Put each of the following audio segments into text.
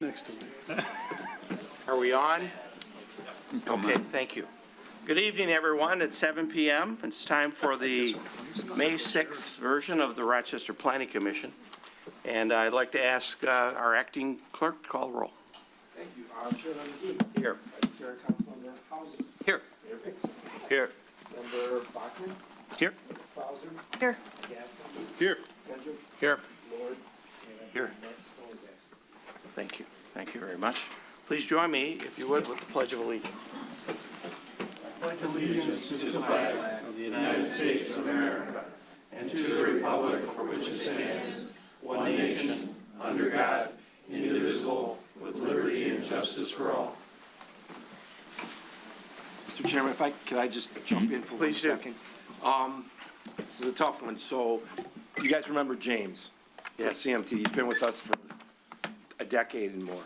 Next to me. Are we on? Okay, thank you. Good evening, everyone. It's 7 p.m. It's time for the May 6th version of the Rochester Planning Commission. And I'd like to ask our acting clerk to call the roll. Thank you. Chairman McGee. Here. Vice Chair Councilmember Hauser. Here. Mayor Pixon. Here. Member Bachman. Here. Clauser. Here. Gasson. Here. Kendrick. Here. Lord. Here. And Matt Snow is absent. Thank you. Thank you very much. Please join me, if you would, with the Pledge of Allegiance. Mr. Chairman, could I just jump in for 1 Please do. second? This is a tough one. So you guys remember James? Yes. At CMT. He's been with us for a decade and more.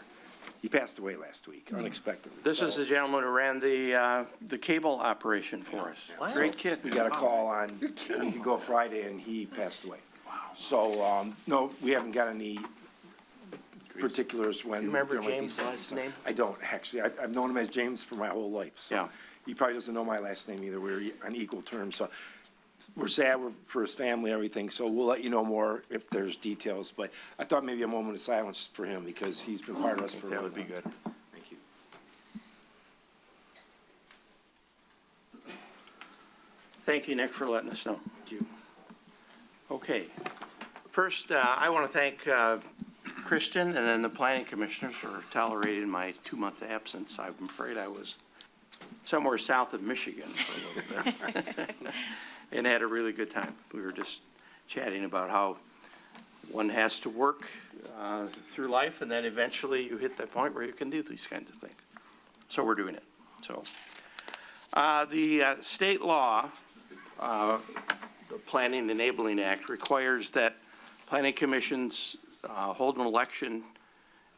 He passed away last week, unexpectedly. This So is the gentleman who ran the cable operation for us. Great kid. we got a call on, we could go Friday, and he passed away. Wow. So, no, we haven't got any particulars when. You remember there might be James' something. last name? I don't, actually. I've known him as James for my whole life, so. Yeah. He probably doesn't know my last name either. We're on equal terms, so we're sad for his family and everything, so we'll let you know more if there's details. But I thought maybe a moment of silence for him, because he's been part of us for a That long would be time. good. Thank you. Thank you, Nick, for letting us know. Thank you. Okay. First, I want to thank Kristen and then the planning commissioners for tolerating my 2-month absence. I'm afraid I was somewhere south of Michigan for a little bit and had a really good time. We were just chatting about how one has to work through life, and then eventually you hit that point where you can do these kinds of things. So we're doing it. So the state law, the Planning Enabling Act, requires that planning commissions hold an election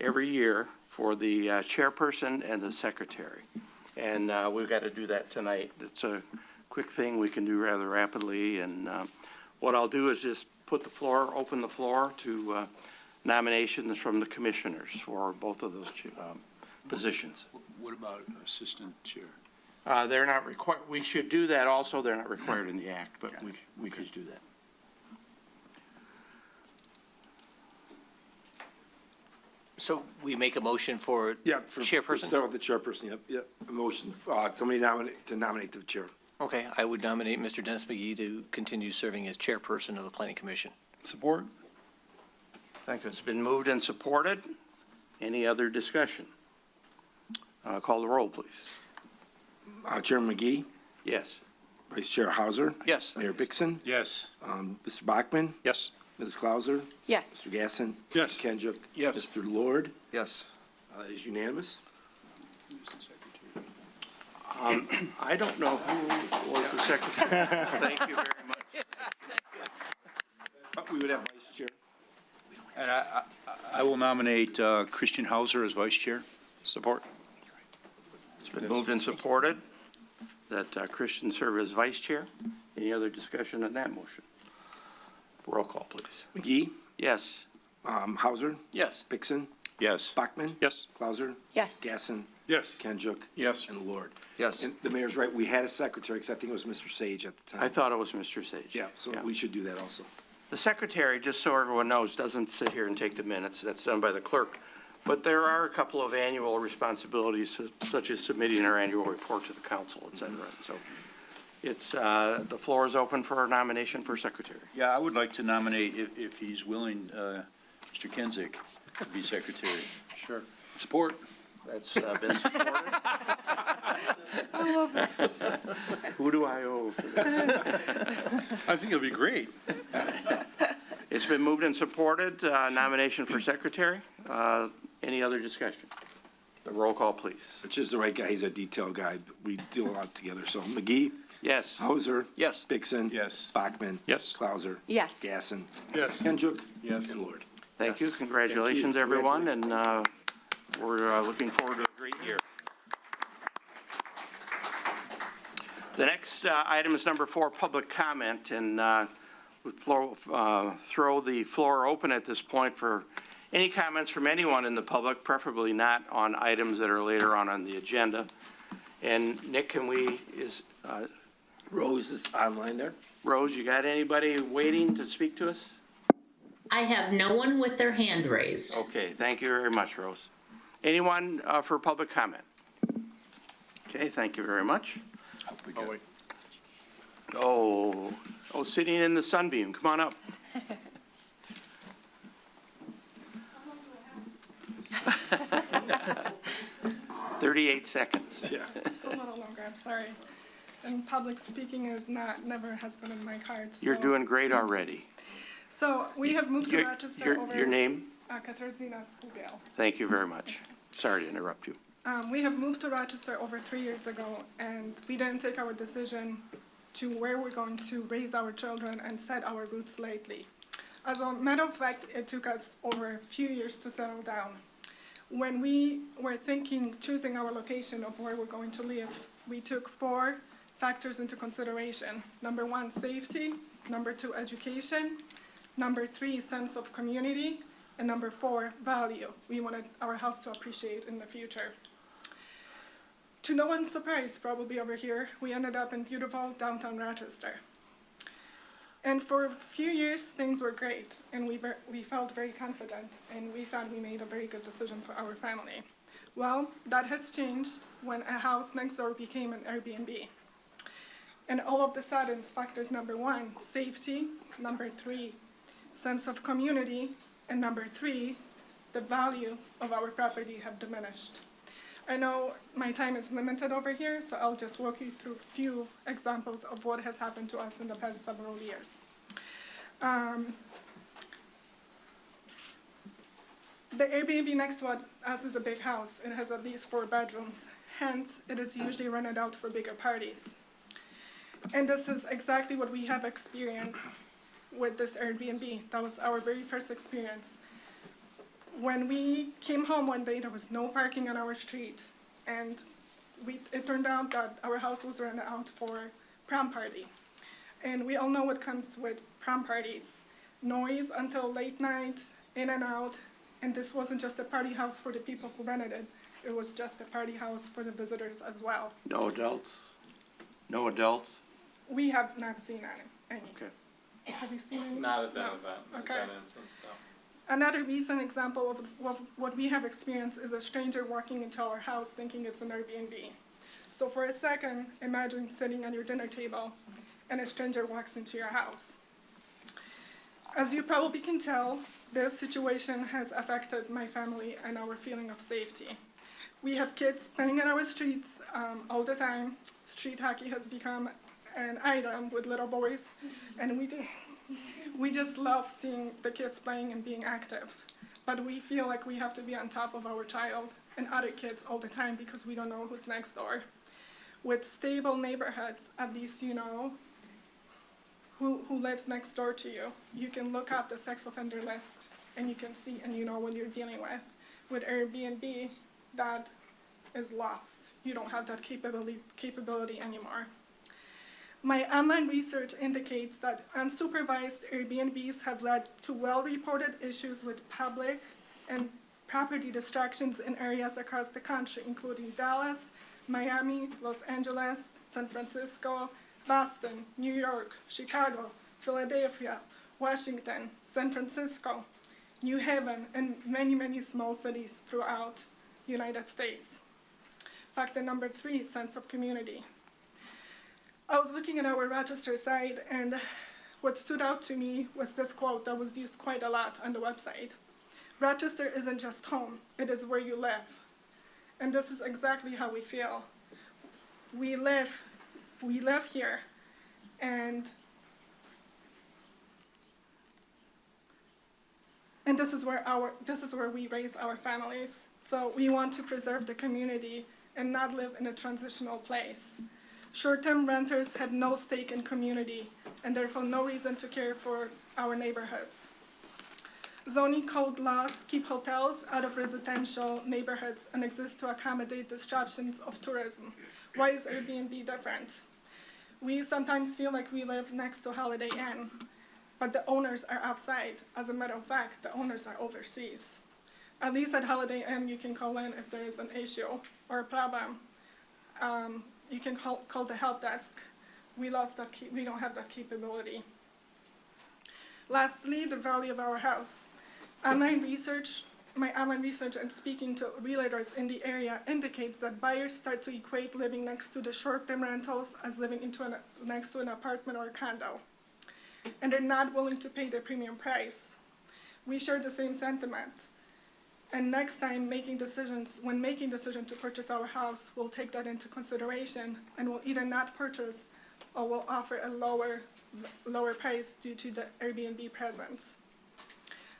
every year for the chairperson and the secretary. And we've got to do that tonight. It's a quick thing we can do rather rapidly. And what I'll do is just open the floor to nominations from the commissioners for both of those positions. What about assistant chair? They're not required. We should do that also. They're not required in the act, but we could do that. So we make a motion for Yeah, chairperson? Start with the chairperson, yep. A motion, somebody to nominate the chair. Okay, I would nominate Mr. Dennis McGee to continue serving as chairperson of the Planning Commission. Support? Thank you. It's been moved and supported. Any other discussion? Call the roll, please. Chairman McGee, Yes. Vice Chair Hauser. Yes. Mayor Pixon, Yes. Mr. Bachman, Yes. Ms. Clauser, Yes. Mr. Gasson. Yes. Kendrick. Yes. Mr. Lord. Yes. That is unanimous. I don't know who was the secretary. Thank you very much. We would have Vice Chair. And I will nominate Christian Hauser as vice chair. Support? It's been moved and supported that Christian serve as vice chair. Any other discussion on that motion? Roll call, please. McGee, Yes. Hauser, Yes. Pixon, Yes. Bachman. Yes. Clauser. Yes. Gasson. Yes. Kendrick. Yes. And Lord. Yes. And the mayor's right, we had a secretary, because I think it was Mr. Sage at the time. I thought it was Mr. Sage. Yeah, so we should do that also. The secretary, just so everyone knows, doesn't sit here and take the minutes. That's done by the clerk. But there are a couple of annual responsibilities, such as submitting our annual report to the council, et cetera. So it's, the floor is open for a nomination for secretary. Yeah, I would like to nominate, if he's willing, Mr. Kenzik to be secretary. Sure. Support? That's been supported. I love it. Who do I owe for this? I think it'll be great. It's been moved and supported, nomination for secretary. Any other discussion? The roll call, please. Which is the right guy, he's a detail guy, we deal a lot together, so McGee, Yes. Hauser. Yes. Dixon. Yes. Bachman. Yes. Clauser. Yes. Gasson. Yes. Kendrick. Yes. And Lord. Thank you. Yes. Congratulations, Thank you. everyone, and we're looking forward to a great year. The next item is number 4, public comment, and we'll throw the floor open at this point for Any comments from anyone in the public, preferably not on items that are later on the agenda? And Nick, Rose is online there. Rose, you got anybody waiting to speak to us? I have no one with their hand raised. Okay, thank you very much, Rose. Anyone for public comment? Okay, thank you very much. Oh, sitting in the sunbeam, come on up. 38 seconds. Yeah. It's a little longer, I'm sorry. And public speaking never has been in my cards. You're so- doing great already. So we have moved to Your- Rochester over. Your name? Katarzyna Skubiel. Thank you very much. Sorry to interrupt you. We have moved to Rochester over 3 years ago, and we didn't take our decision to where we're going to raise our children and set our roots lightly. As a matter of fact, it took us over a few years to settle down. When we were choosing our location of where we're going to live, we took 4 factors into consideration. Number 1, safety. Number 2, education. Number 3, sense of community. And number 4, value. We wanted our house to appreciate in the future. To no one's surprise, probably over here, we ended up in beautiful downtown Rochester. And for a few years, things were great, and we felt very confident, and we thought we made a very good decision for our family. Well, that has changed when a house next door became an Airbnb. And all of the sudden, factors number 1, safety, number 3, sense of community, and number 3, the value of our property have diminished. I know my time is limited over here, so I'll just walk you through a few examples of what has happened to us in the past several years. The Airbnb next to us is a big house. It has at least 4 bedrooms. Hence, it is usually rented out for bigger parties. And this is exactly what we have experienced with this Airbnb. That was our very first experience. When we came home one day, there was no parking on our street, and it turned out that our house was rented out for prom party. And we all know what comes with prom parties. Noise until late night, in and out, and this wasn't just a party house for the people who rented it, it was just a party house for the visitors as well. No adults? No adults? We have not seen any. Okay. Have you seen any? Not at that No. event, at Okay. that instance, so. Another recent example of what we have experienced is a stranger walking into our house thinking it's an Airbnb. So for a second, imagine sitting on your dinner table and a stranger walks into your house. As you probably can tell, this situation has affected my family and our feeling of safety. We have kids playing in our streets all the time. Street hockey has become an item with little boys, and we just love seeing the kids playing and being active. But we feel like we have to be on top of our child and other kids all the time because we don't know who's next door. With stable neighborhoods, at least you know who lives next door to you. You can look up the sex offender list and you can see and you know what you're dealing with. With Airbnb, that is lost. You don't have that capability anymore. My online research indicates that unsupervised Airbnbs have led to well-reported issues with public and property distractions in areas across the country, including Dallas, Miami, Los Angeles, San Francisco, Boston, New York, Chicago, Philadelphia, Washington, San Francisco, New Haven, and many, many small cities throughout the United States. Factor number 3, sense of community. I was looking at our Rochester site, and what stood out to me was this quote that was used quite a lot on the website. Rochester isn't just home, it is where you live. And this is exactly how we feel. We live here, and this is where we raise our families. So we want to preserve the community and not live in a transitional place. Short-term renters have no stake in community and therefore no reason to care for our neighborhoods. Zoning code laws keep hotels out of residential neighborhoods and exist to accommodate disruptions of tourism. Why is Airbnb different? We sometimes feel like we live next to Holiday Inn, but the owners are outside. As a matter of fact, the owners are overseas. At least at Holiday Inn, you can call in if there is an issue or a problem. You can call the help desk. We don't have that capability. Lastly, the value of our house. My online research and speaking to realtors in the area indicates that buyers start to equate living next to the short-term rentals as living next to an apartment or a condo. And they're not willing to pay the premium price. We share the same sentiment. And next time when making decisions to purchase our house, we'll take that into consideration and we'll either not purchase or we'll offer a lower price due to the Airbnb presence.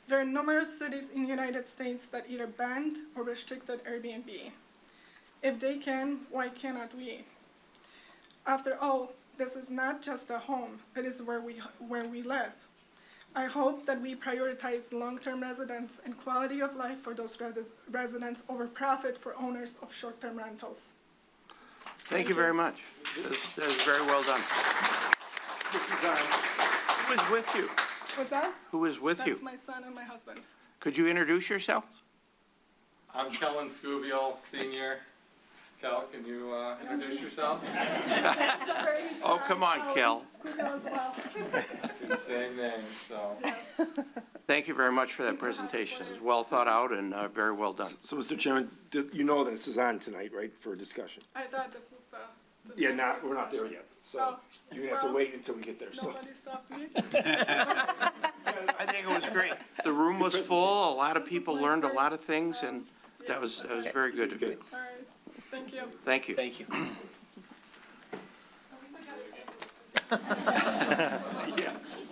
There are numerous cities in the United States that either banned or restricted Airbnb. If they can, why cannot we? After all, this is not just a home, it is where we live. I hope that we prioritize long-term residents and quality of life for those residents over profit for owners of short-term rentals. Thank you very much. That was very well done. This is, Who is with you? What's that? Who is with you? That's my son and my husband. Could you introduce yourself? I'm Kellen Scoobiel, Senior. Kel, can you introduce yourself? Oh, come on, Kel. Same name, so. Thank you very much for that presentation. It was well thought out and very well done. so, Mr. Chairman, you know this is on tonight, right, for discussion? I thought this was the. Yeah, we're not there yet, so Oh, you have to well, wait until we get there, so. Nobody stopped me. I think it was great. The room was full. A lot of people learned a lot of things, and that was very good of you. All right, thank you. Thank you. Thank you.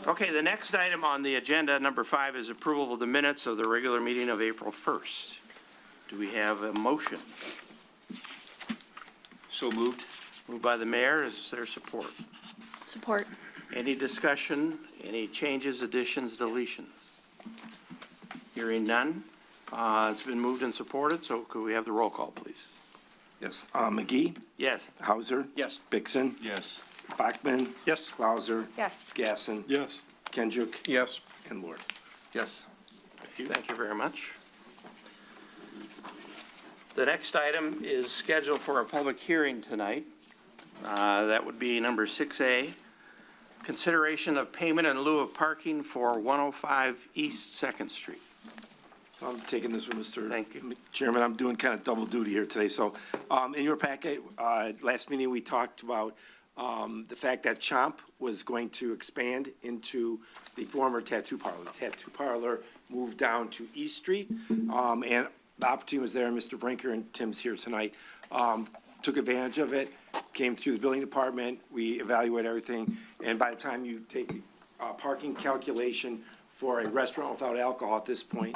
Okay, the next item on the agenda, number 5, is approval of the minutes of the regular meeting of April 1st. Do we have a motion? So moved. Moved by the mayor. Is there support? Support. Any discussion? Any changes, additions, deletions? Hearing none. It's been moved and supported, so could we have the roll call, please? Yes, McGee, Yes. Hauser, Yes. Bixson, Yes. Bachman. Yes. Clauser, Yes. Gasson, Yes. Kendrick, Yes. and Lord. Yes. Thank you very much. The next item is scheduled for a public hearing tonight. That would be number 6A, consideration of payment in lieu of parking for 105 East Second Street. I'm taking this from Mr. Thank you. Chairman. I'm doing kind of double duty here today. So in your packet, last meeting, we talked about the fact that Chomp was going to expand into the former tattoo parlor. The tattoo parlor moved down to East Street, and the opportunity was there, and Mr. Brinker and Tim's here tonight, took advantage of it, came through the building department, we evaluate everything, and by the time you take the parking calculation for a restaurant without alcohol at this point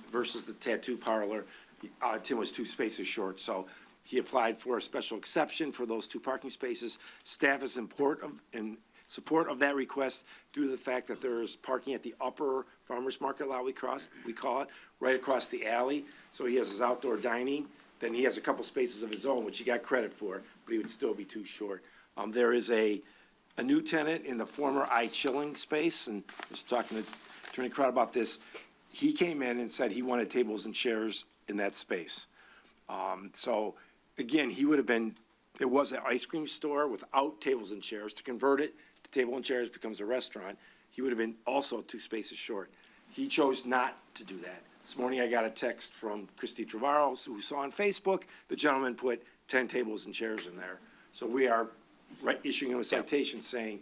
versus the tattoo parlor, Tim was 2 spaces short, so he applied for a special exception for those 2 parking spaces. Staff is in support of that request due to the fact that there is parking at the upper farmer's market lot, we call it, right across the alley. So he has his outdoor dining, then he has a couple spaces of his own, which he got credit for, but he would still be too short. There is a new tenant in the former iChilling space, and I was talking to Attorney Crowd about this. He came in and said he wanted tables and chairs in that space. So, again, he would have been, it was an ice cream store without tables and chairs. To convert it to table and chairs becomes a restaurant. He would have been also 2 spaces short. He chose not to do that. This morning I got a text from Christy Trevorrow, who saw on Facebook, the gentleman put 10 tables and chairs in there. So we are issuing him a citation saying,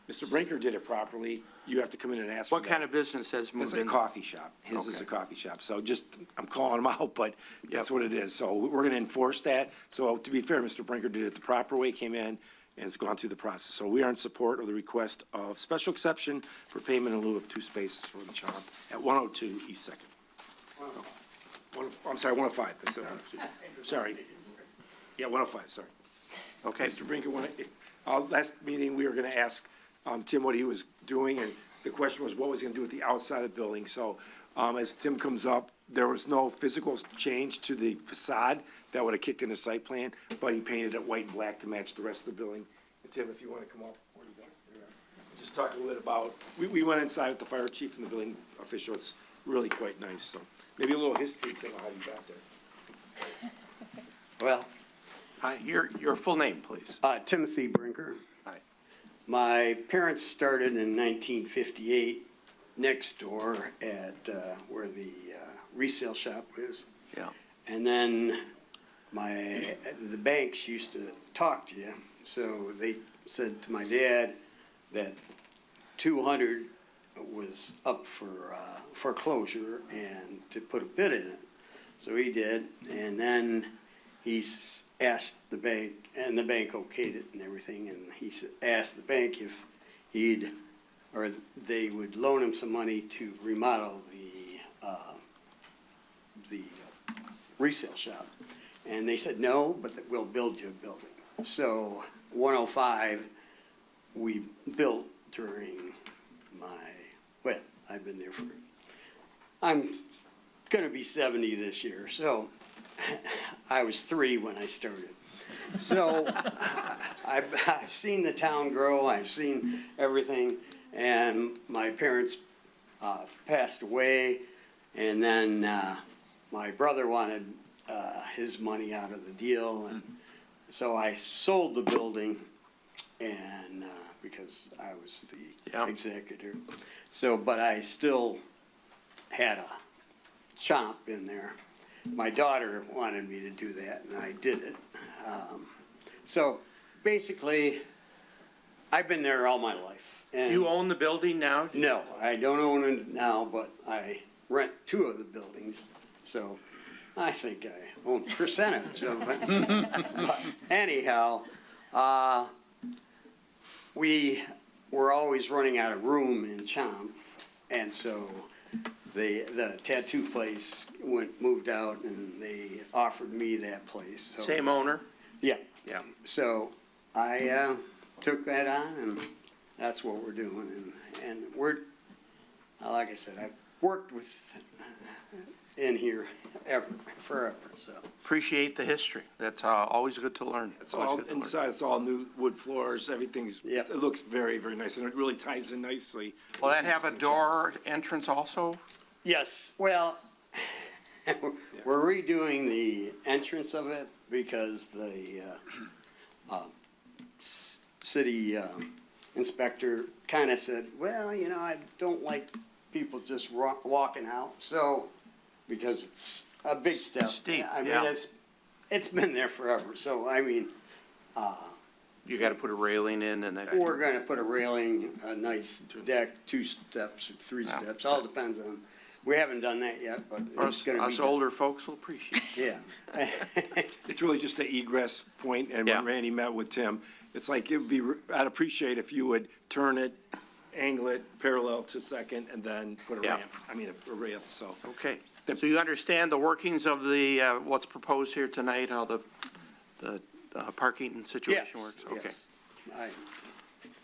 Mr. Brinker did it properly, you have to come in and ask for that. What kind of business has moved It's in? a coffee shop. His is a Okay. coffee shop. So just, I'm calling him out, but that's Yep. what it is. So we're gonna enforce that. So to be fair, Mr. Brinker did it the proper way, came in and has gone through the process. So we are in support of the request of special exception for payment in lieu of 2 spaces for the Chomp at 102 East Second. I'm sorry, 105. I said 102. Sorry. Yeah, 105, sorry. Okay. Mr. Brinker, last meeting, we were gonna ask Tim what he was doing, and the question was what was he gonna do with the outside of the building. So, as Tim comes up, there was no physical change to the facade that would have kicked in the site plan, but he painted it white and black to match the rest of the building. And Tim, if you wanna come up, just talk a little bit about, we went inside with the fire chief and the building officials, really quite nice, so. Maybe a little history thing on how you got there. Well, Hi, your full name, please. Timothy Brinker. Hi. My parents started in 1958 next door at where the resale shop is. Yeah. And then the banks used to talk to you. So they said to my dad that 200 was up for foreclosure and to put a bid in it. So he did. And then asked the bank, and the bank okayed it and everything, and asked the bank if they would loan him some money to remodel the resale shop. And they said, no, but that we'll build you a building. So 105, we built during I've been there I'm gonna be 70 this year, so I was 3 when I started. So I've seen the town grow, I've seen everything, and my parents passed away, and then my brother wanted his money out of the deal, and so I sold the building, and because I was the Yeah. executor. So, but I still had a shop in there. My daughter wanted me to do that, and I did it. So basically, I've been there all my life. And You own the building now? no, I don't own it now, but I rent 2 of the buildings, so I think I own a percentage of it. But anyhow, we were always running out of room in Chomp, and so the tattoo place moved out, and they offered me that place. So, Same owner? yeah. Yeah. So I took that on, and that's what we're doing. And we're, like I said, I've worked with in here forever. So Appreciate the history. That's always good to learn. It's Always all good to learn. inside, it's all new wood floors, everything's, Yep. it looks very, very nice, and it really ties in nicely. Will with that have a existing door entrance also? yes, well, we're redoing the entrance of it because the city inspector kind of said, well, I don't like people just walking out. So, because it's a big step. Steep, I mean, yeah. it's been there forever. So, I mean, You gotta put a railing in and that. we're gonna put a railing, a nice deck, 2 steps, or 3 Yeah. steps, all depends on, we haven't done that yet, but it's Us gonna be. us older folks will appreciate it. Yeah. It's really just an egress point, and Yeah. when Randy met with Tim, it's like, I'd appreciate if you would turn it, angle it parallel to Second, and then put a Yeah. ramp, a ramp, so. Okay. So you understand the workings of the, what's proposed here tonight, how the parking situation works? Okay. Yes. I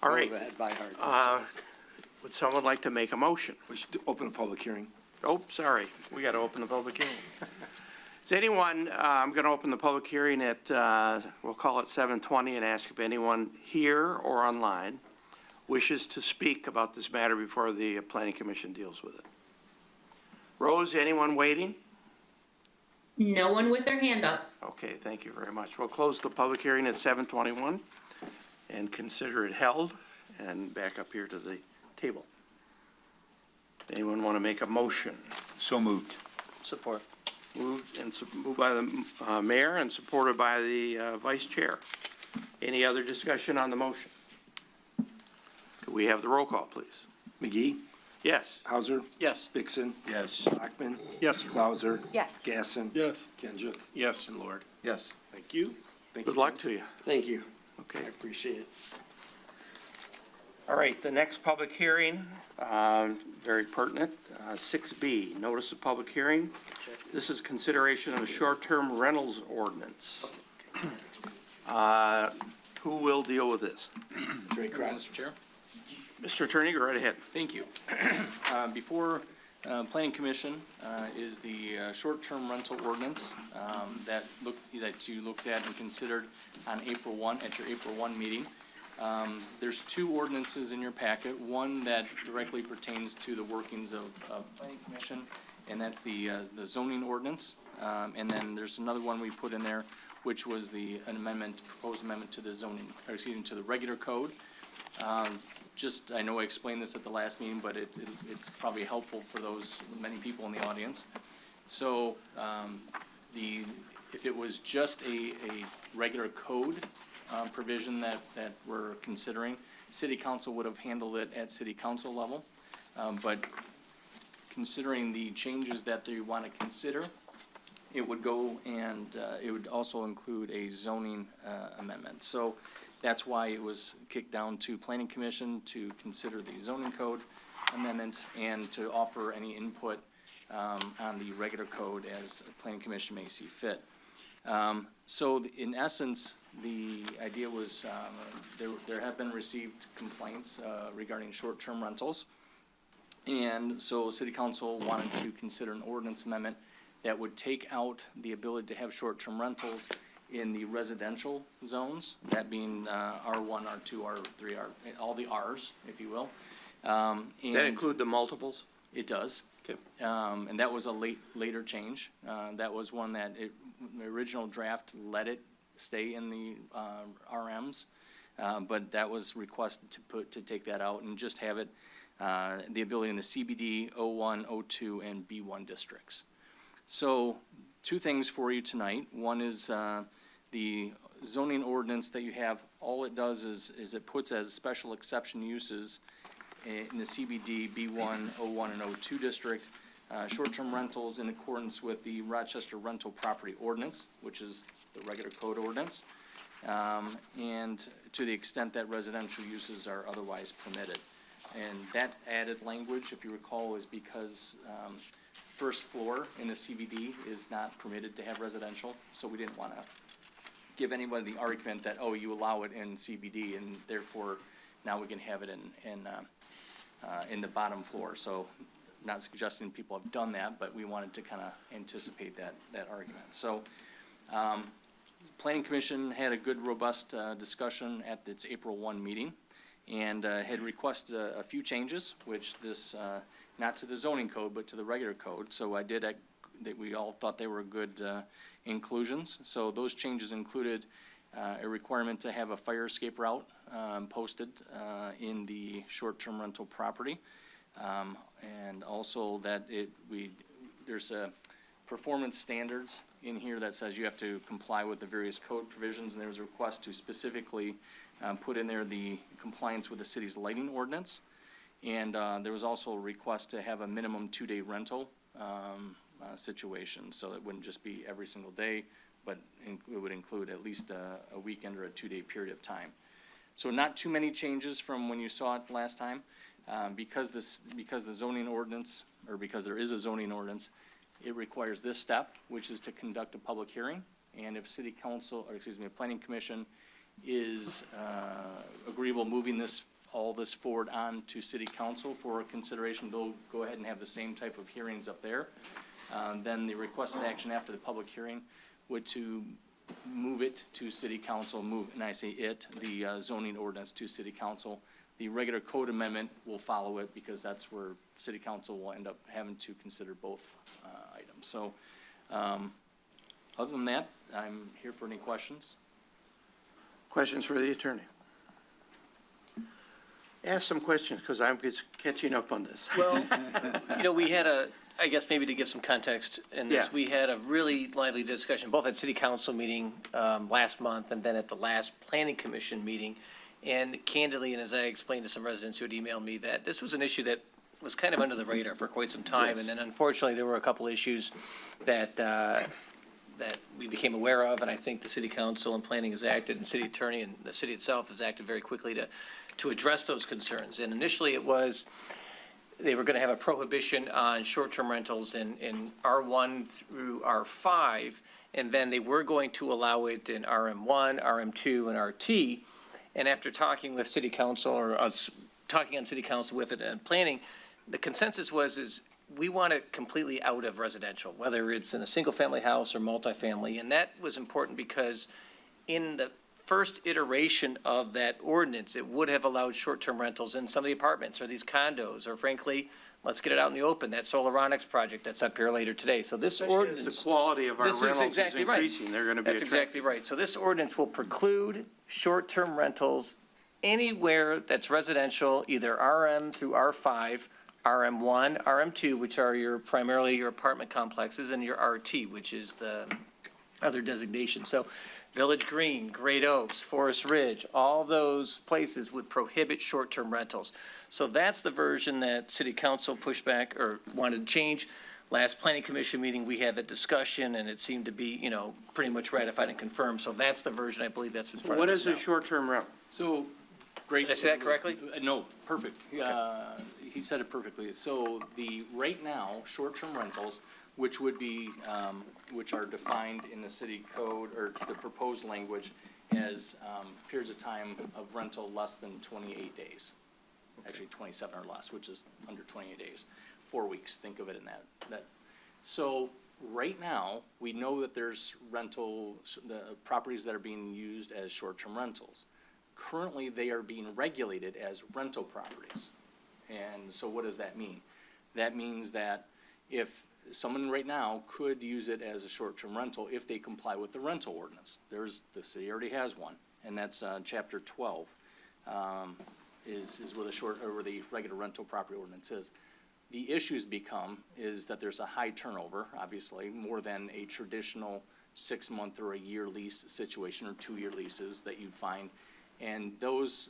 All know right. that by heart. Would someone like to make a motion? We should open a public hearing. Oh, sorry, we got to open the public hearing. Is anyone, I'm going to open the public hearing at, we'll call it 7:20, and ask if anyone here or online wishes to speak about this matter before the planning commission deals with it. Rose, anyone waiting? No one with their hand up. Okay, thank you very much. We'll close the public hearing at 7:21 and consider it held, and back up here to the table. Anyone want to make a motion? So moved. Support. Moved by the mayor and supported by the vice chair. Any other discussion on the motion? Could we have the roll call, please? McGee, Yes. Hauser, Yes. Vixen, Yes. Bachman. Yes. Clauser. Yes. Gasson. Yes. Kenjuk. Yes. And Lord. Yes. Thank you. Thank you, Good luck Tim. to you. Thank you. I Okay. appreciate it. All right, the next public hearing, very pertinent, 6B, notice of public hearing. This is consideration of a short-term rentals ordinance. Who will deal with this? Attorney Kratz. Mr. Chair, Mr. Attorney, go right ahead. thank you. Before Planning Commission is the short-term rental ordinance that you looked at and considered on April 1, at your April 1 meeting. There's two ordinances in your packet, one that directly pertains to the workings of planning commission, and that's the zoning ordinance. And then there's another one we put in there, which was proposed amendment to the zoning, or excuse me, to the regular code. I know I explained this at the last meeting, but it's probably helpful for many people in the audience. So, if it was just a regular code, provision that we're considering, city council would have handled it at city council level. But considering the changes that they want to consider, it would go and, it would also include a zoning, amendment. So that's why it was kicked down to planning commission to consider the zoning code amendment and to offer any input, on the regular code as planning commission may see fit. So in essence, the idea was, there have been received complaints, regarding short-term rentals. And so city council wanted to consider an ordinance amendment that would take out the ability to have short-term rentals in the residential zones, that being, R1, R2, R3, all the Rs, if you will. That And include the multiples? it does. Okay. And that was a later change. That was one that the original draft let it stay in the, RMs. But that was requested to take that out and just have it, the ability in the CBD, O1, O2, and B1 districts. So, two things for you tonight. One is, the zoning ordinance that you have, all it does is it puts as special exception uses in the CBD, B1, O1, and O2 district, short-term rentals in accordance with the Rochester Rental Property Ordinance, which is the regular code ordinance, and to the extent that residential uses are otherwise permitted. And that added language, if you recall, is because, first floor in the CBD is not permitted to have residential, so we didn't want to give anybody the argument that, oh, you allow it in CBD, and therefore now we can have it in the bottom floor. So, not suggesting people have done that, but we wanted to kind of anticipate that argument. So, Planning Commission had a good, robust discussion at its April 1 meeting, and had requested a few changes, which this, not to the zoning code, but to the regular code. So I did, that we all thought they were good inclusions. So those changes included a requirement to have a fire escape route posted in the short-term rental property. And also that there's a performance standards in here that says you have to comply with the various code provisions, and there was a request to specifically put in there the compliance with the city's lighting ordinance. And there was also a request to have a minimum 2-day rental situation, so it wouldn't just be every single day, but it would include at least a weekend or a 2-day period of time. So not too many changes from when you saw it last time. Because the zoning ordinance, or because there is a zoning ordinance, it requires this step, which is to conduct a public hearing. And if city council, or excuse me, a planning commission is agreeable moving all this forward on to city council for consideration, they'll go ahead and have the same type of hearings up there. Then the requested action after the public hearing would to move it to city council, and I say it, the zoning ordinance to city council. The regular code amendment will follow it, because that's where city council will end up having to consider both items. So, other than that, I'm here for any questions. Questions for the attorney? Ask some questions, because I'm just catching up on this. Well, we had I guess maybe to give some context in this, Yeah. we had a really lively discussion, both at city council meeting last month and then at the last planning commission meeting. And candidly, and as I explained to some residents who had emailed me, that this was an issue that was kind of under the radar for quite some time. Yes. And then unfortunately, there were a couple issues that we became aware of, and I think the city council and planning has acted, and city attorney and the city itself has acted very quickly to address those concerns. And initially, it was, they were gonna have a prohibition on short-term rentals in R1 through R5, and then they were going to allow it in RM1, RM2, and RT. And after talking with city council, or us talking on city council with it and planning, the consensus is we want it completely out of residential, whether it's in a single-family house or multifamily. And that was important because in the first iteration of that ordinance, it would have allowed short-term rentals in some of the apartments or these condos, or frankly, let's get it out in the open, that Solaronics project that's up here later today. So this Especially as ordinance. the quality of our This is rentals is exactly right. increasing, they're gonna be That's exactly attractive. right. So this ordinance will preclude short-term rentals anywhere that's residential, either RM through R5, RM1, RM2, which are primarily your apartment complexes, and your RT, which is the other designation. So Village Green, Great Oaks, Forest Ridge, all those places would prohibit short-term rentals. So that's the version that city council pushed back or wanted to change. Last planning commission meeting, we had that discussion, and it seemed to be, pretty much ratified and confirmed. So that's the version I believe that's in front What of us is a now. short-term rental? So, great. Did I say that correctly? No, perfect. He said it perfectly. So right now, short-term rentals, which would be, which are defined in the city code or the proposed language as, periods of time of rental less than 28 days. Actually 27 or less, which is under 28 days. 4 weeks, think of it in that. So right now, we know that there's the properties that are being used as short-term rentals. Currently, they are being regulated as rental properties. And so what does that mean? That means that if someone right now could use it as a short-term rental if they comply with the rental ordinance. The city already has one, and that's, chapter 12, is where the regular rental property ordinance is. The issues is that there's a high turnover, obviously, more than a traditional 6-month or a year lease situation or 2-year leases that you find. And those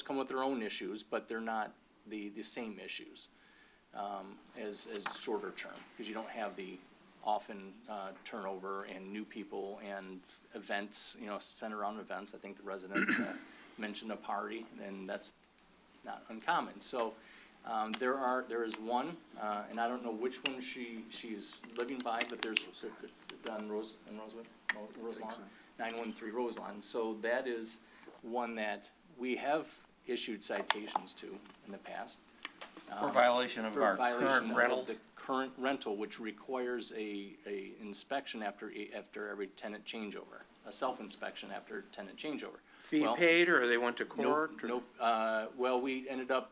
come with their own issues, but they're not the same issues as shorter term, because you don't have the often turnover and new people and events, centered around events. I think the resident mentioned a party, and that's not uncommon. So there is one, and I don't know which one she's living by, but there's on Rosewood, 913 Roselawn. So that is one that we have issued citations to in the past. For violation of our For current violation rental? of the current rental, which requires a inspection after every tenant changeover, a self-inspection after tenant changeover. Fee Well, paid, or they went to No, court? or- no, well, they ended up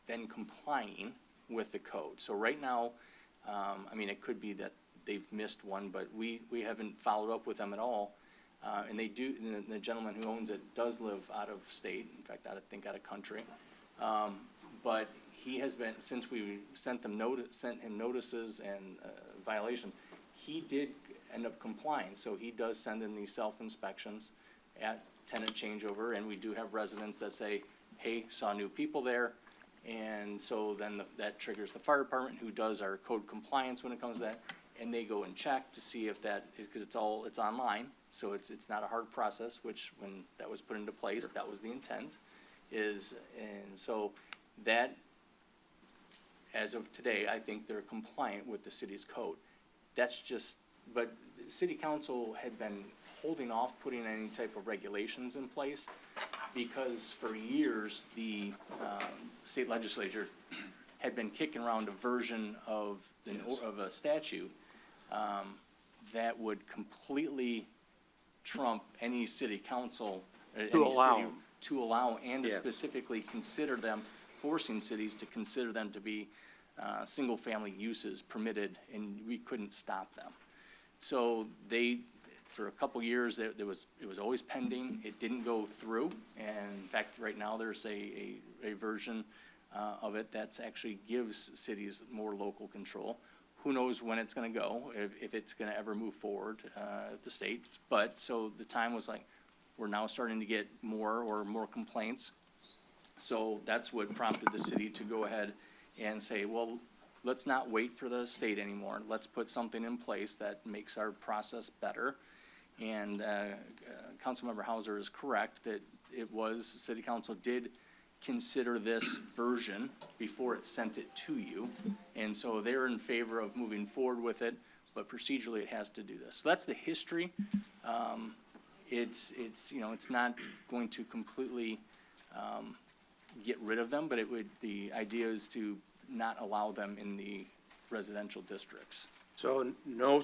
then complying with the code. So right now, it could be that they've missed one, but we haven't followed up with them at all. And they do, and the gentleman who owns it does live out of state, in fact, I think out of country. But he has been, since we sent him notices and violation, he did end up complying. So he does send in these self-inspections at tenant changeover, and we do have residents that say, hey, saw new people there. And so then that triggers the fire department, who does our code compliance when it comes to that. And they go and check to see if because it's online, so it's not a hard process, which when that was put into place, that was the intent, and so that, as of today, I think they're compliant with the city's code. But the city council had been holding off putting any type of regulations in place because for years, the state legislature had been kicking around a version of a statute that would completely trump any city council. To allow them. To allow and to Yes. specifically consider them, forcing cities to consider them to be single-family uses permitted, and we couldn't stop them. So for a couple years, it was always pending. It didn't go through, and in fact, right now, there's a version of it that actually gives cities more local control. Who knows when it's gonna go, if it's gonna ever move forward at the state. But, so the time was like, we're now starting to get more complaints. So that's what prompted the city to go ahead and say, well, let's not wait for the state anymore. Let's put something in place that makes our process better. And Councilmember Hauser is correct that city council did consider this version before it sent it to you. And so they're in favor of moving forward with it, but procedurally it has to do this. So that's the history. It's not going to completely get rid of them, but the idea is to not allow them in the residential districts. So no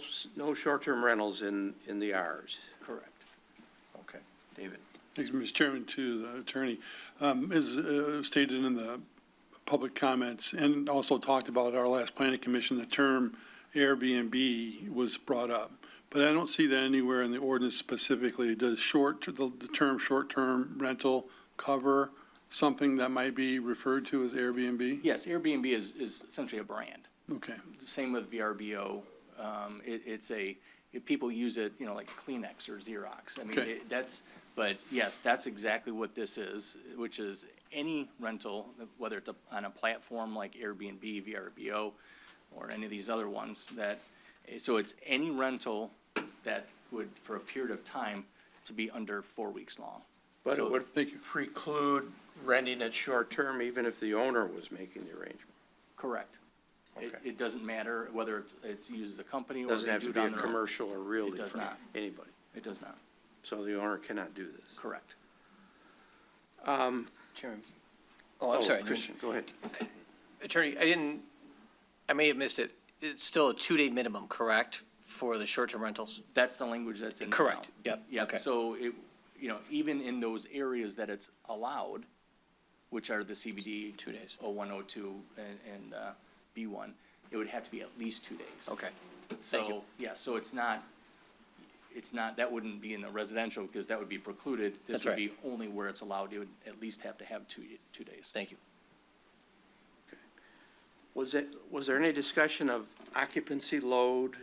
short-term rentals in the Rs? Correct. David? Thanks, Mr. Chairman, to the attorney. As stated in the public comments and also talked about at our last planning commission, the term Airbnb was brought up. But I don't see that anywhere in the ordinance specifically. Does the term short-term rental cover something that might be referred to as Airbnb? Yes, Airbnb is essentially a brand. Okay, Same with VRBO. People use it, like Kleenex or Xerox. I mean, Okay. but yes, that's exactly what this is, which is any rental, whether it's on a platform like Airbnb, VRBO, or any of these other ones so it's any rental that would, for a period of time, to be under 4 weeks long. But So- it would thank you. preclude renting it short-term even if the owner was making the arrangement. Correct. Okay. It doesn't matter whether it's used as a company or Doesn't they have do to it be a on their own. commercial or realty does for not. anybody. It does not. So the owner cannot do this. Correct. Chairman. Oh, I'm sorry. Christian, go ahead. Attorney, I may have missed it. It's still a 2-day minimum, correct, for the short-term rentals? That's the language that's in. there Correct. now. Yep. Yep, Okay. so even in those areas that it's allowed, which are the CBD. 2 days. O1, O2, and B1, it would have to be at least 2 days. Okay. Thank you. So, yeah, so it's not, that wouldn't be in the residential, because that would be precluded. This That's would right. be only where it's allowed. It would at least have to have 2 days. Thank you. Was there any discussion of occupancy load,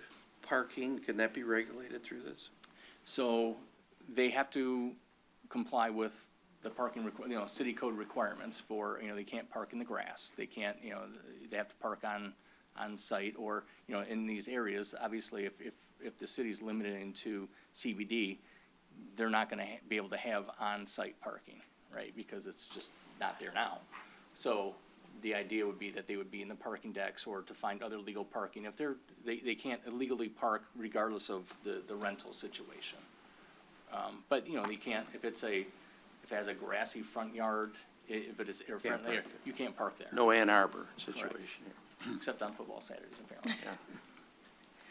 parking? Can that be regulated through this? So they have to comply with the parking, city code requirements for, they can't park in the grass. They can't, they have to park on site or, in these areas. Obviously, if the city's limited into CBD, they're not gonna be able to have on-site parking, right? Because it's just not there now. So the idea would be that they would be in the parking decks or to find other legal parking. If they can't illegally park regardless of the rental situation. But, they can't, if it has a grassy front yard, if it is, or front park there, there. you can't park there. No Ann Arbor situation here. Except on football Saturdays, apparently. Yeah.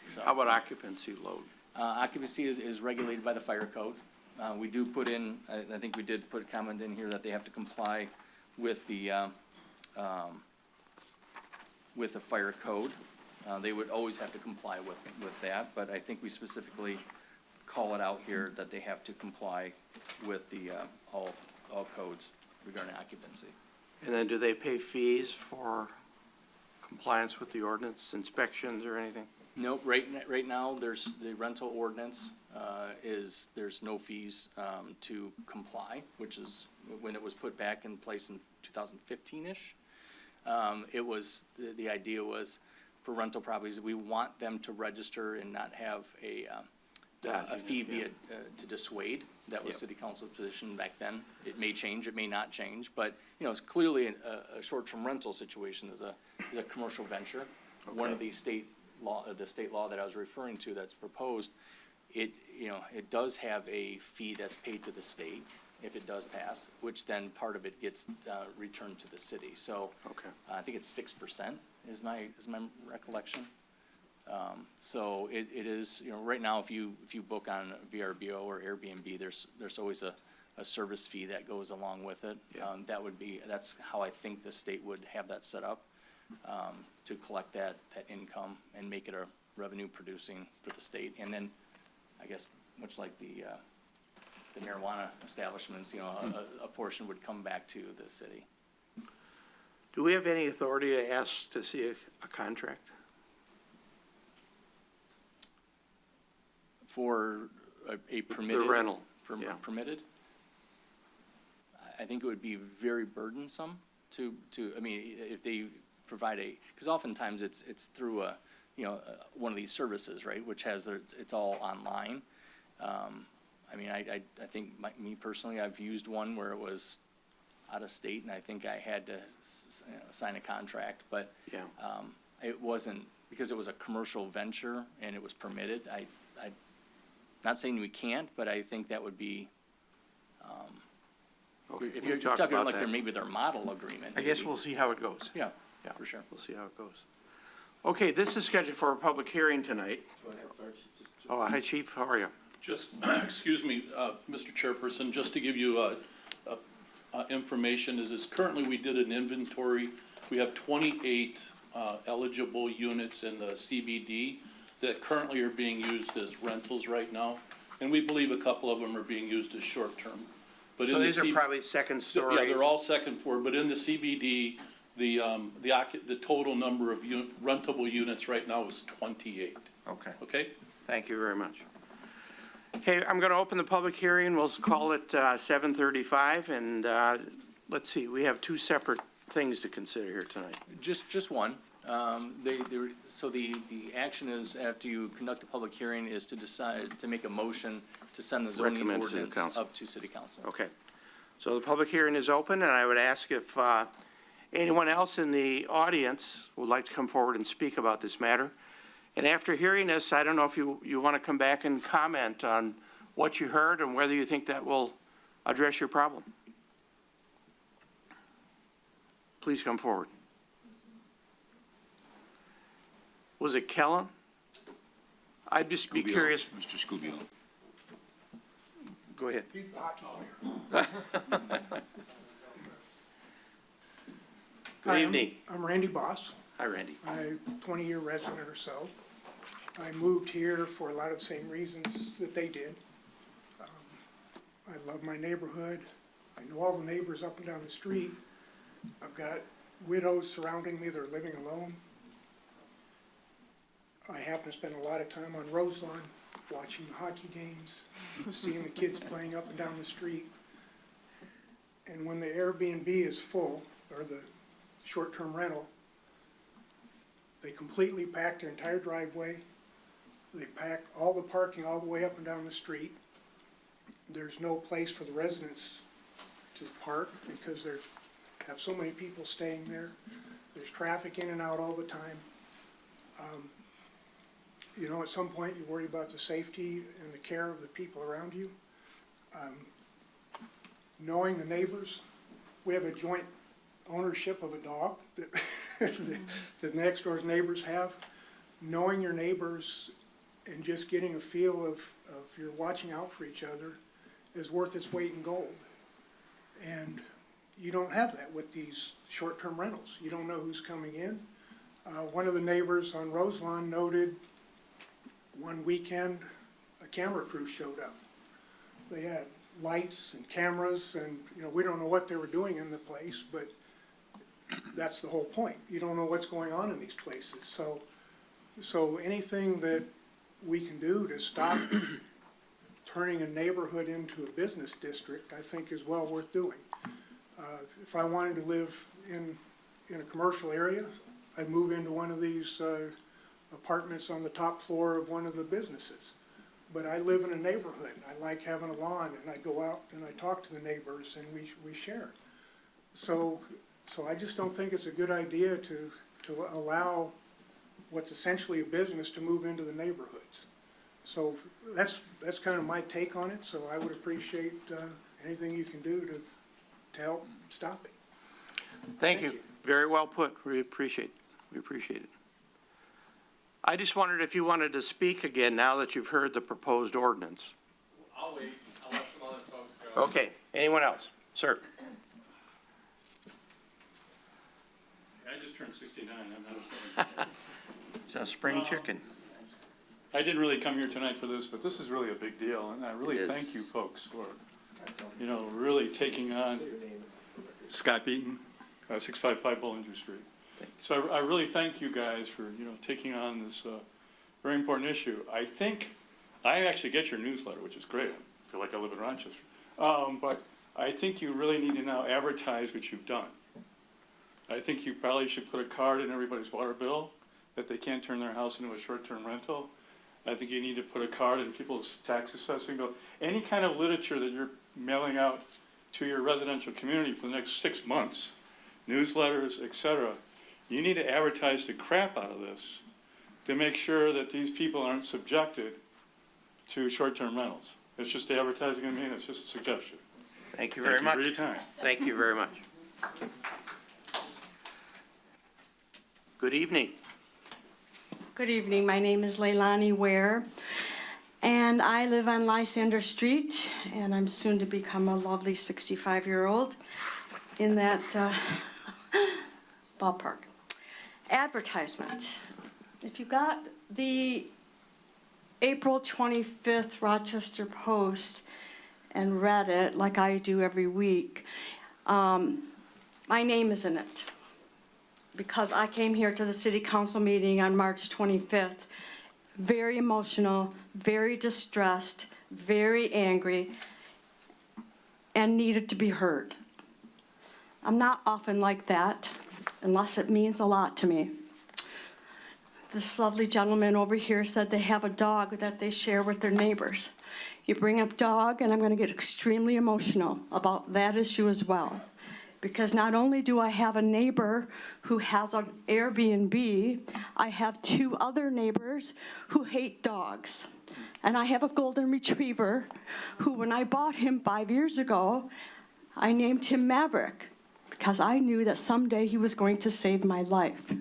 So, How about occupancy load? occupancy is regulated by the fire code. We do put in, I think we did put a comment in here that they have to comply with the fire code. They would always have to comply with that, but I think we specifically call it out here that they have to comply with the, all codes regarding occupancy. And then do they pay fees for compliance with the ordinance, inspections or anything? Nope, right now, there's, the rental ordinance, there's no fees, to comply, which is when it was put back in place in 2015-ish. It was, the idea was for rental properties, we want them to register and not have a fee be to dissuade. That was Yep. city council's position back then. It may change, it may not change, but, it's clearly a short-term rental situation is a commercial venture. One of Okay. the state law that I was referring to that's proposed, it does have a fee that's paid to the state if it does pass, which then part of it gets, returned to the city. So, Okay. I think it's 6% is my recollection. So it is, right now, if you book on VRBO or Airbnb, there's always a service fee that goes along with it. Yeah. That's how I think the state would have that set up, to collect that income and make it a revenue producing for the state. And then, I guess, much like the marijuana establishments, a portion would come back to the city. Do we have any authority to ask to see a contract? For a permitted. The rental, For yeah. permitted? I think it would be very burdensome to, if they provide because oftentimes it's through one of these services, right, which has it's all online. I think me personally, I've used one where it was out of state and I think I had to sign a contract, but Yeah. it wasn't, because it was a commercial venture and it was permitted, not saying we can't, but I think that would be, Okay, if we'll you're talk talking about like that. maybe their model agreement. I guess maybe. we'll see how it goes. Yeah, Yeah. for sure. We'll see how it goes. Okay, this is scheduled for a public hearing tonight. Oh, hi, Chief, how are you? Just, excuse me, Mr. Chairperson, just to give you information, is currently we did an inventory. We have 28 eligible units in the CBD that currently are being used as rentals right now. And we believe a couple of them are being used as short-term. But So in the these are probably second stories? Yeah, they're all second floor, but in the CBD, the total number of rentable units right now is 28. Okay, Okay? thank you very much. Okay, I'm going to open the public hearing. We'll call it 7:35, and let's see, we have two separate things to consider here tonight. Just one. So the action is, after you conduct a public hearing, is to decide, to make a motion to send the zoning Recommend to the ordinance council. up to city council. Okay, so the public hearing is open, and I would ask if anyone else in the audience would like to come forward and speak about this matter. And after hearing this, I don't know if you want to come back and comment on what you heard and whether you think that will address your problem. Please come forward. Was it Kellen? I'd just be curious. Mr. Scubio. Go ahead. Good evening. I'm Randy Boss. Hi, Randy. I'm a 20-year resident or so. I moved here for a lot of the same reasons that they did. I love my neighborhood. I know all the neighbors up and down the street. I've got widows surrounding me that are living alone. I happen to spend a lot of time on Roselawn, watching the hockey games, seeing the kids playing up and down the street. And when the Airbnb is full, or the short-term rental, they completely pack their entire driveway. They pack all the parking all the way up and down the street. There's no place for the residents to park because they have so many people staying there. There's traffic in and out all the time. You know, at some point you worry about the safety and the care of the people around you. Knowing the neighbors, we have a joint ownership of a dog that the next door's neighbors have. Knowing your neighbors and just getting a feel of you're watching out for each other is worth its weight in gold. And you don't have that with these short-term rentals. You don't know who's coming in. One of the neighbors on Roselawn noted one weekend a camera crew showed up. They had lights and cameras and, you know, we don't know what they were doing in the place, but that's the whole point. You don't know what's going on in these places. So anything that we can do to stop turning a neighborhood into a business district, I think is well worth doing. If I wanted to live in a commercial area, I'd move into one of these apartments on the top floor of one of the businesses. But I live in a neighborhood. I like having a lawn, and I go out and I talk to the neighbors, and we share. So I just don't think it's a good idea to allow what's essentially a business to move into the neighborhoods. So that's kind of my take on it, so I would appreciate anything you can do to help stop it. Thank you. Very well put. We appreciate it. I just wondered if you wanted to speak again now that you've heard the proposed ordinance. I'll wait. I'll let some other folks go. Okay, anyone else? Sir? I just turned 69, I'm not It's a spring chicken. I didn't really come here tonight for this, but this is really a big deal, and I really It is. thank you folks for, you know, really taking on. Scott Beaton, 655 Bollinger Street. So I really thank you guys for, you know, taking on this very important issue. I actually get your newsletter, which is great. I feel like I live in Rochester. But I think you really need to now advertise what you've done. I think you probably should put a card in everybody's water bill that they can't turn their house into a short-term rental. I think you need to put a card in people's tax assessing bill. Any kind of literature that you're mailing out to your residential community for the next 6 months, newsletters, et cetera, you need to advertise the crap out of this to make sure that these people aren't subjected to short-term rentals. It's just advertising, I mean, it's just a suggestion. Thank you very much. Thank you for your time. Thank you very much. Good evening. Good evening. My name is Leilani Ware, And I live on Lysander Street, and I'm soon to become a lovely 65-year-old in that ballpark. Advertisement. If you got the April 25th Rochester Post and read it like I do every week, my name is in it because I came here to the city council meeting on March 25th, very emotional, very distressed, very angry, and needed to be heard. I'm not often like that, unless it means a lot to me. This lovely gentleman over here said they have a dog that they share with their neighbors. You bring up dog, and I'm going to get extremely emotional about that issue as well. Because not only do I have a neighbor who has an Airbnb, I have 2 other neighbors who hate dogs. And I have a golden retriever who, when I bought him 5 years ago, I named him Maverick because I knew that someday he was going to save my life.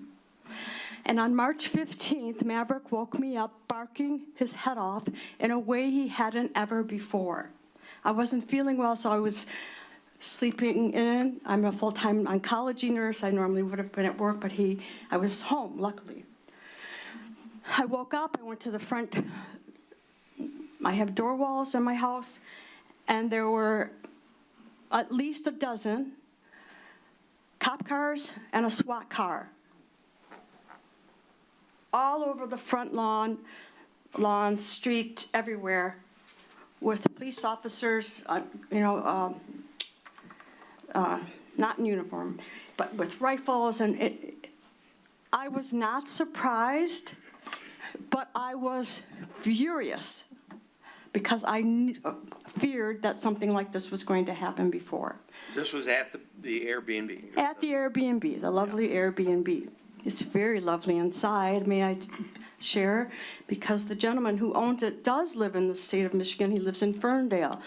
And on March 15th, Maverick woke me up barking his head off in a way he hadn't ever before. I wasn't feeling well, so I was sleeping in. I'm a full-time oncology nurse. I normally would have been at work, but I was home, luckily. I woke up, I went to the front. I have door walls in my house, and there were at least a dozen cop cars and a SWAT car all over the front lawn, street, everywhere, with police officers, not in uniform, but with rifles. And I was not surprised, but I was furious because I feared that something like this was going to happen before. This was at the Airbnb? At the Airbnb, the lovely Airbnb. It's very lovely inside, may I share, because the gentleman who owns it does live in the state of Michigan. He lives in Ferndale,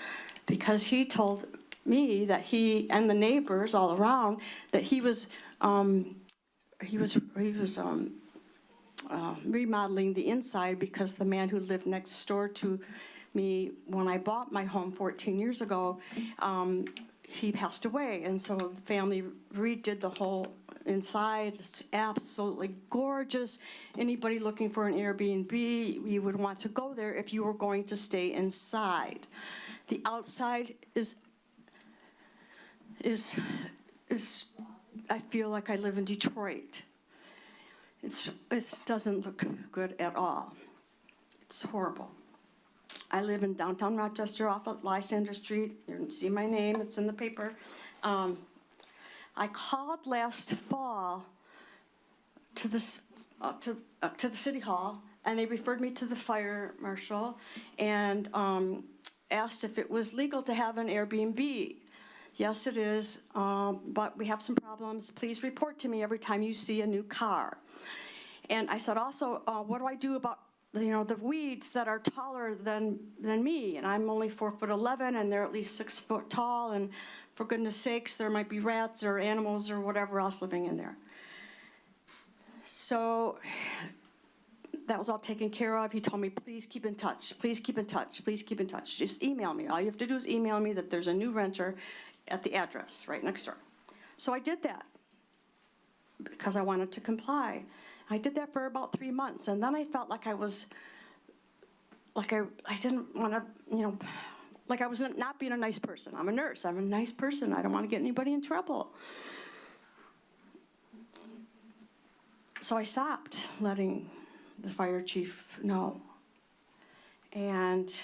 because he told me that he and the neighbors all around that he was remodeling the inside because the man who lived next door to me when I bought my home 14 years ago, he passed away, and so the family redid the whole inside. It's absolutely gorgeous. Anybody looking for an Airbnb, you would want to go there if you were going to stay inside. The outside is I feel like I live in Detroit. It doesn't look good at all. It's horrible. I live in downtown Rochester off of Lysander Street. You can see my name, it's in the paper. I called last fall to the city hall, and they referred me to the fire marshal and asked if it was legal to have an Airbnb. Yes, it is, but we have some problems. Please report to me every time you see a new car. And I said also, what do I do about the weeds that are taller than me? And I'm only 4'11", and they're at least 6 foot tall, and for goodness sakes, there might be rats or animals or whatever else living in there. So that was all taken care of. He told me, please keep in touch, please keep in touch, please keep in touch. Just email me. All you have to do is email me that there's a new renter at the address right next door. So I did that because I wanted to comply. I did that for about 3 months, and then I felt like I was, like I didn't want to, like I was not being a nice person. I'm a nurse. I'm a nice person. I don't want to get anybody in trouble. So I stopped letting the fire chief know. And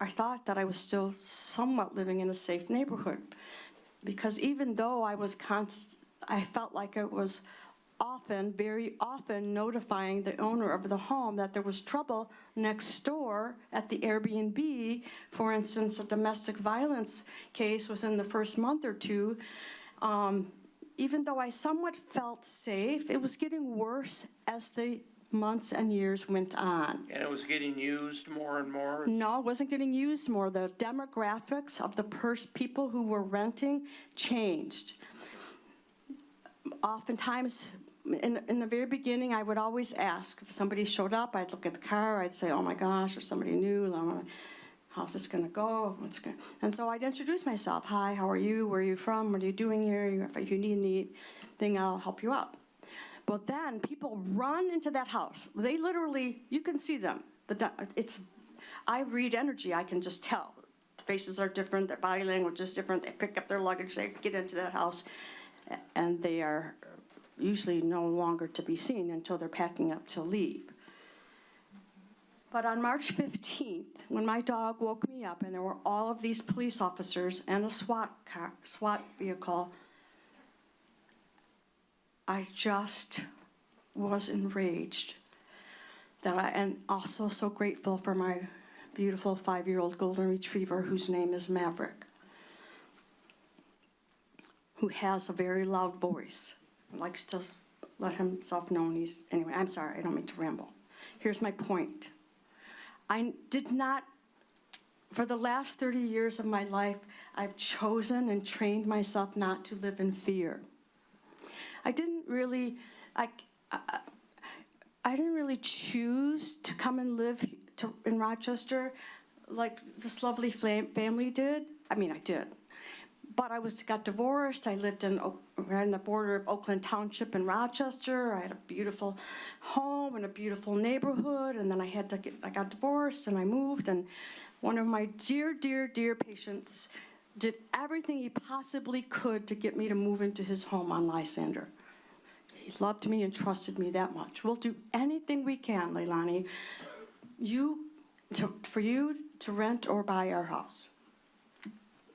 I thought that I was still somewhat living in a safe neighborhood, because even though I felt like it was often, very often, notifying the owner of the home that there was trouble next door at the Airbnb, for instance, a domestic violence case within the first month or two. Even though I somewhat felt safe, it was getting worse as the months and years went on. And it was getting used more and more? No, it wasn't getting used more. The demographics of the people who were renting changed. Oftentimes, in the very beginning, I would always ask. If somebody showed up, I'd look at the car, I'd say, oh my gosh, or somebody new, how's this gonna go? And so I'd introduce myself. Hi, how are you? Where are you from? What are you doing here? If you need anything, I'll help you out. But then people run into that house. They literally, you can see them. I read energy, I can just tell. Faces are different, their body language is different. They pick up their luggage, they get into that house, and they are usually no longer to be seen until they're packing up to leave. But on March 15th, when my dog woke me up and there were all of these police officers and a SWAT vehicle, I just was enraged. And also so grateful for my beautiful 5-year-old golden retriever whose name is Maverick, who has a very loud voice, likes to let himself know anyway, I'm sorry, I don't mean to ramble. Here's my point. I did not, for the last 30 years of my life, I've chosen and trained myself not to live in fear. I didn't really choose to come and live in Rochester like this lovely family did. I mean, I did. But I got divorced. I lived right on the border of Oakland Township in Rochester. I had a beautiful home and a beautiful neighborhood. And then I got divorced and I moved. And one of my dear, dear, dear patients did everything he possibly could to get me to move into his home on Lysander. He loved me and trusted me that much. We'll do anything we can, Leilani, for you to rent or buy our house.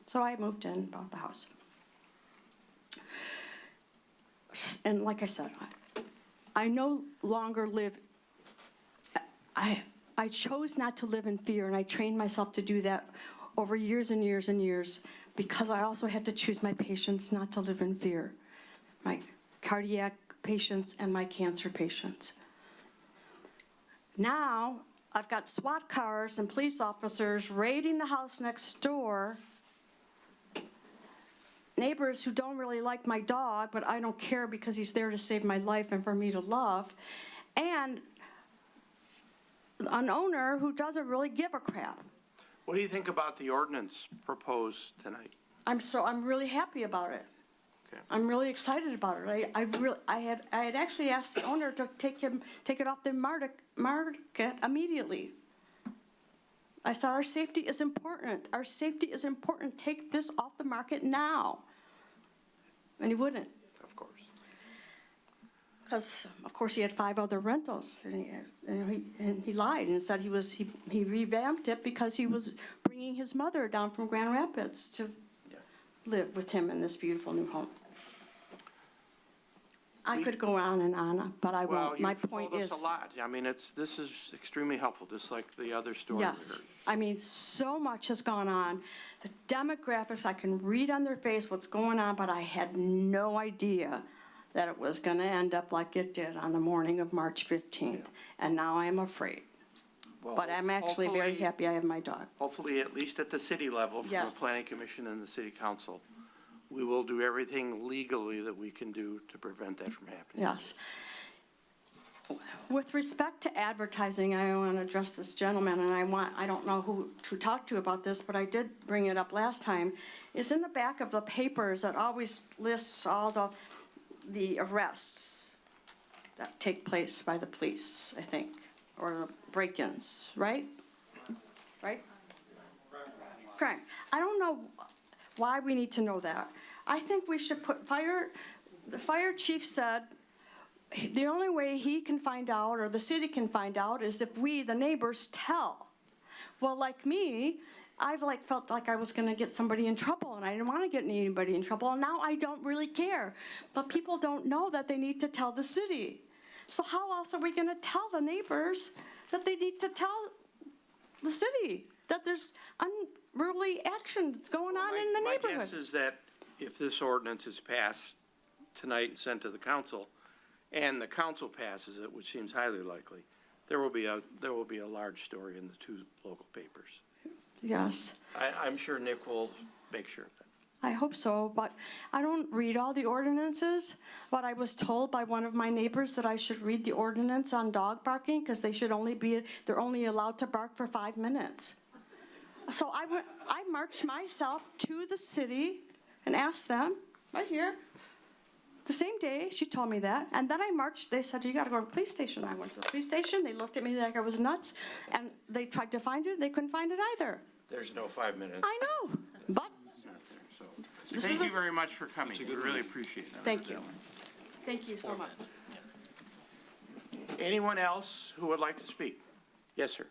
So I moved in, bought the house. And like I said, I no longer live, I chose not to live in fear, and I trained myself to do that over years and years and years, because I also had to choose my patients not to live in fear. My cardiac patients and my cancer patients. Now, I've got SWAT cars and police officers raiding the house next door. Neighbors who don't really like my dog, but I don't care because he's there to save my life and for me to love. And an owner who doesn't really give a crap. What do you think about the ordinance proposed tonight? I'm really happy about it. Okay. I'm really excited about it. I had actually asked the owner to take it off the market immediately. I said, our safety is important. Our safety is important. Take this off the market now. And he wouldn't. Of course. Because, of course, he had 5 other rentals. And he lied and said he revamped it because he was bringing his mother down from Grand Rapids to live with him in this beautiful new home. I could go on and on, but I won't. My point is. Well, you've told us a lot. I mean, this is extremely helpful, just like the other story we heard. Yes. I mean, so much has gone on. The demographics, I can read on their face what's going on, but I had no idea that it was going to end up like it did on the morning of March 15th. And now I'm afraid. Well, But I'm actually very happy I have my dog. Hopefully, at least at the city level, from the Yes. planning commission and the city council, we will do everything legally that we can do to prevent that from happening. Yes. With respect to advertising, I want to address this gentleman, and I don't know who to talk to about this, but I did bring it up last time, is in the back of the papers that always lists all the arrests that take place by the police, I think, or break-ins, right? Right? Correct. I don't know why we need to know that. I think we should put the fire chief said the only way he can find out or the city can find out is if we, the neighbors, tell. Well, like me, I've felt like I was going to get somebody in trouble, and I didn't want to get anybody in trouble, and now I don't really care. But people don't know that they need to tell the city. So how else are we going to tell the neighbors that they need to tell the city that there's unruly action that's going on in the neighborhood? My guess is that if this ordinance is passed tonight and sent to the council, and the council passes it, which seems highly likely, there will be a large story in the 2 local papers. Yes. I'm sure Nick will make sure of that. I hope so, but I don't read all the ordinances. But I was told by one of my neighbors that I should read the ordinance on dog barking because they're only allowed to bark for 5 minutes. So I marched myself to the city and asked them, right here, the same day she told me that. And then I marched, they said, you gotta go to the police station. I went to the police station, they looked at me like I was nuts, and they tried to find it, they couldn't find it either. There's no 5 minutes. I know, but It's not there, so. This Thank is you a- very much for coming. We really appreciate it. thank you. Thank you so much. Anyone else who would like to speak? Yes, sir.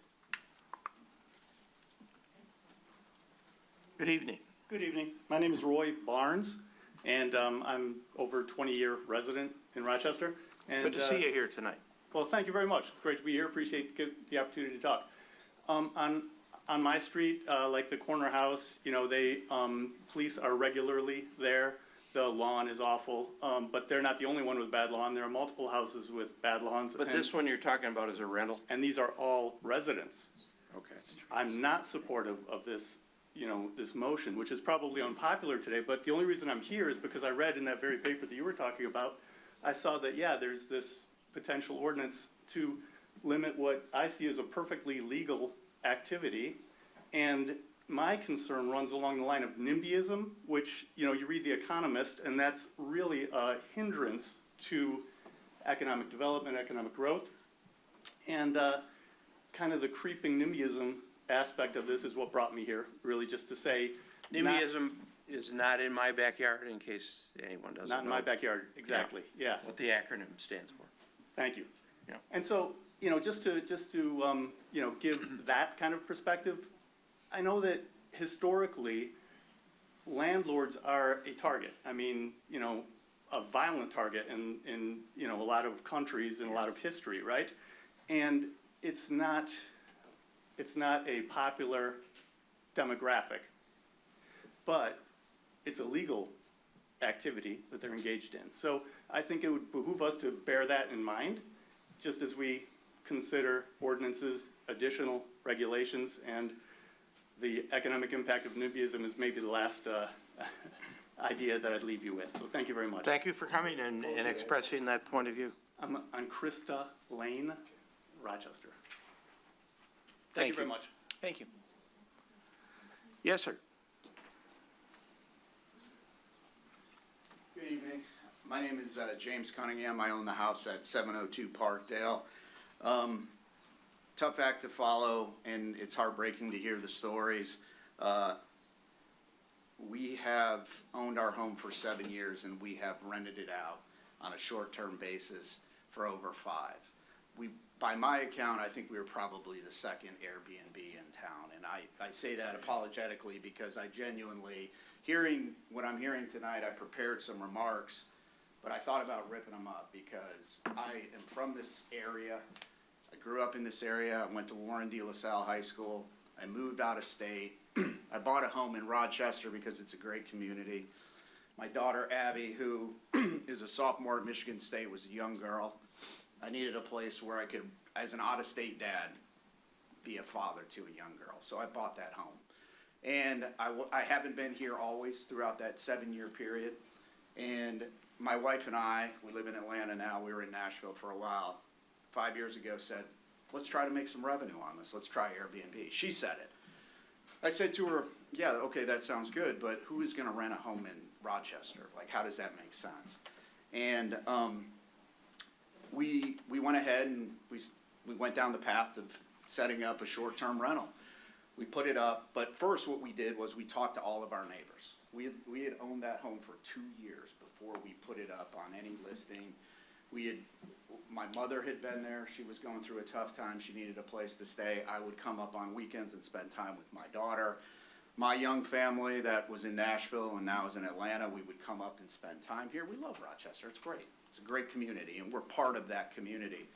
Good evening. Good evening. My name is Roy Barnes, and I'm over a 20-year resident in Rochester. And, Good to see you here tonight. Well, thank you very much. It's great to be here. Appreciate the opportunity to talk. On my street, like the corner house, you know, police are regularly there. The lawn is awful, but they're not the only one with bad lawn. There are multiple houses with bad lawns. But this one you're talking about is a rental? And these are all residents. Okay. I'm not supportive of this, you know, this motion, which is probably unpopular today, but the only reason I'm here is because I read in that very paper that you were talking about, I saw that, yeah, there's this potential ordinance to limit what I see as a perfectly legal activity. And my concern runs along the line of NIMBYism, which, you know, you read The Economist, and that's really a hindrance to economic development, economic growth. And kind of the creeping NIMBYism aspect of this is what brought me here, really just to say. NIMBYism is not in my backyard, in case anyone doesn't know. Not in my backyard, exactly, yeah. What the acronym stands for. Thank you. Yeah. And so, you know, just to you know, give that kind of perspective, I know that historically, landlords are a target. I mean, you know, a violent target in you know, a lot of countries and a lot of history, right? And it's not a popular demographic, but it's a legal activity that they're engaged in. So I think it would behoove us to bear that in mind, just as we consider ordinances, additional regulations, and the economic impact of NIMBYism is maybe the last idea that I'd leave you with. So thank you very much. Thank you for coming and expressing that point of view. I'm on Krista Lane, Rochester. Thank you very much. Thank you. Yes, sir. Good evening. My name is James Cunningham. I own the house at 702 Parkdale. Tough act to follow, and it's heartbreaking to hear the stories. We have owned our home for 7 years, and we have rented it out on a short-term basis for over 5. By my account, I think we were probably the second Airbnb in town, and I say that apologetically because I genuinely, hearing what I'm hearing tonight, I prepared some remarks, but I thought about ripping them up because I am from this area. I grew up in this area. I went to Warren D. LaSalle High School. I moved out of state. I bought a home in Rochester because it's a great community. My daughter Abby, who is a sophomore at Michigan State, was a young girl. I needed a place where I could, as an out-of-state dad, be a father to a young girl. So I bought that home. And I haven't been here always throughout that 7-year period. And my wife and I, we live in Atlanta now, we were in Nashville for a while, 5 years ago said, let's try to make some revenue on this. Let's try Airbnb. She said it. I said to her, yeah, okay, that sounds good, but who is going to rent a home in Rochester? Like, how does that make sense? And we went ahead and we went down the path of setting up a short-term rental. We put it up, but first what we did was we talked to all of our neighbors. We had owned that home for 2 years before we put it up on any listing. My mother had been there. She was going through a tough time. She needed a place to stay. I would come up on weekends and spend time with my daughter. My young family that was in Nashville and now is in Atlanta, we would come up and spend time here. We love Rochester. It's great. It's a great community, and we're part of that community.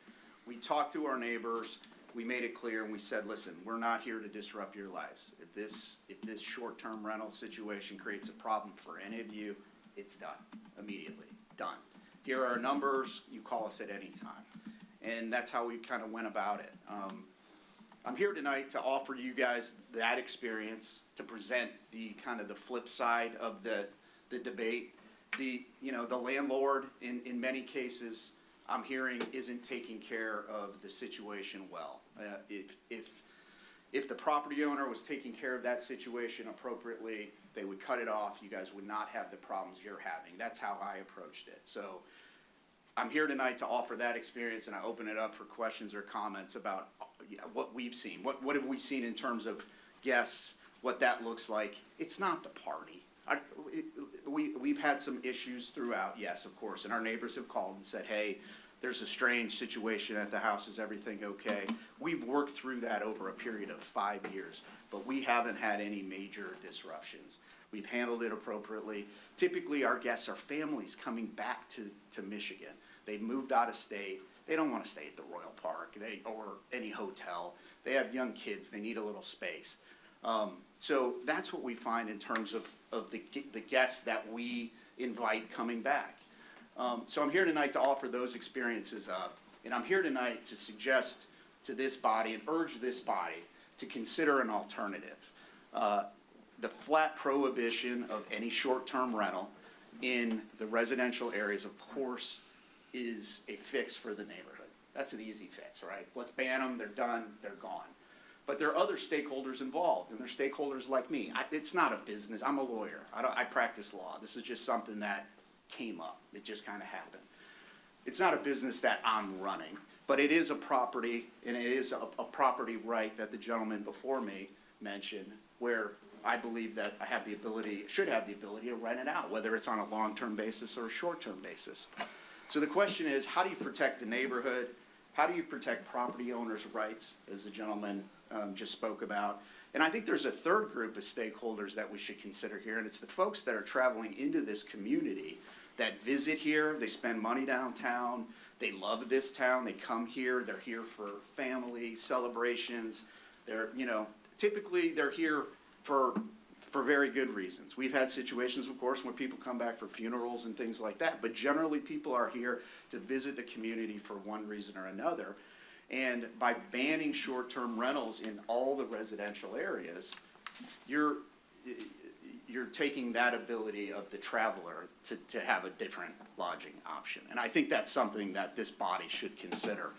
We talked to our neighbors. We made it clear, and we said, listen, we're not here to disrupt your lives. If this short-term rental situation creates a problem for any of you, it's done immediately. Done. Here are our numbers. You call us at any time. And that's how we kind of went about it. I'm here tonight to offer you guys that experience, to present the kind of the flip side of the debate. The landlord in many cases, I'm hearing, isn't taking care of the situation well. If the property owner was taking care of that situation appropriately, they would cut it off. You guys would not have the problems you're having. That's how I approached it. So I'm here tonight to offer that experience, and I open it up for questions or comments about what we've seen. What have we seen in terms of guests, what that looks like? It's not the party. We've had some issues throughout, yes, of course, and our neighbors have called and said, hey, there's a strange situation at the house, is everything okay? We've worked through that over a period of 5 years, but we haven't had any major disruptions. We've handled it appropriately. Typically, our guests are families coming back to Michigan. They've moved out of state. They don't want to stay at the Royal Park or any hotel. They have young kids. They need a little space. So that's what we find in terms of the guests that we invite coming back. So I'm here tonight to offer those experiences up, and I'm here tonight to suggest to this body and urge this body to consider an alternative. The flat prohibition of any short-term rental in the residential areas, of course, is a fix for the neighborhood. That's an easy fix, right? Let's ban them, they're done, they're gone. But there are other stakeholders involved, and they're stakeholders like me. It's not a business. I'm a lawyer. I practice law. This is just something that came up. It just kind of happened. It's not a business that I'm running, but it is a property, and it is a property right that the gentleman before me mentioned, where I believe that I have the ability, should have the ability to rent it out, whether it's on a long-term basis or a short-term basis. So the question is, how do you protect the neighborhood? How do you protect property owners' rights, as the gentleman just spoke about? And I think there's a third group of stakeholders that we should consider here, and it's the folks that are traveling into this community that visit here, they spend money downtown, they love this town, they come here, they're here for family celebrations, typically they're here for very good reasons. We've had situations, of course, where people come back for funerals and things like that, but generally people are here to visit the community for one reason or another. And by banning short-term rentals in all the residential areas, you're taking that ability of the traveler to have a different lodging option. And I think that's something that this body should consider.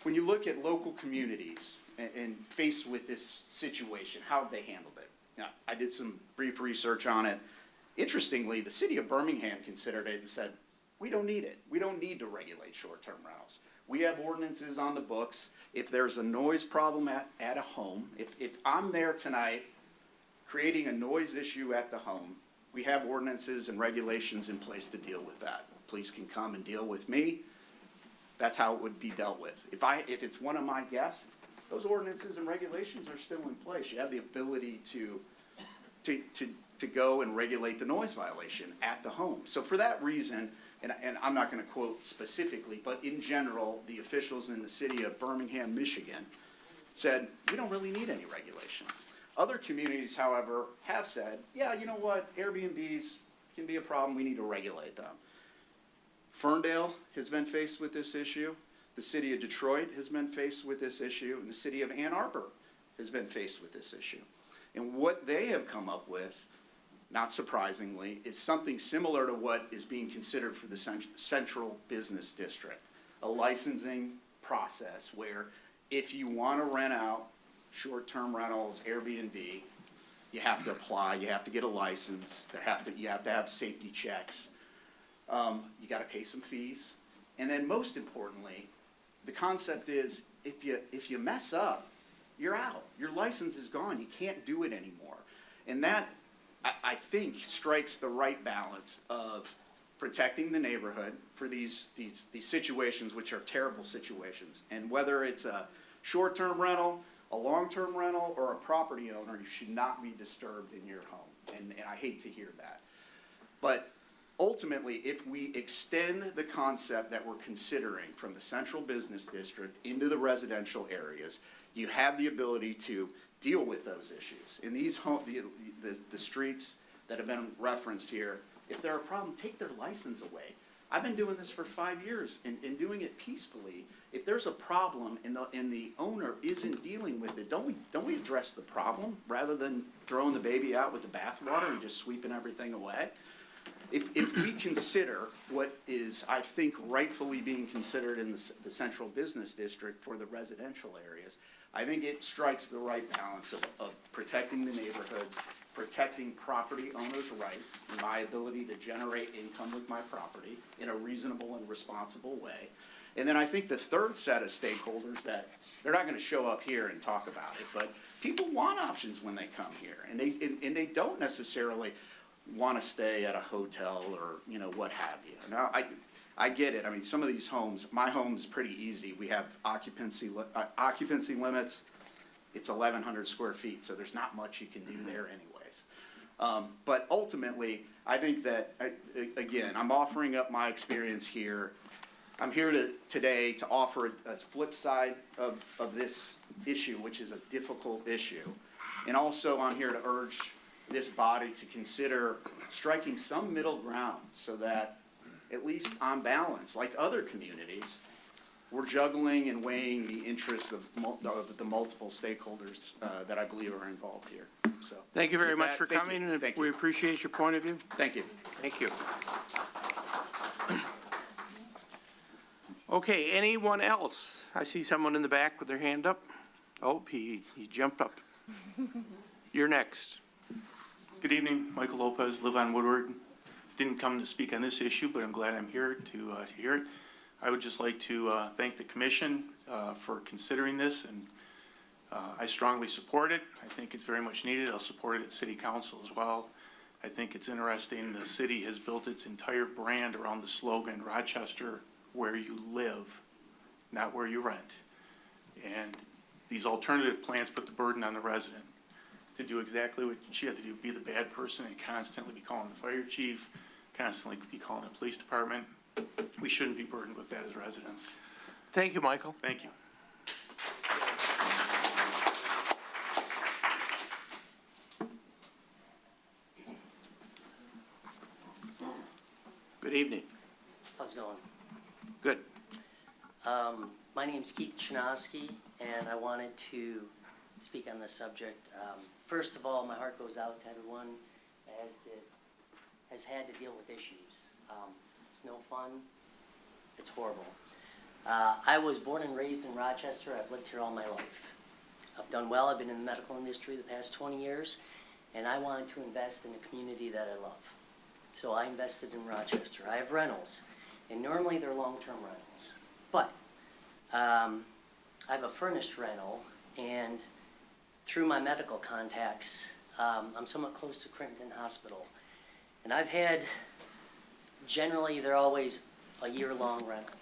When you look at local communities and faced with this situation, how have they handled it? Now, I did some brief research on it. Interestingly, the city of Birmingham considered it and said, we don't need it. We don't need to regulate short-term rentals. We have ordinances on the books. If there's a noise problem at a home, if I'm there tonight creating a noise issue at the home, we have ordinances and regulations in place to deal with that. Police can come and deal with me. That's how it would be dealt with. If it's one of my guests, those ordinances and regulations are still in place. You have the ability to go and regulate the noise violation at the home. So for that reason, and I'm not going to quote specifically, but in general, the officials in the city of Birmingham, Michigan, said, we don't really need any regulation. Other communities, however, have said, yeah, you know what, Airbnbs can be a problem, we need to regulate them. Ferndale has been faced with this issue. The city of Detroit has been faced with this issue, and the city of Ann Arbor has been faced with this issue. And what they have come up with, not surprisingly, is something similar to what is being considered for the central business district, a licensing process where if you want to rent out short-term rentals, Airbnb, you have to apply, you have to get a license, you have to have safety checks, you got to pay some fees, and then most importantly, the concept is if you mess up, you're out. Your license is gone. You can't do it anymore. And that, I think, strikes the right balance of protecting the neighborhood for these situations, which are terrible situations. And whether it's a short-term rental, a long-term rental, or a property owner, you should not be disturbed in your home. And I hate to hear that. But ultimately, if we extend the concept that we're considering from the central business district into the residential areas, you have the ability to deal with those issues. In these the streets that have been referenced here, if they're a problem, take their license away. I've been doing this for 5 years and doing it peacefully. If there's a problem and the owner isn't dealing with it, don't we address the problem rather than throwing the baby out with the bathwater and just sweeping everything away? If we consider what is, I think, rightfully being considered in the central business district for the residential areas, I think it strikes the right balance of protecting the neighborhoods, protecting property owners' rights, and my ability to generate income with my property in a reasonable and responsible way. And then I think the third set of stakeholders that, they're not gonna show up here and talk about it, but people want options when they come here, and they don't necessarily want to stay at a hotel or, you know, what have you. Now, I get it. I mean, some of these homes, my home is pretty easy. We have occupancy limits. It's 1,100 square feet, so there's not much you can do there anyways. But ultimately, I think that, again, I'm offering up my experience here. I'm here today to offer a flip side of this issue, which is a difficult issue. And also, I'm here to urge this body to consider striking some middle ground so that, at least on balance, like other communities, we're juggling and weighing the interests of the multiple stakeholders that I believe are involved here. So, Thank you very with much that, for thank coming, you. and Thank we you. appreciate your point of view. Thank you. Thank you. Okay, anyone else? I see someone in the back with their hand up. Oh, he jumped up. You're next. Good evening, Michael Lopez, live on Woodward. Didn't come to speak on this issue, but I'm glad I'm here to hear it. I would just like to thank the commission for considering this, and I strongly support it. I think it's very much needed. I'll support it at city council as well. I think it's interesting, the city has built its entire brand around the slogan, Rochester, where you live, not where you rent. And these alternative plans put the burden on the resident to do exactly what she had to do, be the bad person and constantly be calling the fire chief, constantly be calling the police department. We shouldn't be burdened with that as residents. Thank you, Michael. Thank you. Good evening. How's it going? Good. My name's Keith Chinosky, and I wanted to speak on this subject. First of all, my heart goes out to everyone that has had to deal with issues. It's no fun. It's horrible. I was born and raised in Rochester. I've lived here all my life. I've done well. I've been in the medical industry the past 20 years, and I wanted to invest in a community that I love. So I invested in Rochester. I have rentals, and normally they're long-term rentals. But I have a furnished rental, and through my medical contacts, I'm somewhat close to Crinton Hospital. And I've had, generally, they're always a year-long rental.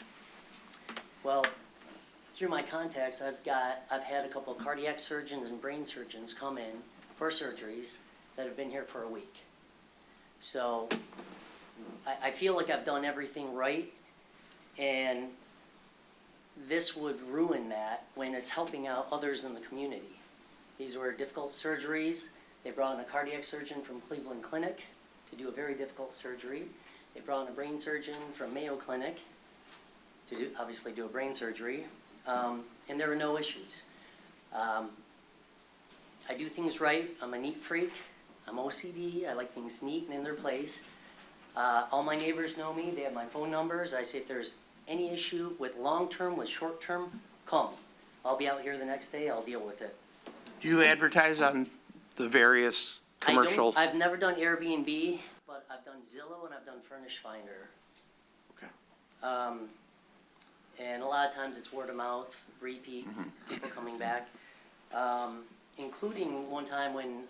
Well, through my contacts, I've had a couple of cardiac surgeons and brain surgeons come in for surgeries that have been here for a week. So I feel like I've done everything right, and this would ruin that when it's helping out others in the community. These were difficult surgeries. They brought in a cardiac surgeon from Cleveland Clinic to do a very difficult surgery. They brought in a brain surgeon from Mayo Clinic to obviously do a brain surgery, and there were no issues. I do things right. I'm a neat freak. I'm OCD. I like things neat and in their place. All my neighbors know me. They have my phone numbers. I say if there's any issue with long-term, with short-term, call me. I'll be out here the next day. I'll deal with it. Do you advertise on the various commercial? I've never done Airbnb, but I've done Zillow and I've done Furnish Finder. Okay. And a lot of times it's word of mouth, repeat, people coming back. Including one time when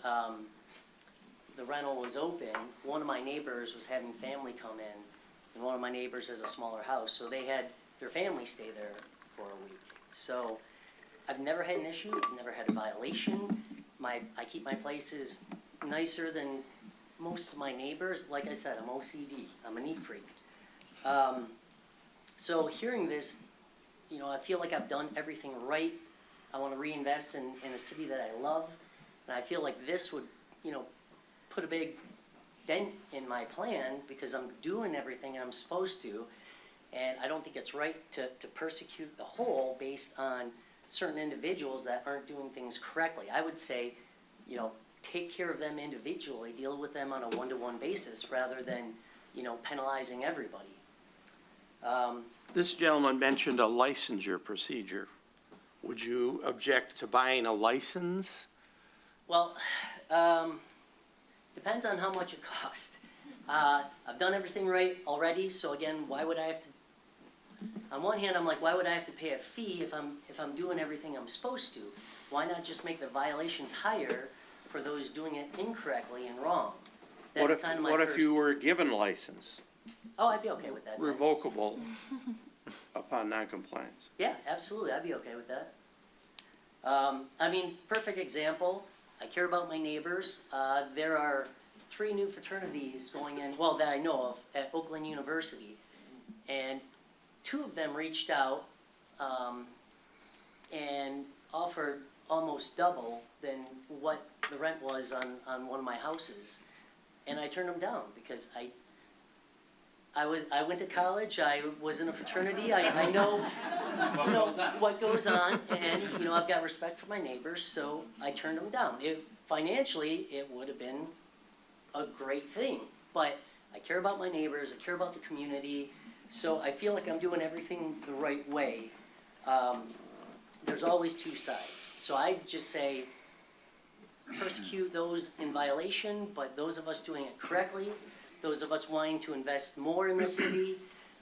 the rental was open, one of my neighbors was having family come in, and one of my neighbors has a smaller house, so they had their family stay there for a week. So I've never had an issue, I've never had a violation. I keep my places nicer than most of my neighbors. Like I said, I'm OCD, I'm a neat freak. So hearing this, you know, I feel like I've done everything right. I want to reinvest in a city that I love, and I feel like this would, you know, put a big dent in my plan because I'm doing everything I'm supposed to. And I don't think it's right to persecute the whole based on certain individuals that aren't doing things correctly. I would say, you know, take care of them individually, deal with them on a one-to-one basis rather than, you know, penalizing everybody. This gentleman mentioned a licensure procedure. Would you object to buying a license? Well, depends on how much it costs. I've done everything right already, so again, why would I have to? On one hand, I'm like, why would I have to pay a fee if I'm doing everything I'm supposed to? Why not just make the violations higher for those doing it incorrectly and wrong? That's kind of my What if you first- were given a license, Oh, I'd be okay with that. revocable upon noncompliance? Yeah, absolutely, I'd be okay with that. I mean, perfect example, I care about my neighbors. There are 3 new fraternities going in, well, that I know of, at Oakland University. And 2 of them reached out, and offered almost double than what the rent was on one of my houses. And I turned them down because I went to college, I was in a fraternity, I know, you know what goes on, and, you know, I've got respect for my neighbors, so I turned them down. Financially, it would have been a great thing, but I care about my neighbors, I care about the community, so I feel like I'm doing everything the right way. There's always 2 sides, so I just say, persecute those in violation, but those of us doing it correctly, those of us wanting to invest more in the city,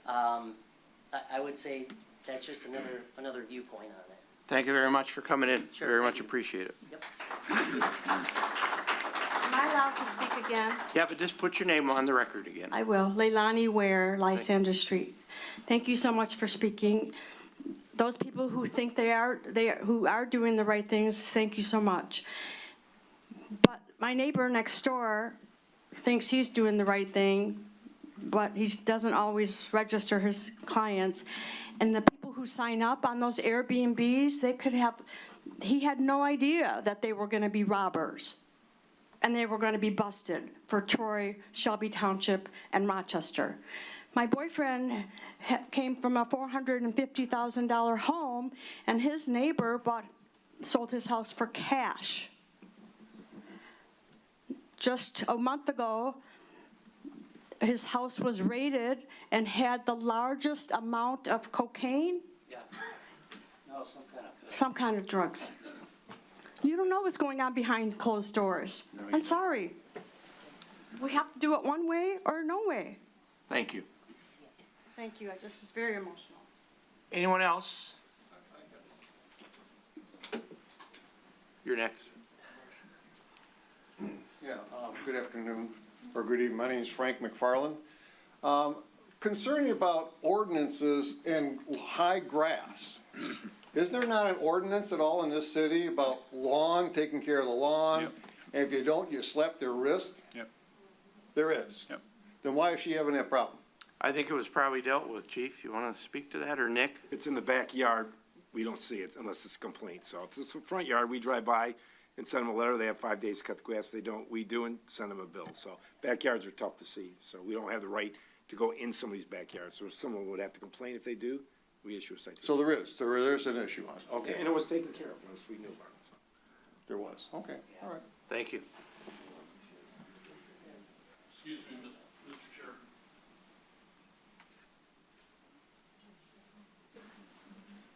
I would say that's just another viewpoint on it. Thank you very much for coming in. Sure, Very thank much you. appreciate it. Yep. Am I allowed to speak again? Yeah, but just put your name on the record again. I will. Leilani Ware, Lysander Street. Thank you so much for speaking. Those people who think who are doing the right things, thank you so much. But my neighbor next door thinks he's doing the right thing, but he doesn't always register his clients. And the people who sign up on those Airbnbs, he had no idea that they were gonna be robbers. And they were gonna be busted for Troy, Shelby Township, and Rochester. My boyfriend came from a $450,000 home, and his neighbor sold his house for cash. Just a month ago, his house was raided and had the largest amount of cocaine, Yeah. No, some kind of drugs. You don't know what's going on behind closed doors. I'm sorry. We have to do it one way or no way. Thank you. Thank you. This is very emotional. Anyone else? You're next. Yeah, good afternoon, or good evening. My name is Frank McFarland. Concerning about ordinances in high grass, is there not an ordinance at all in this city about lawn, taking care of the lawn? Yep. And if you don't, you slap their wrist? Yep. There is? Yep. Then why is she having that problem? I think it was probably dealt with, Chief. You want to speak to that, or Nick? If it's in the backyard, we don't see it unless it's a complaint. So if it's the front yard, we drive by and send them a letter. They have 5 days to cut the grass. If they don't, we do and send them a bill. So backyards are tough to see. So we don't have the right to go in some of these backyards. So someone would have to complain. If they do, we issue a citation. So there's an issue on it, okay. And it was taken care of once we knew about it. So. There was, okay, all right. Thank you. Excuse me, Mr. Chair.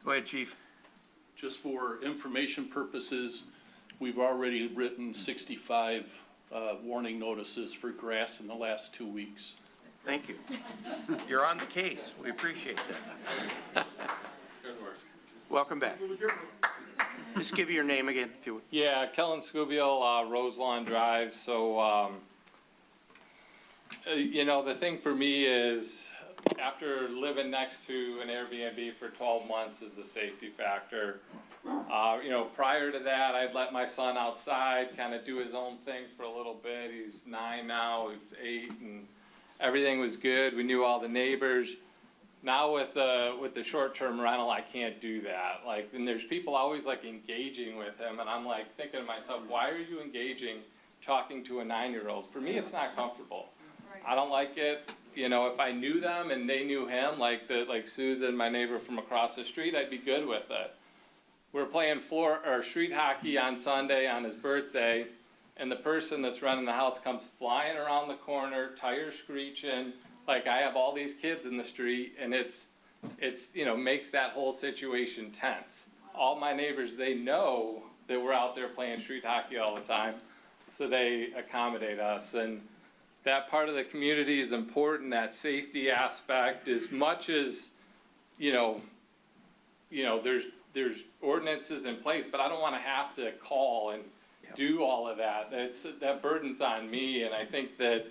Go ahead, Chief. Just for information purposes, we've already written 65 warning notices for grass in the last 2 weeks. Thank you. You're on the case. We appreciate that. Good work. Welcome back. Just give you your name again, if you would. Yeah, Kellen Scoobiel, Roselawn Drive. So, you know, the thing for me is after living next to an Airbnb for 12 months is the safety factor. You know, prior to that, I'd let my son outside, kind of do his own thing for a little bit. He's 9 now, he's 8, and everything was good. We knew all the neighbors. Now with the short-term rental, I can't do that. Like, and there's people always like engaging with him, and I'm like thinking to myself, why are you engaging talking to a 9-year-old. For me, it's not comfortable. I don't like it. You know, if I knew them and they knew him, like Susan, my neighbor from across the street, I'd be good with it. We're playing street hockey on Sunday on his birthday, and the person that's running the house comes flying around the corner, tires screeching, like I have all these kids in the street, and it's, you know, makes that whole situation tense. All my neighbors, they know that we're out there playing street hockey all the time, so they accommodate us. And that part of the community is important, that safety aspect, as much as, you know, there's ordinances in place, but I don't wanna have to call and do all of that. That burden's on me, and I think that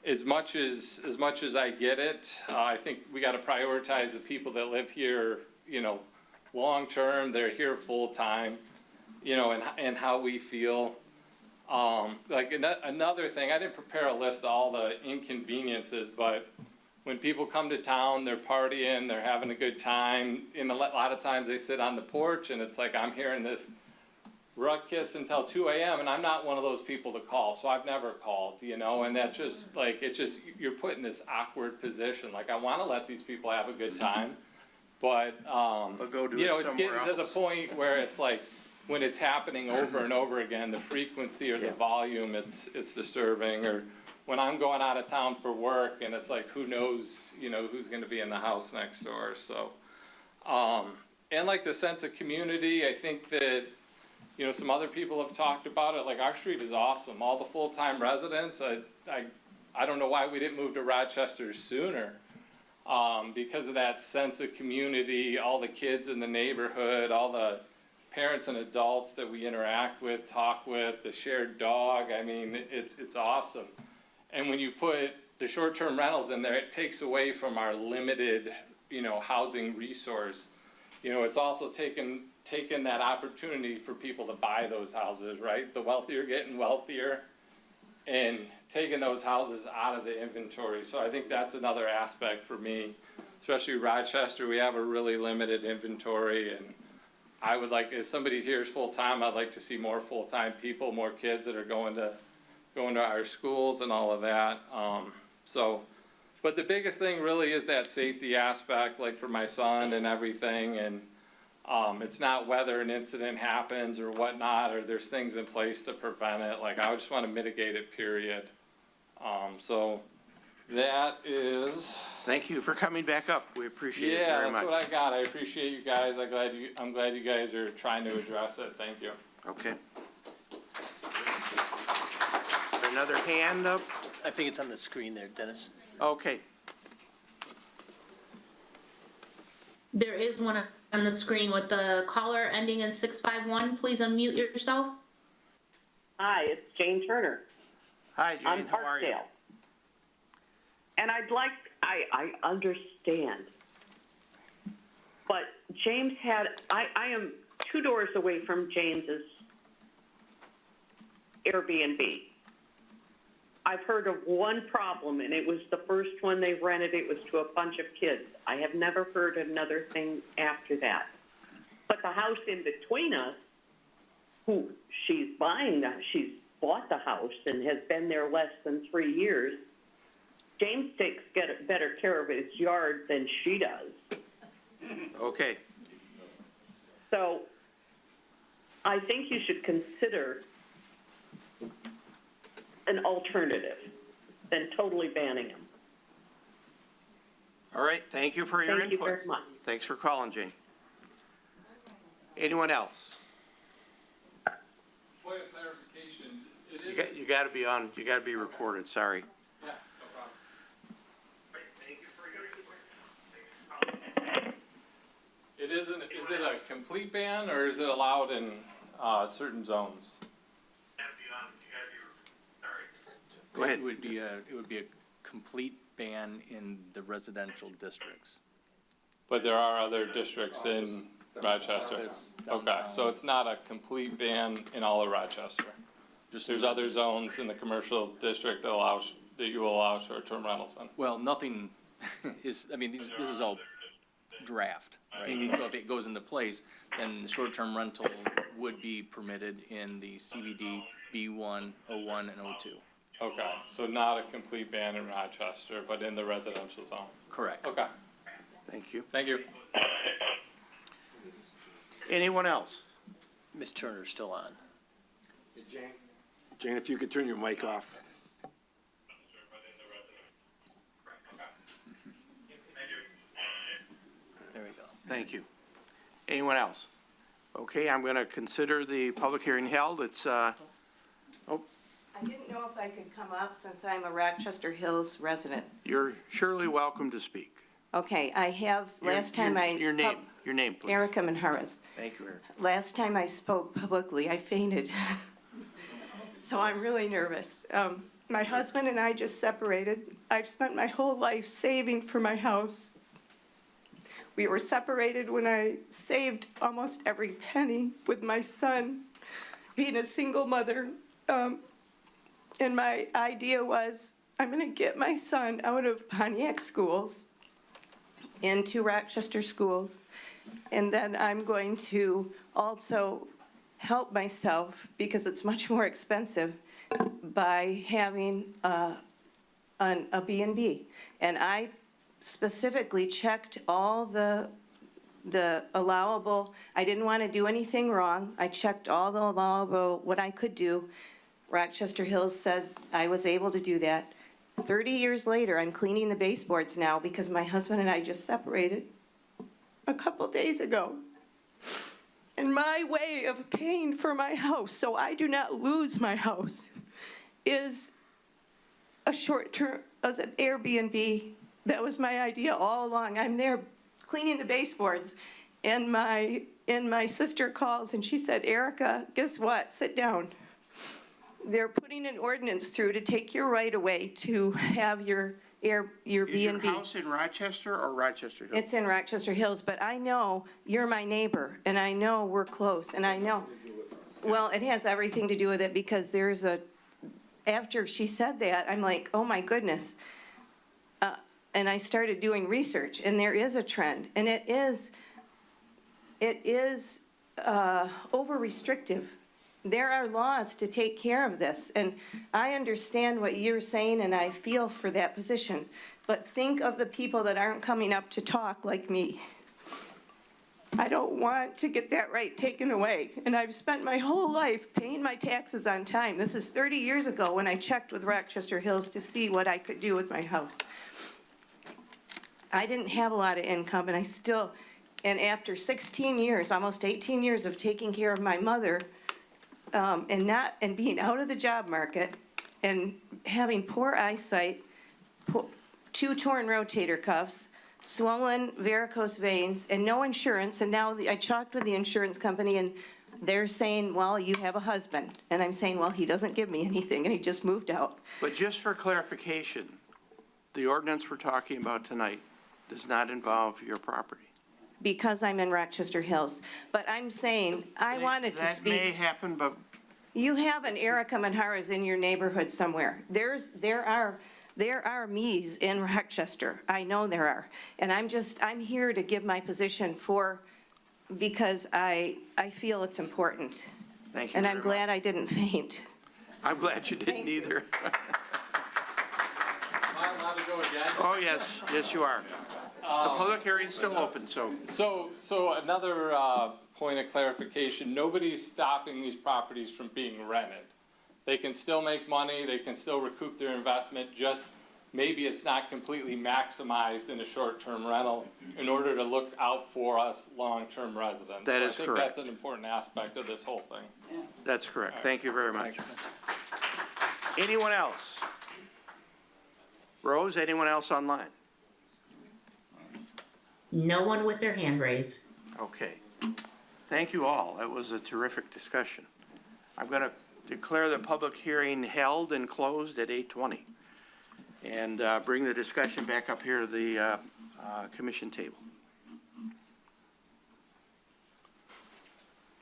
as much as I get it, I think we gotta prioritize the people that live here, you know, long-term, they're here full-time, you know, and how we feel. Like another thing, I didn't prepare a list of all the inconveniences, but when people come to town, they're partying, they're having a good time, and a lot of times they sit on the porch, and it's like I'm hearing this ruckus until 2 a.m., and I'm not one of those people to call, so I've never called, you know, and that just, like, it's just, you're put in this awkward position. Like, I wanna let these people have a good time, but, you know, it's getting to the point where it's like, when it's happening over and over again, the frequency or the volume, it's disturbing. Or when I'm going out of town for work, and it's like, who knows, you know, who's gonna be in the house next door, so. And like the sense of community, I think that, you know, some other people have talked about it, like our street is awesome, all the full-time residents, I don't know why we didn't move to Rochester sooner. Because of that sense of community, all the kids in the neighborhood, all the parents and adults that we interact with, talk with, the shared dog, I mean, it's awesome. And when you put the short-term rentals in there, it takes away from our limited, you know, housing resource. You know, it's also taken that opportunity for people to buy those houses, right? The wealthier getting wealthier, and taking those houses out of the inventory. So I think that's another aspect for me, especially Rochester. We have a really limited inventory, and I would like, if somebody here is full-time, I'd like to see more full-time people, more kids that are going to our schools and all of that. But the biggest thing really is that safety aspect, like for my son and everything, and it's not whether an incident happens or whatnot, or there's things in place to prevent it. Like, I just want to mitigate it, period. So that is. Thank you for coming back up. We appreciate it very much. Yeah, that's what I got. I appreciate you guys. I'm glad you guys are trying to address it. Thank you. Okay. Another hand up? I think it's on the screen there, Dennis. Okay. There is one on the screen with the caller ending in 651. Please unmute yourself. Hi, it's Jane Turner. Hi, Jane. I'm How are you? Parkdale. And I understand. But James I am 2 doors away from James's Airbnb. I've heard of one problem, and it was the first one they rented. It was to a bunch of kids. I have never heard another thing after that. But the house in between us, she's bought the house and has been there less than 3 years. James takes better care of his yard than she does. Okay. So I think you should consider an alternative than totally banning him. All right, thank you for your input. Thank you very much. Thanks for calling, Jane. Anyone else? Point of clarification, You gotta be on, you gotta be recorded, sorry. Yeah, no problem. Is it a complete ban, or is it allowed in certain zones? Go ahead. It would be a complete ban in the residential districts. But there are other districts in Rochester. Okay, so it's not a complete ban in all of Rochester. There's other zones in the commercial district that you will allow short-term rentals in. Well, nothing is, I mean, this is all draft, right? So if it goes into place, then the short-term rental would be permitted in the CBD B1, O1, and O2. Okay, so not a complete ban in Rochester, but in the residential zone? Correct. Okay, Thank you. thank you. Anyone else? Ms. Turner's still on. Jane, if you could turn your mic off. There we go. Thank you. Anyone else? Okay, I'm going to consider the public hearing held. It's, I didn't know if I could come up since I'm a Rochester Hills resident. you're surely welcome to speak. Okay, I have, last time Your name, please. Erica Manharas. Thank you, Eric. Last time I spoke publicly, I fainted. So I'm really nervous. My husband and I just separated. I've spent my whole life saving for my house. We were separated when I saved almost every penny with my son, being a single mother. And my idea was, I'm gonna get my son out of Pontiac schools into Rochester schools. And then I'm going to also help myself, because it's much more expensive, by having a B&B. And I specifically checked all the allowable, I didn't want to do anything wrong. I checked all the allowable, what I could do. Rochester Hills said I was able to do that. 30 years later, I'm cleaning the baseboards now because my husband and I just separated a couple days ago. And my way of paying for my house, so I do not lose my house, is a short-term, as an Airbnb. That was my idea all along. I'm there cleaning the baseboards, and my sister calls and she said, Erica, guess what? Sit down. They're putting an ordinance through to take your right away to have your B&B. Is your house in Rochester or Rochester Hills? It's in Rochester Hills, but I know you're my neighbor, and I know we're close, and I know. Well, it has everything to do with it, because after she said that, I'm like, oh my goodness. And I started doing research, and there is a trend, and it is over-restrictive. There are laws to take care of this, and I understand what you're saying, and I feel for that position. But think of the people that aren't coming up to talk like me. I don't want to get that right taken away, and I've spent my whole life paying my taxes on time. This is 30 years ago when I checked with Rochester Hills to see what I could do with my house. I didn't have a lot of income, and and after 16 years, almost 18 years of taking care of my mother, and being out of the job market, and having poor eyesight, 2 torn rotator cuffs, swollen varicose veins, and no insurance, and now I talked with the insurance company, and they're saying, well, you have a husband. And I'm saying, well, he doesn't give me anything, and he just moved out. But just for clarification, the ordinance we're talking about tonight does not involve your property. Because I'm in Rochester Hills. But I'm saying, I wanted to speak. That may happen, but You have an Erica Manharas in your neighborhood somewhere. There are me's in Rochester. I know there are. And I'm here to give my position because I feel it's important. Thank you And very I'm glad I didn't faint. I'm glad you didn't either. Am I allowed to go again? Oh, yes, you are. The public hearing's still open, so. So another point of clarification, nobody's stopping these properties from being rented. They can still make money, they can still recoup their investment, just maybe it's not completely maximized in a short-term rental in order to look out for us long-term residents. That is I think correct. that's an important aspect of this whole thing. That's correct. Thank you very much. Anyone else? Rose, anyone else online? No one with their hand raised. Okay. Thank you all. That was a terrific discussion. I'm going to declare the public hearing held and closed at 8:20 and bring the discussion back up here to the commission table.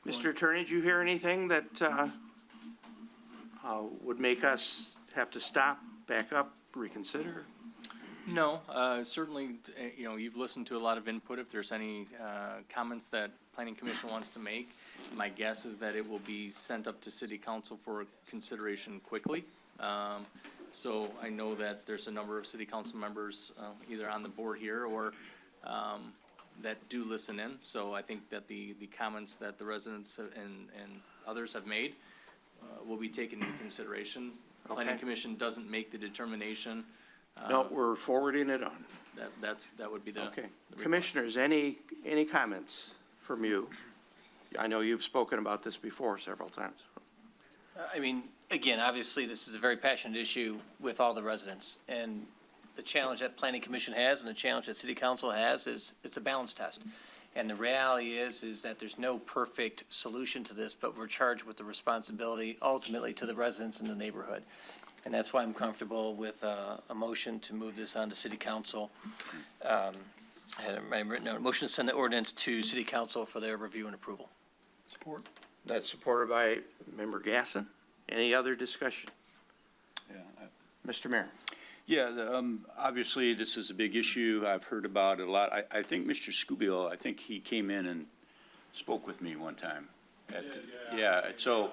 Mr. Attorney, did you hear anything that would make us have to stop, back up, reconsider? No, certainly, you know, you've listened to a lot of input. If there's any comments that Planning Commission wants to make, my guess is that it will be sent up to City Council for consideration quickly. So I know that there's a number of City Council members either on the board here or that do listen in. So I think that the comments that the residents and others have made will be taken into consideration. Planning Okay. Commission doesn't make the determination. No, we're forwarding it on. That would be the. Okay. the request. Commissioners, any comments from you? I know you've spoken about this before several times. I mean, again, obviously, this is a very passionate issue with all the residents. And the challenge that Planning Commission has and the challenge that City Council has is it's a balance test. And the reality is that there's no perfect solution to this, but we're charged with the responsibility ultimately to the residents in the neighborhood. And that's why I'm comfortable with a motion to move this on to City Council. I had written a motion to send the ordinance to City Council for their review and approval. Support. That's supported by Member Gasson. Any other discussion? Mr. Mayor. Yeah, obviously, this is a big issue. I've heard about it a lot. I think Mr. Scoobill, I think he came in and spoke with me one time. Yeah, so,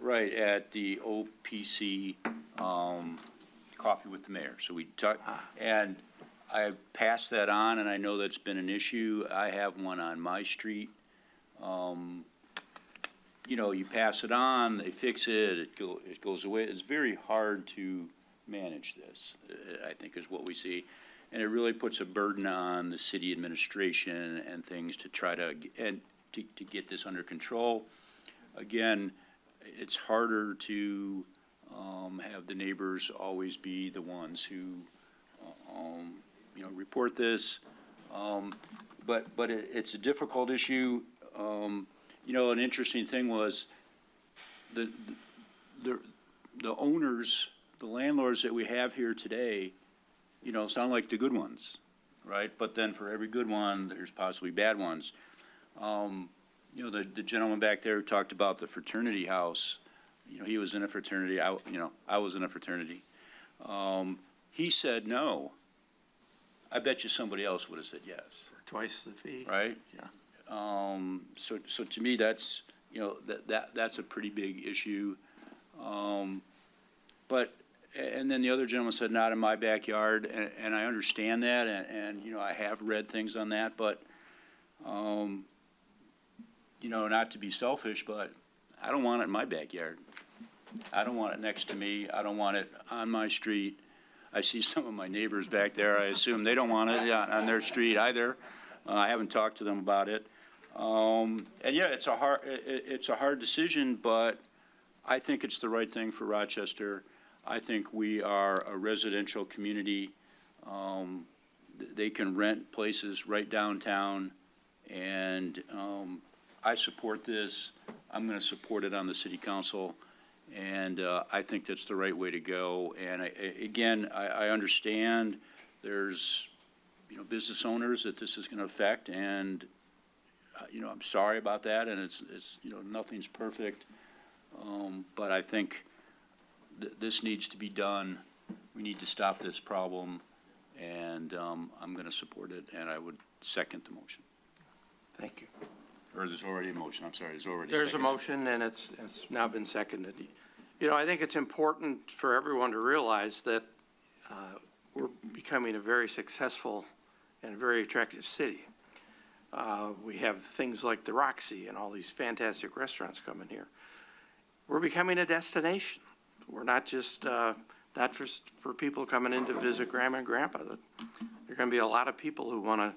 right, at the OPC, Coffee with the Mayor. So we talked, and I passed that on, and I know that's been an issue. I have one on my street. You know, you pass it on, they fix it, it goes away. It's very hard to manage this, I think is what we see. And it really puts a burden on the city administration and things to try to get this under control. Again, it's harder to have the neighbors always be the ones who, you know, report this. But it's a difficult issue. You know, an interesting thing was the owners, the landlords that we have here today, you know, sound like the good ones, right? But then for every good one, there's possibly bad ones. You know, the gentleman back there who talked about the fraternity house, you know, he was in a fraternity, I was in a fraternity. He said no. I bet you somebody else would have said yes. For twice the fee. Right? Yeah. So to me, that's, you know, that's a pretty big issue. But, and then the other gentleman said, not in my backyard, and I understand that, and, you know, I have read things on that, but, you know, not to be selfish, but I don't want it in my backyard. I don't want it next to me. I don't want it on my street. I see some of my neighbors back there. I assume they don't want it on their street either. I haven't talked to them about it. And yeah, it's a hard decision, but I think it's the right thing for Rochester. I think we are a residential community. They can rent places right downtown, and I support this. I'm going to support it on the city council, and I think that's the right way to go. And I understand there's, you know, business owners that this is going to affect, and you know, I'm sorry about that, and it's you know, nothing's perfect, but I think this needs to be done. We need to stop this problem, and I'm going to support it, and I would second the motion. Thank you. Or there's already a motion, I'm sorry, there's already. There's a second. motion, and it's now been seconded. You know, I think it's important for everyone to realize that we're becoming a very successful and very attractive city. We have things like the Roxy and all these fantastic restaurants coming here. We're becoming a destination. We're not just for people coming in to visit Grandma and Grandpa. There are going to be a lot of people who want to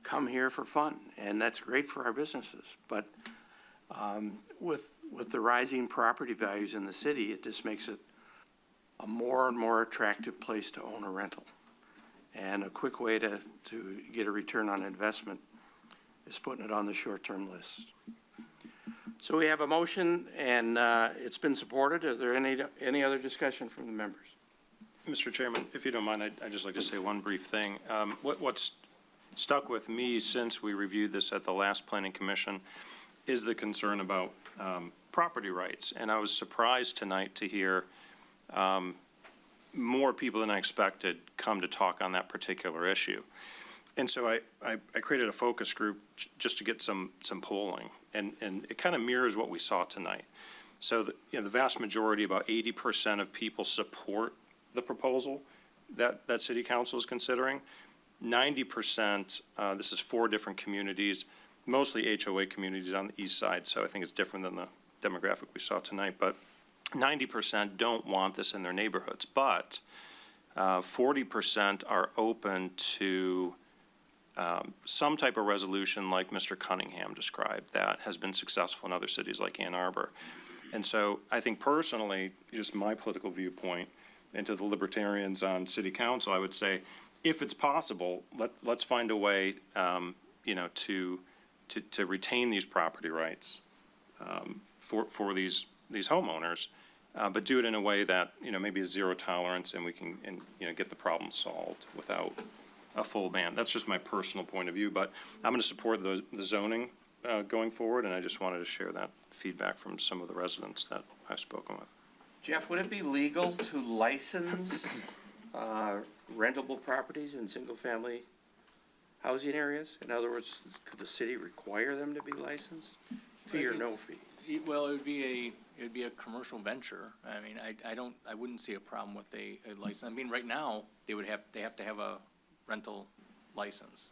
come here for fun, and that's great for our businesses. But with the rising property values in the city, it just makes it a more and more attractive place to own a rental. And a quick way to get a return on investment is putting it on the short-term list. So we have a motion, and it's been supported. Is there any other discussion from the members? Mr. Chairman, if you don't mind, I'd just like to say one brief thing. What's stuck with me since we reviewed this at the last Planning Commission is the concern about property rights. And I was surprised tonight to hear more people than I expected come to talk on that particular issue. And so I created a focus group just to get some polling, and it kind of mirrors what we saw tonight. So the vast majority, about 80% of people support the proposal that city council is considering. 90%, this is 4 different communities, mostly HOA communities on the east side, so I think it's different than the demographic we saw tonight, but 90% don't want this in their neighborhoods, but 40% are open to some type of resolution like Mr. Cunningham described that has been successful in other cities like Ann Arbor. And so I think personally, just my political viewpoint, and to the libertarians on city council, I would say, if it's possible, let's find a way, to retain these property rights for these homeowners, but do it in a way that, maybe is zero tolerance and we can, get the problem solved without a full ban. That's just my personal point of view, but I'm going to support the zoning going forward, and I just wanted to share that feedback from some of the residents that I've spoken with. Jeff, would it be legal to license rentable properties in single-family housing areas? In other words, could the city require them to be licensed? Fee or no fee? Well, it would be a commercial venture. I mean, I wouldn't see a problem with a license. I mean, right now, they have to have a rental license,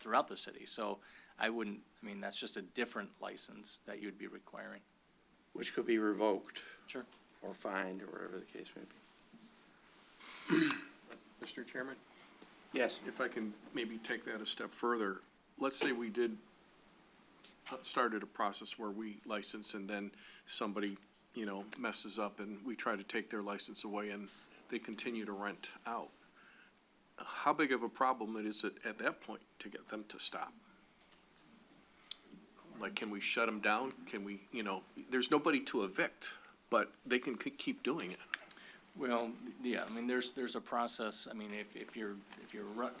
throughout the city. So that's just a different license that you'd be requiring. Which could be revoked. Sure. Or fined, or whatever the case may be. Mr. Chairman? Yes. If I can maybe take that a step further, let's say we started a process where we license and then somebody, messes up and we try to take their license away and they continue to rent out. How big of a problem is it at that point to get them to stop? Like, can we shut them down? Can we, there's nobody to evict, but they can keep doing it. Well, yeah, I mean, there's a process. I mean, if you're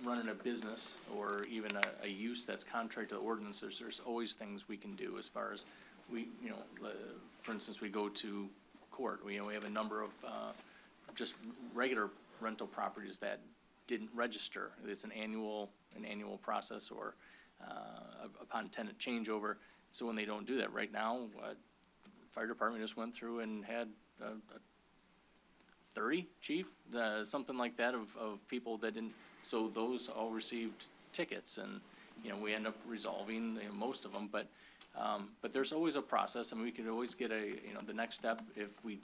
running a business or even a use that's contrary to the ordinance, there's always things we can do as far as for instance, we go to court. We have a number of just regular rental properties that didn't register. It's an annual process or upon tenant changeover. So when they don't do that, right now, fire department just went through and had 30, chief, something like that of people that didn't, so those all received tickets, and, we end up resolving most of them, but there's always a process, and we could always get the next step if we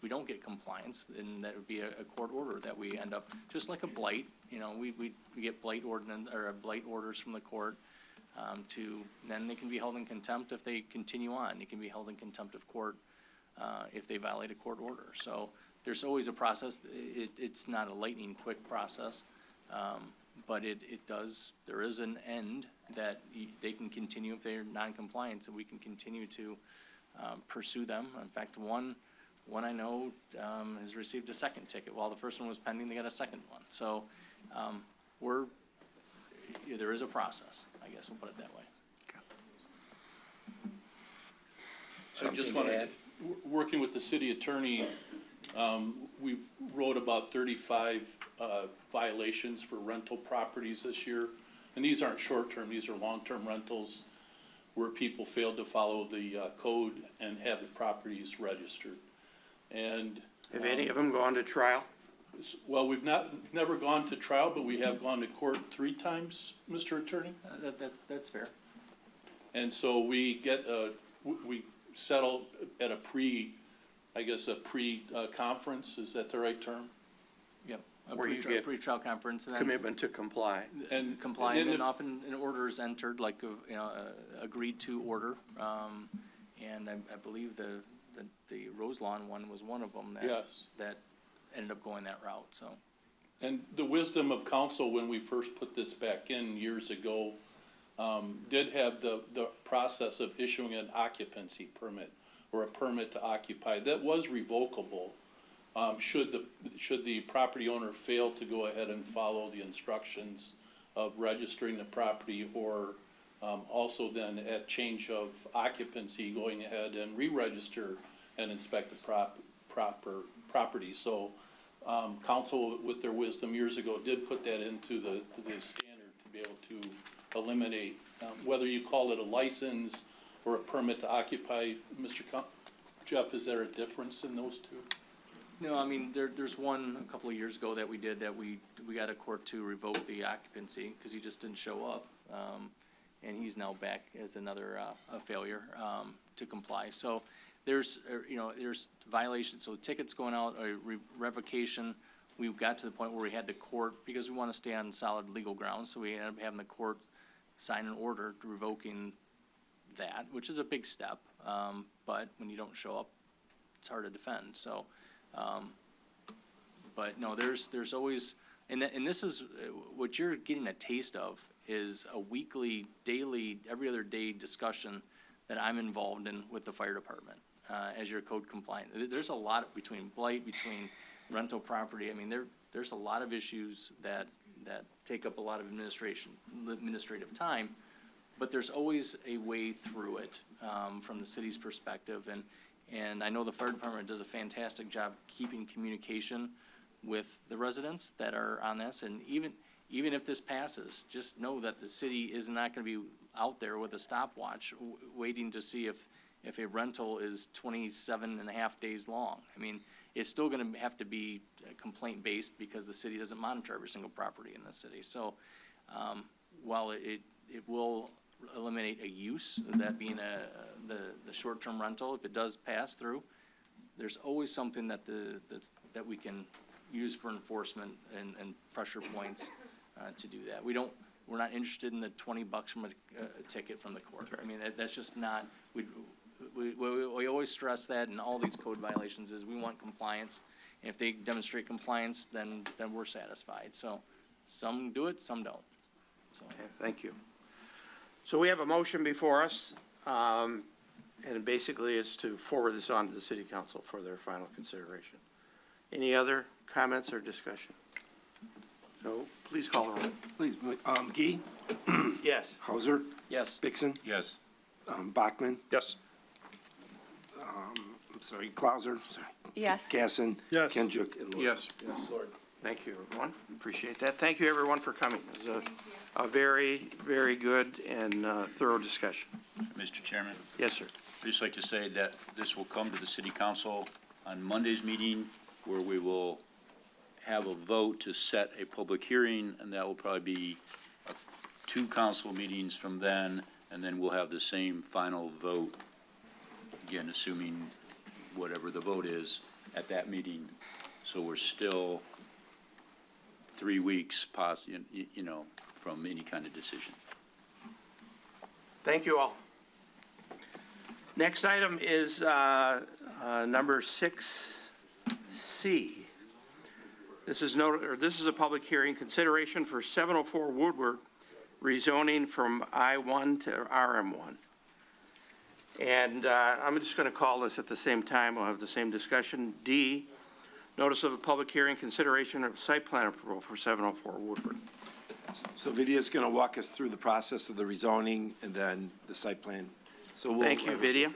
don't get compliance, then that would be a court order that we end up, just like a blight, we get blight ordinance, or blight orders from the court, then they can be held in contempt if they continue on. They can be held in contempt of court if they violate a court order. So there's always a process. It's not a lightning quick process, but there is an end that they can continue if they're non-compliant, and we can continue to pursue them. In fact, one I know has received a second ticket. While the first one was pending, they got a second one. So there is a process, I guess we'll put it that way. I just wanted, working with the city attorney, we wrote about 35 violations for rental properties this year. And these aren't short-term, these are long-term rentals where people failed to follow the code and have the properties registered. And Have any of them gone to trial? well, we've never gone to trial, but we have gone to court 3 times, Mr. Attorney. That's fair. And so we settle at a pre-conference, is that the right term? Yep. Where you get pre-trial conference and then commitment to comply. And comply, and often an order is entered, like agreed to order. And I believe the Roselawn one was one of them that ended up going that route. So. And the wisdom of council when we first put this back in years ago did have the process of issuing an occupancy permit or a permit to occupy that was revocable should the property owner fail to go ahead and follow the instructions of registering the property, or also then at change of occupancy going ahead and re-register and inspect the proper property. So council, with their wisdom years ago, did put that into the standard to be able to eliminate, whether you call it a license or a permit to occupy. Jeff, is there a difference in those two? No, I mean, there's one a couple of years ago that we did, that we got a court to revoke the occupancy because he just didn't show up. And he's now back as another, a failure, to comply. So there's violations, so tickets going out, a revocation. We got to the point where we had the court, because we want to stay on solid legal ground, so we ended up having the court sign an order revoking that, which is a big step. But when you don't show up, it's hard to defend, so. But no, there's always, and this is, what you're getting a taste of is a weekly, daily, every other day discussion that I'm involved in with the fire department, as your code compliant. There's a lot between blight, between rental property. I mean, there's a lot of issues that take up a lot of administrative time, but there's always a way through it, from the city's perspective. And I know the fire department does a fantastic job keeping communication with the residents that are on this. And even if this passes, just know that the city is not going to be out there with a stopwatch waiting to see if a rental is 27 and a half days long. I mean, it's still going to have to be complaint-based because the city doesn't monitor every single property in the city. So while it will eliminate a use, that being the short-term rental, if it does pass through, there's always something that that we can use for enforcement and pressure points to do that. We're not interested in the $20 from a ticket from the court. I mean, that's just not, we always stress that in all these code violations is we want compliance. And if they demonstrate compliance, then we're satisfied. So some do it, some don't. So. Okay, thank you. So we have a motion before us, and it basically is to forward this on to the city council for their final consideration. Any other comments or discussion? So please call the roll. Please, McGee? Yes. Hauser? Yes. Bixson? Yes. Bachman? Yes. I'm sorry, Clauser? Sorry. Yes. Casson? Yes. Kenjuk? And Lord. Yes. Yes, Lord. Thank you, everyone. Appreciate that. Thank you, everyone, for coming. It was a very, very good and thorough discussion. Mr. Chairman, Yes, sir. I'd just like to say that this will come to the city council on Monday's meeting, where we will have a vote to set a public hearing, and that will probably be 2 council meetings from then, and then we'll have the same final vote, again, assuming whatever the vote is at that meeting. So we're still 3 weeks from any kind of decision. Thank you all. Next item is number 6C. This is a public hearing, consideration for 704 Woodward rezoning from I-1 to RM1. And I'm just going to call this at the same time. We'll have the same discussion. D, notice of a public hearing, consideration of site plan approval for 704 Woodward. So Vidya's going to walk us through the process of the rezoning and then the site plan. So Thank you, Vidya.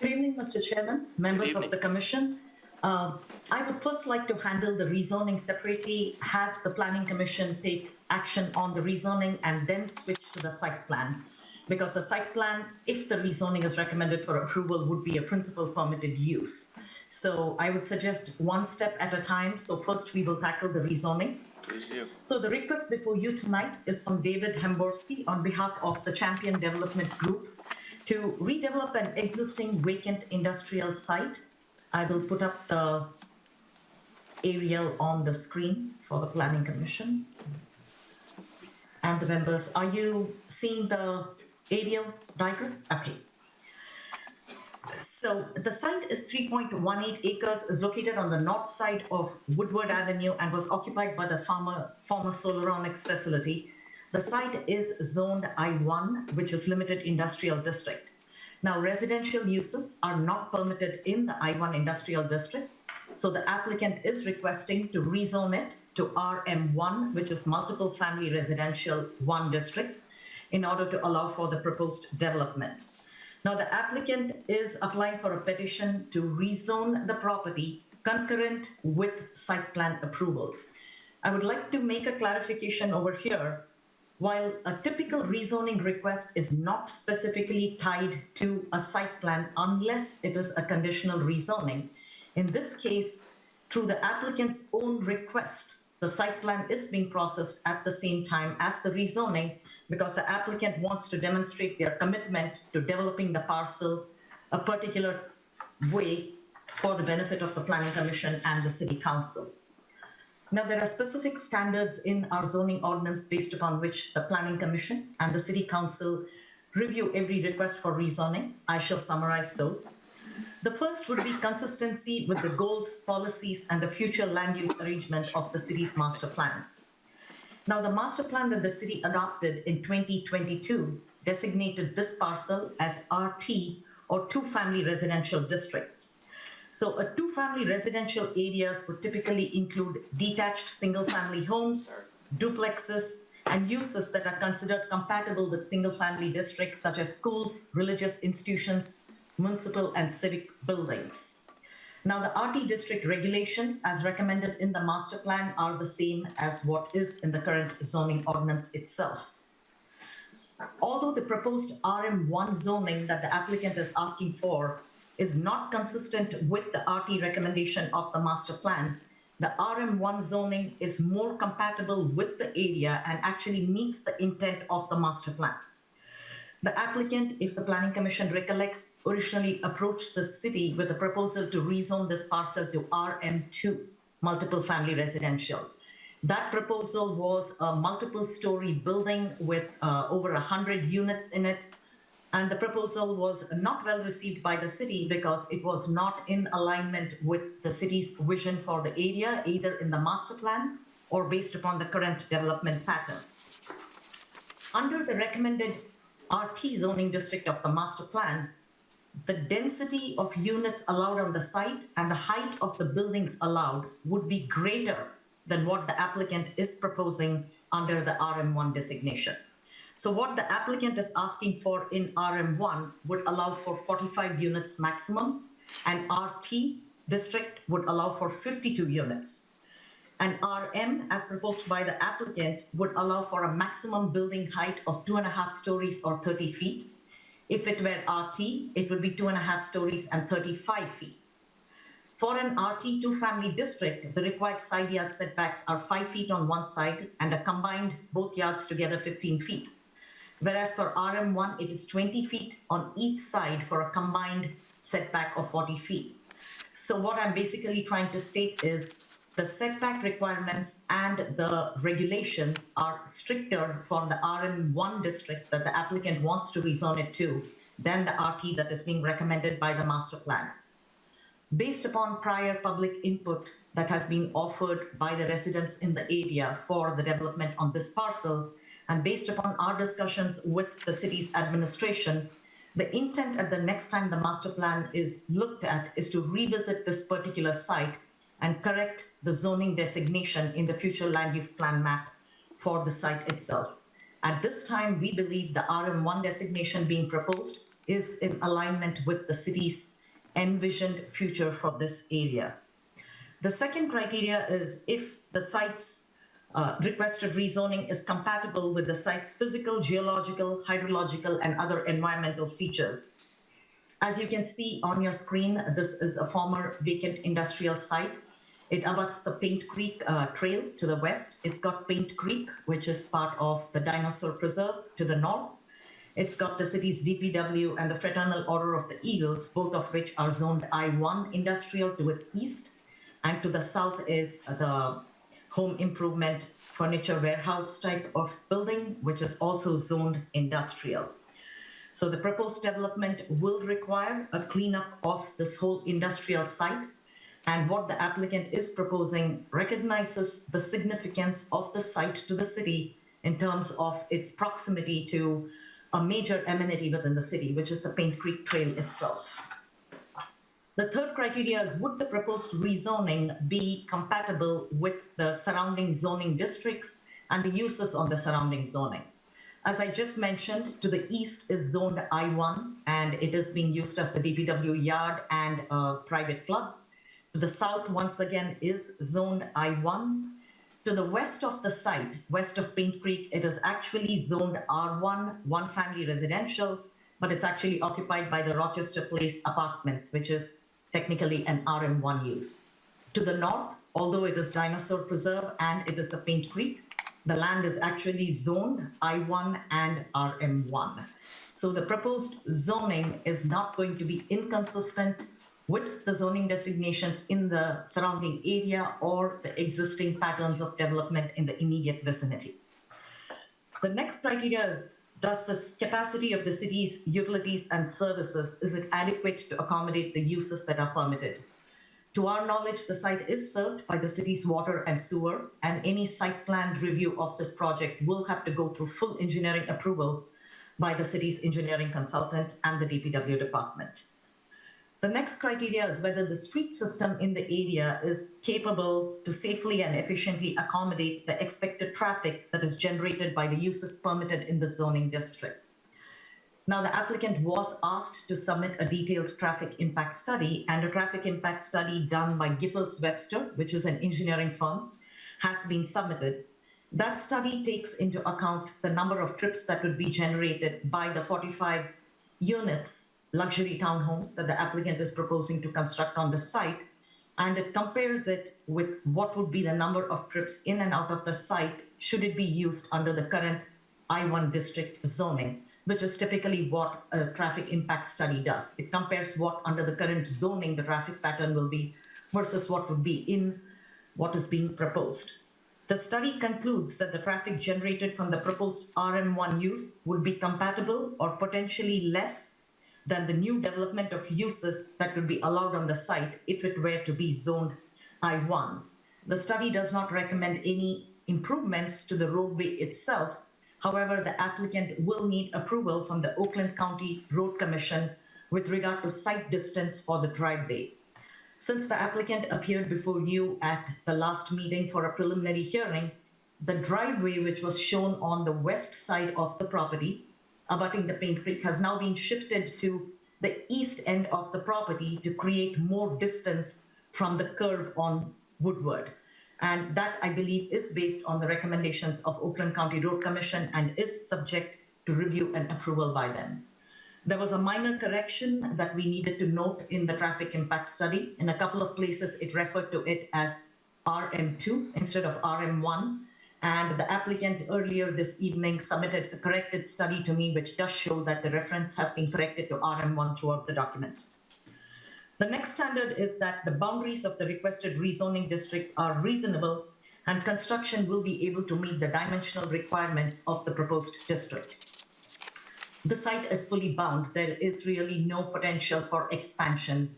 Good evening, Mr. Chairman, members of the commission. I would first like to handle the rezoning separately, have the planning commission take action on the rezoning and then switch to the site plan. Because the site plan, if the rezoning is recommended for approval, would be a principal permitted use. So I would suggest one step at a time. So first we will tackle the rezoning. Please do. So the request before you tonight is from David Hemborski on behalf of the Champion Development Group to redevelop an existing vacant industrial site. I will put up the aerial on the screen for the Planning Commission. And the members, are you seeing the aerial diagram? Okay. So the site is 3.18 acres, is located on the north side of Woodward Avenue and was occupied by the former Solaronics facility. The site is zoned I-1, which is limited industrial district. Now, residential uses are not permitted in the I-1 industrial district. So the applicant is requesting to rezone it to RM1, which is multiple family residential 1 district, in order to allow for the proposed development. Now, the applicant is applying for a petition to rezone the property concurrent with site plan approval. I would like to make a clarification over here. While a typical rezoning request is not specifically tied to a site plan unless it is a conditional rezoning, in this case, through the applicant's own request, the site plan is being processed at the same time as the rezoning because the applicant wants to demonstrate their commitment to developing the parcel a particular way for the benefit of the Planning Commission and the City Council. Now, there are specific standards in our zoning ordinance based upon which the Planning Commission and the City Council review every request for rezoning. I shall summarize those. The first would be consistency with the goals, policies, and the future land use arrangement of the city's master plan. Now, the master plan that the city adopted in 2022 designated this parcel as RT, or two-family residential district. So a two-family residential areas would typically include detached single-family homes, duplexes, and uses that are considered compatible with single-family districts such as schools, religious institutions, municipal and civic buildings. Now, the RT district regulations as recommended in the master plan are the same as what is in the current zoning ordinance itself. Although the proposed RM1 zoning that the applicant is asking for is not consistent with the RT recommendation of the master plan, the RM1 zoning is more compatible with the area and actually meets the intent of the master plan. The applicant, if the Planning Commission recollects, originally approached the city with a proposal to rezone this parcel to RM2, multiple family residential. That proposal was a multiple story building with over 100 units in it. And the proposal was not well received by the city because it was not in alignment with the city's vision for the area, either in the master plan or based upon the current development pattern. Under the recommended RT zoning district of the master plan, the density of units allowed on the site and the height of the buildings allowed would be greater than what the applicant is proposing under the RM1 designation. So what the applicant is asking for in RM1 would allow for 45 units maximum, and RT district would allow for 52 units. And RM, as proposed by the applicant, would allow for a maximum building height of 2.5 stories or 30 feet. If it were RT, it would be 2.5 stories and 35 feet. For an RT two-family district, the required side yard setbacks are 5 feet on one side and a combined both yards together 15 feet. Whereas for RM1, it is 20 feet on each side for a combined setback of 40 feet. So what I'm basically trying to state is the setback requirements and the regulations are stricter for the RM1 district that the applicant wants to rezone it to than the RT that is being recommended by the master plan. Based upon prior public input that has been offered by the residents in the area for the development on this parcel, and based upon our discussions with the city's administration, the intent at the next time the master plan is looked at is to revisit this particular site and correct the zoning designation in the future land use plan map for the site itself. At this time, we believe the RM1 designation being proposed is in alignment with the city's envisioned future for this area. The second criteria is if the site's requested rezoning is compatible with the site's physical, geological, hydrological, and other environmental features. As you can see on your screen, this is a former vacant industrial site. It abuts the Paint Creek Trail to the west. It's got Paint Creek, which is part of the Dinosaur Preserve to the north. It's got the city's DPW and the Fraternal Order of the Eagles, both of which are zoned I1 industrial to its east. And to the south is the home improvement furniture warehouse type of building, which is also zoned industrial. So the proposed development will require a cleanup of this whole industrial site. And what the applicant is proposing recognizes the significance of the site to the city in terms of its proximity to a major amenity within the city, which is the Paint Creek Trail itself. The third criteria is, would the proposed rezoning be compatible with the surrounding zoning districts and the uses on the surrounding zoning? As I just mentioned, to the east is zoned I1, and it is being used as the DPW yard and a private club. To the south, once again, is zoned I1. To the west of the site, west of Paint Creek, it is actually zoned R1, one family residential, but it's actually occupied by the Rochester Place Apartments, which is technically an RM1 use. To the north, although it is Dinosaur Preserve and it is the Paint Creek, the land is actually zoned I1 and RM1. So the proposed zoning is not going to be inconsistent with the zoning designations in the surrounding area or the existing patterns of development in the immediate vicinity. The next criteria is, does the capacity of the city's utilities and services, is it adequate to accommodate the uses that are permitted? To our knowledge, the site is served by the city's water and sewer, and any site plan review of this project will have to go through full engineering approval by the city's engineering consultant and the DPW department. The next criteria is whether the street system in the area is capable to safely and efficiently accommodate the expected traffic that is generated by the uses permitted in the zoning district. Now, the applicant was asked to submit a detailed traffic impact study, and a traffic impact study done by Giffords Webster, which is an engineering firm, has been submitted. That study takes into account the number of trips that would be generated by the 45 units, luxury townhomes that the applicant is proposing to construct on the site, and it compares it with what would be the number of trips in and out of the site should it be used under the current I1 district zoning, which is typically what a traffic impact study does. It compares what under the current zoning the traffic pattern will be versus what would be in what is being proposed. The study concludes that the traffic generated from the proposed RM1 use would be compatible or potentially less than the new development of uses that would be allowed on the site if it were to be zoned I1. The study does not recommend any improvements to the roadway itself. However, the applicant will need approval from the Oakland County Road Commission with regard to site distance for the driveway. Since the applicant appeared before you at the last meeting for a preliminary hearing, the driveway, which was shown on the west side of the property, abutting the Paint Creek, has now been shifted to the east end of the property to create more distance from the curb on Woodward. And that, I believe, is based on the recommendations of Oakland County Road Commission and is subject to review and approval by them. There was a minor correction that we needed to note in the traffic impact study. In a couple of places, it referred to it as RM2 instead of RM1. And the applicant earlier this evening submitted a corrected study to me, which does show that the reference has been corrected to RM1 throughout the document. The next standard is that the boundaries of the requested rezoning district are reasonable and construction will be able to meet the dimensional requirements of the proposed district. The site is fully bound. There is really no potential for expansion.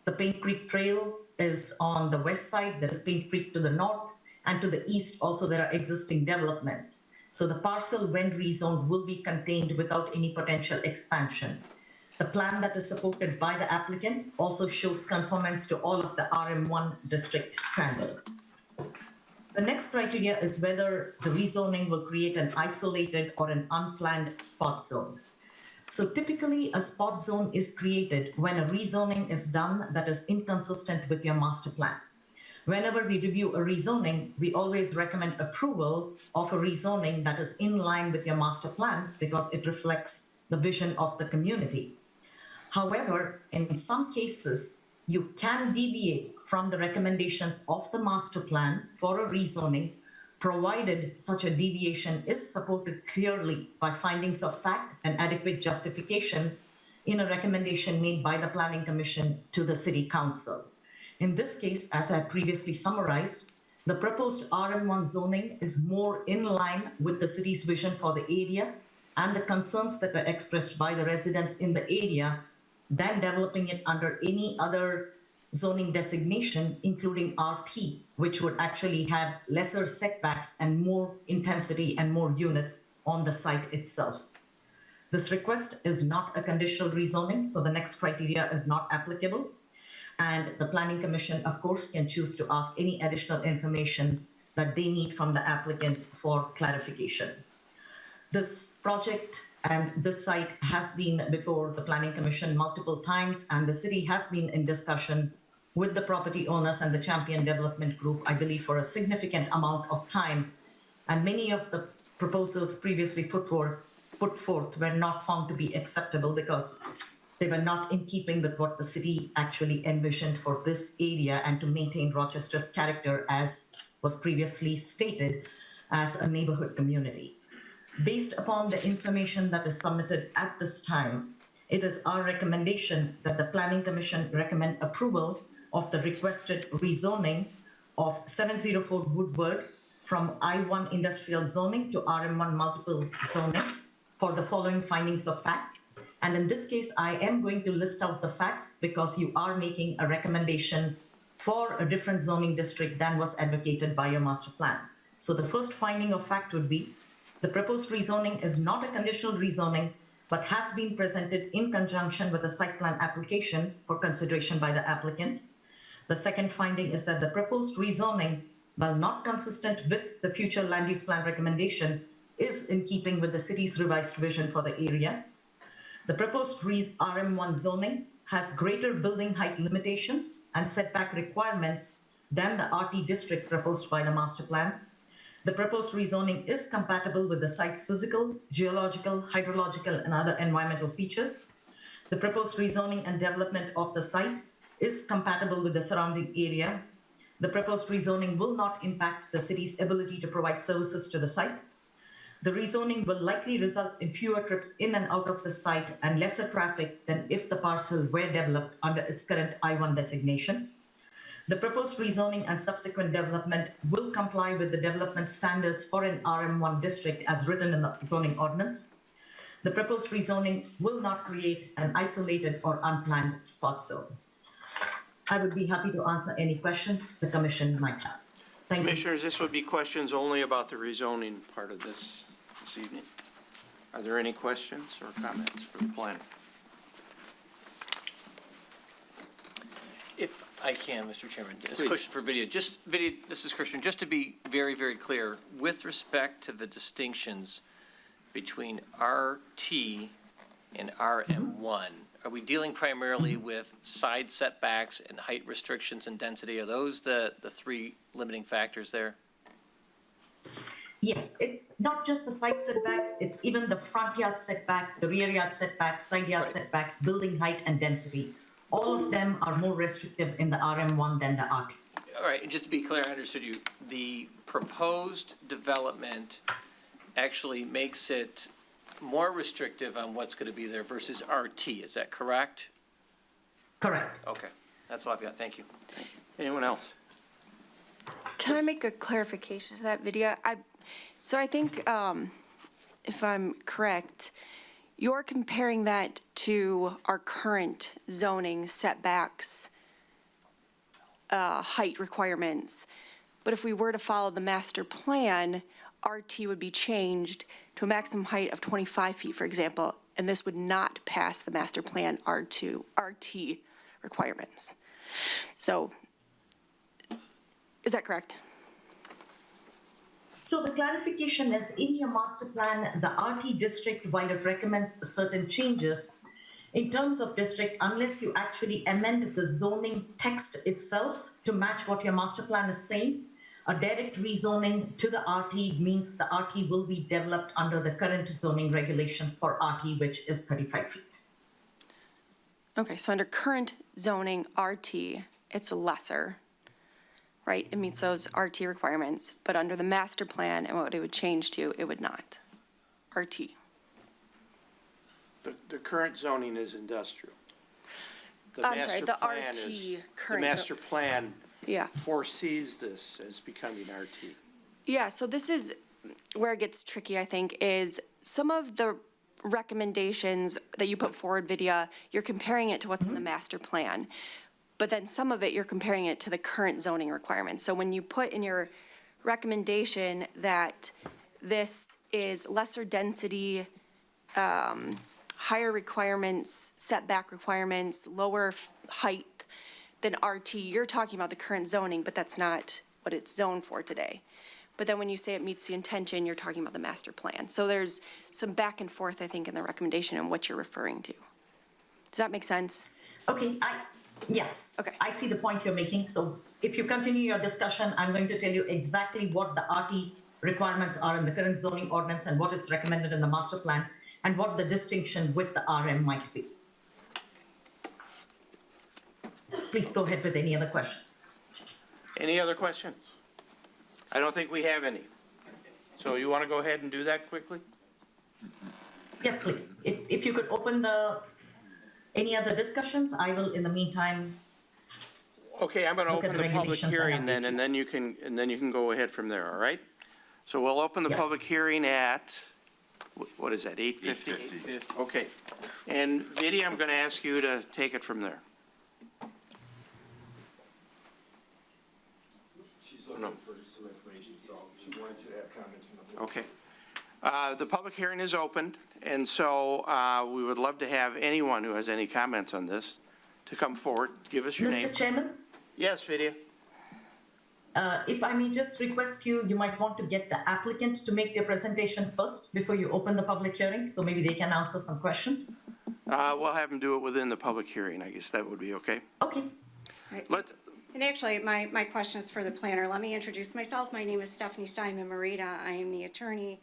The Paint Creek Trail is on the west side. There is Paint Creek to the north, and to the east also there are existing developments. So the parcel, when rezoned, will be contained without any potential expansion. The plan that is supported by the applicant also shows conformance to all of the RM1 district standards. The next criteria is whether the rezoning will create an isolated or an unplanned spot zone. So typically a spot zone is created when a rezoning is done that is inconsistent with your master plan. Whenever we review a rezoning, we always recommend approval of a rezoning that is in line with your master plan because it reflects the vision of the community. However, in some cases, you can deviate from the recommendations of the master plan for a rezoning, provided such a deviation is supported clearly by findings of fact and adequate justification in a recommendation made by the Planning Commission to the City Council. In this case, as I previously summarized, the proposed RM1 zoning is more in line with the city's vision for the area and the concerns that were expressed by the residents in the area than developing it under any other zoning designation, including RP, which would actually have lesser setbacks and more intensity and more units on the site itself. This request is not a conditional rezoning, so the next criteria is not applicable. And the Planning Commission, of course, can choose to ask any additional information that they need from the applicant for clarification. This project and this site has been before the Planning Commission multiple times, and the city has been in discussion with the property owners and the Champion Development Group, I believe, for a significant amount of time. And many of the proposals previously put forth were not found to be acceptable because they were not in keeping with what the city actually envisioned for this area and to maintain Rochester's character as was previously stated as a neighborhood community. Based upon the information that is submitted at this time, it is our recommendation that the Planning Commission recommend approval of the requested rezoning of 704 Woodward from I-1 industrial zoning to RM1 multiple zoning for the following findings of fact. And in this case, I am going to list out the facts because you are making a recommendation for a different zoning district than was advocated by your master plan. So the first finding of fact would be the proposed rezoning is not a conditional rezoning, but has been presented in conjunction with a site plan application for consideration by the applicant. The second finding is that the proposed rezoning, while not consistent with the future land use plan recommendation, is in keeping with the city's revised vision for the area. The proposed RM1 zoning has greater building height limitations and setback requirements than the RT district proposed by the master plan. The proposed rezoning is compatible with the site's physical, geological, hydrological, and other environmental features. The proposed rezoning and development of the site is compatible with the surrounding area. The proposed rezoning will not impact the city's ability to provide services to the site. The rezoning will likely result in fewer trips in and out of the site and lesser traffic than if the parcel were developed under its current I-1 designation. The proposed rezoning and subsequent development will comply with the development standards for an RM1 district as written in the zoning ordinance. The proposed rezoning will not create an isolated or unplanned spot zone. I would be happy to answer any questions the commission might have. Thank you. Commissioners, this would be questions only about the rezoning part of this evening. Are there any questions or comments for the planner? If I can, Mr. Chairman, this Please. question for Vidya. Vidya, this is Christian. Just to be very, very clear, with respect to the distinctions between RT and RM1, are we dealing primarily with side setbacks and height restrictions and density? Are those the three limiting factors there? Yes, it's not just the side setbacks, it's even the front yard setback, the rear yard setbacks, side yard setbacks, building height and density. All of them are more restrictive in the RM1 than the RT. All right, and just to be clear, I understood you. The proposed development actually makes it more restrictive on what's going to be there versus RT. Is that correct? Correct. Okay, that's all I've got. Thank you. Anyone else? Can I make a clarification to that video? So I think, if I'm correct, you're comparing that to our current zoning setbacks, height requirements. But if we were to follow the master plan, RT would be changed to a maximum height of 25 feet, for example, and this would not pass the master plan RT requirements. So, is that correct? So the clarification is in your master plan, the RT district, while it recommends certain changes, in terms of district, unless you actually amend the zoning text itself to match what your master plan is saying, a direct rezoning to the RT means the RT will be developed under the current zoning regulations for RT, which is 35 feet. Okay, so under current zoning RT, it's lesser, right? It meets those RT requirements, but under the master plan and what it would change to, it would not. RT. The current zoning is industrial. I'm sorry, the plan RT is- current. The master plan Yeah. foresees this as becoming RT. Yeah, so this is where it gets tricky, I think, is some of the recommendations that you put forward, Vidya, you're comparing it to what's in the master plan. But then some of it, you're comparing it to the current zoning requirements. So when you put in your recommendation that this is lesser density, higher requirements, setback requirements, lower height than RT, you're talking about the current zoning, but that's not what it's zoned for today. But then when you say it meets the intention, you're talking about the master plan. So there's some back and forth, I think, in the recommendation and what you're referring to. Does that make sense? Okay, Yes. Okay. I see the point you're making. So if you continue your discussion, I'm going to tell you exactly what the RT requirements are in the current zoning ordinance and what it's recommended in the master plan and what the distinction with the RM might be. Please go ahead with any other questions. Any other questions? I don't think we have any. So you want to go ahead and do that quickly? Yes, please. If you could open any other discussions, I will, in the meantime. Okay, I'm going to Look at open the the public regulations and hearing then, update and then you can go ahead from there, all right? So we'll open the Yes. public hearing at, what is that, 8:50? 8:50. Okay. And Vidi, I'm going to ask you to take it from there. She's looking for some information, so she wanted you to have comments from the board. Okay. The public hearing is opened, and so we would love to have anyone who has any comments on this to come forward. Give us your name. Mr. Chairman, Yes, Vidya? if I may just request you might want to get the applicant to make their presentation first before you open the public hearing, so maybe they can answer some questions. We'll have them do it within the public hearing. I guess that would be okay. Okay. Let's, And actually, my question is for the planner. Let me introduce myself. My name is Stephanie Simon Marita. I am the attorney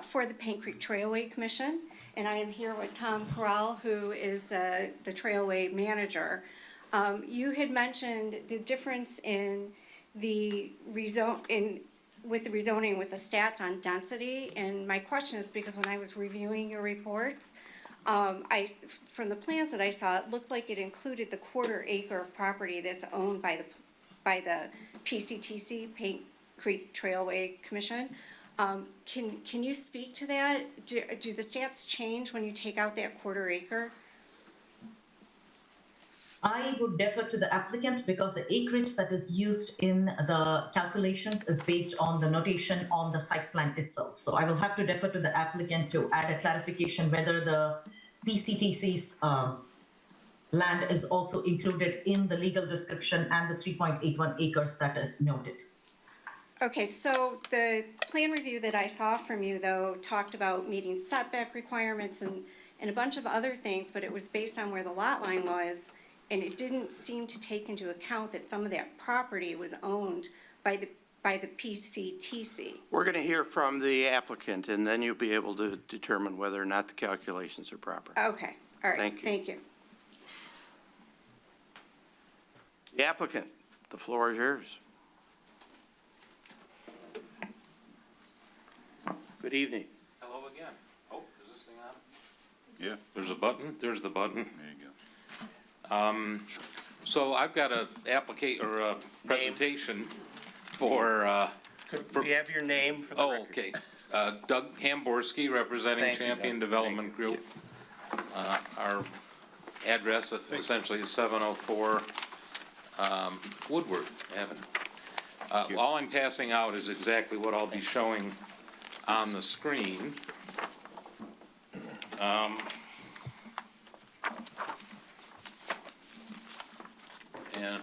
for the Paint Creek Trailway Commission, and I am here with Tom Corral, who is the Trailway Manager. You had mentioned the difference in the with the rezoning with the stats on density, and my question is because when I was reviewing your reports, from the plans that I saw, it looked like it included the quarter acre of property that's owned by the PCTC, Paint Creek Trailway Commission. Can you speak to that? Do the stats change when you take out that quarter acre? I would defer to the applicant because the acreage that is used in the calculations is based on the notation on the site plan itself. So I will have to defer to the applicant to add a clarification whether the PCTC's land is also included in the legal description and the 3.81 acres that is noted. Okay, so the plan review that I saw from you, though, talked about meeting setback requirements and a bunch of other things, but it was based on where the lot line was, and it didn't seem to take into account that some of that property was owned by the PCTC. we're going to hear from the applicant, and then you'll be able to determine whether or not the calculations are proper. Okay, all right, Thank you. thank you. The applicant, the floor is yours. Good evening. Hello again. Oh, is this thing on? Yeah, there's a button. There's the button. There you go. So I've got a presentation for, Could we have your name for the record? okay. Doug Hamborski, representing Thank you, Champion Doug. Development Thank you. Group. Our address essentially is 704 Woodward Avenue. All I'm passing out is exactly what I'll be showing on the screen. And let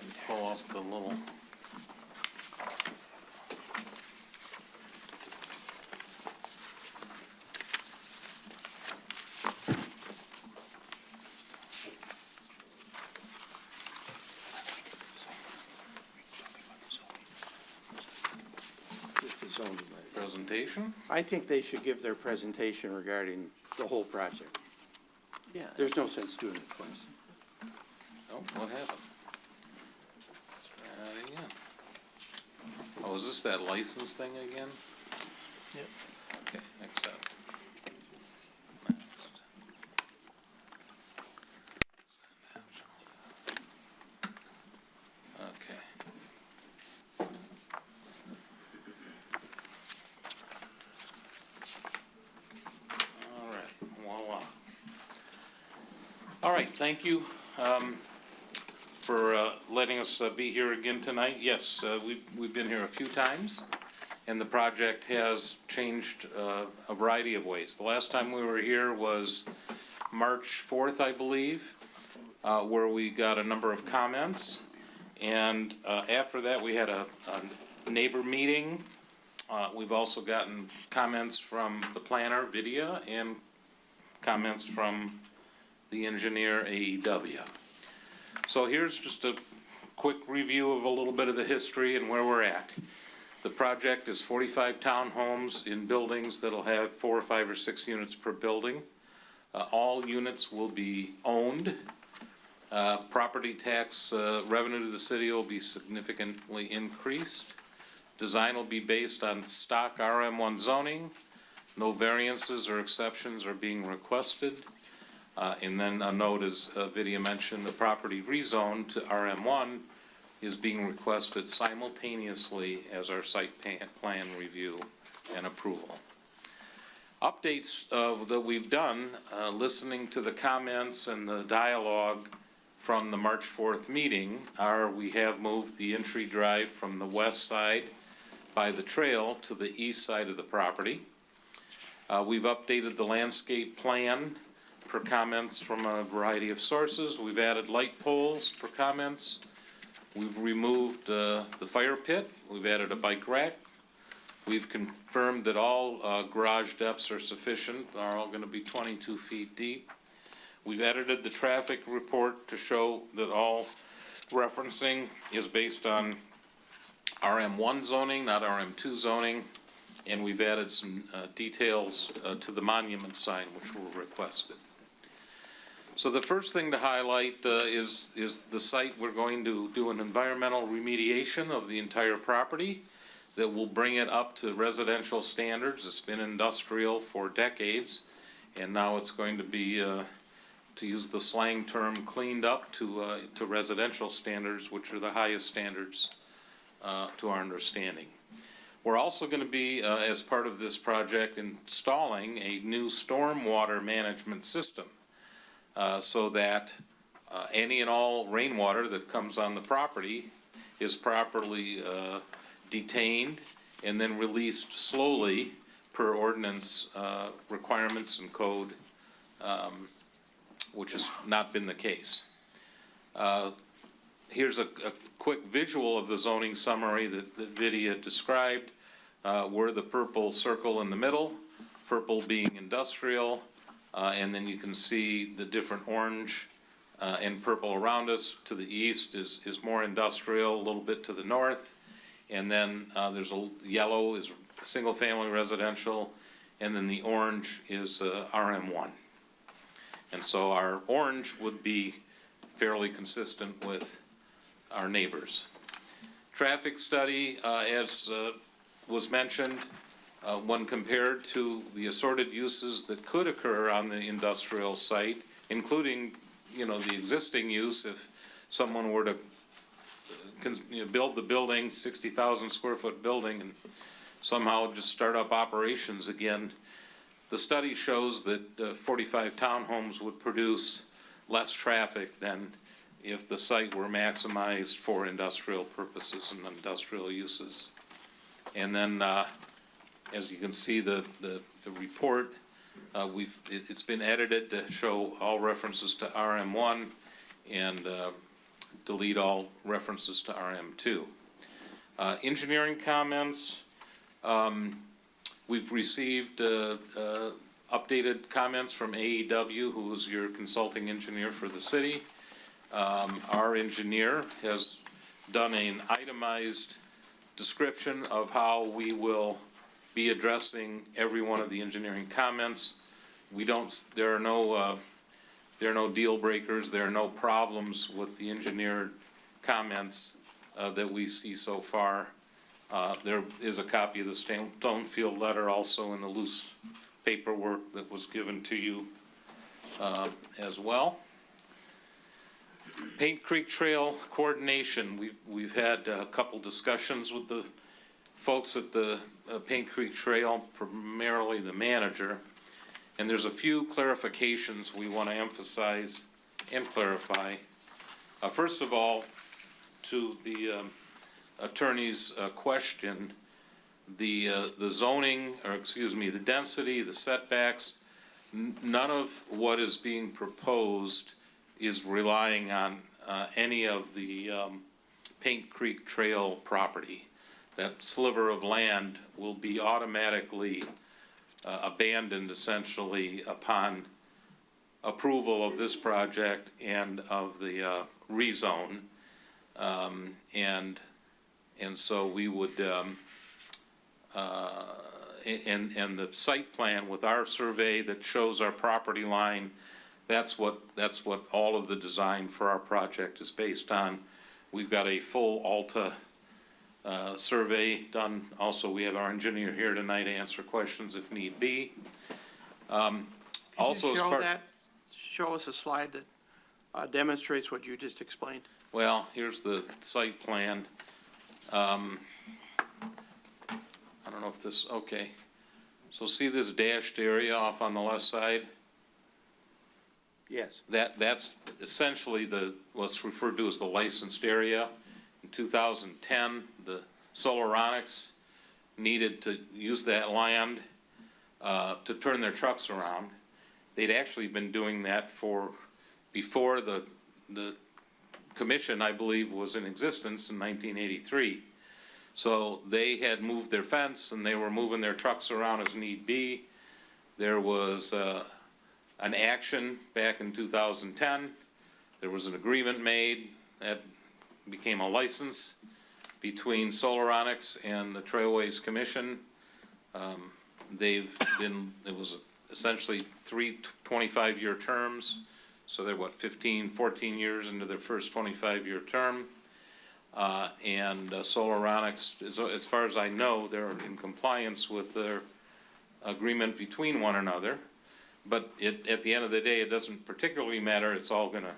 me pull up the little. Just the zoning regs. Presentation? I think they should give their presentation regarding the whole project. Yeah. There's no sense doing it twice. Oh, what happened? Let's try that again. Oh, is this that license thing again? Yep. Okay, accept. Next. Okay. All right, voila. All right, thank you for letting us be here again tonight. Yes, we've been here a few times, and the project has changed a variety of ways. The last time we were here was March 4th, I believe, where we got a number of comments. And after that, we had a neighbor meeting. We've also gotten comments from the planner, Vidya, and comments from the engineer, AEW. So here's just a quick review of a little bit of the history and where we're at. The project is 45 townhomes in buildings that'll have 4 or 5 or 6 units per building. All units will be owned. Property tax revenue to the city will be significantly increased. Design will be based on stock RM1 zoning. No variances or exceptions are being requested. And then a note, as Vidya mentioned, the property rezoned to RM1 is being requested simultaneously as our site plan review and approval. Updates that we've done, listening to the comments and the dialogue from the March 4th meeting, are we have moved the entry drive from the west side by the trail to the east side of the property. We've updated the landscape plan per comments from a variety of sources. We've added light poles per comments. We've removed the fire pit. We've added a bike rack. We've confirmed that all garage depths are sufficient, are all going to be 22 feet deep. We've edited the traffic report to show that all referencing is based on RM1 zoning, not RM2 zoning. And we've added some details to the monument sign, which were requested. So the first thing to highlight is the site. We're going to do an environmental remediation of the entire property that will bring it up to residential standards. It's been industrial for decades, and now it's going to be, to use the slang term, cleaned up to residential standards, which are the highest standards to our understanding. We're also going to be, as part of this project, installing a new stormwater management system so that any and all rainwater that comes on the property is properly detained and then released slowly per ordinance requirements and code, which has not been the case. Here's a quick visual of the zoning summary that Vidya described. We're the purple circle in the middle, purple being industrial, and then you can see the different orange and purple around us. To the east is more industrial, a little bit to the north. And then there's a yellow is single-family residential, and then the orange is RM1. And so our orange would be fairly consistent with our neighbors. Traffic study, as was mentioned, when compared to the assorted uses that could occur on the industrial site, including, the existing use, if someone were to build the building, 60,000 square foot building, and somehow just start up operations again, the study shows that 45 townhomes would produce less traffic than if the site were maximized for industrial purposes and industrial uses. And then, as you can see, the report, it's been edited to show all references to RM1 and delete all references to RM2. Engineering comments, we've received updated comments from AEW, who is your consulting engineer for the city. Our engineer has done an itemized description of how we will be addressing every one of the engineering comments. There are no deal breakers, there are no problems with the engineered comments that we see so far. There is a copy of the Stonefield letter also in the loose paperwork that was given to you as well. Paint Creek Trail coordination. We've had a couple discussions with the folks at the Paint Creek Trail, primarily the manager, and there's a few clarifications we want to emphasize and clarify. First of all, to the attorney's question, the zoning, or excuse me, the density, the setbacks, none of what is being proposed is relying on any of the Paint Creek Trail property. That sliver of land will be automatically abandoned essentially upon approval of this project and of the rezone. And so we would, and the site plan with our survey that shows our property line, that's what all of the design for our project is based on. We've got a full Alta survey done. Also, we have our engineer here tonight to answer questions if need be. Also, as part. Show us a slide that demonstrates what you just explained. Well, here's the site plan. I don't know if this, okay. So see this dashed area off on the left side? Yes. That's essentially what's referred to as the licensed area. In 2010, the Solaronics needed to use that land to turn their trucks around. They'd actually been doing that before the commission, I believe, was in existence in 1983. So they had moved their fence and they were moving their trucks around as need be. There was an action back in 2010. There was an agreement made that became a license between Solaronics and the Trailways Commission. It was essentially 3 25-year terms. So they're 14 years into their first 25-year term. And Solaronics, as far as I know, they're in compliance with their agreement between one another. But at the end of the day, it doesn't particularly matter. It's all gonna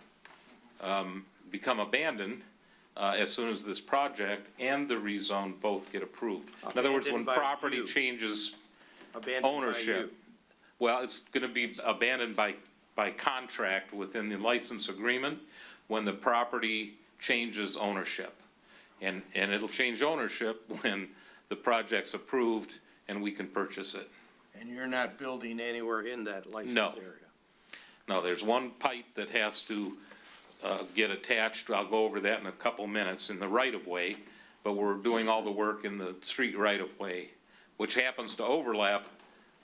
become abandoned as soon as this project and the rezone both get approved. In other words, when Abandoned by property you. changes Abandoned by ownership, you. well, it's gonna be abandoned by contract within the license agreement when the property changes ownership. And it'll change ownership when the project's approved and we can purchase it. And you're not building anywhere in that licensed No. area? No, there's one pipe that has to get attached. I'll go over that in a couple minutes in the right-of-way, but we're doing all the work in the street right-of-way, which happens to overlap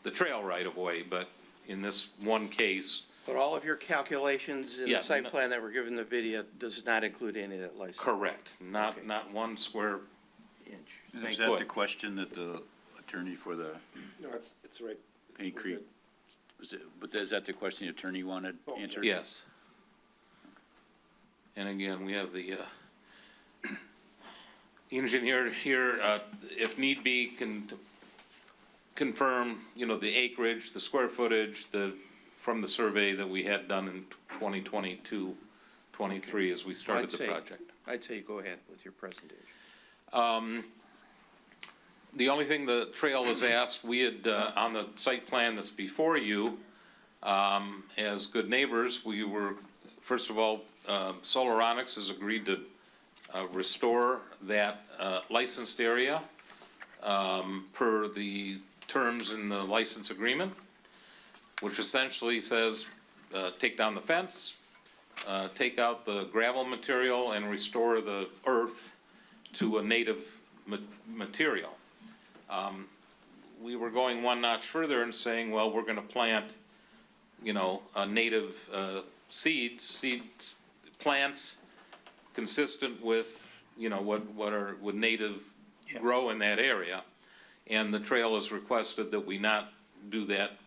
the trail right-of-way, but in this one case. But all of your calculations in Yeah, the site plan that were given in the video does not include any of that license? Correct, not 1 square inch. Is that the question that the attorney for the No, it's right. Paint Creek, but is that the question the attorney wanted answered? Yes. And again, we have the engineer here, if need be, can confirm, the acreage, the square footage, from the survey that we had done in 2022, 23 as we started the project. I'd say go ahead with your presentation. The only thing the trail has asked, we had, on the site plan that's before you, as good neighbors, we were, first of all, Solaronics has agreed to restore that licensed area per the terms in the license agreement, which essentially says take down the fence, take out the gravel material, and restore the earth to a native material. We were going one notch further and saying, well, we're gonna plant, a native seed plants consistent with, what would native grow in that area. And the trail has requested that we not do that,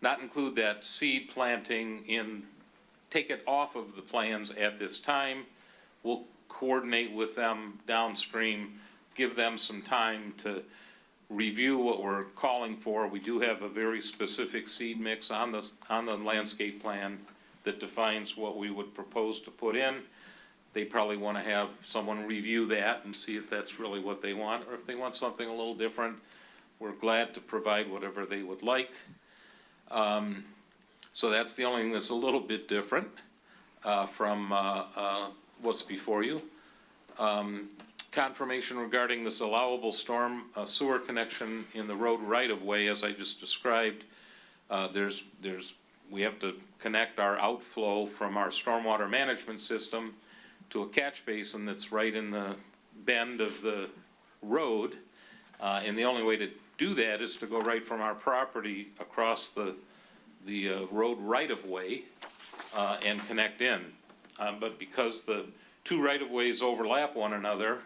not include that seed planting take it off of the plans at this time. We'll coordinate with them downstream, give them some time to review what we're calling for. We do have a very specific seed mix on the landscape plan that defines what we would propose to put in. They probably want to have someone review that and see if that's really what they want, or if they want something a little different. We're glad to provide whatever they would like. So that's the only thing that's a little bit different from what's before you. Confirmation regarding this allowable storm sewer connection in the road right-of-way, as I just described. We have to connect our outflow from our stormwater management system to a catch basin that's right in the bend of the road. And the only way to do that is to go right from our property across the road right-of-way and connect in. But because the two right-of-ways overlap one another,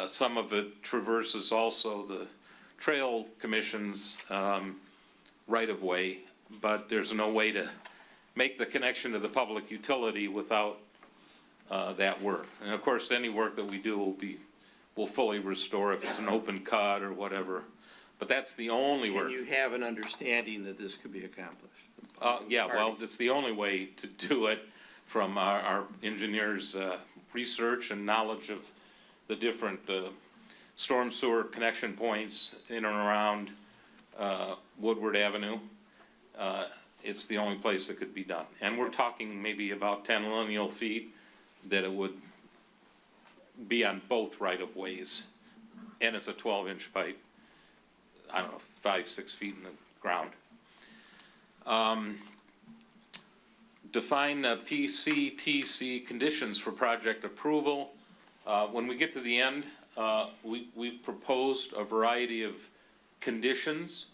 some of it traverses also the Trail Commission's right-of-way, but there's no way to make the connection to the public utility without that work. And of course, any work that we do will fully restore if it's an open cut or whatever. But that's the only work. And you have an understanding that this could be accomplished? Yeah, well, it's the only way to do it from our engineers' research and knowledge of the different storm sewer connection points in and around Woodward Avenue. It's the only place that could be done. And we're talking maybe about 10 lineal feet that it would be on both right-of-ways. And it's a 12-inch pipe, I don't know, 5-6 feet in the ground. Define PCTC conditions for project approval. When we get to the end, we've proposed a variety of conditions.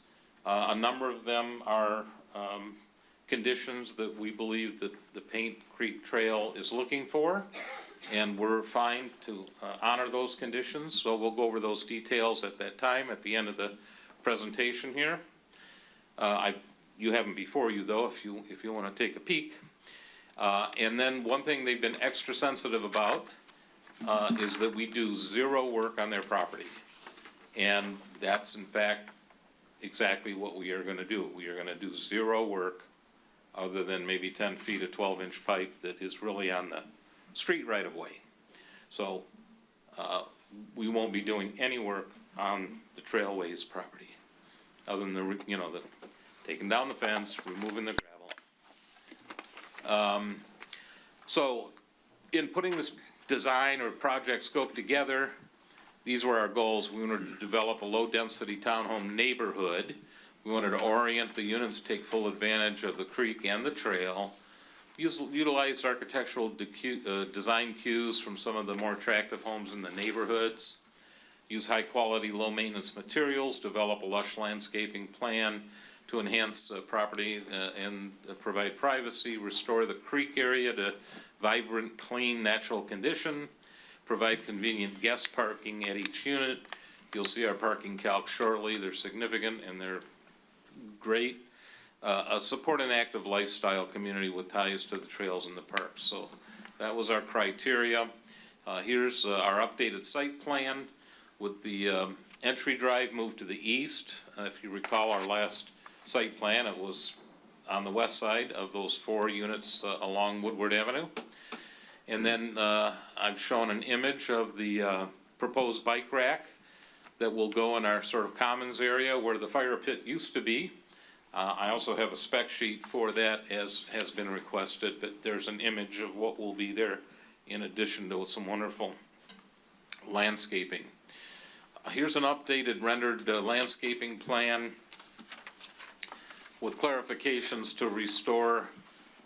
A number of them are conditions that we believe that the Paint Creek Trail is looking for, and we're fine to honor those conditions. So we'll go over those details at that time, at the end of the presentation here. You have them before you, though, if you want to take a peek. And then one thing they've been extra sensitive about is that we do zero work on their property. And that's, in fact, exactly what we are going to do. We are going to do zero work other than maybe 10 feet of 12-inch pipe that is really on the street right-of-way. So we won't be doing any work on the Trailways property, other than the taking down the fence, removing the gravel. So in putting this design or project scope together, these were our goals. We wanted to develop a low-density townhome neighborhood. We wanted to orient the units to take full advantage of the creek and the trail. Utilized architectural design cues from some of the more attractive homes in the neighborhoods. Use high-quality, low-maintenance materials. Develop a lush landscaping plan to enhance property and provide privacy. Restore the creek area to vibrant, clean, natural condition. Provide convenient guest parking at each unit. You'll see our parking calc shortly. They're significant and they're great. Support an active lifestyle community with ties to the trails and the parks. So that was our criteria. Here's our updated site plan with the entry drive moved to the east. If you recall our last site plan, it was on the west side of those 4 units along Woodward Avenue. And then I've shown an image of the proposed bike rack that will go in our sort of commons area where the fire pit used to be. I also have a spec sheet for that as has been requested, but there's an image of what will be there in addition to some wonderful landscaping. Here's an updated rendered landscaping plan with clarifications to restore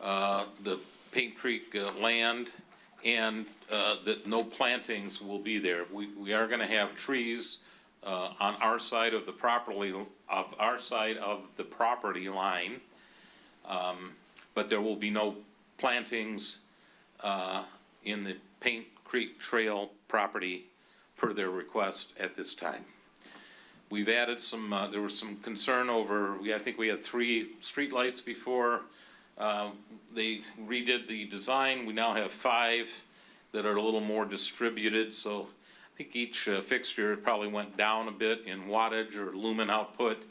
the Paint Creek land and that no plantings will be there. We are going to have trees on our side of the property line, but there will be no plantings in the Paint Creek Trail property per their request at this time. We've added some, there was some concern over, I think we had 3 streetlights before. They redid the design. We now have 5 that are a little more distributed. So I think each fixture probably went down a bit in wattage or lumen output.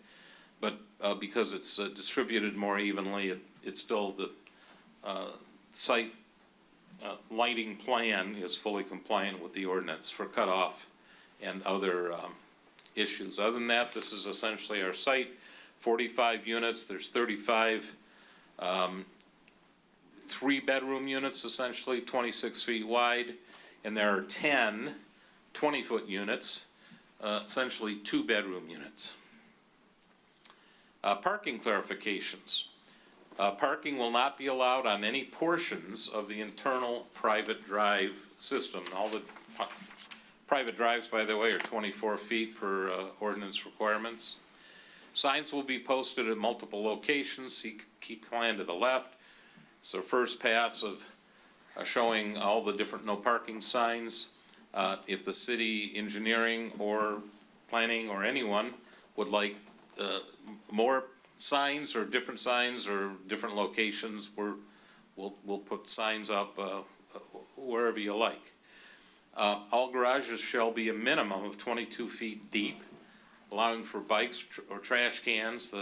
But because it's distributed more evenly, it's still the site lighting plan is fully compliant with the ordinance for cutoff and other issues. Other than that, this is essentially our site, 45 units, there's 35 3-bedroom units, essentially 26 feet wide, and there are 10 20-foot units, essentially 2-bedroom units. Parking clarifications. Parking will not be allowed on any portions of the internal private drive system. All the private drives, by the way, are 24 feet per ordinance requirements. Signs will be posted at multiple locations. See, keep plan to the left. So first pass of showing all the different no parking signs. If the city engineering or planning or anyone would like more signs or different locations, we'll put signs up wherever you like. All garages shall be a minimum of 22 feet deep, allowing for bikes or trash cans.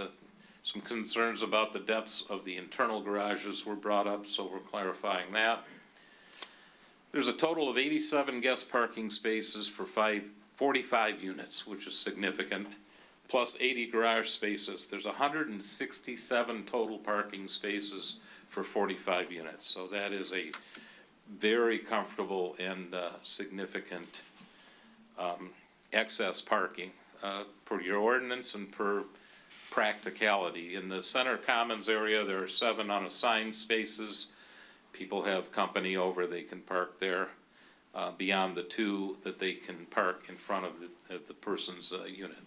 Some concerns about the depths of the internal garages were brought up, so we're clarifying that. There's a total of 87 guest parking spaces for 45 units, which is significant, plus 80 garage spaces. There's 167 total parking spaces for 45 units. So that is a very comfortable and significant excess parking per your ordinance and per practicality. In the center commons area, there are 7 unassigned spaces. People have company over, they can park there beyond the 2 that they can park in front of the person's unit.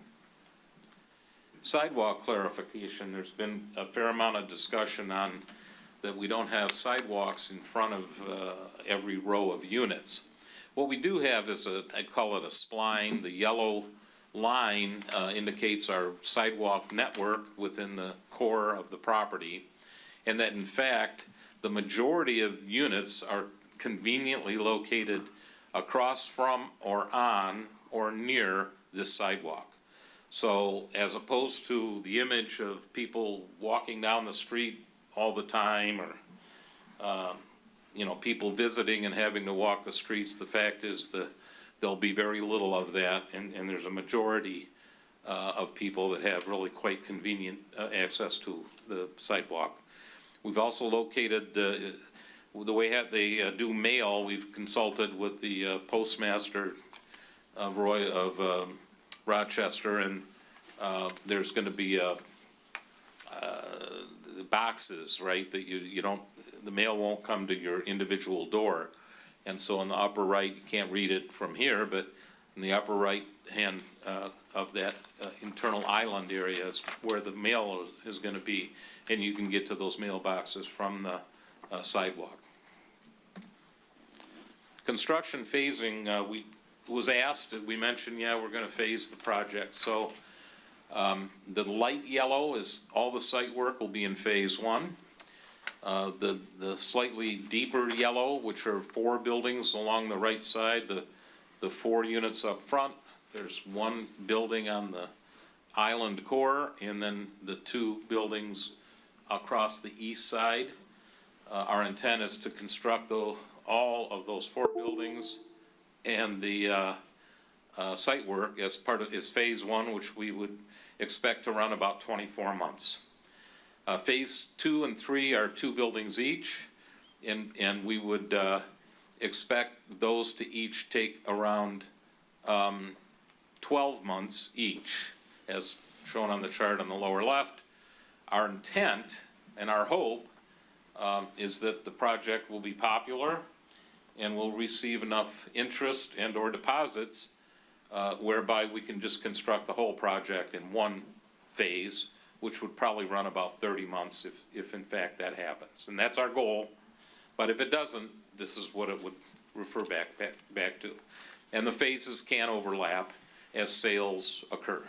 Sidewalk clarification, there's been a fair amount of discussion on that we don't have sidewalks in front of every row of units. What we do have is I'd call it a spline. The yellow line indicates our sidewalk network within the core of the property, and that in fact, the majority of units are conveniently located across from or on or near this sidewalk. So as opposed to the image of people walking down the street all the time or, people visiting and having to walk the streets, the fact is there'll be very little of that, and there's a majority of people that have really quite convenient access to the sidewalk. We've also located, the way they do mail, we've consulted with the postmaster of Rochester, and there's gonna be boxes, right, that you don't, the mail won't come to your individual door. And so in the upper right, you can't read it from here, but in the upper right hand of that internal island area is where the mail is gonna be, and you can get to those mailboxes from the sidewalk. Construction phasing, was asked, we mentioned, yeah, we're gonna phase the project. So the light yellow is all the site work will be in phase 1. The slightly deeper yellow, which are 4 buildings along the right side, the 4 units up front, there's 1 building on the island core, and then the 2 buildings across the east side. Our intent is to construct all of those 4 buildings and the site work as part of phase 1, which we would expect to run about 24 months. Phase 2 and 3 are 2 buildings each, and we would expect those to each take around 12 months each, as shown on the chart on the lower left. Our intent and our hope is that the project will be popular and will receive enough interest and or deposits whereby we can just construct the whole project in one phase, which would probably run about 30 months if in fact that happens. And that's our goal, but if it doesn't, this is what it would refer back to. And the phases can overlap as sales occur.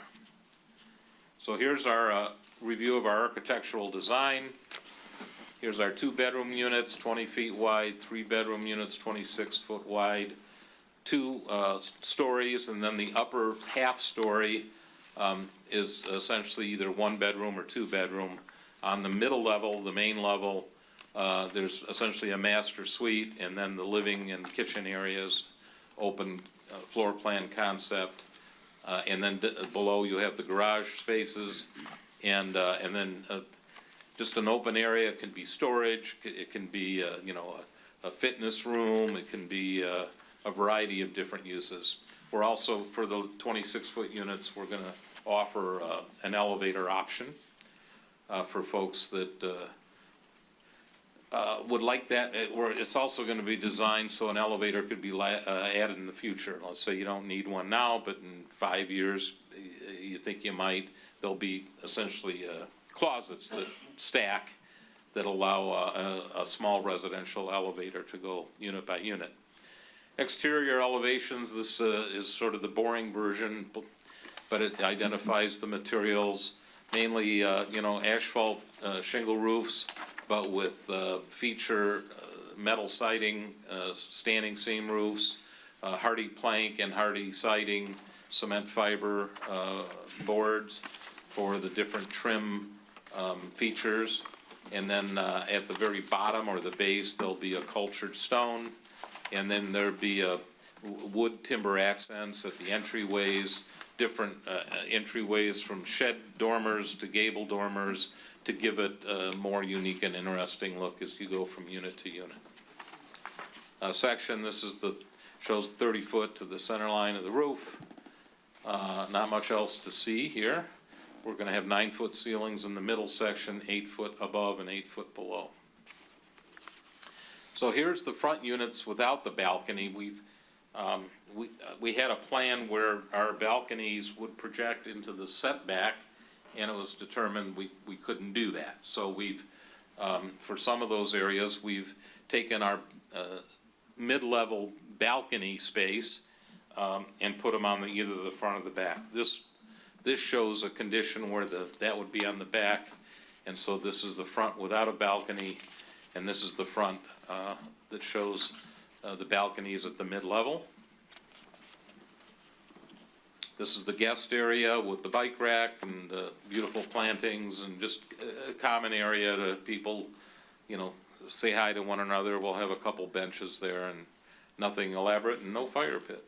So here's our review of our architectural design. Here's our 2-bedroom units, 20 feet wide, 3-bedroom units, 26 foot wide, 2 stories, and then the upper half story is essentially either 1-bedroom or 2-bedroom. On the middle level, the main level, there's essentially a master suite, and then the living and kitchen areas, open floor plan concept. And then below you have the garage spaces, and then just an open area. It can be storage, it can be a fitness room, it can be a variety of different uses. We're also, for the 26-foot units, we're gonna offer an elevator option for folks that would like that. It's also gonna be designed so an elevator could be added in the future. Let's say you don't need one now, but in 5 years, you think you might. there'll be essentially closets that stack that allow a small residential elevator to go unit by unit. Exterior elevations, this is sort of the boring version, but it identifies the materials, mainly, asphalt shingle roofs, but with feature metal siding, standing seam roofs, hardy plank and hardy siding, cement fiber boards for the different trim features. And then at the very bottom or the base, there'll be a cultured stone. And then there'll be wood timber accents at the entryways, different entryways from shed dormers to gable dormers to give it a more unique and interesting look as you go from unit to unit. Section, this is shows 30 foot to the center line of the roof. Not much else to see here. We're gonna have 9-foot ceilings in the middle section, 8 foot above and 8 foot below. So here's the front units without the balcony. We had a plan where our balconies would project into the setback, and it was determined we couldn't do that. So we've, for some of those areas, we've taken our mid-level balcony space and put them on either the front or the back. This shows a condition where that would be on the back, and so this is the front without a balcony, and this is the front that shows the balconies at the mid-level. This is the guest area with the bike rack and beautiful plantings and just a common area to people, say hi to one another. We'll have a couple benches there and nothing elaborate and no fire pit.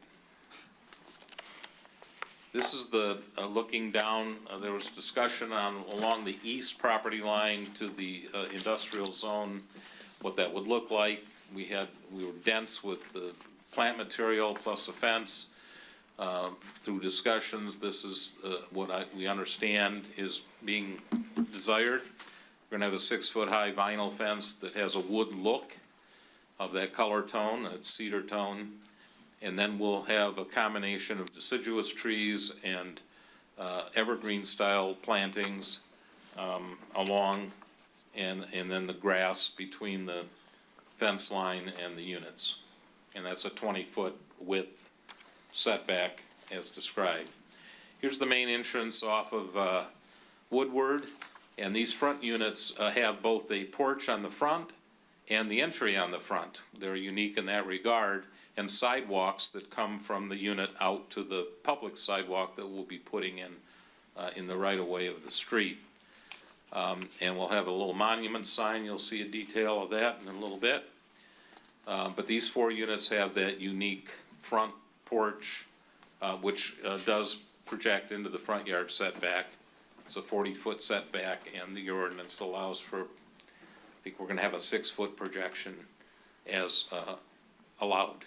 This is the looking down. There was discussion along the east property line to the industrial zone, what that would look like. We were dense with the plant material plus a fence. Through discussions, this is what we understand is being desired. We're gonna have a 6-foot high vinyl fence that has a wood look of that color tone, a cedar tone. And then we'll have a combination of deciduous trees and evergreen style plantings along, and then the grass between the fence line and the units. And that's a 20-foot width setback as described. Here's the main entrance off of Woodward, and these front units have both a porch on the front and the entry on the front. They're unique in that regard, and sidewalks that come from the unit out to the public sidewalk that we'll be putting in the right-of-way of the street. And we'll have a little monument sign. You'll see a detail of that in a little bit. But these 4 units have that unique front porch, which does project into the front yard setback. It's a 40-foot setback, and the ordinance allows for, I think we're gonna have a 6-foot projection as allowed.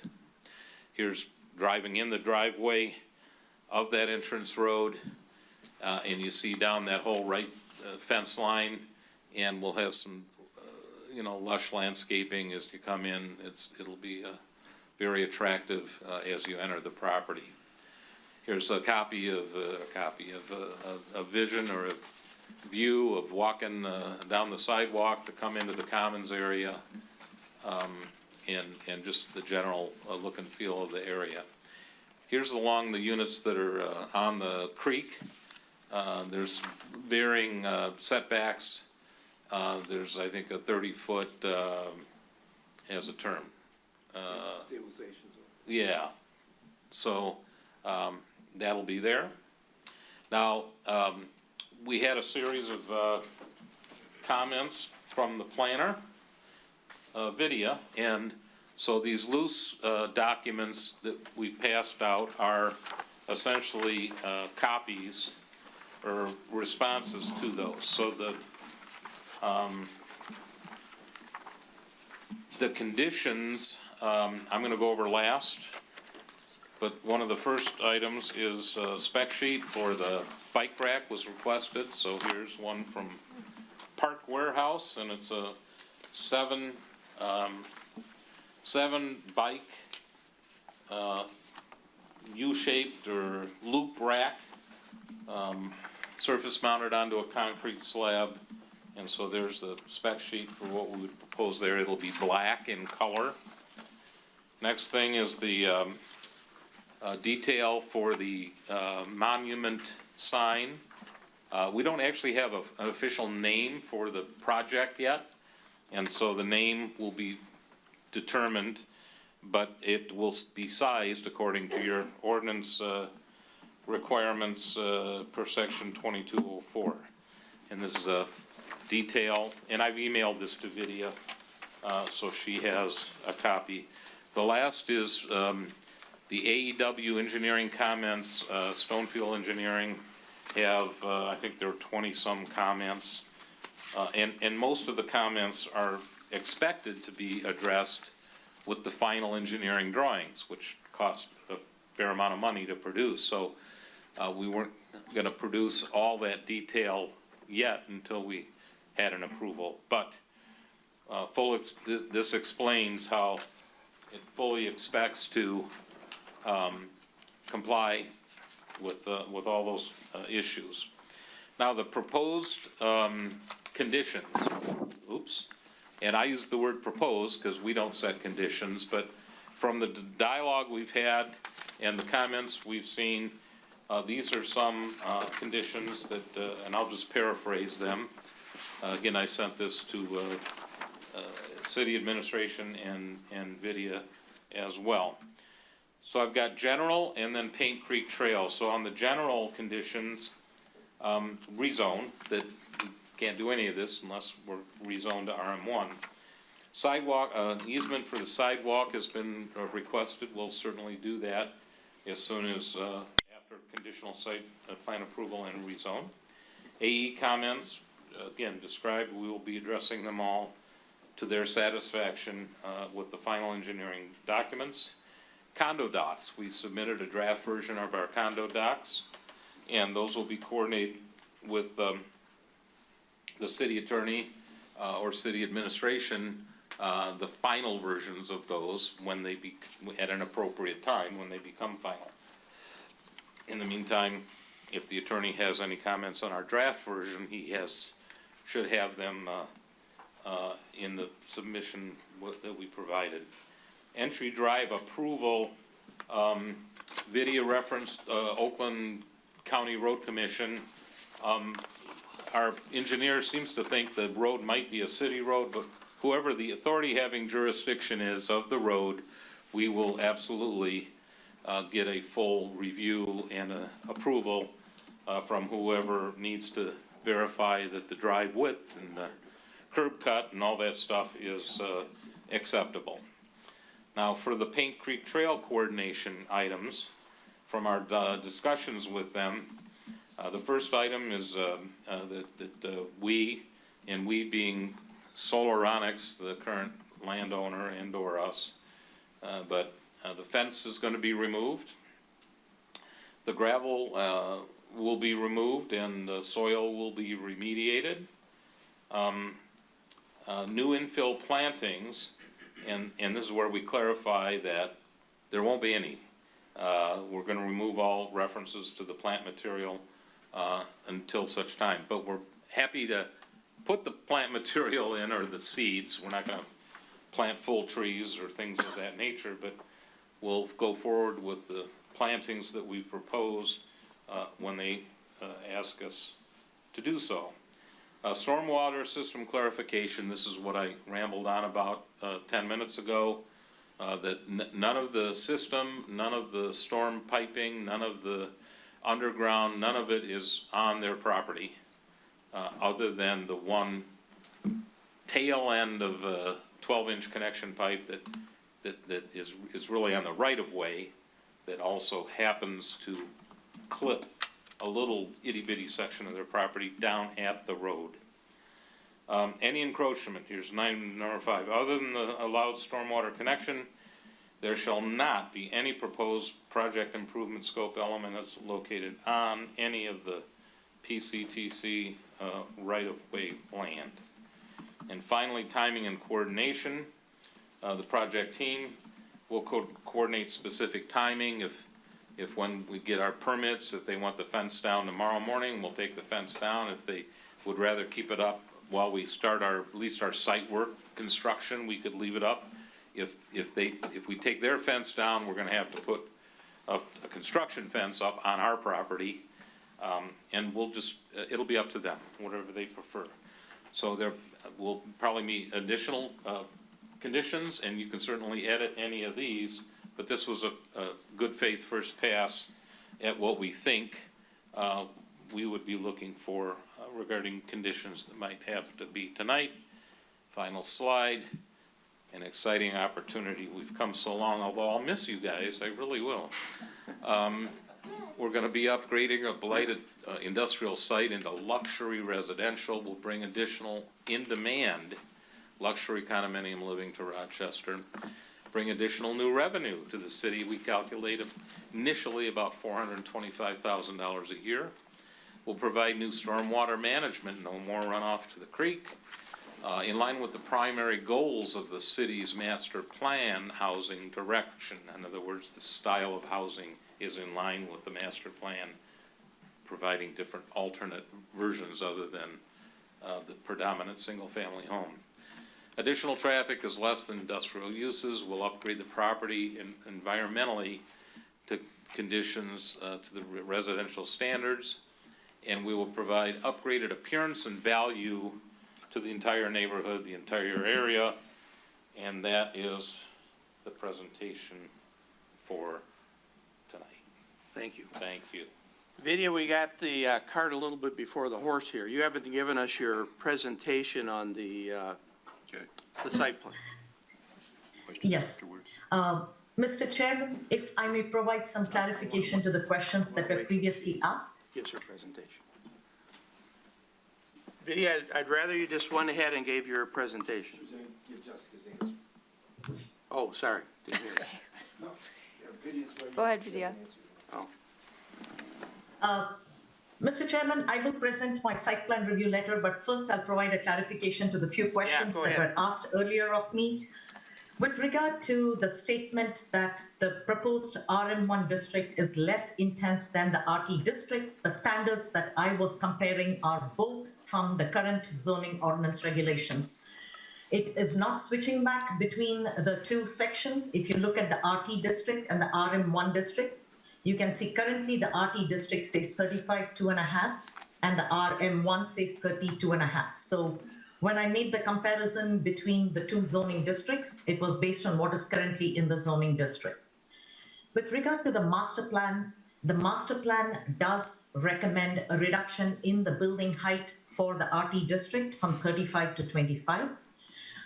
Here's driving in the driveway of that entrance road, and you see down that whole right fence line, and we'll have some, lush landscaping as you come in. It'll be very attractive as you enter the property. Here's a copy of a vision or a view of walking down the sidewalk to come into the commons area, and just the general look and feel of the area. Here's along the units that are on the creek. There's varying setbacks. There's, I think, a 30-foot, has a term. Stabilization zone. Yeah, so that'll be there. Now, we had a series of comments from the planner, Vidya, and so these loose documents that we've passed out are essentially copies or responses to those. So the conditions, I'm gonna go over last, but one of the first items is a spec sheet for the bike rack was requested. So here's one from Park Warehouse, and it's a 7 bike U-shaped or loop rack. surface mounted onto a concrete slab. And so there's the spec sheet for what we would propose there. It'll be black in color. Next thing is the detail for the monument sign. We don't actually have an official name for the project yet, and so the name will be determined, but it will be sized according to your ordinance requirements per section 2204. And this is a detail, and I've emailed this to Vidya, so she has a copy. The last is the AEW engineering comments. Stonefield Engineering have, I think there are 20-some comments, and most of the comments are expected to be addressed with the final engineering drawings, which cost a fair amount of money to produce. So we weren't going to produce all that detail yet until we had an approval. But this explains how it fully expects to comply with all those issues. Now, the proposed conditions, and I use the word propose because we don't set conditions, but from the dialogue we've had and the comments we've seen, these are some conditions that, and I'll just paraphrase them. Again, I sent this to city administration and Vidya as well. So I've got general and then Paint Creek Trail. So on the general conditions, rezone, that we can't do any of this unless we're rezoned to RM1. Sidewalk, easement for the sidewalk has been requested. We'll certainly do that as soon as after conditional site plan approval and rezone. AE comments, again, described, we will be addressing them all to their satisfaction with the final engineering documents. Condo docs, we submitted a draft version of our condo docs, and those will be coordinated with the city attorney or city administration, the final versions of those when they be, at an appropriate time, when they become final. In the meantime, if the attorney has any comments on our draft version, he should have them in the submission that we provided. Entry drive approval, Vidya referenced Oakland County Road Commission. Our engineer seems to think the road might be a city road, but whoever the authority having jurisdiction is of the road, we will absolutely get a full review and approval from whoever needs to verify that the drive width and the curb cut and all that stuff is acceptable. Now, for the Paint Creek Trail coordination items, from our discussions with them, the first item is that we being Solaronics, the current landowner and/or us, but the fence is going to be removed. The gravel will be removed and the soil will be remediated. New infill plantings, and this is where we clarify that there won't be any. We're going to remove all references to the plant material until such time, but we're happy to put the plant material in, or the seeds. We're not going to plant full trees or things of that nature, but we'll go forward with the plantings that we proposed when they ask us to do so. Stormwater system clarification, this is what I rambled on about 10 minutes ago, that none of the system, none of the storm piping, none of the underground, none of it is on their property, other than the one tail end of a 12-inch connection pipe that is really on the right-of-way, that also happens to clip a little itty-bitty section of their property down at the road. Any encroachment, here's number 5, other than the allowed stormwater connection, there shall not be any proposed project improvement scope element that's located on any of the PCTC right-of-way land. And finally, timing and coordination. The project team will coordinate specific timing. If If when we get our permits, if they want the fence down tomorrow morning, we'll take the fence down. If they would rather keep it up while we start at least our site work construction, we could leave it up. If we take their fence down, we're gonna have to put a construction fence up on our property. And we'll just, it'll be up to them, whatever they prefer. So there will probably be additional, conditions, and you can certainly edit any of these, but this was a good faith first pass at what we think, we would be looking for regarding conditions that might have to be tonight. Final slide, an exciting opportunity. We've come so long, although I'll miss you guys, I really will. We're gonna be upgrading a blighted industrial site into luxury residential. We'll bring additional in-demand luxury condominium living to Rochester. Bring additional new revenue to the city. We calculate initially about $425,000 a year. We'll provide new stormwater management, no more runoff to the creek. In line with the primary goals of the city's master plan housing direction. In other words, the style of housing is in line with the master plan, providing different alternate versions other than the predominant single-family home. Additional traffic is less than industrial uses. We'll upgrade the property environmentally to conditions to the residential standards, and we will provide upgraded appearance and value to the entire neighborhood, the entire area, and that is the presentation for tonight. Thank you. Thank you. Vidya, we got the cart a little bit before the horse here. You haven't given us your presentation on the site plan. Yes. Mr. Chairman, if I may provide some clarification to the questions that were previously asked. Gives her presentation. Vidya, I'd rather you just went ahead and gave your presentation. Give Jessica's answer. Oh, sorry. Didn't hear that. No, Vidya's ready. Go ahead, Vidya. Oh. Mr. Chairman, I will present my site plan review letter, but first I'll provide a clarification to the few questions go that ahead. were asked earlier of me. With regard to the statement that the proposed RM1 district is less intense than the RT district, the standards that I was comparing are both from the current zoning ordinance regulations. It is not switching back between the two sections. If you look at the RT district and the RM1 district, you can see currently the RT district says 35.2.5 and the RM1 says 32.5. So when I made the comparison between the two zoning districts, it was based on what is currently in the zoning district. With regard to the master plan does recommend a reduction in the building height for the RT district from 35 to 25.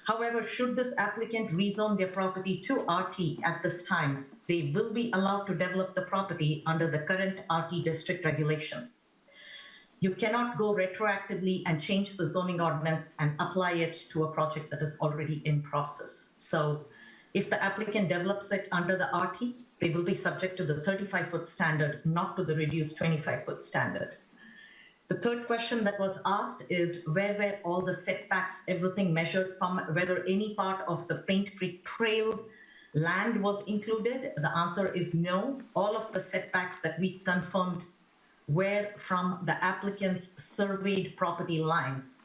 However, should this applicant rezone their property to RT at this time, they will be allowed to develop the property under the current RT district regulations. You cannot go retroactively and change the zoning ordinance and apply it to a project that is already in process. So if the applicant develops it under the RT, they will be subject to the 35-foot standard, not to the reduced 25-foot standard. The third question that was asked is where were all the setbacks, everything measured from, whether any part of the Paint Creek Trail land was included? The answer is no. All of the setbacks that we confirmed were from the applicant's surveyed property lines.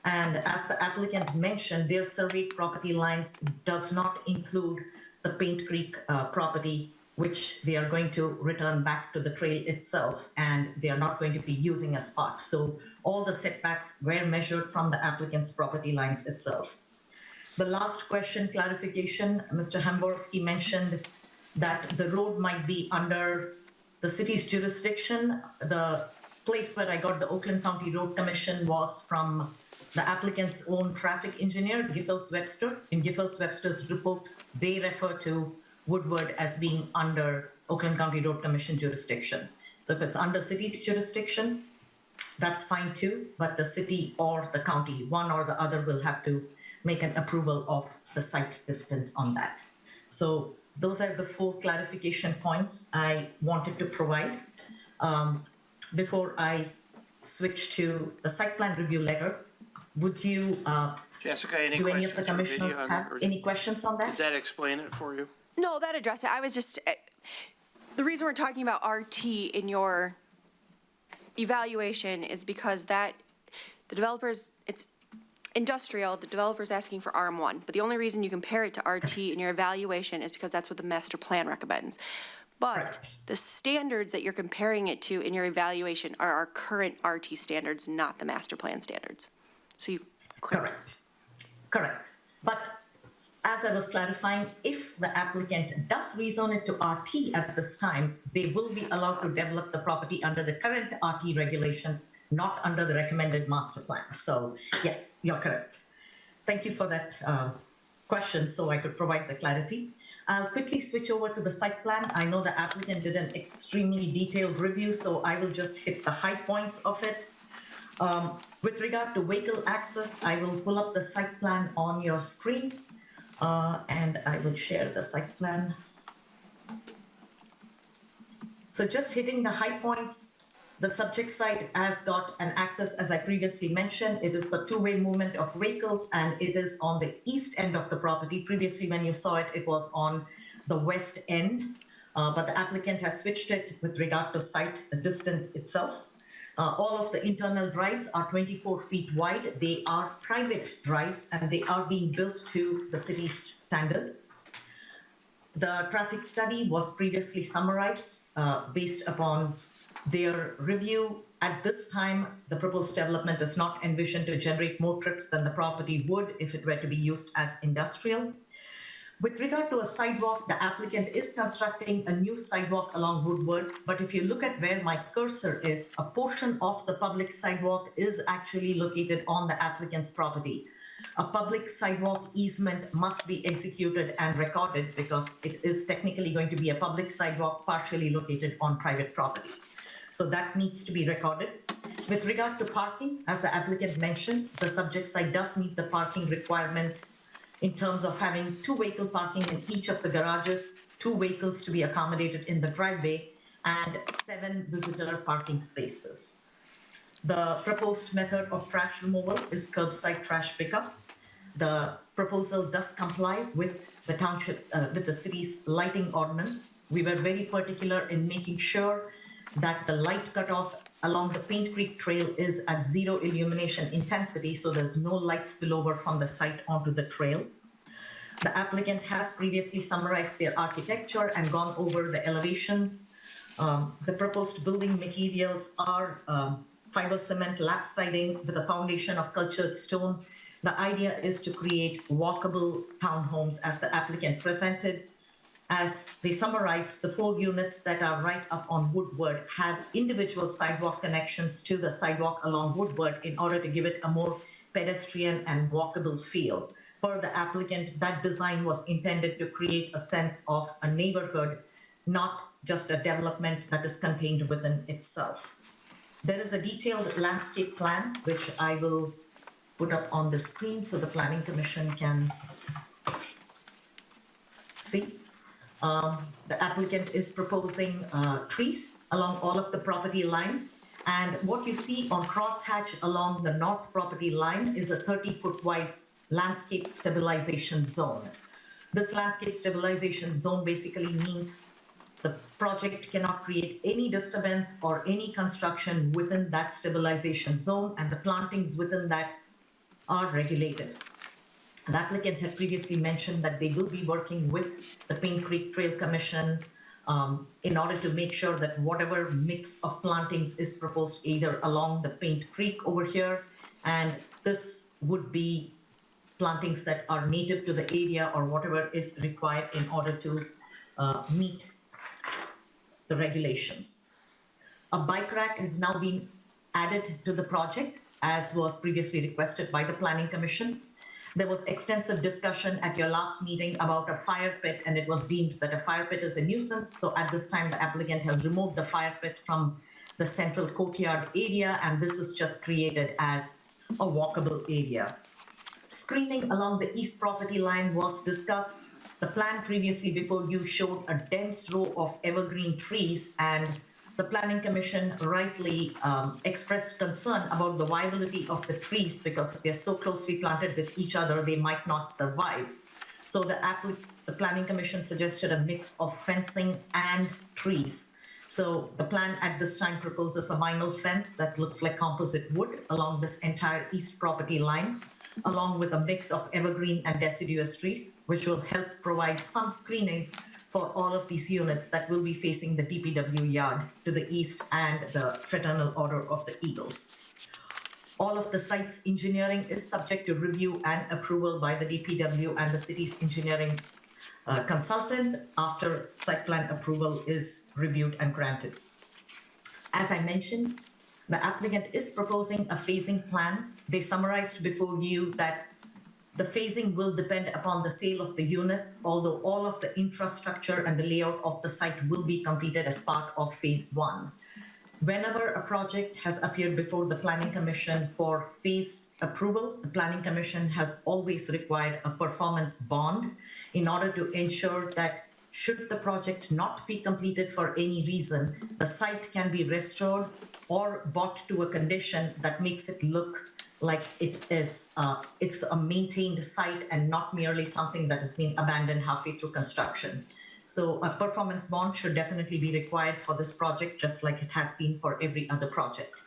And as the applicant mentioned, their surveyed property lines does not include the Paint Creek property, which they are going to return back to the trail itself, and they are not going to be using as part. So all the setbacks were measured from the applicant's property lines itself. The last question, clarification, Mr. Hamborski mentioned that the road might be under the city's jurisdiction. The place where I got the Oakland County Road Commission was from the applicant's own traffic engineer, Giffords Webster. In Giffords Webster's report, they refer to Woodward as being under Oakland County Road Commission jurisdiction. So if it's under city's jurisdiction, that's fine too, but the city or the county, one or the other, will have to make an approval of the site distance on that. So those are the 4 clarification points I wanted to provide. Before I switch to the site plan review letter, would you, Jessica, any do any questions of the for commissioners Vidya have any questions on that? Did that explain it for you? No, that addressed it. I was just, The reason we're talking about RT in your evaluation is because the developers, it's industrial, the developer's asking for RM1, but the only reason you compare it to RT in your evaluation is because that's what the master plan recommends. But the standards that you're comparing it to in your evaluation are our current RT standards, not the master plan standards. So you. Correct. But as I was clarifying, if the applicant does rezone it to RT at this time, they will be allowed to develop the property under the current RT regulations, not under the recommended master plan. So yes, you're correct. Thank you for that question, so I could provide the clarity. I'll quickly switch over to the site plan. I know the applicant did an extremely detailed review, so I will just hit the high points of it. With regard to vehicle access, I will pull up the site plan on your screen, and I will share the site plan. So just hitting the high points, the subject site has got an access, as I previously mentioned. It is for two-way movement of vehicles, and it is on the east end of the property. Previously, when you saw it, it was on the west end, but the applicant has switched it with regard to site distance itself. All of the internal drives are 24 feet wide. They are private drives, and they are being built to the city's standards. The traffic study was previously summarized based upon their review. At this time, the proposed development is not envisioned to generate more trips than the property would if it were to be used as industrial. With regard to a sidewalk, the applicant is constructing a new sidewalk along Woodward, but if you look at where my cursor is, a portion of the public sidewalk is actually located on the applicant's property. A public sidewalk easement must be executed and recorded because it is technically going to be a public sidewalk partially located on private property. So that needs to be recorded. With regard to parking, as the applicant mentioned, the subject site does meet the parking requirements in terms of having 2 vehicle parking in each of the garages, 2 vehicles to be accommodated in the driveway, and 7 visitor parking spaces. The proposed method of trash removal is curbside trash pickup. The proposal does comply with the township, with the city's lighting ordinance. We were very particular in making sure that the light cutoff along the Paint Creek Trail is at 0 illumination intensity, so there's no light spillover from the site onto the trail. The applicant has previously summarized their architecture and gone over the elevations. The proposed building materials are fiber cement lap siding with a foundation of cultured stone. The idea is to create walkable townhomes as the applicant presented. As they summarized, the 4 units that are right up on Woodward have individual sidewalk connections to the sidewalk along Woodward in order to give it a more pedestrian and walkable feel. Per the applicant, that design was intended to create a sense of a neighborhood, not just a development that is contained within itself. There is a detailed landscape plan, which I will put up on the screen so the Planning Commission can see. The applicant is proposing trees along all of the property lines. And what you see on crosshatch along the north property line is a 30-foot wide landscape stabilization zone. This landscape stabilization zone basically means the project cannot create any disturbance or any construction within that stabilization zone, and the plantings within that are regulated. The applicant had previously mentioned that they will be working with the Paint Creek Trail Commission in order to make sure that whatever mix of plantings is proposed either along the Paint Creek over here, and this would be plantings that are native to the area or whatever is required in order to meet the regulations. A bike rack has now been added to the project, as was previously requested by the Planning Commission. There was extensive discussion at your last meeting about a fire pit, and it was deemed that a fire pit is a nuisance. So at this time, the applicant has removed the fire pit from the central courtyard area, and this is just created as a walkable area. Screening along the east property line was discussed. The plan previously before you showed a dense row of evergreen trees, and the Planning Commission rightly expressed concern about the viability of the trees because if they're so closely planted with each other, they might not survive. So the the Planning Commission suggested a mix of fencing and trees. So the plan at this time proposes a vinyl fence that looks like composite wood along this entire east property line, along with a mix of evergreen and deciduous trees, which will help provide some screening for all of these units that will be facing the DPW yard to the east and the Fraternal Order of the Eagles. All of the site's engineering is subject to review and approval by the DPW and the city's engineering consultant after site plan approval is reviewed and granted. As I mentioned, the applicant is proposing a phasing plan. They summarized before you that the phasing will depend upon the sale of the units, although all of the infrastructure and the layout of the site will be completed as part of phase one. Whenever a project has appeared before the Planning Commission for phased approval, the Planning Commission has always required a performance bond in order to ensure that should the project not be completed for any reason, the site can be restored or brought to a condition that makes it look like it's a maintained site and not merely something that has been abandoned halfway through construction. So a performance bond should definitely be required for this project, just like it has been for every other project.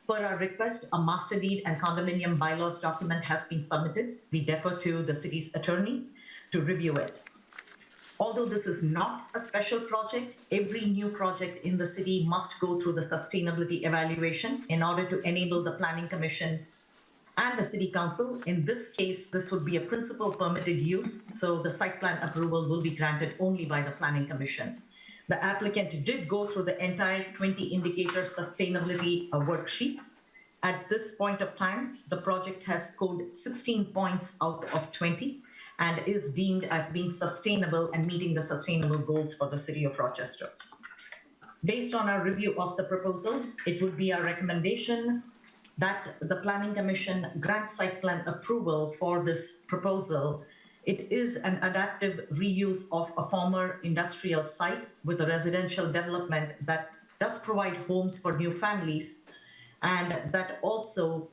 Per our request, a master deed and condominium bylaws document has been submitted. We defer to the city's attorney to review it. Although this is not a special project, every new project in the city must go through the sustainability evaluation in order to enable the Planning Commission and the City Council. In this case, this would be a principal permitted use, so the site plan approval will be granted only by the Planning Commission. The applicant did go through the entire 20 indicator sustainability worksheet. At this point of time, the project has scored 16 points out of 20 and is deemed as being sustainable and meeting the sustainable goals for the City of Rochester. Based on our review of the proposal, it would be our recommendation that the Planning Commission grant site plan approval for this proposal. It is an adaptive reuse of a former industrial site with a residential development that does provide homes for new families, and that also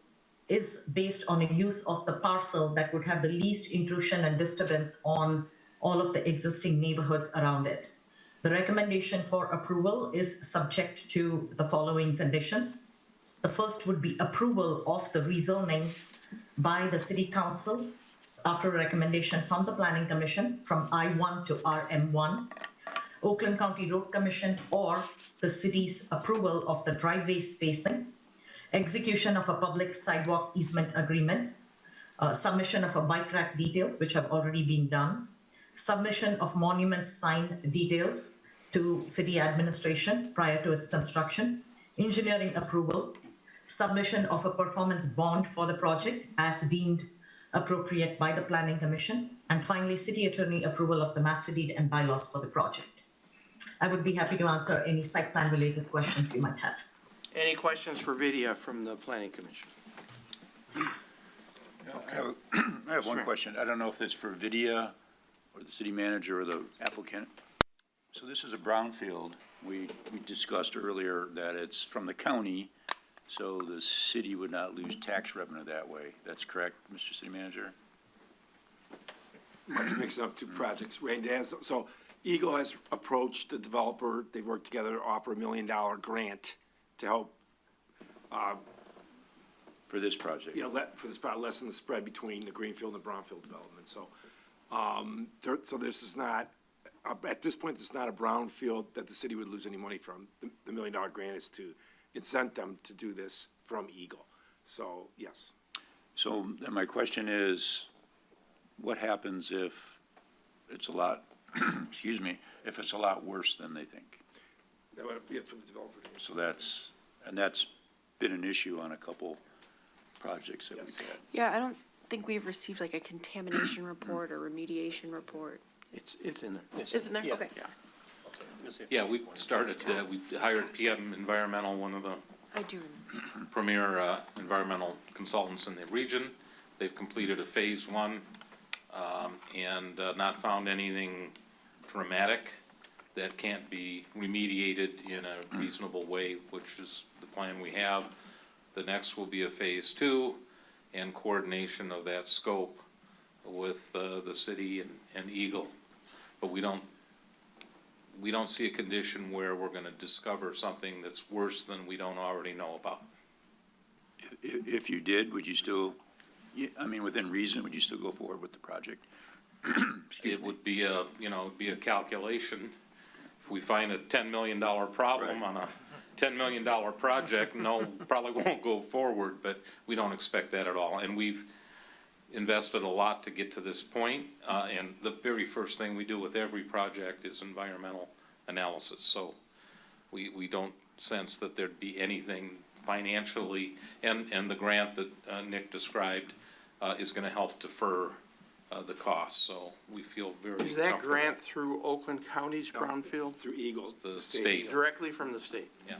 is based on a use of the parcel that would have the least intrusion and disturbance on all of the existing neighborhoods around it. The recommendation for approval is subject to the following conditions. The first would be approval of the rezoning by the City Council after a recommendation from the Planning Commission from I-1 to RM1, Oakland County Road Commission or the city's approval of the driveway spacing, execution of a public sidewalk easement agreement, submission of a bike rack details, which have already been done, submission of monument sign details to city administration prior to its construction, engineering approval, submission of a performance bond for the project as deemed appropriate by the Planning Commission, and finally, city attorney approval of the master deed and bylaws for the project. I would be happy to answer any site plan related questions you might have. Any questions for Vidya from the Planning Commission? I have one question. I don't know if it's for Vidya or the city manager or the applicant. So this is a brownfield. We discussed earlier that it's from the county, so the city would not lose tax revenue that way. That's correct, Mr. City Manager? Might be mixing up two projects. Randy has, so Eagle has approached the developer. They worked together to offer $1 million grant to help, For this project? for this project, lessen the spread between the greenfield and the brownfield development. So, so this is not, at this point, this is not a brownfield that the city would lose any money from. The $1 million grant is to incent them to do this from Eagle. So, yes. So then my question is, what happens if it's a lot, excuse me, if it's a lot worse than they think? That would be it for the developer. So that's been an issue on a couple projects that we've had. Yeah, I don't think we've received like a contamination report or remediation report. It's in there. Is it there? Okay. Yeah, we started, we hired PM Environmental, one of the I do. premier environmental consultants in the region. They've completed a phase one and not found anything dramatic that can't be remediated in a reasonable way, which is the plan we have. The next will be a phase two and coordination of that scope with the city and Eagle but we don't see a condition where we're gonna discover something that's worse than we don't already know about. If you did, would you still, I mean, within reason, would you still go forward with the project? It would be a, be a calculation. If we find a $10 million problem on a $10 million project, no, probably won't go forward, but we don't expect that at all. And we've invested a lot to get to this point, and the very first thing we do with every project is environmental analysis. So we don't sense that there'd be anything financially, and the grant that Nick described is gonna help defer the cost, so we feel very Is that comfortable. grant through Oakland County's brownfield? Through Eagle. The state. Directly from the state? Yeah.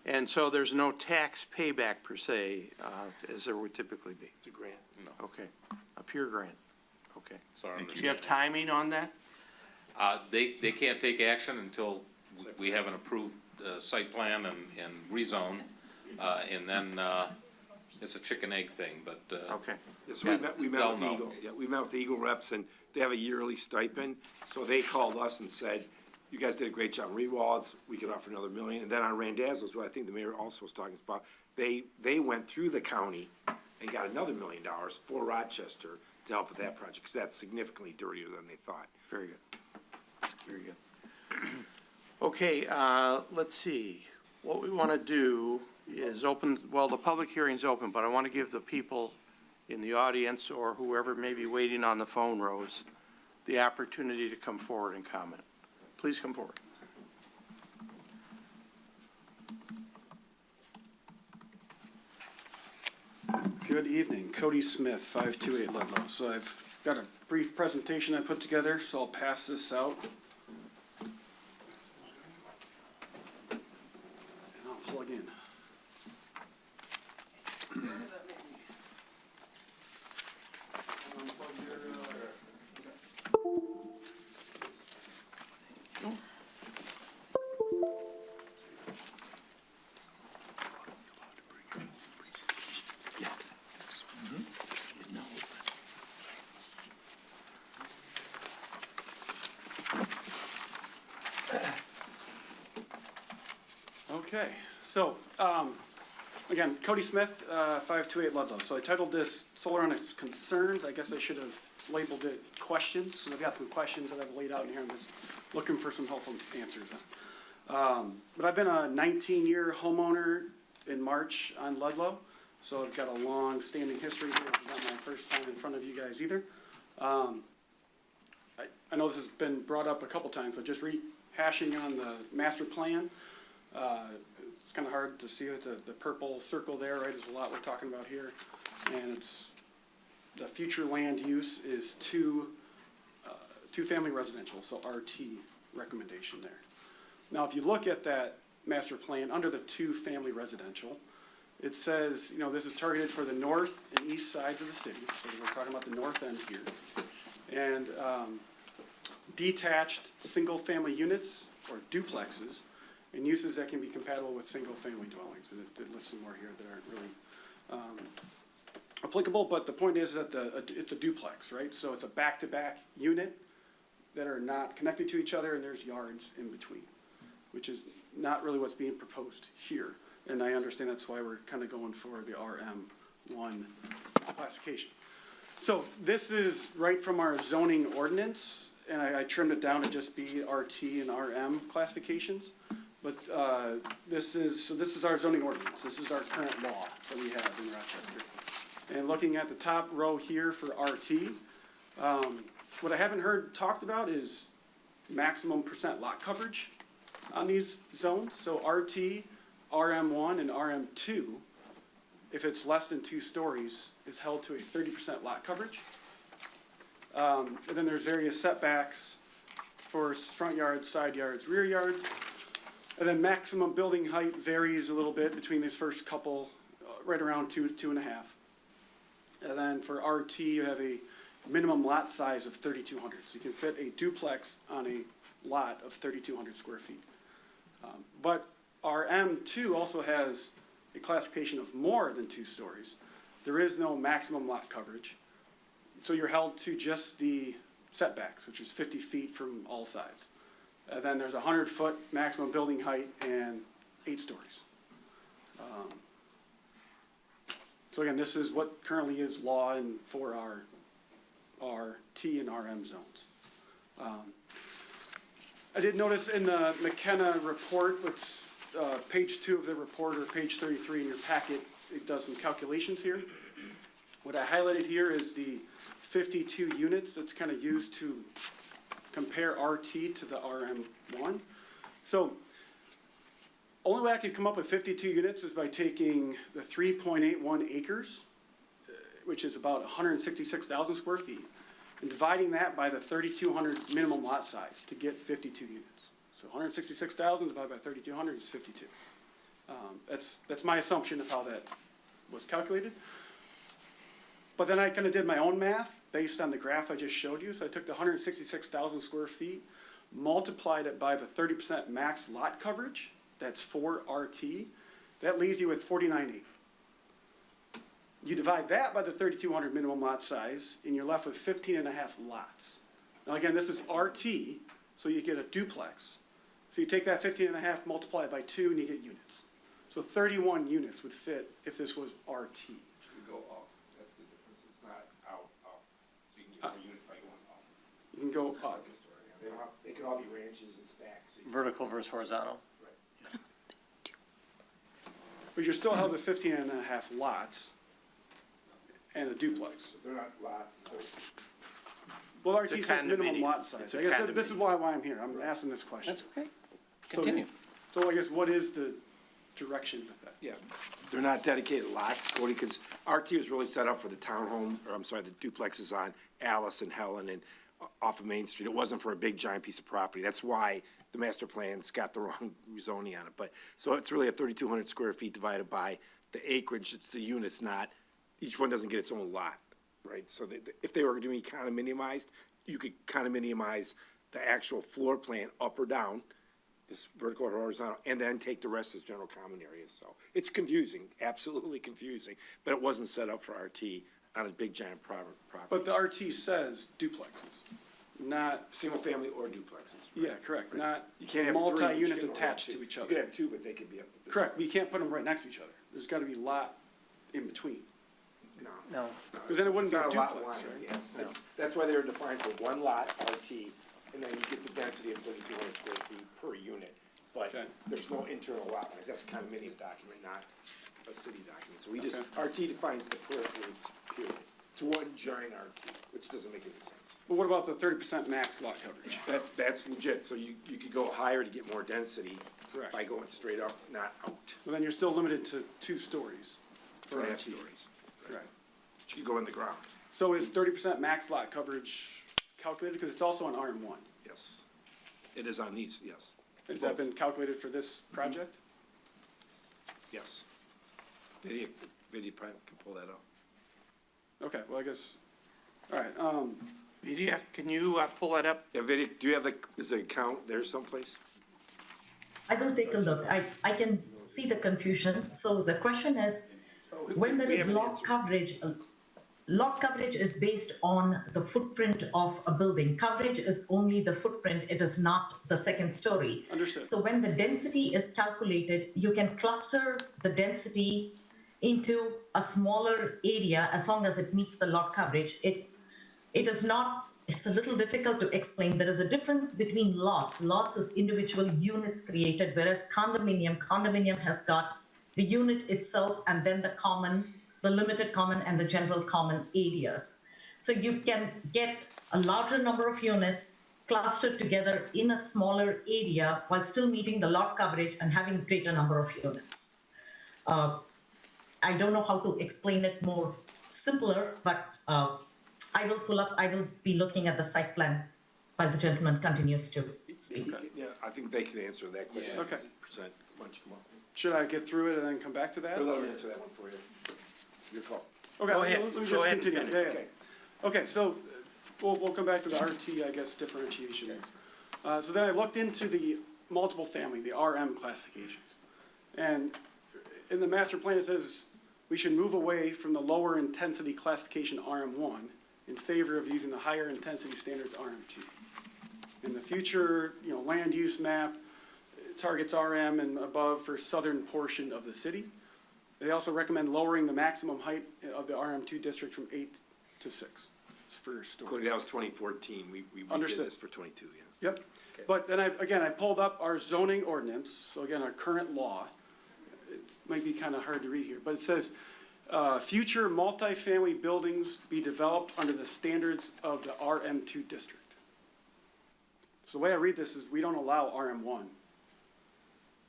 And so there's no tax payback per se, as there would typically be? It's a grant. No. Okay, a pure grant, okay. Sorry. Do you have timing on that? They can't take action until we have an approved site plan and rezone, and then it's a chicken egg thing, but. Okay. Yes, we met they'll with know. Eagle, yeah, we met with the Eagle reps, and they have a yearly stipend, so they called us and said, you guys did a great job on Rewalds, we could offer another $1 million, and then on Randazzo's, what I think the mayor also was talking about, they went through the county and got another $1 million for Rochester to help with that project, because that's significantly dirtier than they thought. Very good, very good. Okay, let's see, what we want to do is open, well, the public hearing's open, but I want to give the people in the audience or whoever may be waiting on the phone rows the opportunity to come forward and comment. Please come forward. Good evening, Cody Smith, 528 Ludlow. So I've got a brief presentation I put together, so I'll pass this out. And I'll plug in. Okay, so, again, Cody Smith, 528 Ludlow. So I titled this Solar on Its Concerns. I guess I should have labeled it Questions. So I've got some questions that I've laid out in here. I'm just looking for some helpful answers on. But I've been a 19-year homeowner in March on Ludlow. So I've got a long-standing history here. It's not my first time in front of you guys either. I know this has been brought up a couple times, but just rehashing on the master plan. It's kind of hard to see it, the purple circle there, right, is a lot we're talking about here. And it's, the future land use is two-family residential, so RT recommendation there. Now, if you look at that master plan, under the two-family residential, it says, this is targeted for the north and east sides of the city, so we're talking about the north end here. And detached single-family units or duplexes and uses that can be compatible with single-family dwellings. And it lists some more here that aren't really applicable, but the point is that it's a duplex, right? So it's a back-to-back unit that are not connected to each other, and there's yards in between, which is not really what's being proposed here. And I understand that's why we're kind of going for the RM1 classification. So this is right from our zoning ordinance, and I trimmed it down to just be RT and RM classifications. But this is our zoning ordinance. This is our current law that we have in Rochester. And looking at the top row here for RT, what I haven't heard talked about is maximum % lot coverage on these zones. So RT, RM1, and RM2, if it's less than 2 stories, is held to a 30% lot coverage. And then there's various setbacks for front yards, side yards, rear yards. And then maximum building height varies a little bit between these first couple, right around 2 to 2.5. And then for RT, you have a minimum lot size of 3,200. So you can fit a duplex on a lot of 3,200 square feet. But RM2 also has a classification of more than 2 stories. There is no maximum lot coverage. So you're held to just the setbacks, which is 50 feet from all sides. And then there's a 100-foot maximum building height and 8 stories. So again, this is what currently is law for our T and RM zones. I did notice in the McKenna report, it's page 2 of the report, or page 33 in your packet, it does some calculations here. What I highlighted here is the 52 units that's kind of used to compare RT to the RM1. So only way I could come up with 52 units is by taking the 3.81 acres, which is about 166,000 square feet, and dividing that by the 3,200 minimum lot size to get 52 units. So 166,000 divided by 3,200 is 52. That's my assumption of how that was calculated. But then I kind of did my own math based on the graph I just showed you. So I took the 166,000 square feet, multiplied it by the 30% max lot coverage. That's for RT. That leaves you with 49.8. You divide that by the 3,200 minimum lot size, and you're left with 15 and a half lots. Now again, this is RT, so you get a duplex. So you take that 15 and a half, multiply it by 2, and you get units. So 31 units would fit if this was RT. You go up, that's the difference, it's not out. So you can get more units by going up. You can go up. They can all be ranches and stacks. So you- Vertical versus horizontal. But you're still held with 15 and a half lots and a duplex. They're not lots, they're. Well, It's a RT says minimum condominium. lot size. It's a I guess this is condominium. why I'm here. I'm asking this question. That's okay. So- Continue. So I guess what is the direction with that? Yeah, they're not dedicated lots, Cody, because RT was really set up for the townhome, or I'm sorry, the duplexes on Alice and Helen and off of Main Street. It wasn't for a big giant piece of property. That's why the master plan's got the wrong zoning on it. But, so it's really a 3,200 square feet divided by the acreage. It's the units, not, each one doesn't get its own lot, right? So if they were to be condominiumized, you could condominiumize the actual floor plan up or down, this vertical or horizontal, and then take the rest as general common areas. So it's confusing, absolutely confusing, but it wasn't set up for RT on a big giant property. But the RT says duplexes, not, Single family or duplexes. yeah, correct, not You can't have three, multi-units you can't have attached two. to each You other. could have two, but they could be up. this- Correct, but you can't put them right next to each other. There's gotta be a lot in between. No. No. Because then it wouldn't be It's a not lot duplex, line, right? yes. That's why they were defined for one lot RT, and then you get the density of 3,200 square feet per unit. But Okay. there's no internal lot lines. That's a condominium document, not a city document. So we just, Okay. RT defines the perimeter, period. It's one giant RT, which doesn't make any sense. But what about the 30% max lot coverage? That's legit. So you could go higher to get more density Correct. by going straight up, not out. Well, then you're still limited to 2 stories for 2.5 RT. stories. Correct. But you could go in the ground. So is 30% max lot coverage calculated? Because it's also on RM1. Yes. It is on these, yes. Has that been calculated for this project? Yes. Video probably can pull that up. Okay, well, I guess, all right, Vidya, can you pull that up? Yeah, Vinny, do you have is the account there someplace? I will take a look. I can see the confusion. So the question is, when there We is haven't lot answered. coverage, lot coverage is based on the footprint of a building. Coverage is only the footprint, it is not the second story. Understood. So when the density is calculated, you can cluster the density into a smaller area as long as it meets the lot coverage. It is not, it's a little difficult to explain. There is a difference between lots. Lots is individual units created, whereas condominium has got the unit itself and then the common, the limited common and the general common areas. So you can get a larger number of units clustered together in a smaller area while still meeting the lot coverage and having greater number of units. I don't know how to explain it more simpler, but I will be looking at the site plan while the gentleman continues to speak. Yeah, I think they can answer that question. Yeah. Okay. Percent, why don't you come up? should I get through it and then come back to that? We'll answer that one for you. Your call. Okay, Go ahead. let me Go just ahead and continue. finish. Yeah, yeah. Okay, so we'll come back to the RT, I guess, differentiation. So then I looked into the multiple family, the RM classifications. And in the master plan, it says we should move away from the lower intensity classification RM1 in favor of using the higher intensity standards RM2. In the future, land use map targets RM and above for southern portion of the city. They also recommend lowering the maximum height of the RM2 district from 8 to 6 for storage. Cody, that was 2014. We did Understood. this for 22, yeah. Yep. But then I pulled up our zoning ordinance, so again, our current law. It might be kind of hard to read here, but it says, future multifamily buildings be developed under the standards of the RM2 district. So the way I read this is we don't allow RM1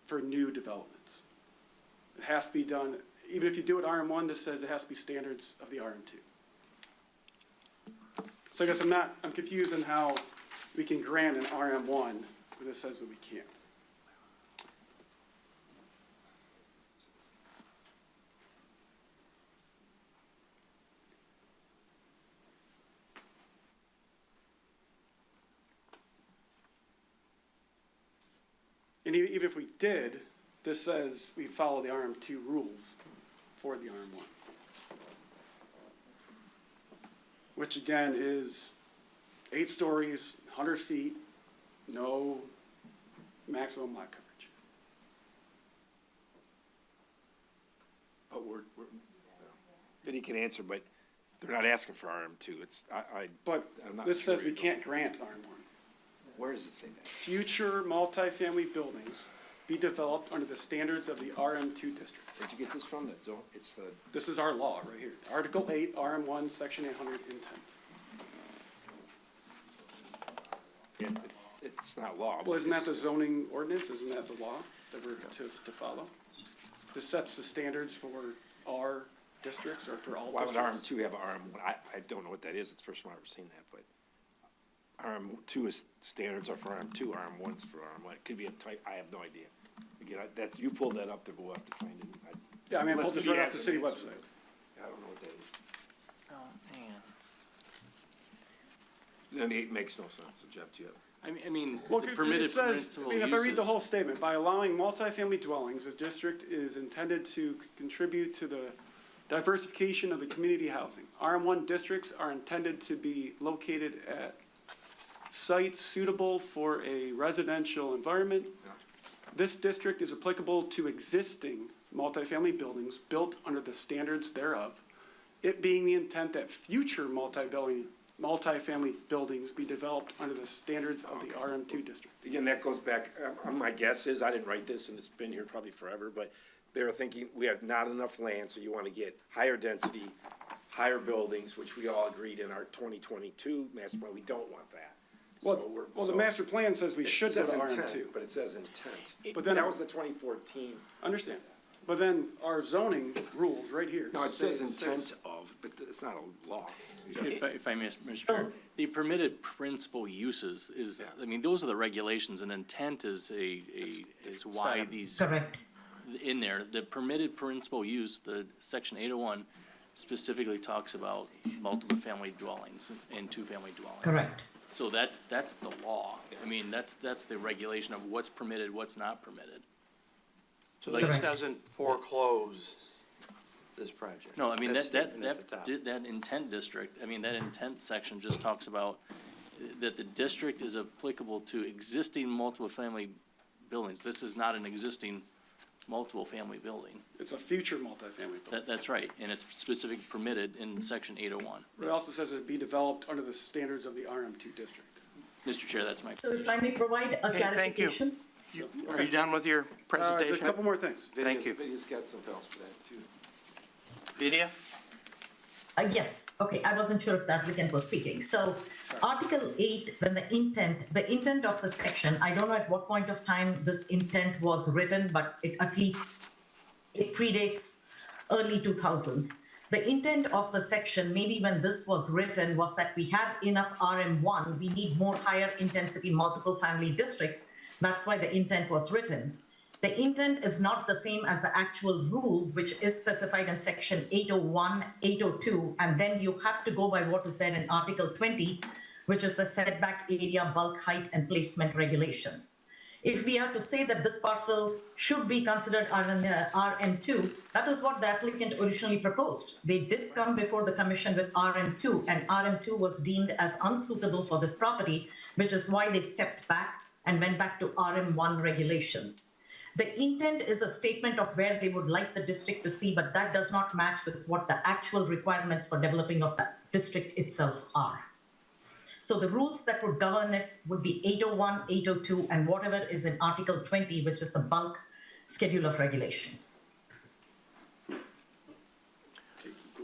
for new developments. It has to be done, even if you do it RM1, this says it has to be standards of the RM2. So I guess I'm confused on how we can grant an RM1 where this says that we can't. And even if we did, this says we follow the RM2 rules for the RM1. Which again is 8 stories, 100 feet, no maximum lot coverage. But Vinnie can answer, but they're not asking for RM2. But I'm not this sure says we either. can't grant RM1. Where does it say that? Future multifamily buildings be developed under the standards of the RM2 district. Where'd you get this from? That zone? It's the. This is our law right here. Article 8, RM1, Section 800, intent. It's not law. Well, isn't that the zoning ordinance? Isn't that the law that we're to follow? This sets the standards for our districts or for all Why would districts. RM2 have RM1? I don't know what that is. It's the first time I've ever seen that, but RM2 is, standards are for RM2, RM1's for RM1. It could be a type, I have no idea. Again, that's, you pulled that up there, but we'll have to find it. Yeah, I mean, I Unless pulled this Vinnie right off has the an city answer. website. I don't know what that is. Oh, man. Then it makes no sense. So Jeff, do you have? I mean, Well, the it permitted says, principal I mean, if I read the uses- whole statement, by allowing multifamily dwellings, this district is intended to contribute to the diversification of the community housing. RM1 districts are intended to be located at sites suitable for a residential environment. This district is applicable to existing multifamily buildings built under the standards thereof. It being the intent that future multifamily buildings be developed under the standards of the RM2 district. Again, that goes back, my guess is, I didn't write this and it's been here probably forever, but they were thinking we have not enough land, so you want to get higher density, higher buildings, which we all agreed in our 2022 master plan, we don't want that. Well, the master plan says we should go to RM2. But it says intent. But then- That was the 2014. Understand. But then our zoning rules right here. No, it says say- intent of, but it's not a law. If I may, Mr. Chair, the permitted principal uses is, I mean, those are the regulations, and intent is is why these. Correct. In there, the permitted principal use, the section 801 specifically talks about multiple family dwellings and two-family dwellings. Correct. So that's the law. I mean, that's the regulation of what's permitted, what's not permitted. So this doesn't foreclose this project? No, I mean, That's that statement at the top. that intent district, I mean, that intent section just talks about that the district is applicable to existing multiple family buildings. This is not an existing multiple family building. It's a future multifamily building. That's right, and it's specifically permitted in section 801. It also says it be developed under the standards of the RM2 district. Mr. Chair, that's my. So if I may provide a Okay, thank you. clarification? Are you done with your presentation? Just a couple more things. Thank you. Vinny's got something else for that too. Vidya? Yes, okay, I wasn't sure if the applicant was speaking. So Article 8, when the intent of the section, I don't know at what point of time this intent was written, but it predates early 2000s. The intent of the section, maybe when this was written, was that we have enough RM1, we need more higher intensity multiple family districts. That's why the intent was written. The intent is not the same as the actual rule, which is specified in section 801, 802, and then you have to go by what is there in Article 20, which is the setback area, bulk height, and placement regulations. If we are to say that this parcel should be considered RM2, that is what the applicant originally proposed. They did come before the commission with RM2, and RM2 was deemed as unsuitable for this property, which is why they stepped back and went back to RM1 regulations. The intent is a statement of where they would like the district to see, but that does not match with what the actual requirements for developing of the district itself are. So the rules that would govern it would be 801, 802, and whatever is in Article 20, which is the bulk schedule of regulations.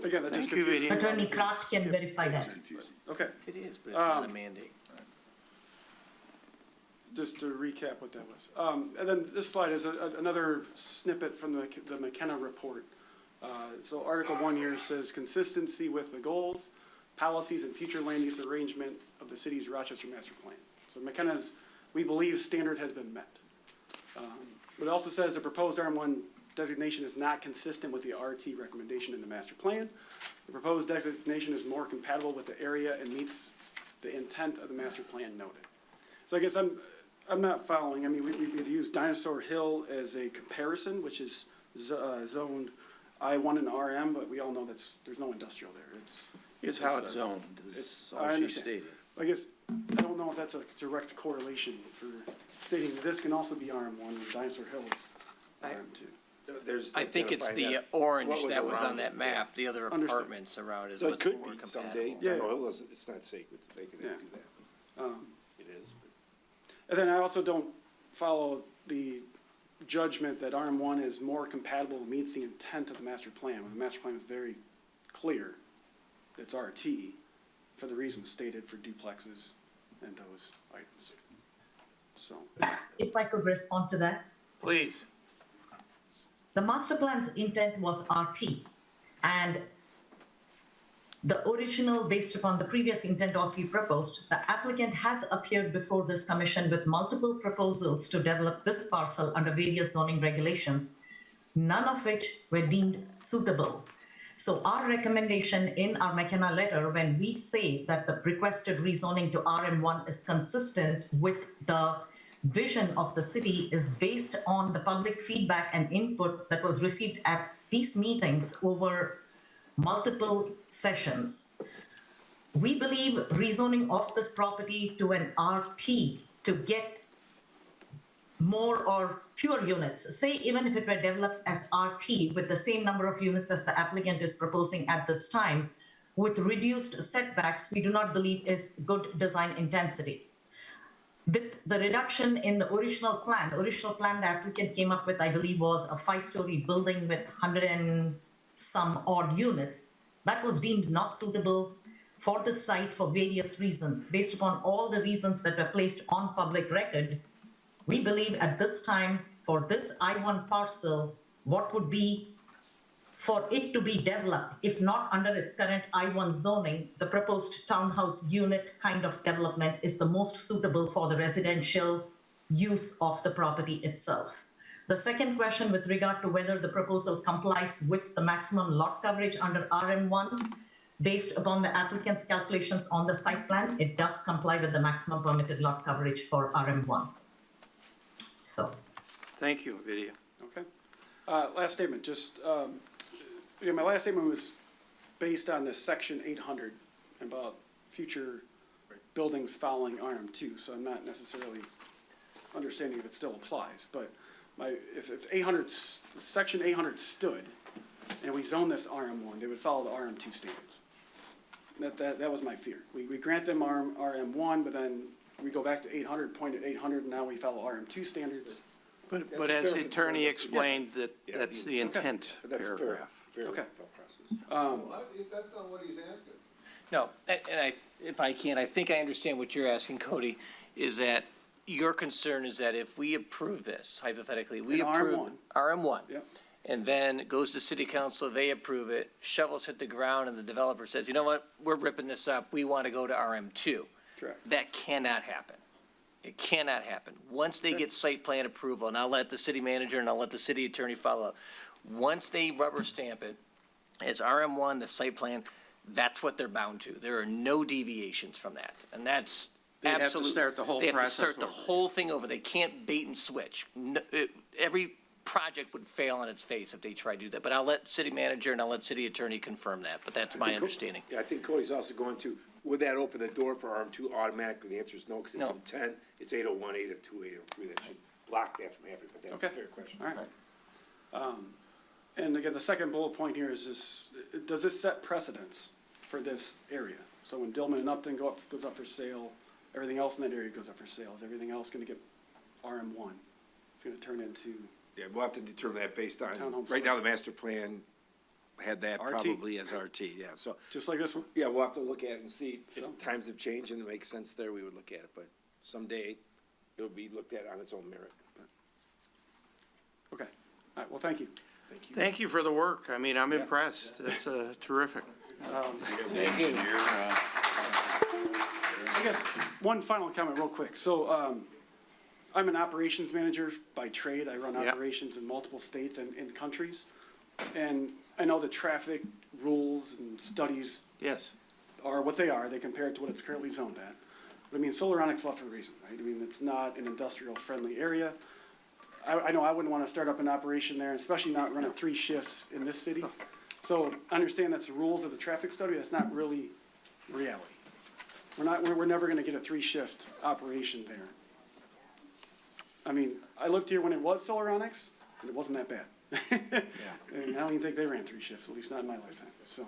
Again, that just confuses. Attorney Clark can verify that. Okay. It is, but it's not a mandate. Just to recap what that was. And then this slide is another snippet from the McKenna report. So Article 1 here says consistency with the goals, policies, and future land use arrangement of the city's Rochester master plan. So McKenna's, we believe, standard has been met. But it also says the proposed RM1 designation is not consistent with the RT recommendation in the master plan. The proposed designation is more compatible with the area and meets the intent of the master plan noted. So I guess I'm not following. I mean, we've used Dinosaur Hill as a comparison, which is zoned I1 and RM, but we all know there's no industrial there. It's how it's zoned, is all she stated. I guess, I don't know if that's a direct correlation for stating that this can also be RM1 and Dinosaur Hill is RM2. I think it's the orange that was on that map, the other apartments around is So it what's could more be compatible. someday. Yeah. No, it's not sacred. They can do that. It is. And then I also don't follow the judgment that RM1 is more compatible, meets the intent of the master plan, when the master plan is very clear. It's RT for the reasons stated for duplexes and those items. So. If I could respond to that. Please. The master plan's intent was RT, and the original, based upon the previous intent also you proposed, the applicant has appeared before this commission with multiple proposals to develop this parcel under various zoning regulations, none of which were deemed suitable. So our recommendation in our McKenna letter, when we say that the requested rezoning to RM1 is consistent with the vision of the city, is based on the public feedback and input that was received at these meetings over multiple sessions. We believe rezoning of this property to an RT to get more or fewer units, say even if it were developed as RT with the same number of units as the applicant is proposing at this time, with reduced setbacks, we do not believe is good design intensity. With the reduction in the original plan the applicant came up with, I believe, was a 5-story building with 100 and some odd units. That was deemed not suitable for the site for various reasons. Based upon all the reasons that were placed on public record, we believe at this time for this I1 parcel, what would be for it to be developed, if not under its current I1 zoning, the proposed townhouse unit kind of development is the most suitable for the residential use of the property itself. The second question with regard to whether the proposal complies with the maximum lot coverage under RM1, based upon the applicant's calculations on the site plan, it does comply with the maximum permitted lot coverage for RM1. So. Thank you, Vidya. Okay. Last statement, just, my last statement was based on this section 800 about future buildings following RM2, so I'm not necessarily understanding if it still applies, but if 800, section 800 stood, and we zone this RM1, they would follow the RM2 standards. That was my fear. We grant them RM1, but then we go back to 800, point at 800, and now we follow RM2 standards. But as the attorney explained, that's the intent paragraph. Okay. If that's not what he's asking. No, and if I can, I think I understand what you're asking, Cody, is that your concern is that if we approve this, hypothetically, we approve RM1, Yep. and then it goes to city council, they approve it, shovels hit the ground, and the developer says, you know what, we're ripping this up, we want to go to RM2. Correct. That cannot happen. It cannot happen. Once they get site plan approval, and I'll let the city manager and I'll let the city attorney follow up. Once they rubber stamp it as RM1, the site plan, that's what they're bound to. There are no deviations from that. And that's They'd have to Absolutely. start the whole They have to process start the over. whole thing over. They can't bait and switch. Every project would fail on its face if they tried to do that. But I'll let city manager and I'll let city attorney confirm that, but that's my understanding. Yeah, I think Cody's also going to, would that open the door for RM2 automatically? The answer is no, because it's No. in 10, it's 801, 802, 803, that should block that from happening, but that's a Okay. fair question. All right. And again, the second bullet point here is this, does this set precedence for this area? So when Dillman and Upton goes up for sale, everything else in that area goes up for sale. Is everything else gonna get RM1? It's gonna turn into, Yeah, we'll have to determine that based on, Townhome right now, the master plan had that RT. probably as RT, yeah, so. just like this one? Yeah, we'll have to look at it and see So- if times have changed and it makes sense there, we would look at it, but someday it'll be looked at on its own merit. Okay. All right, well, thank you. Thank you. Thank you for the work. I mean, I'm impressed. It's terrific. I guess one final comment real quick. So, I'm an operations manager by trade. I run Yep. operations in multiple states and countries. And I know the traffic rules and studies Yes. are what they are. They compare it to what it's currently zoned at. But I mean, Solaronic's left for a reason, right? I mean, it's not an industrial friendly area. I know I wouldn't want to start up an operation there, especially not running 3 shifts in this city. So understand that's the rules of the traffic study. That's not really reality. We're never going to get a 3-shift operation there. I mean, I lived here when it was Solaronics, and it wasn't that bad. And I don't even think they ran 3 shifts, at least not in my lifetime. So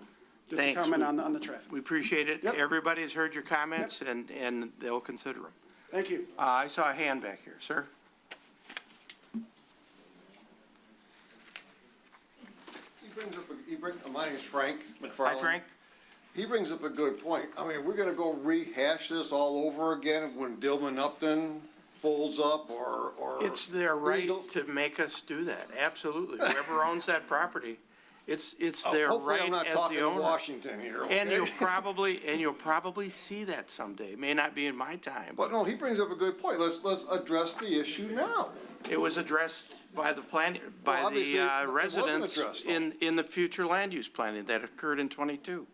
just a Thanks. comment on the traffic. We appreciate it. Yep. Everybody's heard your comments and they'll consider them. Thank you. I saw a hand back here, sir. My name's Frank McFarland. Hi, Frank. He brings up a good point. I mean, we're gonna go rehash this all over again when Dillman Upton folds up or. It's their right Eagle. to make us do that. Absolutely. Whoever owns that property, it's their Hopefully right I'm not as talking the to owner. Washington here, And okay? you'll probably see that someday. It may not be in my time, But no, he brings up a good point. Let's address the issue now. it was addressed by the obviously, it wasn't residents addressed, though. in the future land use planning that occurred in '22.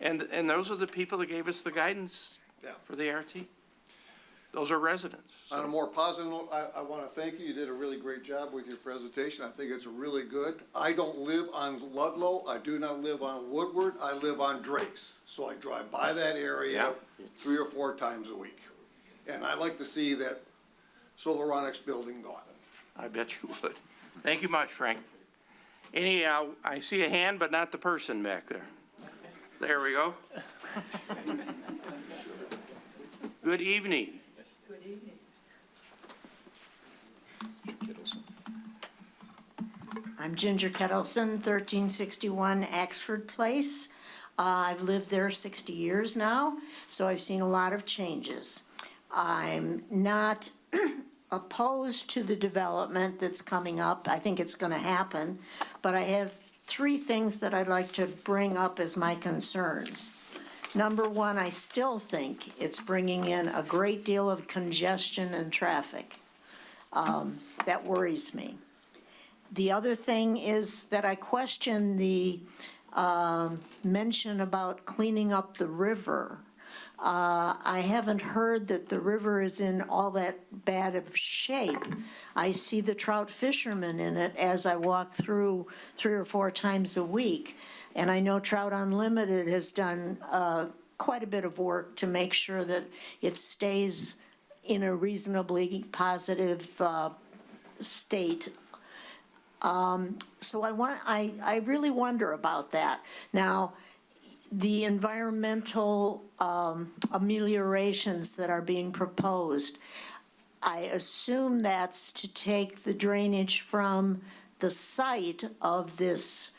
And those are the people that gave us the guidance Yeah. for the RT. Those are residents. On a more positive note, I want to thank you. You did a really great job with your presentation. I think it's really good. I don't live on Ludlow. I do not live on Woodward. I live on Drake's. So I drive by that area 3 or 4 times a week. And I like to see that Solaronics building gone. I bet you would. Thank you much, Frank. I see a hand, but not the person back there. There we go. Good evening. I'm Ginger Kettleson, 1361 Axford Place. I've lived there 60 years now, so I've seen a lot of changes. I'm not opposed to the development that's coming up. I think it's going to happen, but I have 3 things that I'd like to bring up as my concerns. Number 1, I still think it's bringing in a great deal of congestion and traffic. That worries me. The other thing is that I question the mention about cleaning up the river. I haven't heard that the river is in all that bad of shape. I see the trout fishermen in it as I walk through 3 or 4 times a week. And I know Trout Unlimited has done quite a bit of work to make sure that it stays in a reasonably positive state. So I really wonder about that. Now, the environmental ameliorations that are being proposed, I assume that's to take the drainage from the site of this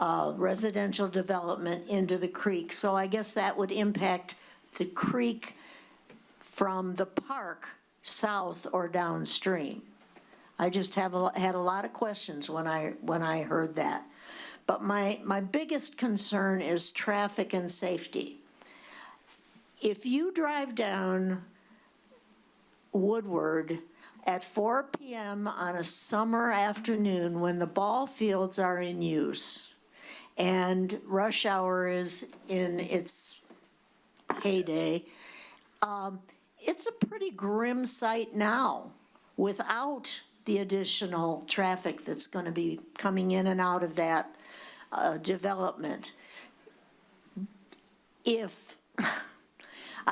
residential development into the creek. So I guess that would impact the creek from the park south or downstream. I just had a lot of questions when I heard that. But my biggest concern is traffic and safety. If you drive down Woodward at 4 p.m. on a summer afternoon when the ball fields are in use and rush hour is in its heyday, it's a pretty grim sight now without the additional traffic that's going to be coming in and out of that development. I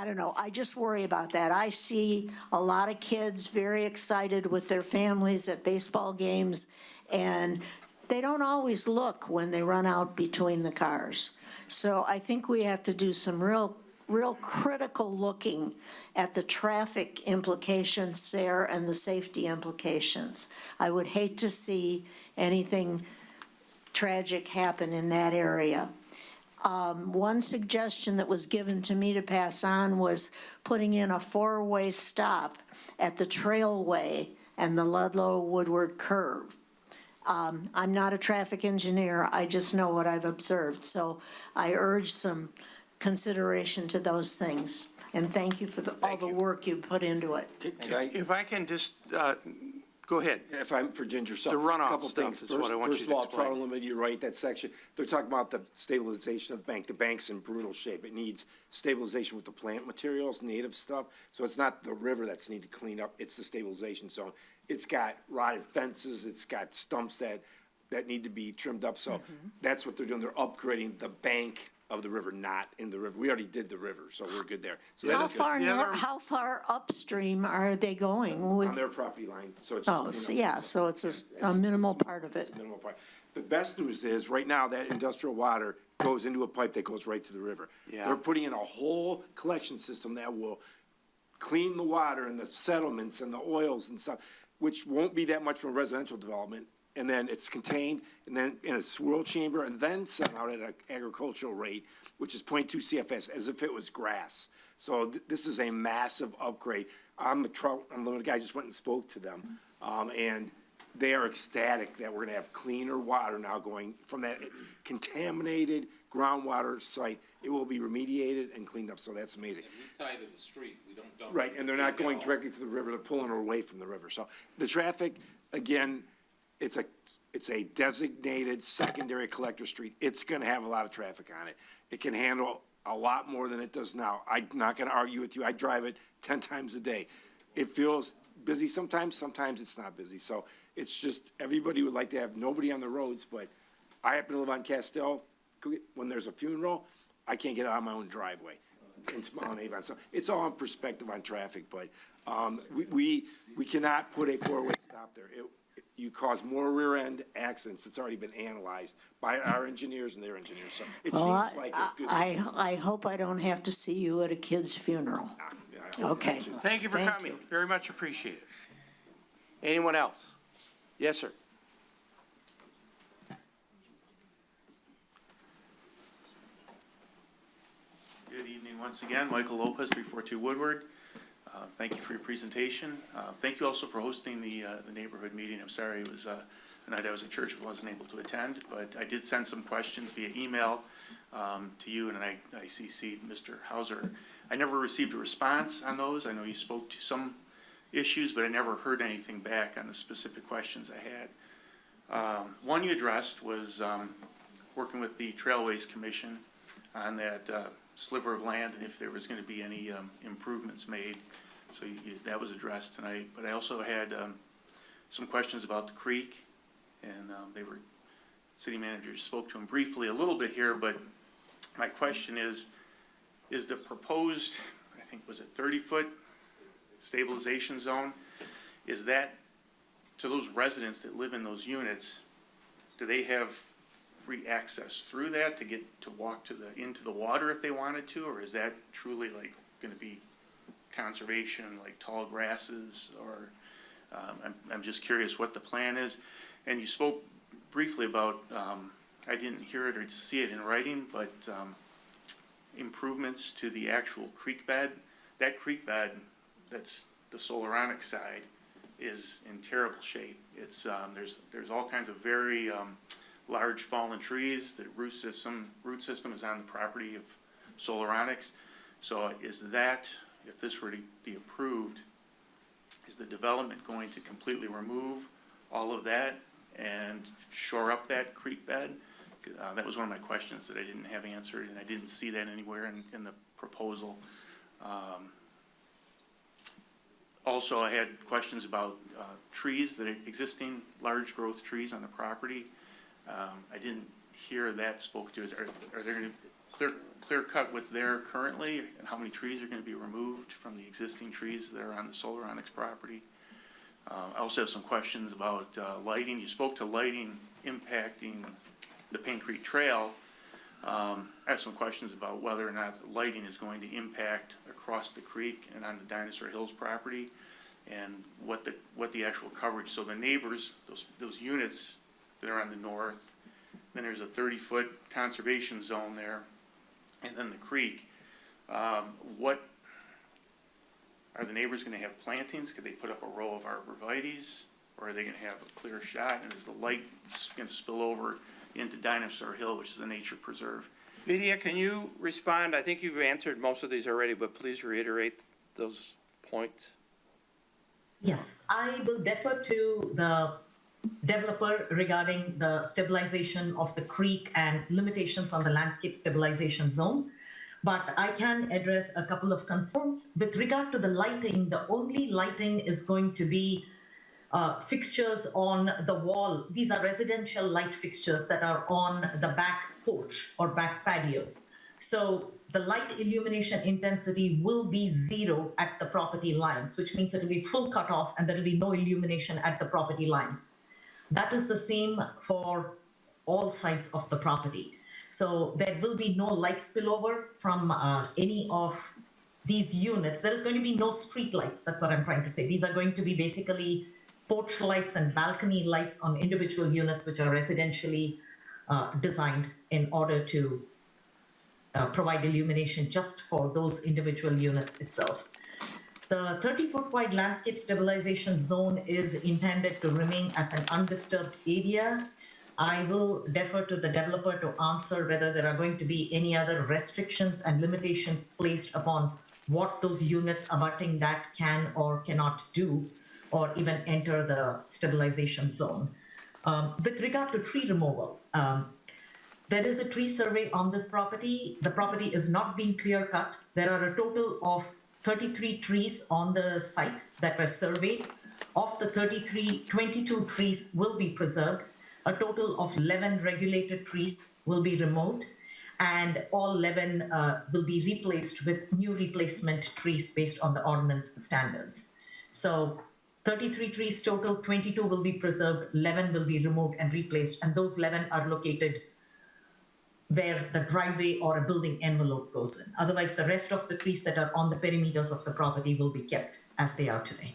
don't know, I just worry about that. I see a lot of kids very excited with their families at baseball games, and they don't always look when they run out between the cars. So I think we have to do some real critical looking at the traffic implications there and the safety implications. I would hate to see anything tragic happen in that area. One suggestion that was given to me to pass on was putting in a four-way stop at the Trailway and the Ludlow Woodward curve. I'm not a traffic engineer, I just know what I've observed, so I urge some consideration to those things. And thank you for all the work you put into it. If I can just, go ahead. If I'm for Ginger, so. The runoff a couple stuff things. is what I want you to First of all, explain. Trout Unlimited, you're right, that section, they're talking about the stabilization of the bank. The bank's in brutal shape. It needs stabilization with the plant materials, native stuff. So it's not the river that's needed cleaned up, it's the stabilization zone. It's got rotted fences, it's got stumps that need to be trimmed up. So that's what they're doing. They're upgrading the bank of the river, not in the river. We already did the river, so we're good there. So How that's good. far how far upstream are they going with? On their property line, so it's just. Oh, so yeah, so it's a minimal part of it. Minimal part. The best news is, right now, that industrial water goes into a pipe that goes right to the river. Yeah. They're putting in a whole collection system that will clean the water and the settlements and the oils and stuff, which won't be that much from a residential development. And then it's contained, and then in a swirl chamber, and then sent out at an agricultural rate, which is 0.2 CFS, as if it was grass. So this is a massive upgrade. I'm the Trout Unlimited guy, just went and spoke to them. And they are ecstatic that we're gonna have cleaner water now going from that contaminated groundwater site. It will be remediated and cleaned up, so that's amazing. And we tie to the street, we don't dump. Right, and they're not going out. directly to the river, they're pulling away from the river. So the traffic, again, it's a designated secondary collector street. It's gonna have a lot of traffic on it. It can handle a lot more than it does now. I'm not gonna argue with you. I drive it 10 times a day. It feels busy sometimes it's not busy. So it's just, everybody would like to have nobody on the roads, but I happen to live on Castell. When there's a funeral, I can't get out of my own driveway into Mount Avon. So it's all in perspective on traffic, but, we cannot put a four-way stop there. You cause more rear-end accidents. It's already been analyzed by our engineers and their engineers, so it seems Well, like a good. I hope I don't have to see you at a kid's funeral. Okay. Thank you for coming, very much appreciated. Anyone else? Yes, sir. Good evening once again, Michael Lopez, 342 Woodward. Thank you for your presentation. Thank you also for hosting the neighborhood meeting. I'm sorry it was a night I was at church and wasn't able to attend, but I did send some questions via email to you, and I CC'd Mr. Hauser. I never received a response on those. I know you spoke to some issues, but I never heard anything back on the specific questions I had. One you addressed was working with the Trailways Commission on that sliver of land and if there was going to be any improvements made. So that was addressed tonight. But I also had some questions about the creek, and city managers spoke to them briefly a little bit here, but my question is the proposed, I think, was it 30-foot stabilization zone, is that, to those residents that live in those units, do they have free access through that to get to walk into the water if they wanted to, or is that truly like going to be conservation, like tall grasses, or I'm just curious what the plan is. And you spoke briefly about, I didn't hear it or see it in writing, but improvements to the actual creek bed. That creek bed, that's the Solaronic side, is in terrible shape. It's there's all kinds of very large fallen trees. The root system is on the property of Solaronics. So is that, if this were to be approved, is the development going to completely remove all of that and shore up that creek bed? That was one of my questions that I didn't have answered, and I didn't see that anywhere in the proposal. Also, I had questions about trees, that are existing large growth trees on the property. I didn't hear that spoke to. Are there going to clear cut what's there currently, and how many trees are going to be removed from the existing trees that are on the Solaronics property? I also have some questions about lighting. You spoke to lighting impacting the Paint Creek Trail. I have some questions about whether or not the lighting is going to impact across the creek and on the Dinosaur Hills property, and what the actual coverage. So the neighbors, those units that are on the north, then there's a 30-foot conservation zone there, and then the creek. What are the neighbors going to have plantings? Could they put up a row of arborvitaes, or are they going to have a clear shot? And is the light going to spill over into Dinosaur Hill, which is a nature preserve? Vidya, can you respond? I think you've answered most of these already, but please reiterate those points. Yes, I will defer to the developer regarding the stabilization of the creek and limitations on the landscape stabilization zone. But I can address a couple of concerns. With regard to the lighting, the only lighting is going to be fixtures on the wall. These are residential light fixtures that are on the back porch or back patio. So the light illumination intensity will be 0 at the property lines, which means it will be full cutoff and there will be no illumination at the property lines. That is the same for all sides of the property. So there will be no light spillover from any of these units. There is going to be no street lights. That's what I'm trying to say. These are going to be basically porch lights and balcony lights on individual units, which are residentially designed in order to provide illumination just for those individual units itself. The 30-foot wide landscape stabilization zone is intended to remain as an undisturbed area. I will defer to the developer to answer whether there are going to be any other restrictions and limitations placed upon what those units abutting that can or cannot do, or even enter the stabilization zone. With regard to tree removal, there is a tree survey on this property. The property is not being clear cut. There are a total of 33 trees on the site that were surveyed. Of the 33, 22 trees will be preserved. A total of 11 regulated trees will be removed, and all 11 will be replaced with new replacement trees based on the ordinance standards. So 33 trees total, 22 will be preserved, 11 will be removed and replaced, and those 11 are located where the driveway or a building envelope goes in. Otherwise, the rest of the trees that are on the perimeters of the property will be kept as they are today.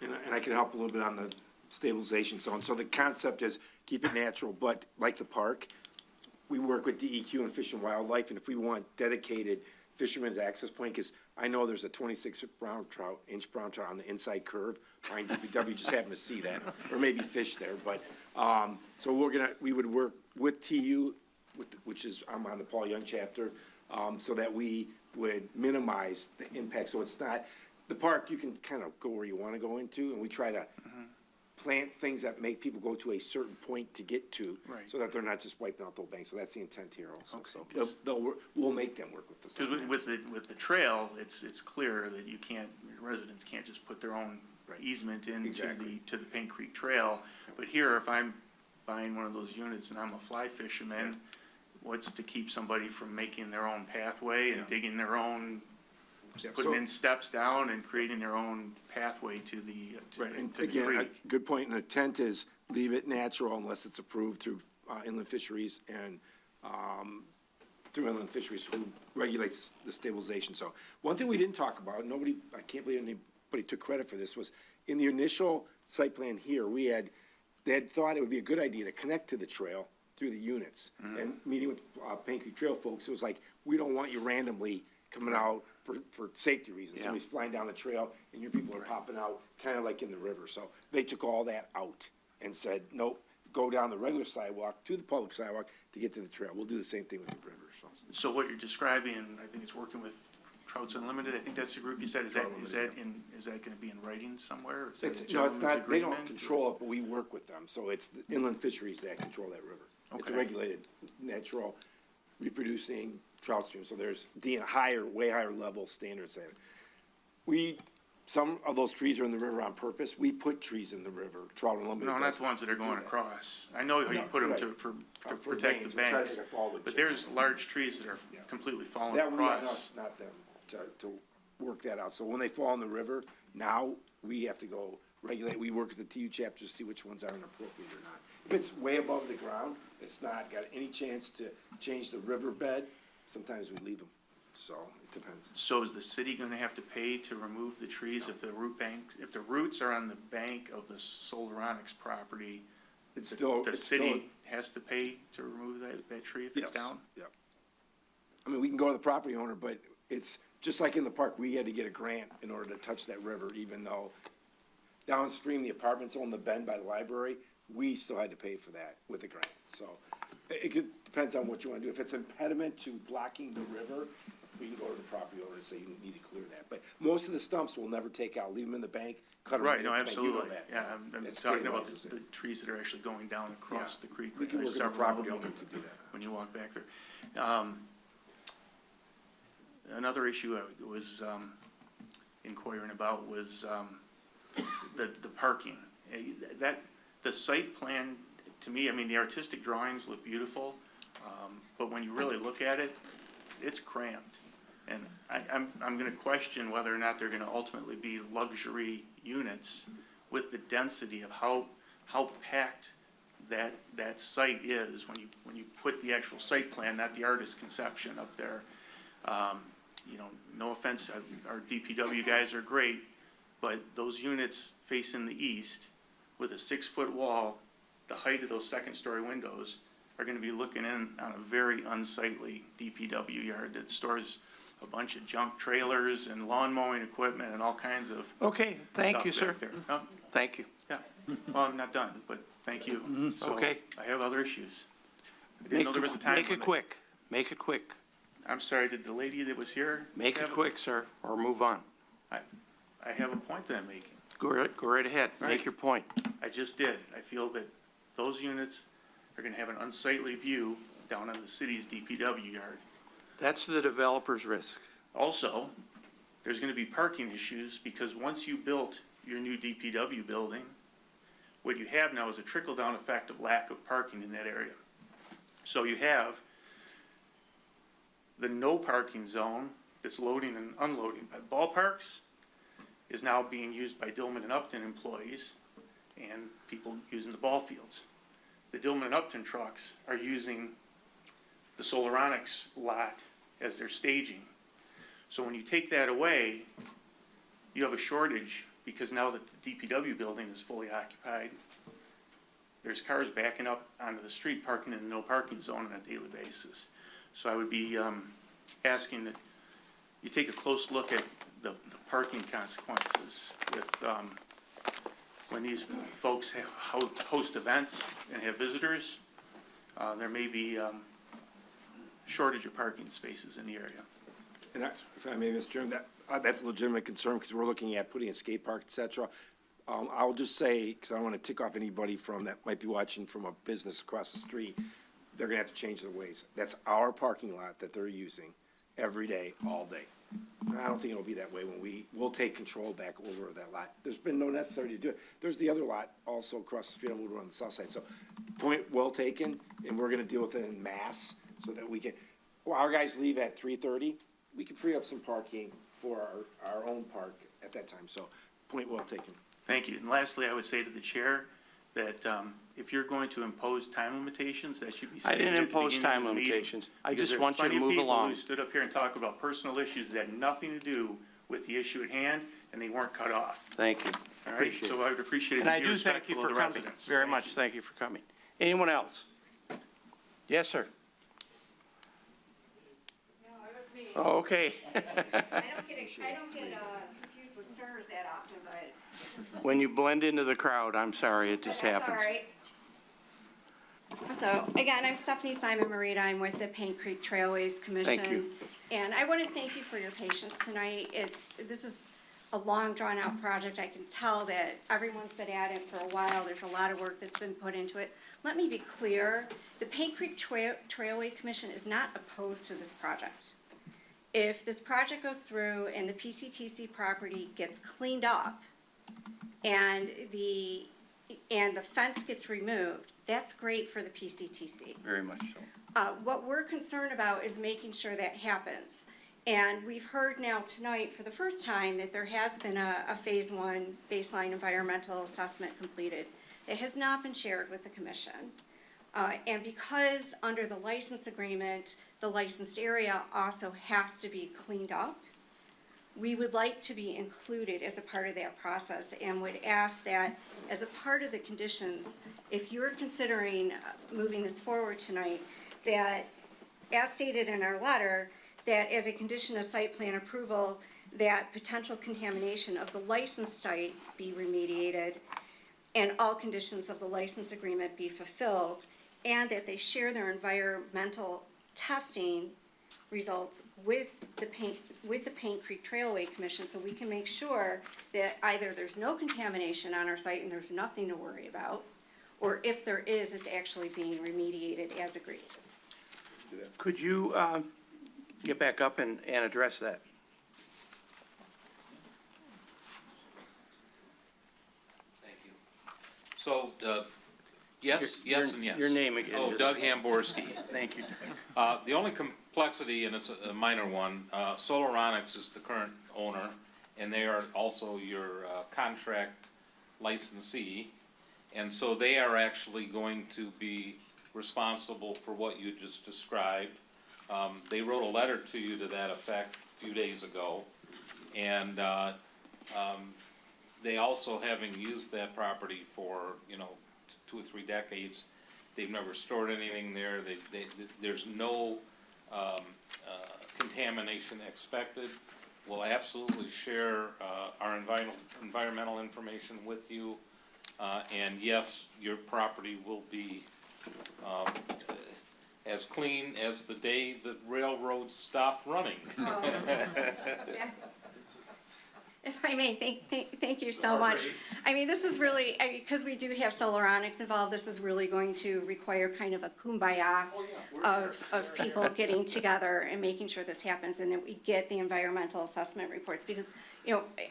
And I can help a little bit on the stabilization zone. So the concept is keep it natural, but like the park, we work with DEQ and Fish and Wildlife, and if we want dedicated fisherman's access point, because I know there's a 26 brown trout on the inside curve behind DPW, just happened to see that, or maybe fish there, but, so we would work with TU, which is, I'm on the Paul Young chapter, so that we would minimize the impact, so it's not, the park, you can kind of go where you want to go into, and we try to plant things that make people go to a certain point to get to, Right. so that they're not just wiping out the whole bank, so that's the intent here also. Okay. So we'll make them work with the Because city. with the trail, it's clear that residents can't just put their own easement into Exactly. to the Paint Creek Trail. But here, if I'm buying one of those units and I'm a fly fisherman, what's to keep somebody from making their own pathway and digging their own, putting in steps down and creating their own pathway to the Right, and to the again, a creek? good point, and the intent is leave it natural unless it's approved through inland fisheries and through inland fisheries who regulates the stabilization. So one thing we didn't talk about, I can't believe anybody took credit for this, was in the initial site plan here, they had thought it would be a good idea to connect to the trail through the units. And meeting with Paint Creek Trail folks, it was like, we don't want you randomly coming out for safety reasons. Yeah. Somebody's flying down the trail and your people are popping out, kind of like in the river. So they took all that out and said, nope, go down the regular sidewalk to the public sidewalk to get to the trail. We'll do the same thing with the river, so. So what you're describing, I think it's working with Trouts Unlimited, I think that's the group you said, is that gonna be in writing somewhere? Is that a No, it's gentleman's not, they don't agreement? control it, but we work with them. So it's the inland fisheries that control that river. It's a Okay. regulated, natural, reproducing trout stream. So there's way higher level standards there. We some of those trees are in the river on purpose. We put trees in the river, Trout Unlimited. No, not does the ones that are do going that. across. I know how you No, put them right. to For protect banks, the we try to banks, make a fall with but chicken. there's large trees that are completely falling That would be on across. us, not them, to work that out. So when they fall in the river, now we have to go regulate. We work with the TU chapter to see which ones are inappropriate or not. If it's way above the ground, it's not got any chance to change the riverbed, sometimes we leave them. So it depends. So is the city gonna have to pay to remove the trees if the if the roots are on the bank of the Solaronics property? It's still. The it's city still- has to pay to remove that tree if it's Yes, down? Yep. I mean, we can go to the property owner, but it's just like in the park, we had to get a grant in order to touch that river, even though downstream, the apartments on the bend by the library, we still had to pay for that with a grant. So depends on what you wanna do. If it's impediment to blocking the river, we can go to the property owner and say you need to clear that. But most of the stumps we'll never take out, leave them in the bank, cut them. Right, no, absolutely, yeah, I'm It's talking about stabilizes the trees that are actually going down across the creek. We can There's work with the several of property them owner to do that. when you walk back there. Another issue I was inquiring about was the parking. The site plan, to me, I mean, the artistic drawings look beautiful, but when you really look at it, it's cramped. And I'm gonna question whether or not they're gonna ultimately be luxury units with the density of how packed that site is when you put the actual site plan, not the artist's conception up there. You know, no offense, our DPW guys are great, but those units facing the east with a 6-foot wall, the height of those second-story windows are gonna be looking in on a very unsightly DPW yard that stores a bunch of junk trailers and lawn mowing equipment and all kinds of. Okay, thank you, stuff sir. back there. No, Thank you. yeah, well, I'm not done, but thank you. So, okay. I have other issues. I didn't know there was a time Make it limit. quick, make it quick. I'm sorry, did the lady that was here? Make it quick, sir, or move on. I have a point that I'm making. Go right ahead, Right. make your point. I just did. I feel that those units are gonna have an unsightly view down on the city's DPW yard. That's the developer's risk. Also, there's gonna be parking issues because once you built your new DPW building, what you have now is a trickle-down effect of lack of parking in that area. So you have the no parking zone that's loading and unloading by the ballparks is now being used by Dillman and Upton employees and people using the ball fields. The Dillman and Upton trucks are using the Solaronics lot as their staging. So when you take that away, you have a shortage because now that the DPW building is fully occupied, there's cars backing up onto the street, parking in the no parking zone on a daily basis. So I would be asking that you take a close look at the parking consequences with, when these folks host events and have visitors, there may be shortage of parking spaces in the area. And if I may, Mr. Chairman, that's a legitimate concern because we're looking at putting a skate park, et cetera. I'll just say, because I don't want to tick off anybody that might be watching from a business across the street, they're gonna have to change their ways. That's our parking lot that they're using every day, all day. And I don't think it'll be that way when we'll take control back over that lot. There's been no necessity to do it. There's the other lot also across the street on Woodward on the south side. So point well taken, and we're gonna deal with it in mass so that we can, well, our guys leave at 3:30. We can free up some parking for our own park at that time. So point well taken. Thank you. And lastly, I would say to the chair that if you're going to impose time limitations, that should be I stated didn't at the impose beginning of time the meeting. limitations. I Because just want you to there's move plenty of people along. who stood up here and talked about personal issues that had nothing to do with the issue at hand, and they weren't cut off. Thank you. All right? Appreciate So it. I would appreciate it And I if you do be thank you respectful for of the coming, residents. very much, thank you for coming. Anyone else? Yes, sir. Oh, okay. I don't get confused with sirs that often, but. When you blend into the crowd, I'm sorry, it just That's happens. all right. So, again, I'm Stephanie Simon Marita. I'm with the Paint Creek Trailways Commission. Thank you. And I want to thank you for your patience tonight. This is a long, drawn-out project. I can tell that everyone's been at it for a while. There's a lot of work that's been put into it. Let me be clear. The Paint Creek Trailway Commission is not opposed to this project. if this project goes through and the PCTC property gets cleaned up and the fence gets removed, that's great for the PCTC. Very much so. What we're concerned about is making sure that happens. And we've heard now tonight for the first time that there has been a phase one baseline environmental assessment completed that has not been shared with the commission. And because under the license agreement, the licensed area also has to be cleaned up, we would like to be included as a part of that process and would ask that as a part of the conditions, if you're considering moving this forward tonight, that as stated in our letter, that as a condition of site plan approval, that potential contamination of the licensed site be remediated and all conditions of the license agreement be fulfilled, and that they share their environmental testing results with the Paint Creek Trailway Commission, so we can make sure that either there's no contamination on our site and there's nothing to worry about, or if there is, it's actually being remediated as agreed. Could you get back up and address that? Thank you. So, yes, yes, and yes. Your name again. Oh, just- Doug Hamborski. Thank you. The only complexity, and it's a minor one, Solaronics is the current owner, and they are also your contract licensee. And so they are actually going to be responsible for what you just described. They wrote a letter to you to that effect a few days ago. And they also, having used that property for, 2 or 3 decades, they've never stored anything there. There's no contamination expected. We'll absolutely share our environmental information with you. And yes, your property will be as clean as the day the railroad stopped running. If I may, thank you so much. I mean, this is really, because we do have Solaronics involved, this is really going to require kind of a kumbaya of people getting together and making sure this happens and that we get the environmental assessment reports. Because,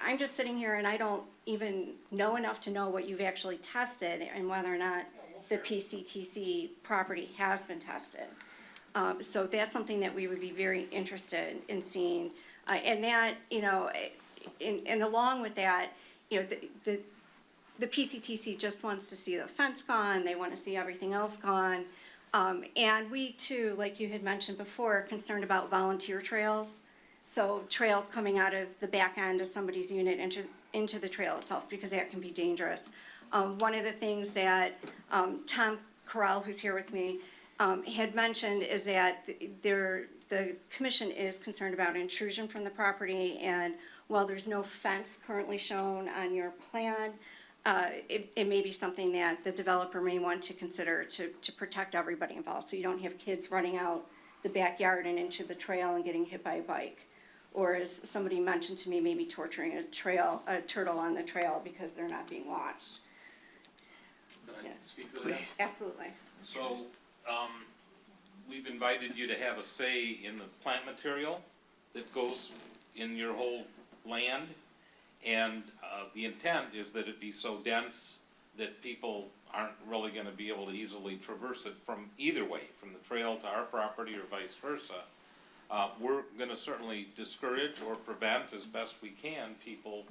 I'm just sitting here and I don't even know enough to know what you've actually tested and whether or not the PCTC property has been tested. So that's something that we would be very interested in seeing. And that, and along with that, the PCTC just wants to see the fence gone, they want to see everything else gone. And we too, like you had mentioned before, are concerned about volunteer trails. So trails coming out of the back end of somebody's unit into the trail itself, because that can be dangerous. One of the things that Tom Corral, who's here with me, had mentioned is that the commission is concerned about intrusion from the property, and while there's no fence currently shown on your plan, it may be something that the developer may want to consider to protect everybody involved, so you don't have kids running out the backyard and into the trail and getting hit by a bike. Or as somebody mentioned to me, maybe torturing a turtle on the trail because they're not being watched. Can I speak to that? Absolutely. So, we've invited you to have a say in the plant material that goes in your whole land. And, the intent is that it be so dense that people aren't really gonna be able to easily traverse it from either way, from the trail to our property or vice versa. We're gonna certainly discourage or prevent as best we can people.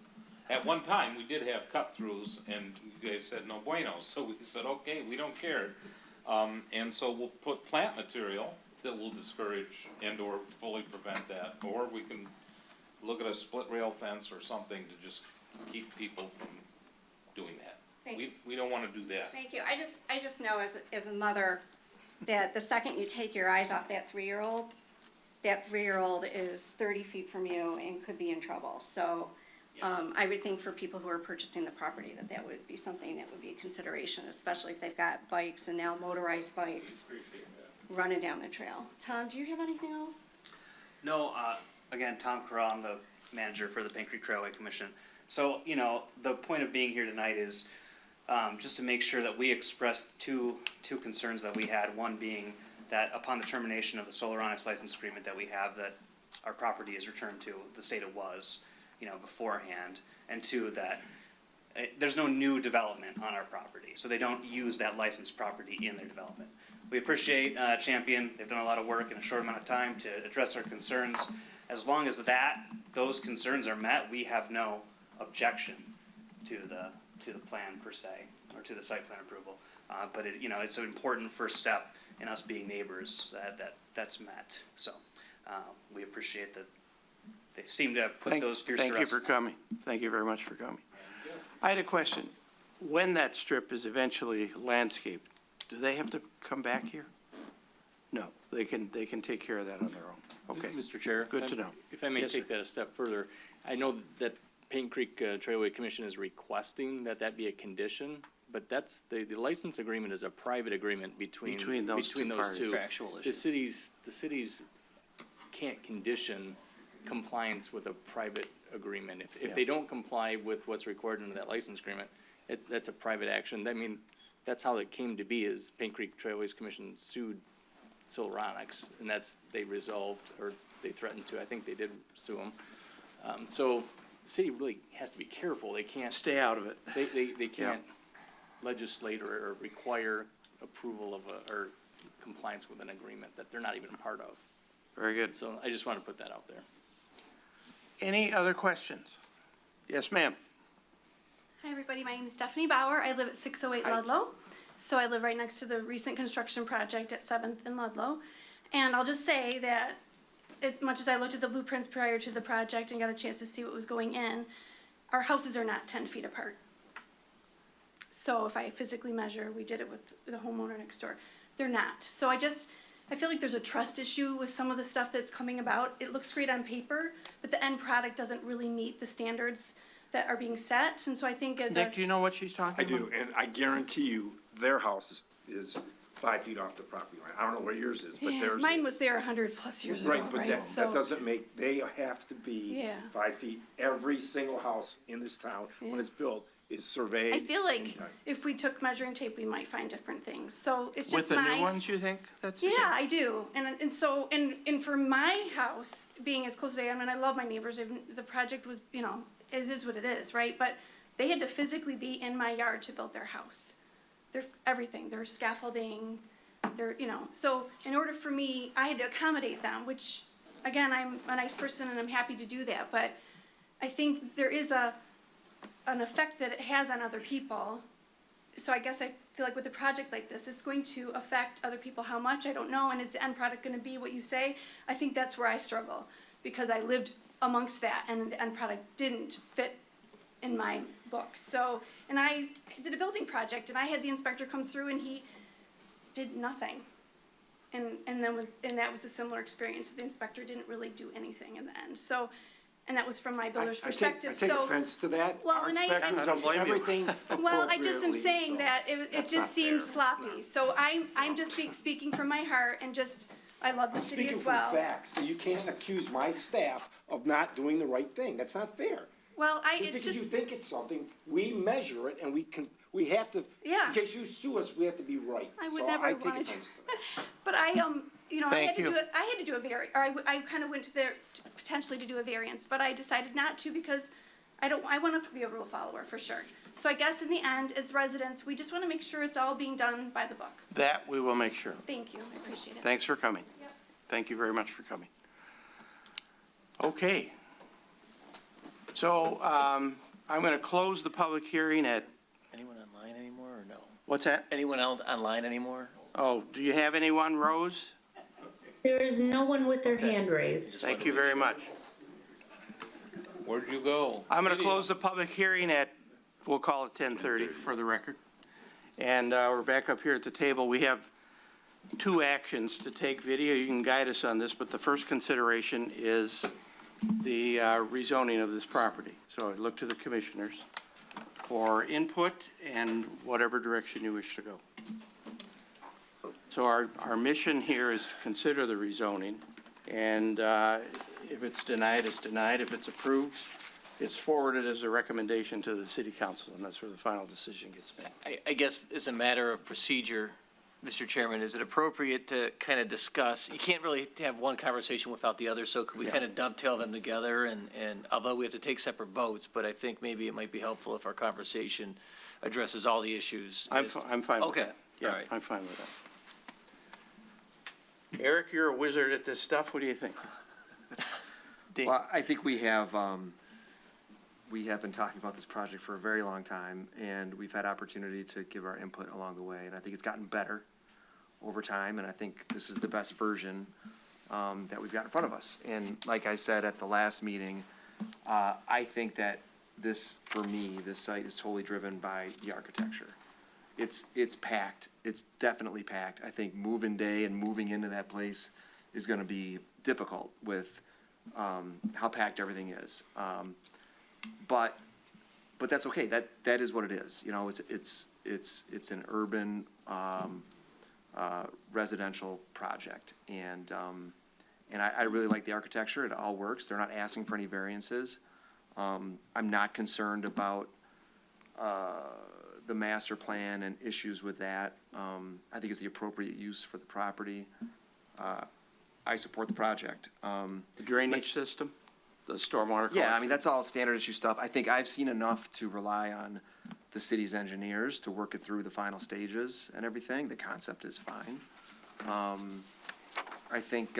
At one time, we did have cut-throughs and you guys said no bueno, so we said, okay, we don't care. And so we'll put plant material that will discourage and or fully prevent that, or we can look at a split rail fence or something to just keep people from doing that. We don't wanna do that. Thank you. I just know as a mother that the second you take your eyes off that 3-year-old, that 3-year-old is 30 feet from you and could be in trouble. So, I would think for people who are purchasing the property that would be something that would be a consideration, especially if they've got bikes and now motorized bikes running down the trail. Tom, do you have anything else? No, again, Tom Corral, I'm the manager for the Paint Creek Trailway Commission. So, the point of being here tonight is just to make sure that we express two concerns that we had. One being that upon the termination of the Solaronics license agreement that we have, that our property is returned to the state it was, beforehand, and two, that there's no new development on our property, so they don't use that licensed property in their development. We appreciate Champion. They've done a lot of work in a short amount of time to address our concerns. As long as those concerns are met, we have no objection to the plan per se, or to the site plan approval. But it's an important first step in us being neighbors that's met. So we appreciate that they seem to have put those fears to rest. Thank you for coming. Thank you very much for coming. I had a question. When that strip is eventually landscaped, do they have to come back here? No, they can take care of that on their own. Okay. Mr. Chair. Good to know. If I may Yes, take sir. that a step further, I know that Paint Creek Trailway Commission is requesting that be a condition, but that's, the license agreement is a private agreement between those two parties. Contractual issue. The cities can't condition compliance with a private agreement. If they don't comply with what's recorded in that license agreement, that's a private action. I mean, that's how it came to be, is Paint Creek Trailways Commission sued Silveronics, and they resolved, or they threatened to, I think they did sue them. So the city really has to be careful. They can't. Stay out of it. They can't legislate or require approval of or compliance with an agreement that they're not even a part of. Very good. So I just want to put that out there. Any other questions? Yes, ma'am. Hi, everybody. My name is Stephanie Bauer. I live at 608 Ludlow. So I live right next to the recent construction project at 7th and Ludlow. And I'll just say that as much as I looked at the blueprints prior to the project and got a chance to see what was going in, our houses are not 10 feet apart. So if I physically measure, we did it with the homeowner next door, they're not. So I feel like there's a trust issue with some of the stuff that's coming about. It looks great on paper, but the end product doesn't really meet the standards that are being set. And so I think Nick, do you know what she's I talking about? do, and I guarantee you, their house is 5 feet off the property line. I don't know where yours is, but Yeah, theirs mine is. was there 100+ years ago, Right, but that So doesn't make, they have to be Yeah. 5 feet. Every single house in this town, when Yeah. it's built, is surveyed. I feel like and- if we took measuring tape, we might find different things. So it's With just the new ones, you think that's the Yeah, case? I do. And so, and for my house, being as close as I am, and I love my neighbors, the project was, it is what it is, right? But they had to physically be in my yard to build their house. They're everything, their scaffolding, so in order for me, I had to accommodate them, which, again, I'm a nice person and I'm happy to do that, but I think there is an effect that it has on other people. So I guess I feel like with a project like this, it's going to affect other people. How much, I don't know, and is the end product gonna be what you say? I think that's where I struggle, because I lived amongst that, and the end product didn't fit in my book. So, and I did a building project, and I had the inspector come through, and he did nothing. And that was a similar experience. The inspector didn't really do anything in the end. So, and that was from my builder's perspective. I take offense to that. Well, Our and inspector does everything well, I just am appropriately, saying so that it that's just not seemed fair. sloppy. So I'm just speaking from my heart, and just, I love the city Speaking as from well. facts, you can't accuse my staff of not doing the right thing. That's not fair. Well, Just it's because just, you think it's something, we measure it and we have to, Yeah. in case you sue us, we have to be right. I would So never I take wanna do- offense to that. but I Thank had to you. do it, I had to do I kind of went to there potentially to do a variance, but I decided not to, because I want to be a rule follower for sure. So I guess in the end, as residents, we just want to make sure it's all being done by the book. That we will make sure. Thank you, I appreciate it. Thanks for coming. Yep. Thank you very much for coming. Okay. So, I'm gonna close the public hearing at, Anyone online anymore, or no? what's that? Anyone else online anymore? Oh, do you have anyone, Rose? There is no one with their hand raised. Thank you very much. Where'd you go? I'm gonna close the public hearing at, we'll call it 10:30 for the record. And, we're back up here at the table. We have two actions to take. Video, you can guide us on this, but the first consideration is the rezoning of this property. So I look to the commissioners for input and whatever direction you wish to go. So our mission here is to consider the rezoning, and if it's denied, it's denied. If it's approved, it's forwarded as a recommendation to the city council, and that's where the final decision gets made. I guess as a matter of procedure, Mr. Chairman, is it appropriate to kind of discuss, you can't really have one conversation without the other, so could we kind of dovetail them together? And although we have to take separate votes, but I think maybe it might be helpful if our conversation addresses all the issues. I'm fine with Okay, that. Yeah, all right. I'm fine with that. Eric, you're a wizard at this stuff. What do you think? Well, I think we have been talking about this project for a very long time, and we've had opportunity to give our input along the way, and I think it's gotten better over time, and I think this is the best version that we've got in front of us. And like I said at the last meeting, I think that this, for me, this site is totally driven by the architecture. It's packed. It's definitely packed. I think move-in day and moving into that place is gonna be difficult with how packed everything is. But that's okay. That is what it is. You know, it's an urban, residential project. And I really like the architecture. It all works. They're not asking for any variances. I'm not concerned about, the master plan and issues with that. I think it's the appropriate use for the property. I support the project. The drainage system, the stormwater collection? Yeah, I mean, that's all standard issue stuff. I think I've seen enough to rely on the city's engineers to work it through the final stages and everything. The concept is fine. I think,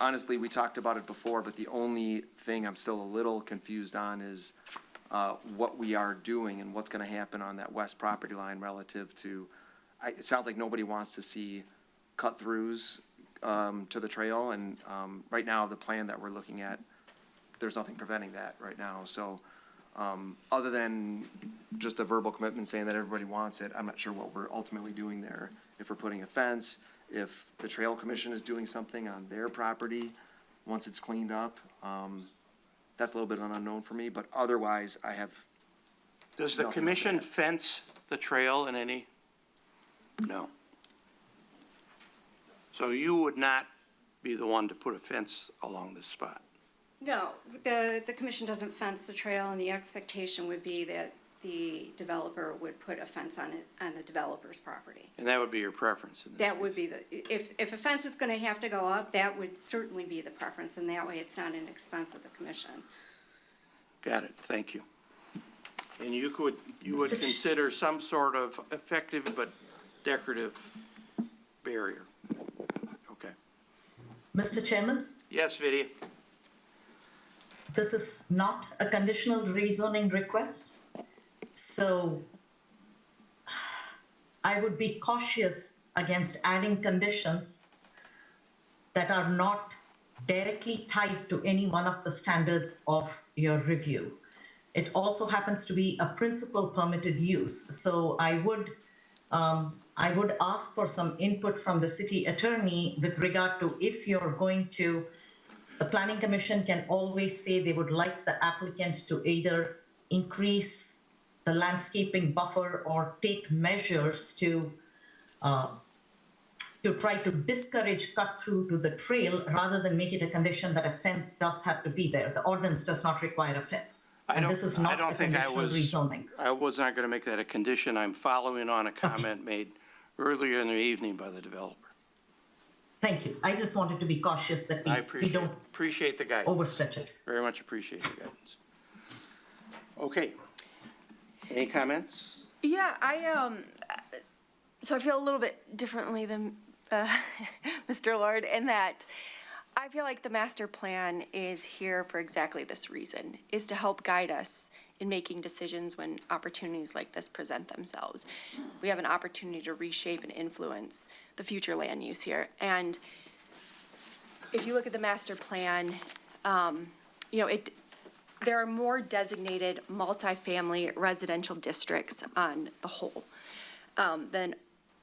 honestly, we talked about it before, but the only thing I'm still a little confused on is what we are doing and what's gonna happen on that west property line relative to, it sounds like nobody wants to see cut-throughs to the trail, and right now, the plan that we're looking at, there's nothing preventing that right now. So, other than just a verbal commitment saying that everybody wants it, I'm not sure what we're ultimately doing there. If we're putting a fence, if the Trail Commission is doing something on their property, once it's cleaned up, that's a little bit of an unknown for me, but otherwise, I have. Does the nothing to commission say. fence the trail in any? No. So you would not be the one to put a fence along this spot? No, the commission doesn't fence the trail, and the expectation would be that the developer would put a fence on it, on the developer's property. And that would be your preference in this That would be if a fence is gonna have to go up, that would certainly be the preference, and that way it's not an expense of the commission. Got it, thank you. And you would Mr. Ch- consider some sort of effective but decorative barrier? Okay. Mr. Chairman, Yes, Vidya? this is not a conditional rezoning request, so I would be cautious against adding conditions that are not directly tied to any one of the standards of your review. It also happens to be a principal permitted use, so I would ask for some input from the city attorney with regard to if you're going to, the planning commission can always say they would like the applicant to either increase the landscaping buffer or take measures to try to discourage cut through to the trail rather than make it a condition that a fence does have to be there. The ordinance does not require a fence. And this is not a conditional rezoning. I was not going to make that a condition. I'm following on a comment made earlier in the evening by the developer. Thank you. I just wanted to be cautious that I we don't appreciate the guidance. overstretch it. Very much appreciate the guidance. Okay. Any comments? Yeah, so I feel a little bit differently than Mr. Lord in that I feel like the master plan is here for exactly this reason, is to help guide us in making decisions when opportunities like this present themselves. We have an opportunity to reshape and influence the future land use here. And if you look at the master plan, there are more designated multifamily residential districts on the whole than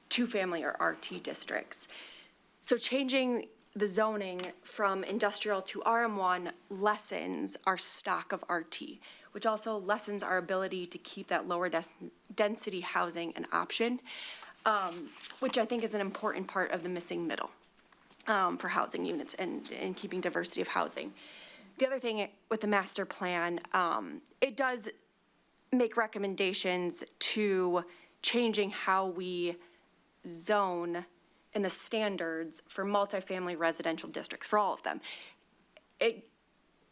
two-family or RT districts. So changing the zoning from industrial to RM1 lessens our stock of RT, which also lessens our ability to keep that lower density housing an option, which I think is an important part of the missing middle for housing units and keeping diversity of housing. The other thing with the master plan, it does make recommendations to changing how we zone in the standards for multifamily residential districts, for all of them. It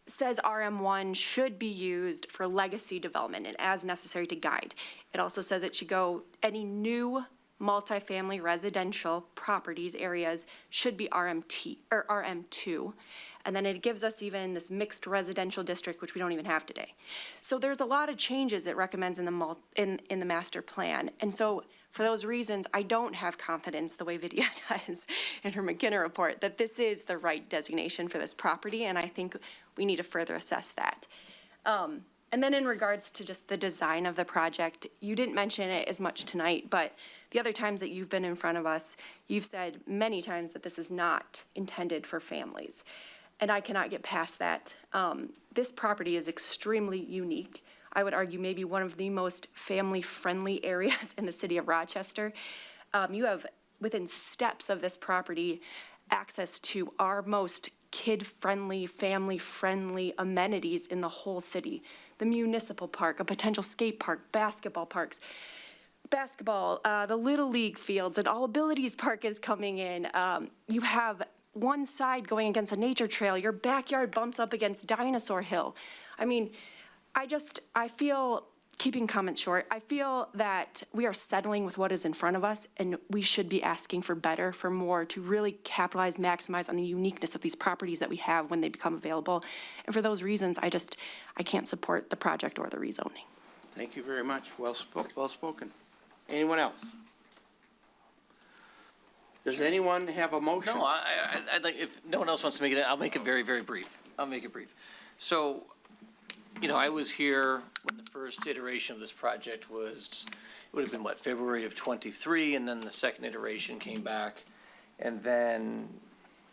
says RM1 should be used for legacy development and as necessary to guide. It also says it should go, any new multifamily residential properties, areas, should be RM2. And then it gives us even this mixed residential district, which we don't even have today. So there's a lot of changes it recommends in the master plan. And so for those reasons, I don't have confidence the way Vidya does in her McKenna report that this is the right designation for this property, and I think we need to further assess that. And then in regards to just the design of the project, you didn't mention it as much tonight, but the other times that you've been in front of us, you've said many times that this is not intended for families. And I cannot get past that. This property is extremely unique. I would argue maybe one of the most family-friendly areas in the city of Rochester. You have, within steps of this property, access to our most kid-friendly, family-friendly amenities in the whole city. The municipal park, a potential skate park, basketball parks, the Little League fields, and All Abilities Park is coming in. You have one side going against a nature trail. Your backyard bumps up against Dinosaur Hill. I mean, I feel, keeping comments short, I feel that we are settling with what is in front of us, and we should be asking for better, for more, to really capitalize, maximize on the uniqueness of these properties that we have when they become available. And for those reasons, I can't support the project or the rezoning. Thank you very much. Well spoken. Anyone else? Does anyone have a motion? No, I'd like, if no one else wants to make it, I'll make it very, very brief. I'll make it brief. So, I was here when the first iteration of this project was, it would have been, February of '23, and then the second iteration came back. And then,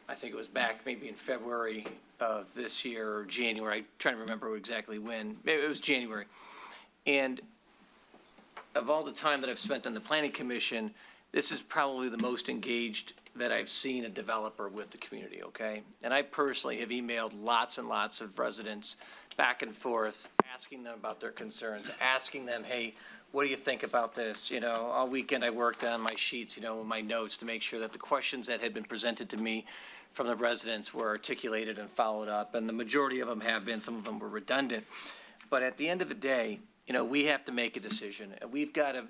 I think it was back maybe in February of this year, or January, I'm trying to remember exactly when, maybe it was January. And of all the time that I've spent on the planning commission, this is probably the most engaged that I've seen a developer with the community, okay? And I personally have emailed lots and lots of residents back and forth, asking them about their concerns, asking them, hey, what do you think about this? All weekend I worked on my sheets, my notes, to make sure that the questions that had been presented to me from the residents were articulated and followed up. And the majority of them have been, some of them were redundant. But at the end of the day, we have to make a decision, and we've got to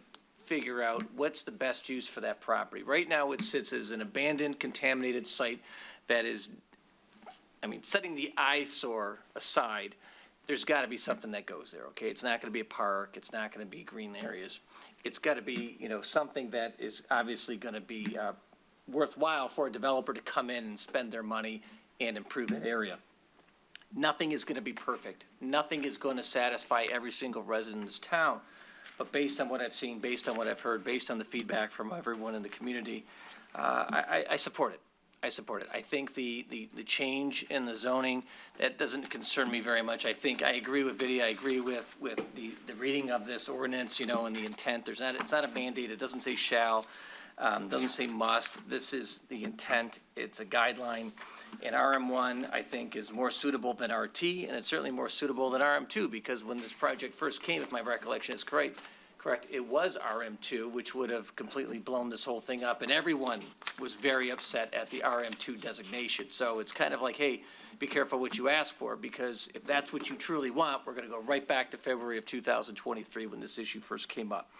figure out what's the best use for that property. Right now, it sits as an abandoned, contaminated site that is, setting the eyesore aside, there's got to be something that goes there, okay? It's not going to be a park. It's not going to be green areas. It's got to be, something that is obviously going to be worthwhile for a developer to come in and spend their money and improve that area. Nothing is going to be perfect. Nothing is going to satisfy every single resident in this town. But based on what I've seen, based on what I've heard, based on the feedback from everyone in the community, I support it. I support it. I think the change in the zoning, that doesn't concern me very much. I agree with Vidya. I agree with the reading of this ordinance, and the intent. It's not a mandate. It doesn't say shall, doesn't say must. This is the intent. It's a guideline. And RM1, I think, is more suitable than RT, and it's certainly more suitable than RM2, because when this project first came, if my recollection is correct, it was RM2, which would have completely blown this whole thing up, and everyone was very upset at the RM2 designation. So it's kind of like, hey, be careful what you ask for, because if that's what you truly want, we're going to go right back to February of 2023 when this issue first came up.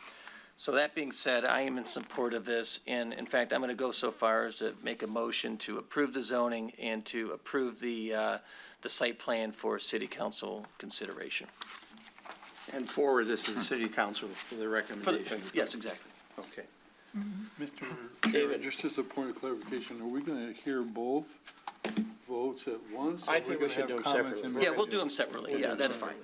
So that being said, I am in support of this, and in fact, I'm going to go so far as to make a motion to approve the zoning and to approve the site plan for city council consideration. And forward this to the city council for the recommendation. Yes, exactly. Okay. Mr. Chairman, just as a point of clarification, are we going to hear both votes at once? I think we should do them separately. Yeah, we'll do them separately. Yeah, that's fine.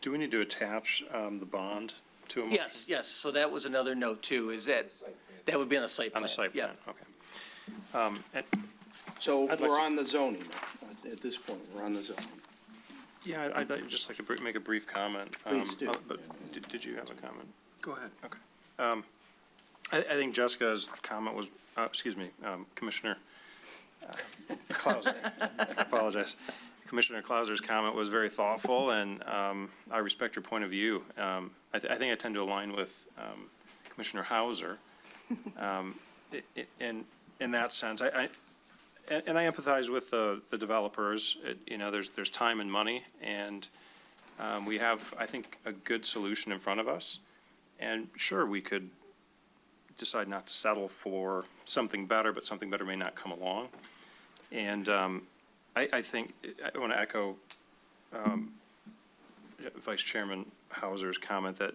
Do we need to attach the bond to a motion? Yes. So that was another note too, is that would be on the site plan. On the site plan, okay. So I'd like we're to- on the zoning at this point. We're on the zoning. Yeah, I'd just like to make a brief comment. Please do. But did you have a comment? Go ahead. Okay. I think Jessica's comment was, Commissioner Clauser, I apologize. Commissioner Clauser's comment was very thoughtful, and I respect your point of view. I think I tend to align with Commissioner Hauser In that sense, I empathize with the developers. There's time and money, and we have, I think, a good solution in front of us. And sure, we could decide not to settle for something better, but something better may not come along. And I think, I want to echo Vice Chairman Hauser's comment that,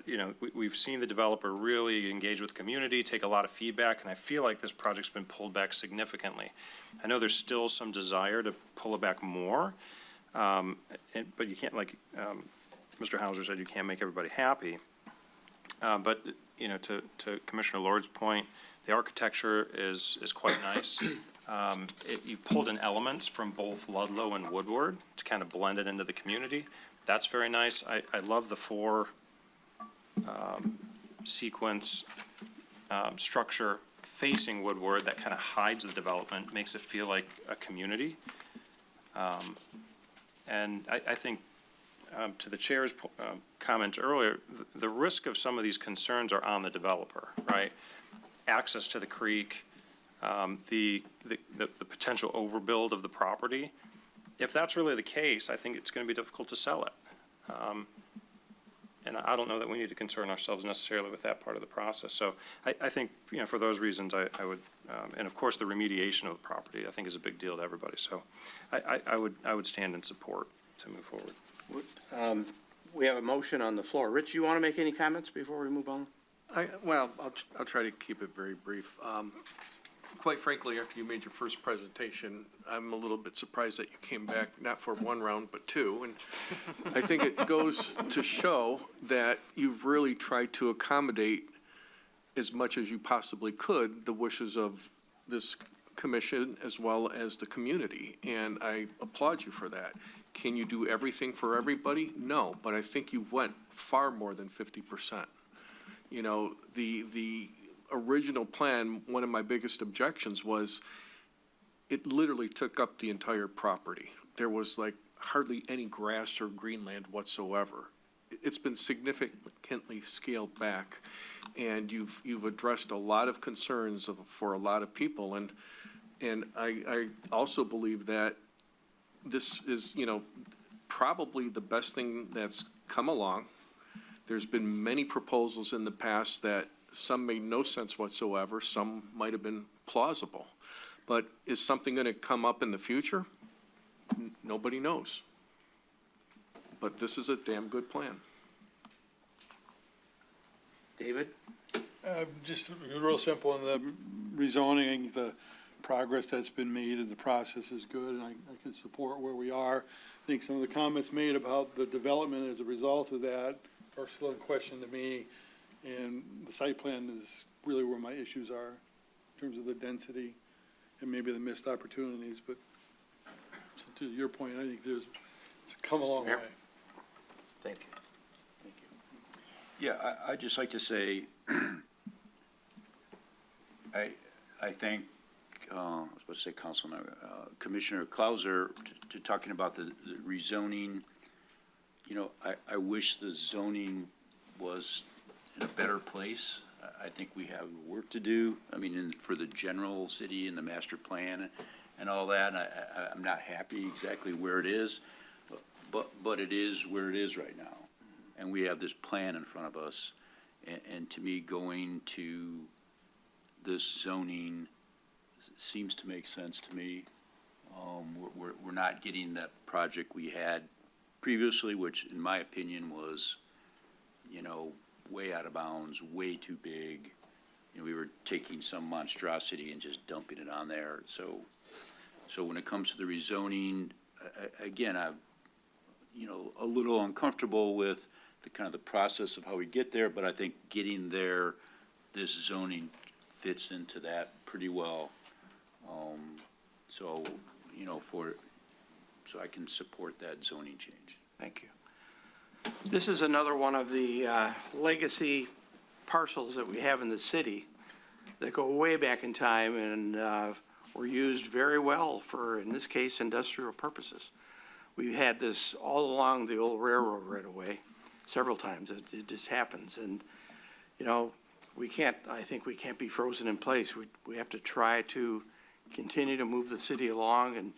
we've seen the developer really engage with the community, take a lot of feedback, and I feel like this project's been pulled back significantly. I know there's still some desire to pull it back more, but you can't, like Mr. Hauser said, you can't make everybody happy. But, to Commissioner Lord's point, the architecture is quite nice. You've pulled in elements from both Ludlow and Woodward to kind of blend it into the community. That's very nice. I love the four sequence structure facing Woodward that kind of hides the development, makes it feel like a community. And I think, to the chair's comment earlier, the risk of some of these concerns are on the developer, right? Access to the creek, the potential overbuild of the property. If that's really the case, I think it's going to be difficult to sell it. And I don't know that we need to concern ourselves necessarily with that part of the process. So I think, for those reasons, I would, and of course, the remediation of the property, I think is a big deal to everybody. So I would stand in support to move forward. We have a motion on the floor. Rich, you want to make any comments before we move on? I'll try to keep it very brief. Quite frankly, after you made your first presentation, I'm a little bit surprised that you came back, not for one round, but two. And I think it goes to show that you've really tried to accommodate as much as you possibly could the wishes of this commission as well as the community. And I applaud you for that. Can you do everything for everybody? No, but I think you went far more than 50%. The original plan, one of my biggest objections was it literally took up the entire property. There was like hardly any grass or greenland whatsoever. It's been significantly scaled back, and you've addressed a lot of concerns for a lot of people. And I also believe that this is, probably the best thing that's come along. There's been many proposals in the past that some made no sense whatsoever, some might have been plausible. But is something going to come up in the future? Nobody knows. But this is a damn good plan. David? Just real simple, in the rezoning, the progress that's been made and the process is good, and I can support where we are. I think some of the comments made about the development as a result of that are still in question to me. And the site plan is really where my issues are in terms of the density and maybe the missed opportunities. But to your point, I think it's come a long way. Thank you. Yeah, I'd just like to say, I thank, I was about to say Commissioner Clauser to talking about the rezoning. I wish the zoning was in a better place. I think we have work to do. I mean, for the general city and the master plan and all that. I'm not happy exactly where it is, but it is where it is right now. And we have this plan in front of us. And to me, going to this zoning seems to make sense to me. We're not getting that project we had previously, which in my opinion was, way out of bounds, way too big. We were taking some monstrosity and just dumping it on there. So when it comes to the rezoning, again, I'm, a little uncomfortable with the kind of the process of how we get there, but I think getting there, this zoning fits into that pretty well. So I can support that zoning change. Thank you. This is another one of the legacy parcels that we have in the city that go way back in time and were used very well for, in this case, industrial purposes. We've had this all along the old railroad right away several times. It just happens. And, I think we can't be frozen in place. We have to try to continue to move the city along. And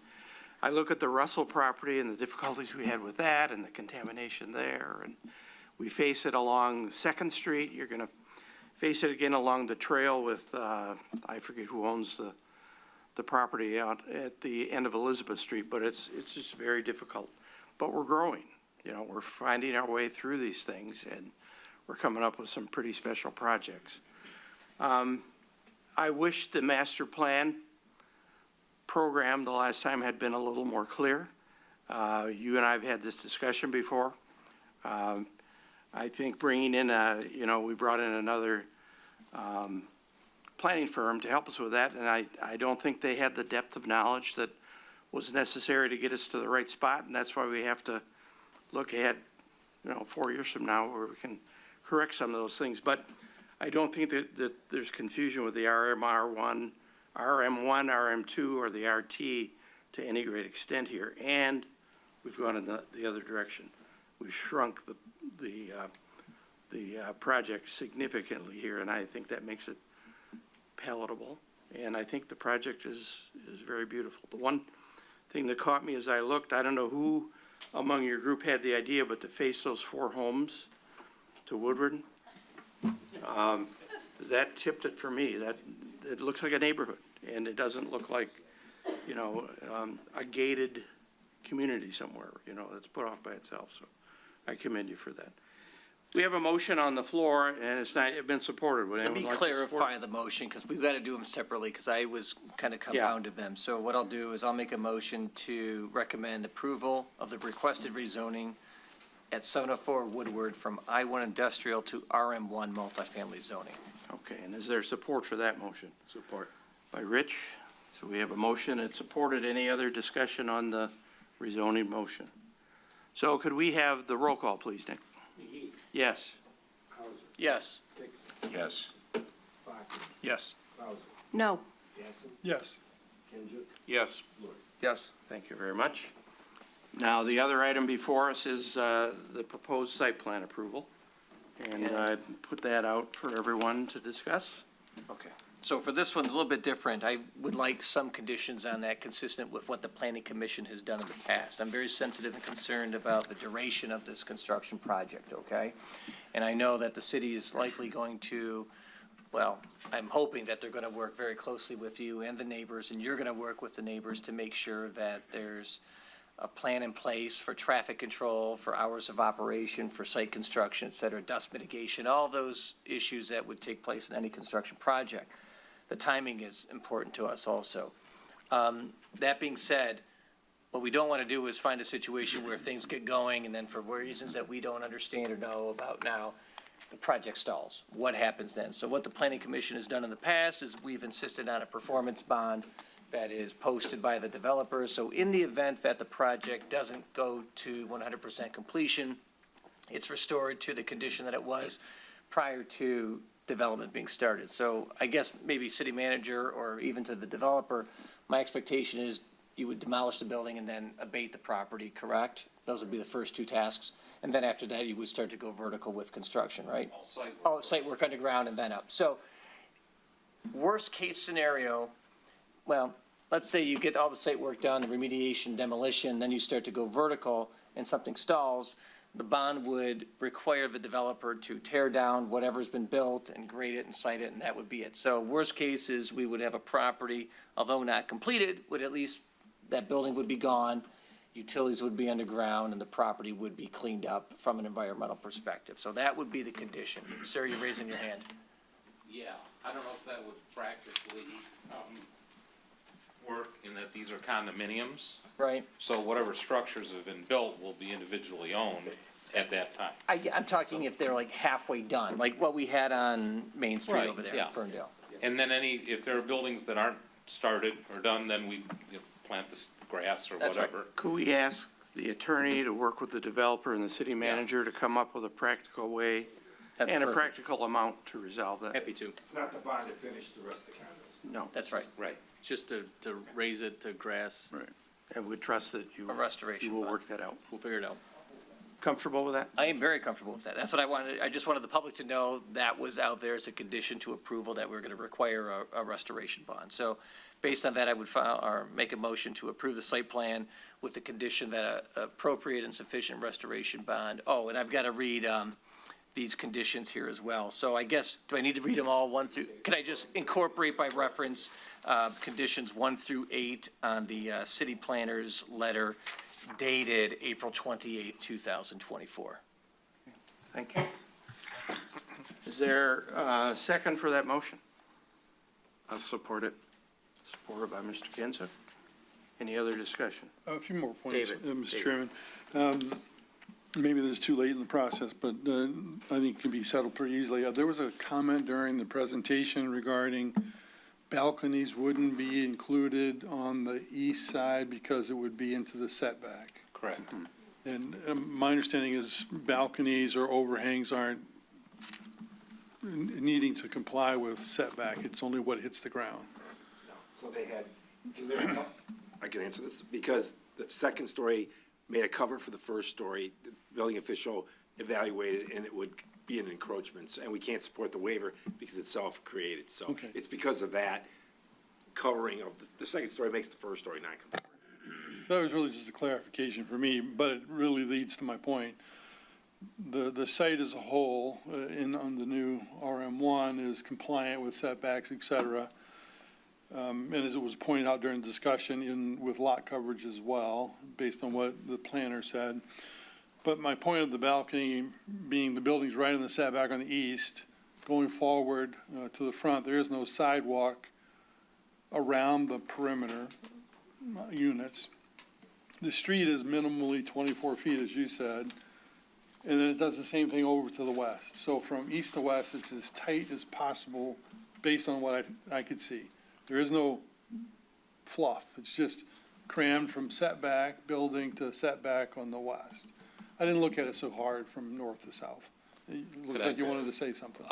I look at the Russell property and the difficulties we had with that and the contamination there. And we face it along Second Street. You're going to face it again along the trail with, I forget who owns the property out at the end of Elizabeth Street, but it's just very difficult. But we're growing, we're finding our way through these things, and we're coming up with some pretty special projects. I wish the master plan program the last time had been a little more clear. You and I have had this discussion before. I think bringing in we brought in another planning firm to help us with that, and I don't think they had the depth of knowledge that was necessary to get us to the right spot, and that's why we have to look ahead, 4 years from now where we can correct some of those things. But I don't think that there's confusion with the RM1, RM2, or the RT to any great extent here. And we've gone in the other direction. We've shrunk the project significantly here, and I think that makes it palatable. And I think the project is very beautiful. The one thing that caught me as I looked, I don't know who among your group had the idea, but to face those 4 homes to Woodward, that tipped it for me. That it looks like a neighborhood, and it doesn't look like, a gated community somewhere, that's put off by itself. So I commend you for that. We have a motion on the floor, and it's not been supported. Would Let anyone me like to support? clarify the motion, because we've got to do them separately, because I was kind of compounded them. So what I'll do is I'll make a motion to recommend approval of the requested rezoning at 704 Woodward from I-1 industrial to RM1 multifamily zoning. Okay, and is there support for that motion? Support. By Rich. So we have a motion and supported. Any other discussion on the rezoning motion? So could we have the roll call, please, Nick? Yes. Yes. Yes. Yes. No. Yes. Yes. Yes. Thank you very much. Now, the other item before us is the proposed site plan approval. And I put that out for everyone to discuss. Okay. So for this one, it's a little bit different. I would like some conditions on that consistent with what the planning commission has done in the past. I'm very sensitive and concerned about the duration of this construction project, okay? And I know that the city is likely going to, well, I'm hoping that they're gonna work very closely with you and the neighbors, and you're gonna work with the neighbors to make sure that there's a plan in place for traffic control, for hours of operation, for site construction, et cetera, dust mitigation, all those issues that would take place in any construction project. The timing is important to us also. That being said, what we don't want to do is find a situation where things get going and then for reasons that we don't understand or know about now, the project stalls. What happens then? So what the planning commission has done in the past is we've insisted on a performance bond that is posted by the developer. So in the event that the project doesn't go to 100% completion, it's restored to the condition that it was prior to development being started. So I guess maybe city manager or even to the developer, my expectation is you would demolish the building and then abate the property, correct? Those would be the first 2 tasks. And then after that, you would start to go vertical with construction, right? Site work underground and then up. So worst case scenario, well, let's say you get all the site work done, the remediation, demolition, then you start to go vertical and something stalls. The bond would require the developer to tear down whatever's been built and grade it and site it, and that would be it. So worst case is we would have a property, although not completed, would at least, that building would be gone, utilities would be underground, and the property would be cleaned up from an environmental perspective. So that would be the condition. Sir, you're raising your hand. Yeah, I don't know if that would practically, work in that these are condominiums. Right. So whatever structures have been built will be individually owned at that time. I'm talking if they're like halfway done, like what we had on Main Street Right, over there in yeah. Ferndale. And then if there are buildings that aren't started or done, then we plant the grass or That's right. whatever. Could we ask the attorney to work with the developer and the city manager to come up with a practical way That's and a perfect. practical amount to resolve that? Happy to. It's not the bond to finish the rest of the condos. No. That's right. Right. Just to raise it to grass. Right. And we trust that you. A restoration You will bond. work that out. We'll figure it out. comfortable with that? I am very comfortable with that. That's what I wanted. I just wanted the public to know that was out there as a condition to approval, that we're going to require a restoration bond. So based on that, I would file or make a motion to approve the site plan with the condition that a appropriate and sufficient restoration bond. Oh, and I've got to read these conditions here as well. So I guess, do I need to read them all one through? Can I just incorporate by reference conditions 1 through 8 on the city planner's letter dated April 28th, 2024? Thank you. Is there a second for that motion? I'll support it. Supported by Mr. Kinzer. Any other discussion? A few more points, David. Mr. Chairman. Maybe this is too late in the process, but I think it can be settled pretty easily. There was a comment during the presentation regarding balconies wouldn't be included on the east side because it would be into the setback. Correct. And my understanding is balconies or overhangs aren't needing to comply with setback. It's only what hits the ground. So they had, I can answer this, because the second story made a cover for the first story, the building official evaluated, and it would be an encroachment, and we can't support the waiver because it's self-created. So Okay. it's because of that covering of the second story makes the first story not compliant. That was really just a clarification for me, but it really leads to my point. The site as a whole, on the new RM1 is compliant with setbacks, et cetera. And as it was pointed out during the discussion, with lot coverage as well, based on what the planner said. But my point of the balcony being the building's right in the setback on the east, going forward to the front, there is no sidewalk around the perimeter units. The street is minimally 24 feet, as you said, and then it does the same thing over to the west. So from east to west, it's as tight as possible based on what I could see. There is no fluff. It's just crammed from setback building to setback on the west. I didn't look at it so hard from north to south. It looks Could I- like you wanted to say something.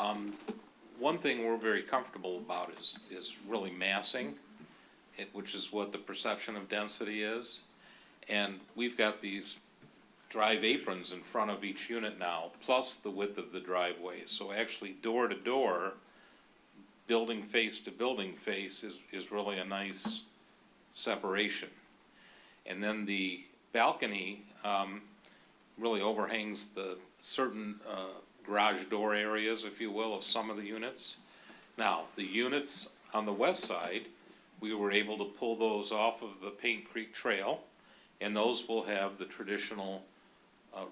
One thing we're very comfortable about is really massing, which is what the perception of density is. And we've got these drive aprons in front of each unit now, plus the width of the driveway. So actually, door to door, building face to building face is really a nice separation. And then the balcony really overhangs the certain garage door areas, if you will, of some of the units. Now, the units on the west side, we were able to pull those off of the Paint Creek Trail, and those will have the traditional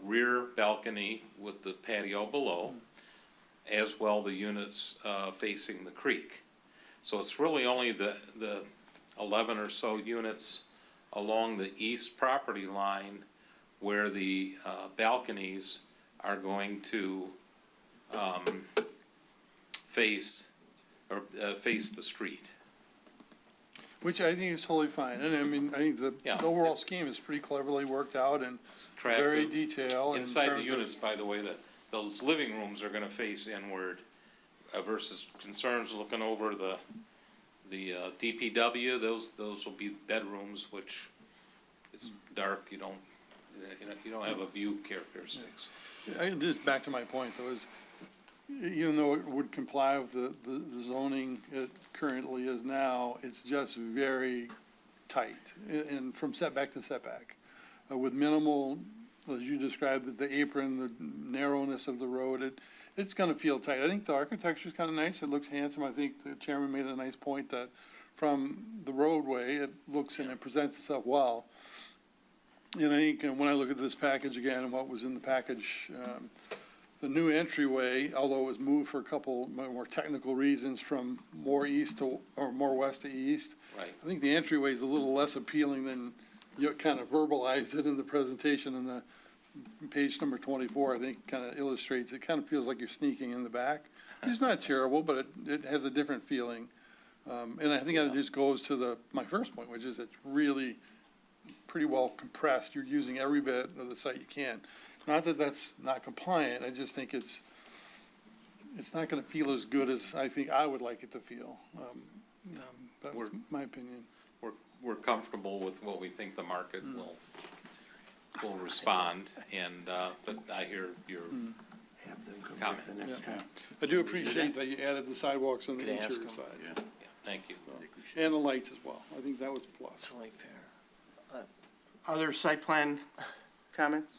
rear balcony with the patio below, as well the units facing the creek. So it's really only the 11 or so units along the east property line where the balconies are going to face the street. Which I think is totally fine. And I mean, I think the overall scheme is pretty cleverly worked out and very detailed. in Inside the terms of- units, by the way, those living rooms are gonna face inward versus concerns looking over the DPW, those will be bedrooms, which it's dark, you don't have a view characteristics. Just back to my point, though, is even though it would comply with the zoning it currently is now, it's just very tight, and from setback to setback, with minimal, as you described, the apron, the narrowness of the road, it's gonna feel tight. I think the architecture's kinda nice, it looks handsome. I think the chairman made a nice point that from the roadway, it looks and it presents itself well. And I think when I look at this package again and what was in the package, the new entryway, although it was moved for a couple more technical reasons from more east to, or more west to east. Right. I think the entryway is a little less appealing than you kind of verbalized it in the presentation, and the page number 24, I think, kind of illustrates, it kind of feels like you're sneaking in the back. It's not terrible, but it has a different feeling. And I think that just goes to my first point, which is it's really pretty well compressed. You're using every bit of the site you can. Not that that's not compliant, I just think it's not gonna feel as good as I think I would like it to feel. That's my opinion. We're comfortable with what we think the market will will respond, and, but I hear your comment. Yeah. I do appreciate that you added the sidewalks on the Could ask interior them. side. Yeah, thank you. And the lights as well. I think that was a plus. It's only fair. Other site plan comments?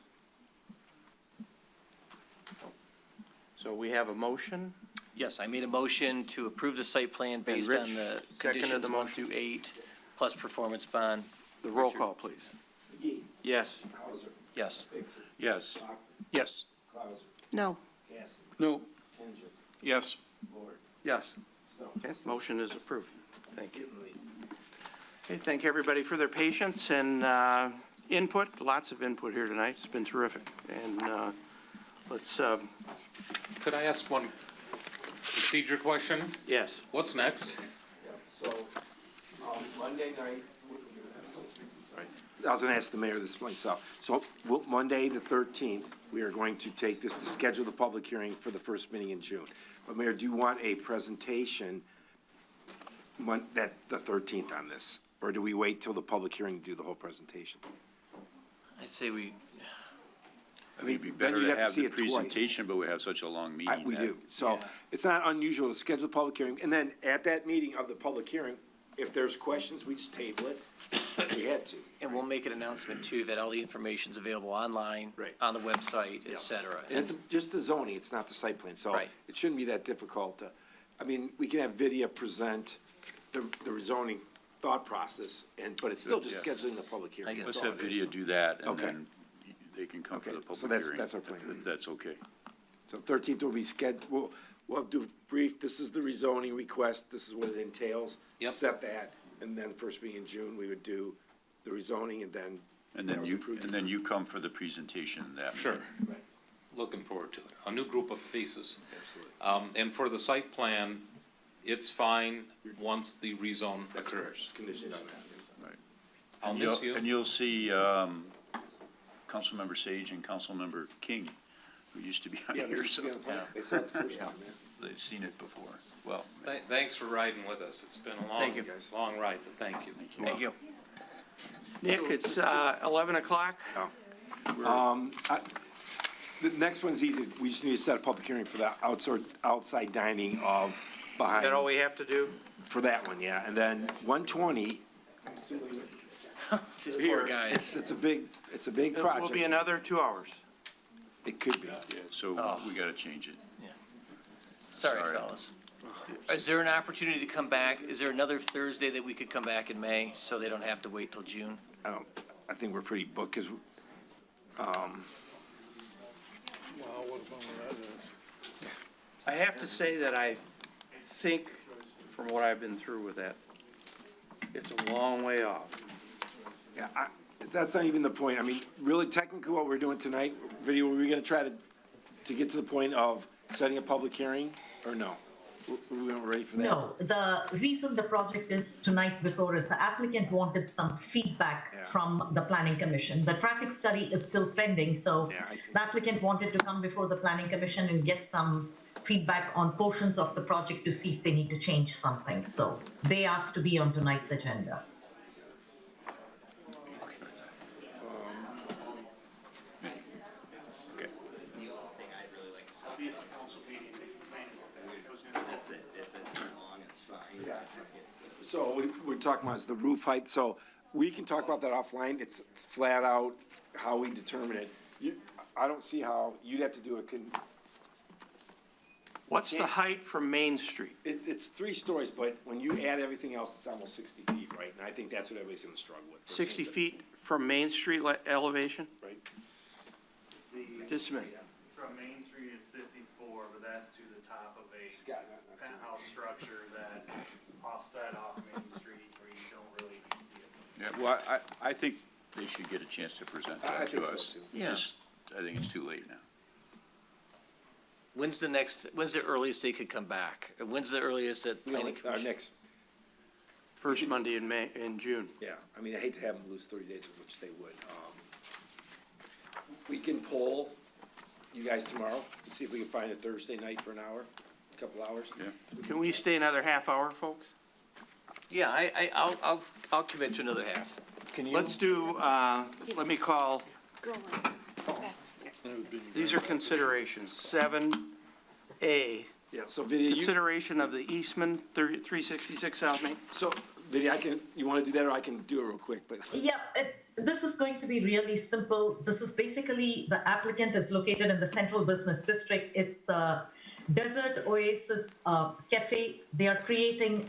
So we have a motion. Yes, I made a motion to approve the site plan based Rich on the seconded conditions the 1 motion. through 8, plus performance bond. The roll call, please. Yes. Yes. Yes. Yes. No. No, Yes. Yes. Okay, motion is approved. Thank you. Okay, thank everybody for their patience and input, lots of input here tonight. It's been terrific. And let's, Could I ask one procedure question? yes. What's next? So, Monday night, I was gonna ask the mayor this myself. So, Monday, the 13th, we are going to take this to schedule the public hearing for the first meeting in June. But Mayor, do you want a presentation the 13th on this? Or do we wait till the public hearing to do the whole presentation? I'd say we, I think it'd be Then better you'd to have to have see the it twice. presentation, but we have such a long meeting. We that- do. So it's not unusual to schedule a public hearing. And then at that meeting of the public hearing, if there's questions, we just table it. if We had to. and we'll make an announcement too, that all the information's available online, Right. on the website, et cetera. And it's just the zoning, it's not the site plan, so Right. it shouldn't be that difficult to, I mean, we can have Vidya present the zoning thought process, but it's still just Yeah. scheduling the public hearing. I Let's That's all have it is. video do that, and Okay. then they can come for Okay, the so public hearing. that's our plan. If that's okay. So 13th will be we'll do a brief, this is the rezoning request, this is what it entails. Yep. Set that, and then first meeting in June, we would do the rezoning, and then. And that then was you, approved. and then you come for the presentation that. Sure. Right. Looking forward to it. A new group of faces. Absolutely. And for the site plan, it's fine once the rezone occurs. Just conditioned on that. Right. I'll And miss you'll- you. And you'll see, Councilmember Sage and Councilmember King, who used to be on Yeah, here, so they saw it the first time, man. they've seen it before. Well, Thanks for riding with us. It's been a Thank you. long ride, but thank you. Thank you. Nick, it's 11 o'clock. The next one's easy, we just need to set a public hearing for the outside dining of Is behind. that all we have to do? For that one, yeah, and then 120. These poor guys. It's a big It will project. be another 2 hours. It could be. yeah, so we gotta change it. Sorry, Sorry. fellas. Is there an opportunity to come back? Is there another Thursday that we could come back in May, so they don't have to wait till June? I think we're pretty booked, because, wow, what a bummer that is. I have to say that I think, from what I've been through with that, it's a long way off. yeah, that's not even the point. I mean, really technically what we're doing tonight, video, were we gonna try to get to the point of setting a public hearing, or no? We're ready for that? No, the reason the project is tonight before is the applicant wanted some feedback Yeah. from the planning commission. The traffic study is still pending, so Yeah, I think- the applicant wanted to come before the planning commission and get some feedback on portions of the project to see if they need to change something. So they asked to be on tonight's agenda. Okay. So we're talking about is the roof height, so we can talk about that offline, it's flat out how we determine it. I don't see how, you'd have to do a, What's the height from Main Street? it's 3 stories, but when you add everything else, it's almost 60 feet, right? And I think that's what everybody's gonna struggle with. 60 feet from Main Street elevation? Right? Just a minute. From Main Street, it's 54, but that's to the top of a penthouse structure that's offset off Main Street where you don't really see it. Yeah, well, I think they should get a chance to present I that to think so, us. too. Yeah. Just, I think it's too late now. When's the earliest they could come back? When's the earliest that planning Our commission? next, First Monday in June. yeah, I mean, I hate to have them lose 30 days, of which they would. We can poll you guys tomorrow, and see if we can find a Thursday night for an hour, a couple hours. Yeah. Can we stay another half hour, folks? Yeah, I'll commit to another half. Can you? Let's do, let me call These are considerations. 7A, Yeah, so Vidya, you, consideration of the Eastman 366 South Main. so Vidya, you want to do that or I can do it real quick, but. Yeah, this is going to be really simple. This is basically, the applicant is located in the Central Business District. It's the Desert Oasis Cafe. They are creating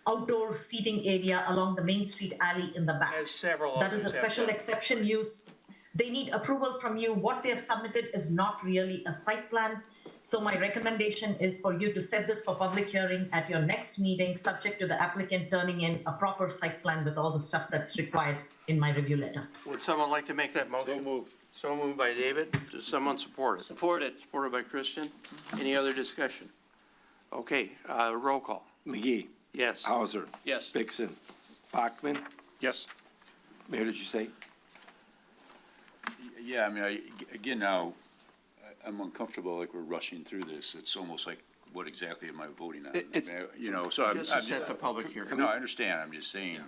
outdoor seating area along the Main Street alley in the back. As several That is a others have special done. exception use. They need approval from you. What they have submitted is not really a site plan. So my recommendation is for you to set this for public hearing at your next meeting, subject to the applicant turning in a proper site plan with all the stuff that's required in my review letter. Would someone like to make that motion? So moved. So moved by David. Does someone support it? Support it. Supported by Christian. Any other discussion? Okay, roll call. McGee, Yes. Hauser, Yes. Vixen, Bachman, Yes. Mayor, did you say? Yeah, I mean, again, now, I'm uncomfortable, like we're rushing through this. It's almost like, what exactly am I voting on? It's- I mean, you know, so I'm. Just to set the public hearing. No, I understand, I'm just saying,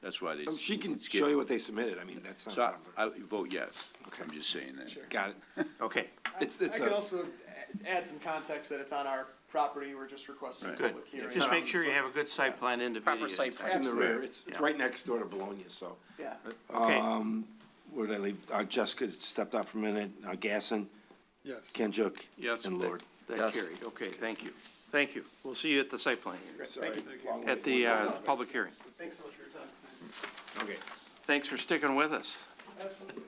that's why they. She can skip. show you what they submitted. I mean, that's not a So problem. I vote yes. I'm just saying that. Got it. Okay, It's I could a, also add some context that it's on our property, we're just requesting a good. public hearing. Just make sure you have a good site plan in the video. Proper site plan. in the rear. Absolutely. It's right next door to Bologna, so. Yeah. Okay. Where did I leave? Jessica stepped out for a minute. Gasson, Yes. Kenjuk. Yes. And Lord. That Yes. carried. Okay, thank you. Thank you. We'll see you at the site plan, hearing. Sorry. at the public hearing. Thanks so much for your time. Okay. Thanks for sticking with us. Absolutely.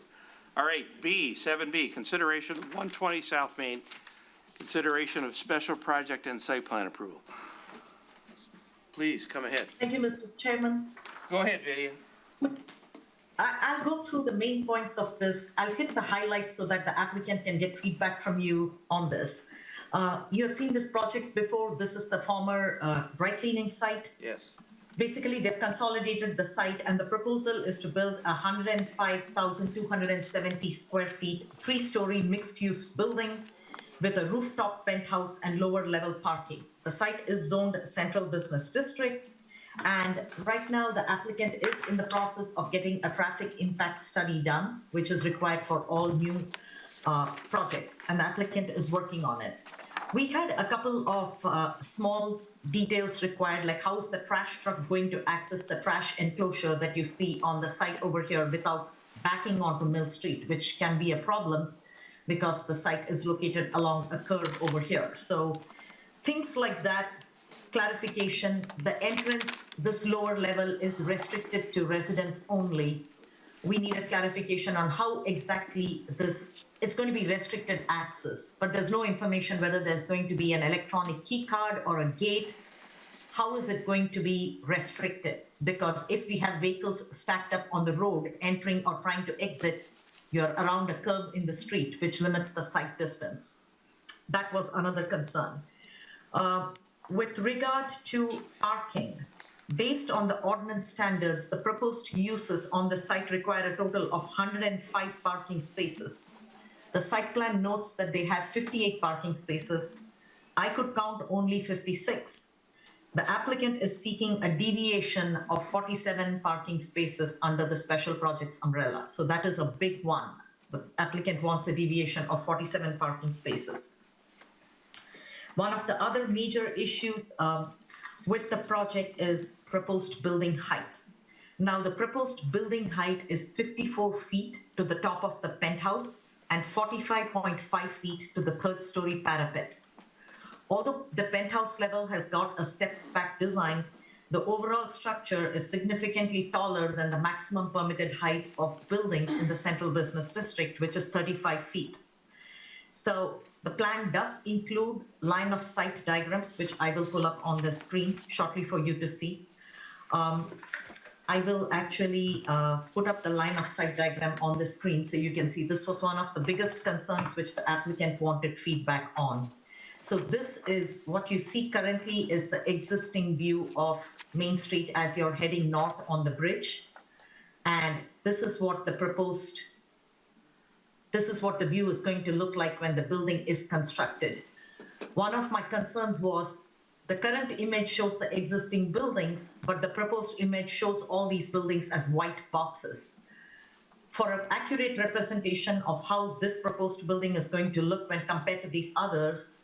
All right, 7B, consideration of 120 South Main, consideration of special project and site plan approval. Please, come ahead. Thank you, Mr. Chairman. Go ahead, Vidya. I'll go through the main points of this. I'll hit the highlights so that the applicant can get feedback from you on this. You have seen this project before. This is the former dry cleaning site. Yes. Basically, they've consolidated the site, and the proposal is to build a 105,270 square feet, three-story mixed-use building with a rooftop penthouse and lower-level parking. The site is zoned Central Business District, and right now the applicant is in the process of getting a traffic impact study done, which is required for all new projects, and the applicant is working on it. We had a couple of small details required, like how is the trash truck going to access the trash enclosure that you see on the site over here without backing onto Mill Street, which can be a problem because the site is located along a curve over here. So things like that, clarification, the entrance, this lower level is restricted to residents only. We need a clarification on how exactly this, it's going to be restricted access, but there's no information whether there's going to be an electronic key card or a gate. How is it going to be restricted? Because if we have vehicles stacked up on the road, entering or trying to exit, you're around a curve in the street, which limits the sight distance. That was another concern. With regard to parking, based on the ordinance standards, the proposed uses on the site require a total of 105 parking spaces. The site plan notes that they have 58 parking spaces. I could count only 56. The applicant is seeking a deviation of 47 parking spaces under the special projects umbrella. So that is a big one. The applicant wants a deviation of 47 parking spaces. One of the other major issues with the project is proposed building height. Now, the proposed building height is 54 feet to the top of the penthouse and 45.5 feet to the third-story parapet. Although the penthouse level has got a step-back design, the overall structure is significantly taller than the maximum permitted height of buildings in the Central Business District, which is 35 feet. So the plan does include line of sight diagrams, which I will pull up on the screen shortly for you to see. I will actually put up the line of sight diagram on the screen so you can see this was one of the biggest concerns which the applicant wanted feedback on. So this is what you see currently is the existing view of Main Street as you're heading north on the bridge. And this is what the view is going to look like when the building is constructed. One of my concerns was the current image shows the existing buildings, but the proposed image shows all these buildings as white boxes. For an accurate representation of how this proposed building is going to look when compared to these others,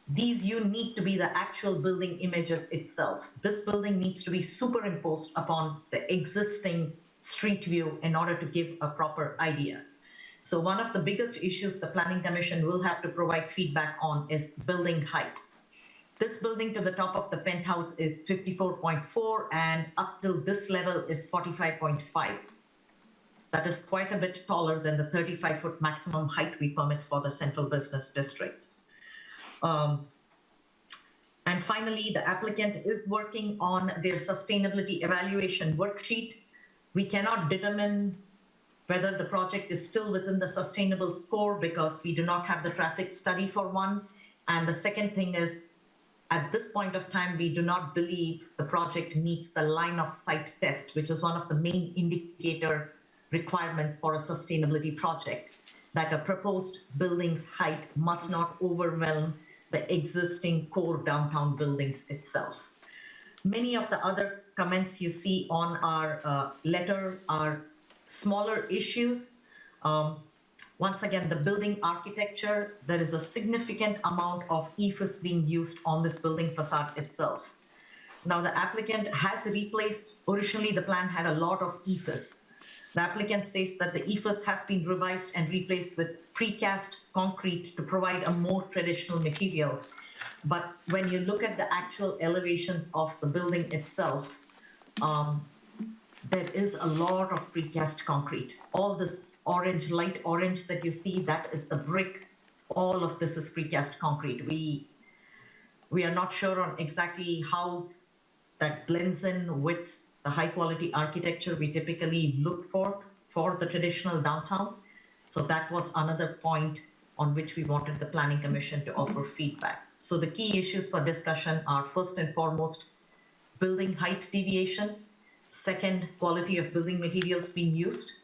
these you need to be the actual building images itself. This building needs to be superimposed upon the existing street view in order to give a proper idea. So one of the biggest issues the Planning Commission will have to provide feedback on is building height. This building to the top of the penthouse is 54.4 and up till this level is 45.5. That is quite a bit taller than the 35-foot maximum height we permit for the central business district. And finally, the applicant is working on their sustainability evaluation worksheet. We cannot determine whether the project is still within the sustainable score because we do not have the traffic study for one. And the second thing is, at this point of time, we do not believe the project meets the line of sight test, which is one of the main indicator requirements for a sustainability project, that a proposed building's height must not overwhelm the existing core downtown buildings itself. Many of the other comments you see on our letter are smaller issues. Once again, the building architecture, there is a significant amount of EIFS being used on this building facade itself. Now, the applicant has replaced, originally the plan had a lot of EIFS. The applicant says that the EIFS has been revised and replaced with precast concrete to provide a more traditional material. But when you look at the actual elevations of the building itself, there is a lot of precast concrete. All this orange, light orange that you see, that is the brick. All of this is precast concrete. We are not sure on exactly how that blends in with the high quality architecture we typically look for the traditional downtown. So that was another point on which we wanted the Planning Commission to offer feedback. So the key issues for discussion are, first and foremost, building height deviation. Second, quality of building materials being used.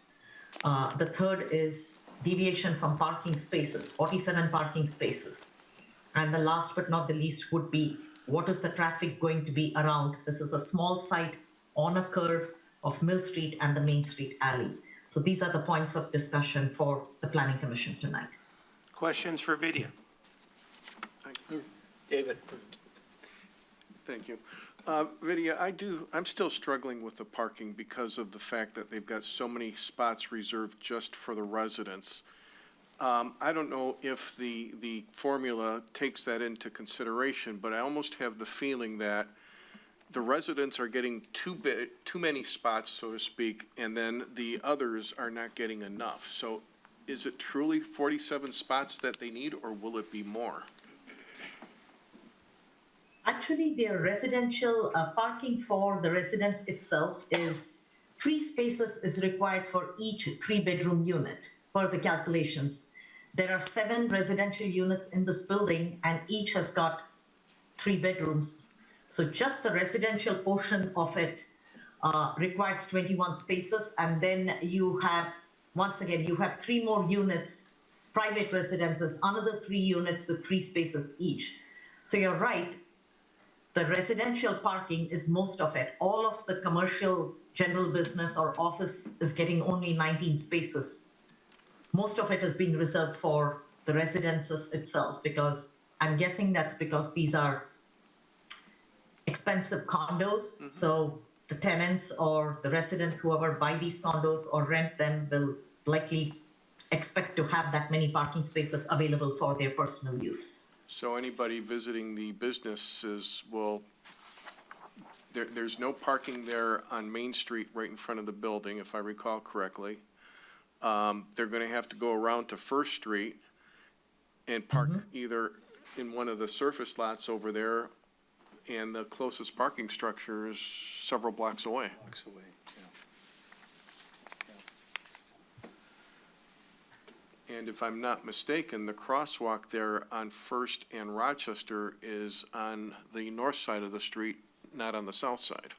The third is deviation from parking spaces, 47 parking spaces. And the last but not the least would be, what is the traffic going to be around? This is a small site on a curve of Mill Street and the Main Street alley. So these are the points of discussion for the Planning Commission tonight. Questions for Vidya? David. Thank you. Vidya, I'm still struggling with the parking because of the fact that they've got so many spots reserved just for the residents. I don't know if the formula takes that into consideration, but I almost have the feeling that the residents are getting too many spots, so to speak, and then the others are not getting enough. So is it truly 47 spots that they need, or will it be more? Actually, their residential parking for the residence itself is 3 spaces is required for each 3-bedroom unit per the calculations. There are 7 residential units in this building and each has got 3 bedrooms. So just the residential portion of it requires 21 spaces. And then you have, once again, you have 3 more units, private residences, another 3 units with 3 spaces each. So you're right. The residential parking is most of it. All of the commercial general business or office is getting only 19 spaces. Most of it has been reserved for the residences itself, because I'm guessing that's because these are expensive condos. Mm-hmm. So the tenants or the residents, whoever buy these condos or rent them, will likely expect to have that many parking spaces available for their personal use. So anybody visiting the businesses will, there's no parking there on Main Street right in front of the building, if I recall correctly. They're gonna have to go around to First Street and park either in one of the surface lots over there, and the closest parking structure is several blocks away. And if I'm not mistaken, the crosswalk there on First and Rochester is on the north side of the street, not on the south side.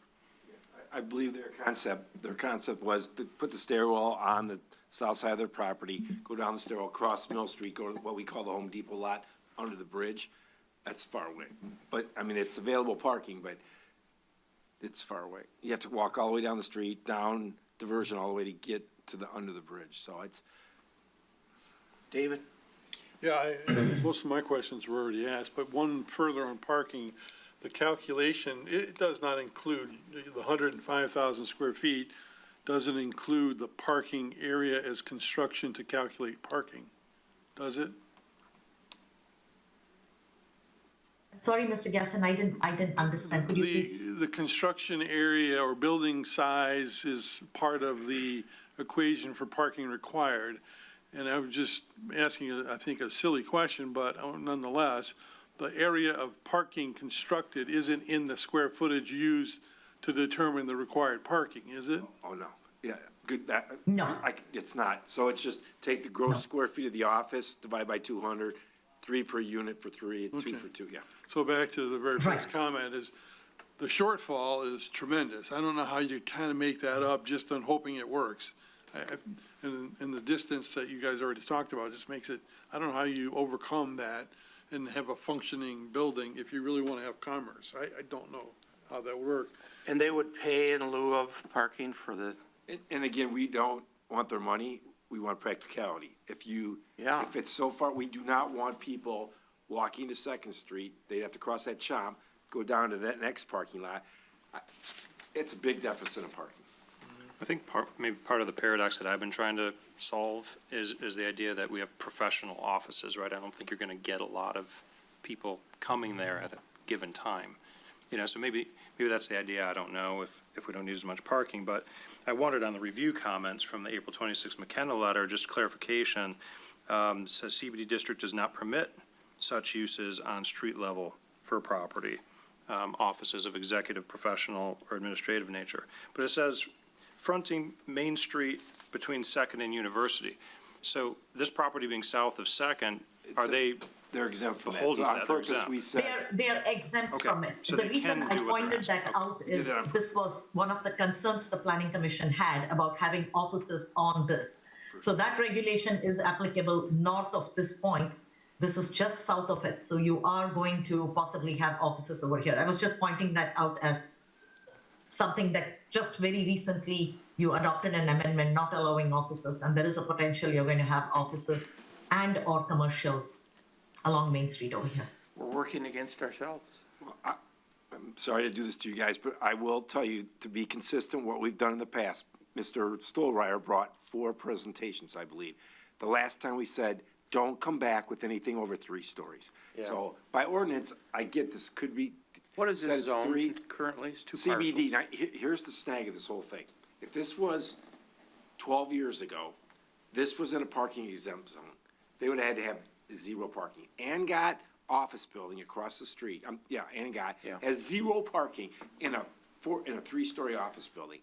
I believe their concept was to put the stairwell on the south side of their property, go down the stairwell, cross Mill Street, go to what we call the Home Depot lot under the bridge. That's far away. But, I mean, it's available parking, but it's far away. You have to walk all the way down the street, down diversion all the way to get to the, under the bridge, so it's, David? Yeah, most of my questions were already asked, but one further on parking, the calculation, it does not include the 105,000 square feet, doesn't include the parking area as construction to calculate parking, does it? Sorry, Mr. Gasson, I didn't understand. Could you please? The construction area or building size is part of the equation for parking required. And I was just asking, I think, a silly question, but nonetheless, the area of parking constructed isn't in the square footage used to determine the required parking, is it? oh, no. Yeah, good, that. No. It's not. So it's just take the gross square feet of the office, divide by 200, 3 per unit for 3, and 2 Okay. for 2, yeah. So back to the very first Right. comment is, the shortfall is tremendous. I don't know how you kind of make that up just on hoping it works. And the distance that you guys already talked about just makes it, I don't know how you overcome that and have a functioning building if you really want to have commerce. I don't know how that would work. And they would pay in lieu of parking for the, And again, we don't want their money, we want practicality. If it's so far, we do not want people walking to Second Street, they'd have to cross that chomp, go down to that next parking lot. It's a big deficit of parking. I think maybe part of the paradox that I've been trying to solve is the idea that we have professional offices, right? I don't think you're gonna get a lot of people coming there at a given time. You know, so maybe that's the idea, I don't know, if we don't use as much parking, but I wanted on the review comments from the April 26 McKenna letter, just clarification, says CBD district does not permit such uses on street level for property, offices of executive, professional, or administrative nature. But it says fronting Main Street between Second and University. So this property being south of Second, are they They're exempt from that. beholden So to on that? They're purpose, exempt. we said, They're exempt Okay, from it. so The they reason can I do what they're pointed that asking. out is Yeah, they're- this was one of the concerns the planning commission had about having offices on this. So that regulation is applicable north of this point. This is just south of it, so you are going to possibly have offices over here. I was just pointing that out as something that just very recently you adopted an amendment not allowing offices, and there is a potential you're going to have offices and or commercial along Main Street over here. we're working against ourselves. I'm sorry to do this to you guys, but I will tell you, to be consistent, what we've done in the past, Mr. Stolreier brought 4 presentations, I believe. The last time we said, don't come back with anything over 3 stories. Yeah. So by ordinance, I get this could be. What is says this zone 3 currently? It's 2 parcels. CBD. Now, here's the snag of this whole thing. If this was 12 years ago, this was in a parking exempt zone, they would have had to have 0 parking. Angot office building across the street, Angot Yeah. has 0 parking in a 3-story office building.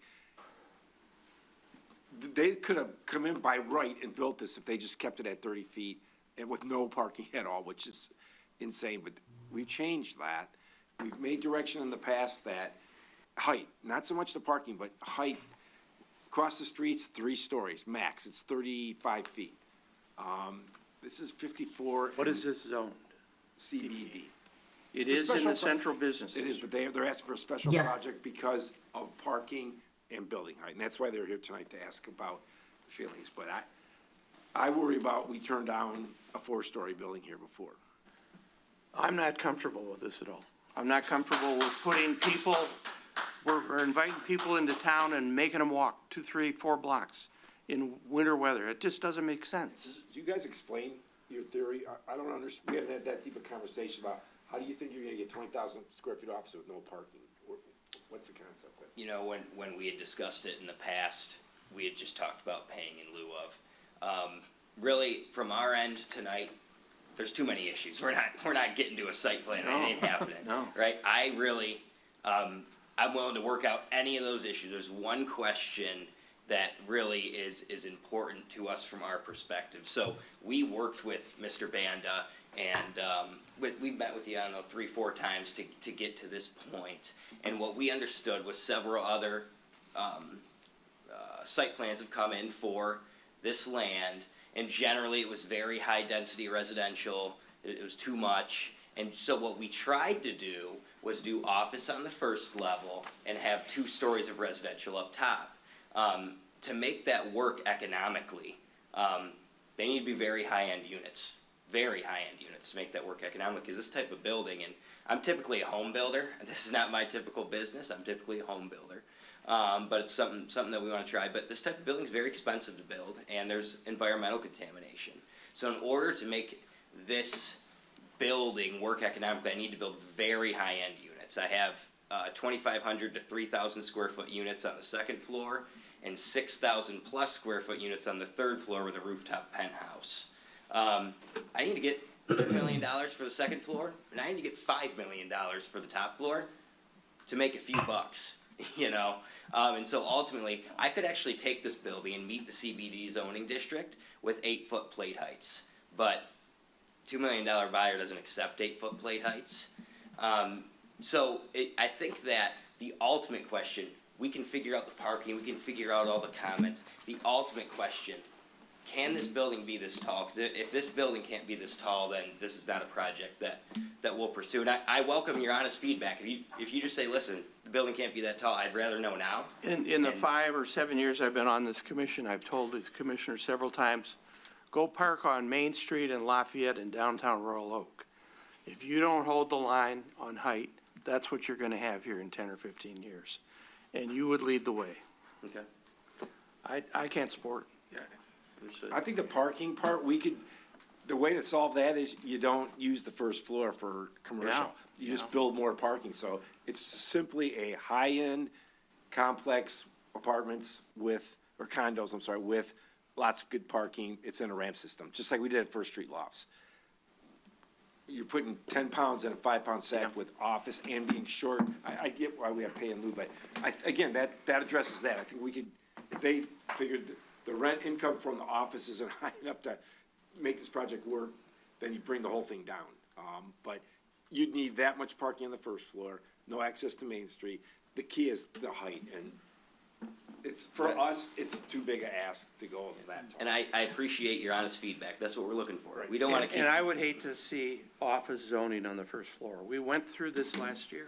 They could have come in by right and built this if they just kept it at 30 feet and with no parking at all, which is insane, but we've changed that. We've made direction in the past that height, not so much the parking, but height, across the streets, 3 stories, max, it's 35 feet. This is 54. What is this zone? CBD. It It's a is in special the central business It is, district. but they're asking for a special Yes. project because of parking and building height, and that's why they're here tonight to ask about feelings, but I worry about, we turned down a 4-story building here before. I'm not comfortable with this at all. I'm not comfortable with putting people, we're inviting people into town and making them walk 2, 3, 4 blocks in winter weather. It just doesn't make sense. Do you guys explain your theory? I don't understand, we haven't had that deep a conversation about, how do you think you're gonna get 20,000 square feet office with no parking? What's the concept of it? You know, when we had discussed it in the past, we had just talked about paying in lieu of. Really, from our end tonight, there's too many issues. We're not getting to a site plan. It ain't happening. No. Right? I really, I'm willing to work out any of those issues. There's one question that really is important to us from our perspective. So we worked with Mr. Banda, and we've met with you, I don't know, 3-4 times to get to this point. And what we understood was several other site plans have come in for this land, and generally it was very high-density residential. It was too much. And so what we tried to do was do office on the first level and have 2 stories of residential up top. to make that work economically, they need to be very high-end units, to make that work economically. Because this type of building, and I'm typically a home builder, and this is not my typical business, I'm typically a home builder. But it's something that we want to try. But this type of building is very expensive to build, and there's environmental contamination. So in order to make this building work economically, I need to build very high-end units. I have 2,500 to 3,000 square foot units on the second floor, and 6,000 plus square foot units on the third floor with a rooftop penthouse. I need to get $2 million for the second floor, and I need to get $5 million for the top floor to make a few bucks, you know? And so ultimately, I could actually take this building and meet the CBD zoning district with 8-foot plate heights, but $2 million buyer doesn't accept 8-foot plate heights. I think that the ultimate question, we can figure out the parking, we can figure out all the comments. The ultimate question, can this building be this tall? Because if this building can't be this tall, then this is not a project that we'll pursue. And I welcome your honest feedback. If you just say, listen, the building can't be that tall, I'd rather know now. In the 5 or 7 years I've been on this commission, I've told these commissioners several times, go park on Main Street in Lafayette and downtown Royal Oak. If you don't hold the line on height, that's what you're gonna have here in 10 or 15 years. And you would lead the way. Okay. I can't support it. I think the parking part, the way to solve that is you don't use the first floor for commercial. You just build more parking, so it's simply a high-end complex apartments or condos, with lots of good parking. It's in a ramp system, just like we did at First Street Lofts. You're putting 10 pounds in a 5-pound sack with office and being short. I get why we have pay and lieu, but again, that addresses that. I think if they figured the rent income from the office isn't high enough to make this project work, then you bring the whole thing down. But you'd need that much parking on the first floor, no access to Main Street. The key is the height, and for us, it's too big a ask to go that tall. And I appreciate your honest feedback. That's what we're looking for. We don't want to keep. And I would hate to see office zoning on the first floor. We went through this last year.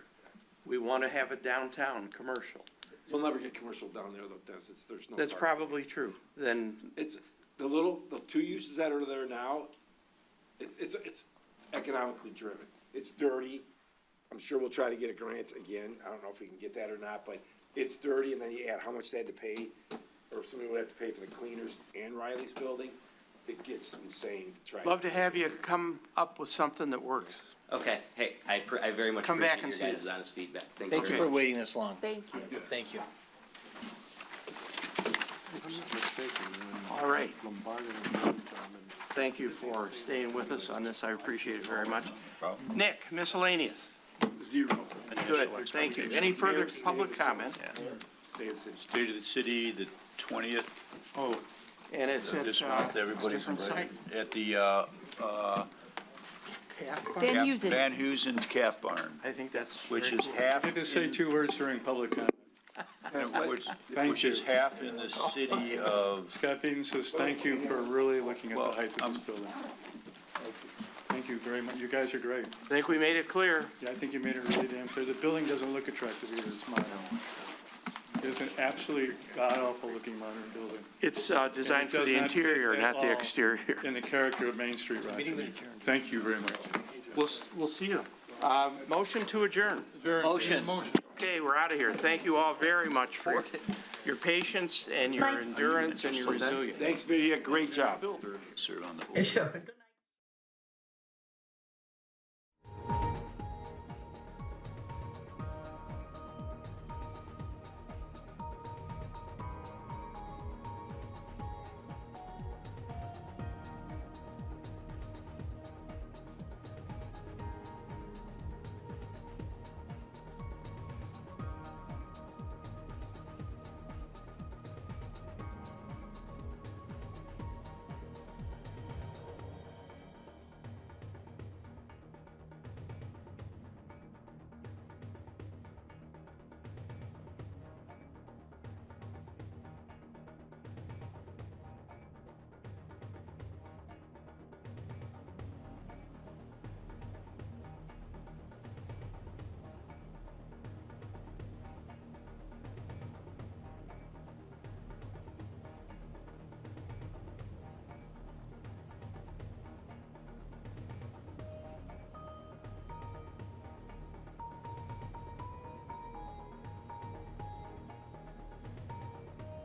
We want to have a downtown commercial. You'll never get commercial down there, though, Dennis. There's no. That's parking. probably true. Then It's the 2 uses that are there now. It's economically driven. It's dirty. I'm sure we'll try to get a grant again. I don't know if we can get that or not, but it's dirty, and then you add how much they had to pay, or somebody would have to pay for the cleaners and Riley's building. It gets insane to try. love to have you come up with something that works. Okay, hey, I very much Come back appreciate and your see guys' us. honest feedback. Thank you very for much. waiting this long. Thank you. Thank you. All right. Thank you for staying with us on this. I appreciate it very much. Nick, miscellaneous. 0. Good, thank you. Any further public comment? Stay in city. State of the City, the 20th Oh, and it's at, this month, everybody's different site? invited. At the, Van Heusen. Van Heusen Calf Barn, I think that's. which very is cool. half. I have to say 2 words during public comment. Which is half in the city of. Scott Beaton says, thank you for really looking at the height of this building. Thank you very much. You guys are great. I think we made it clear. Yeah, I think you made it really damn clear. The building doesn't look attractive either, it's mine. It's an absolutely god-awful looking modern building. It's And designed it for does the not fit interior, at not the all exterior. In the character of Main Street, Rochester. Thank you very much. We'll see you. Motion to adjourn. Motion. Okay, we're out of here. Thank you all very much for your patience and your endurance and your resilience. Thanks, Vidia. Great job. Serve on the. Sure.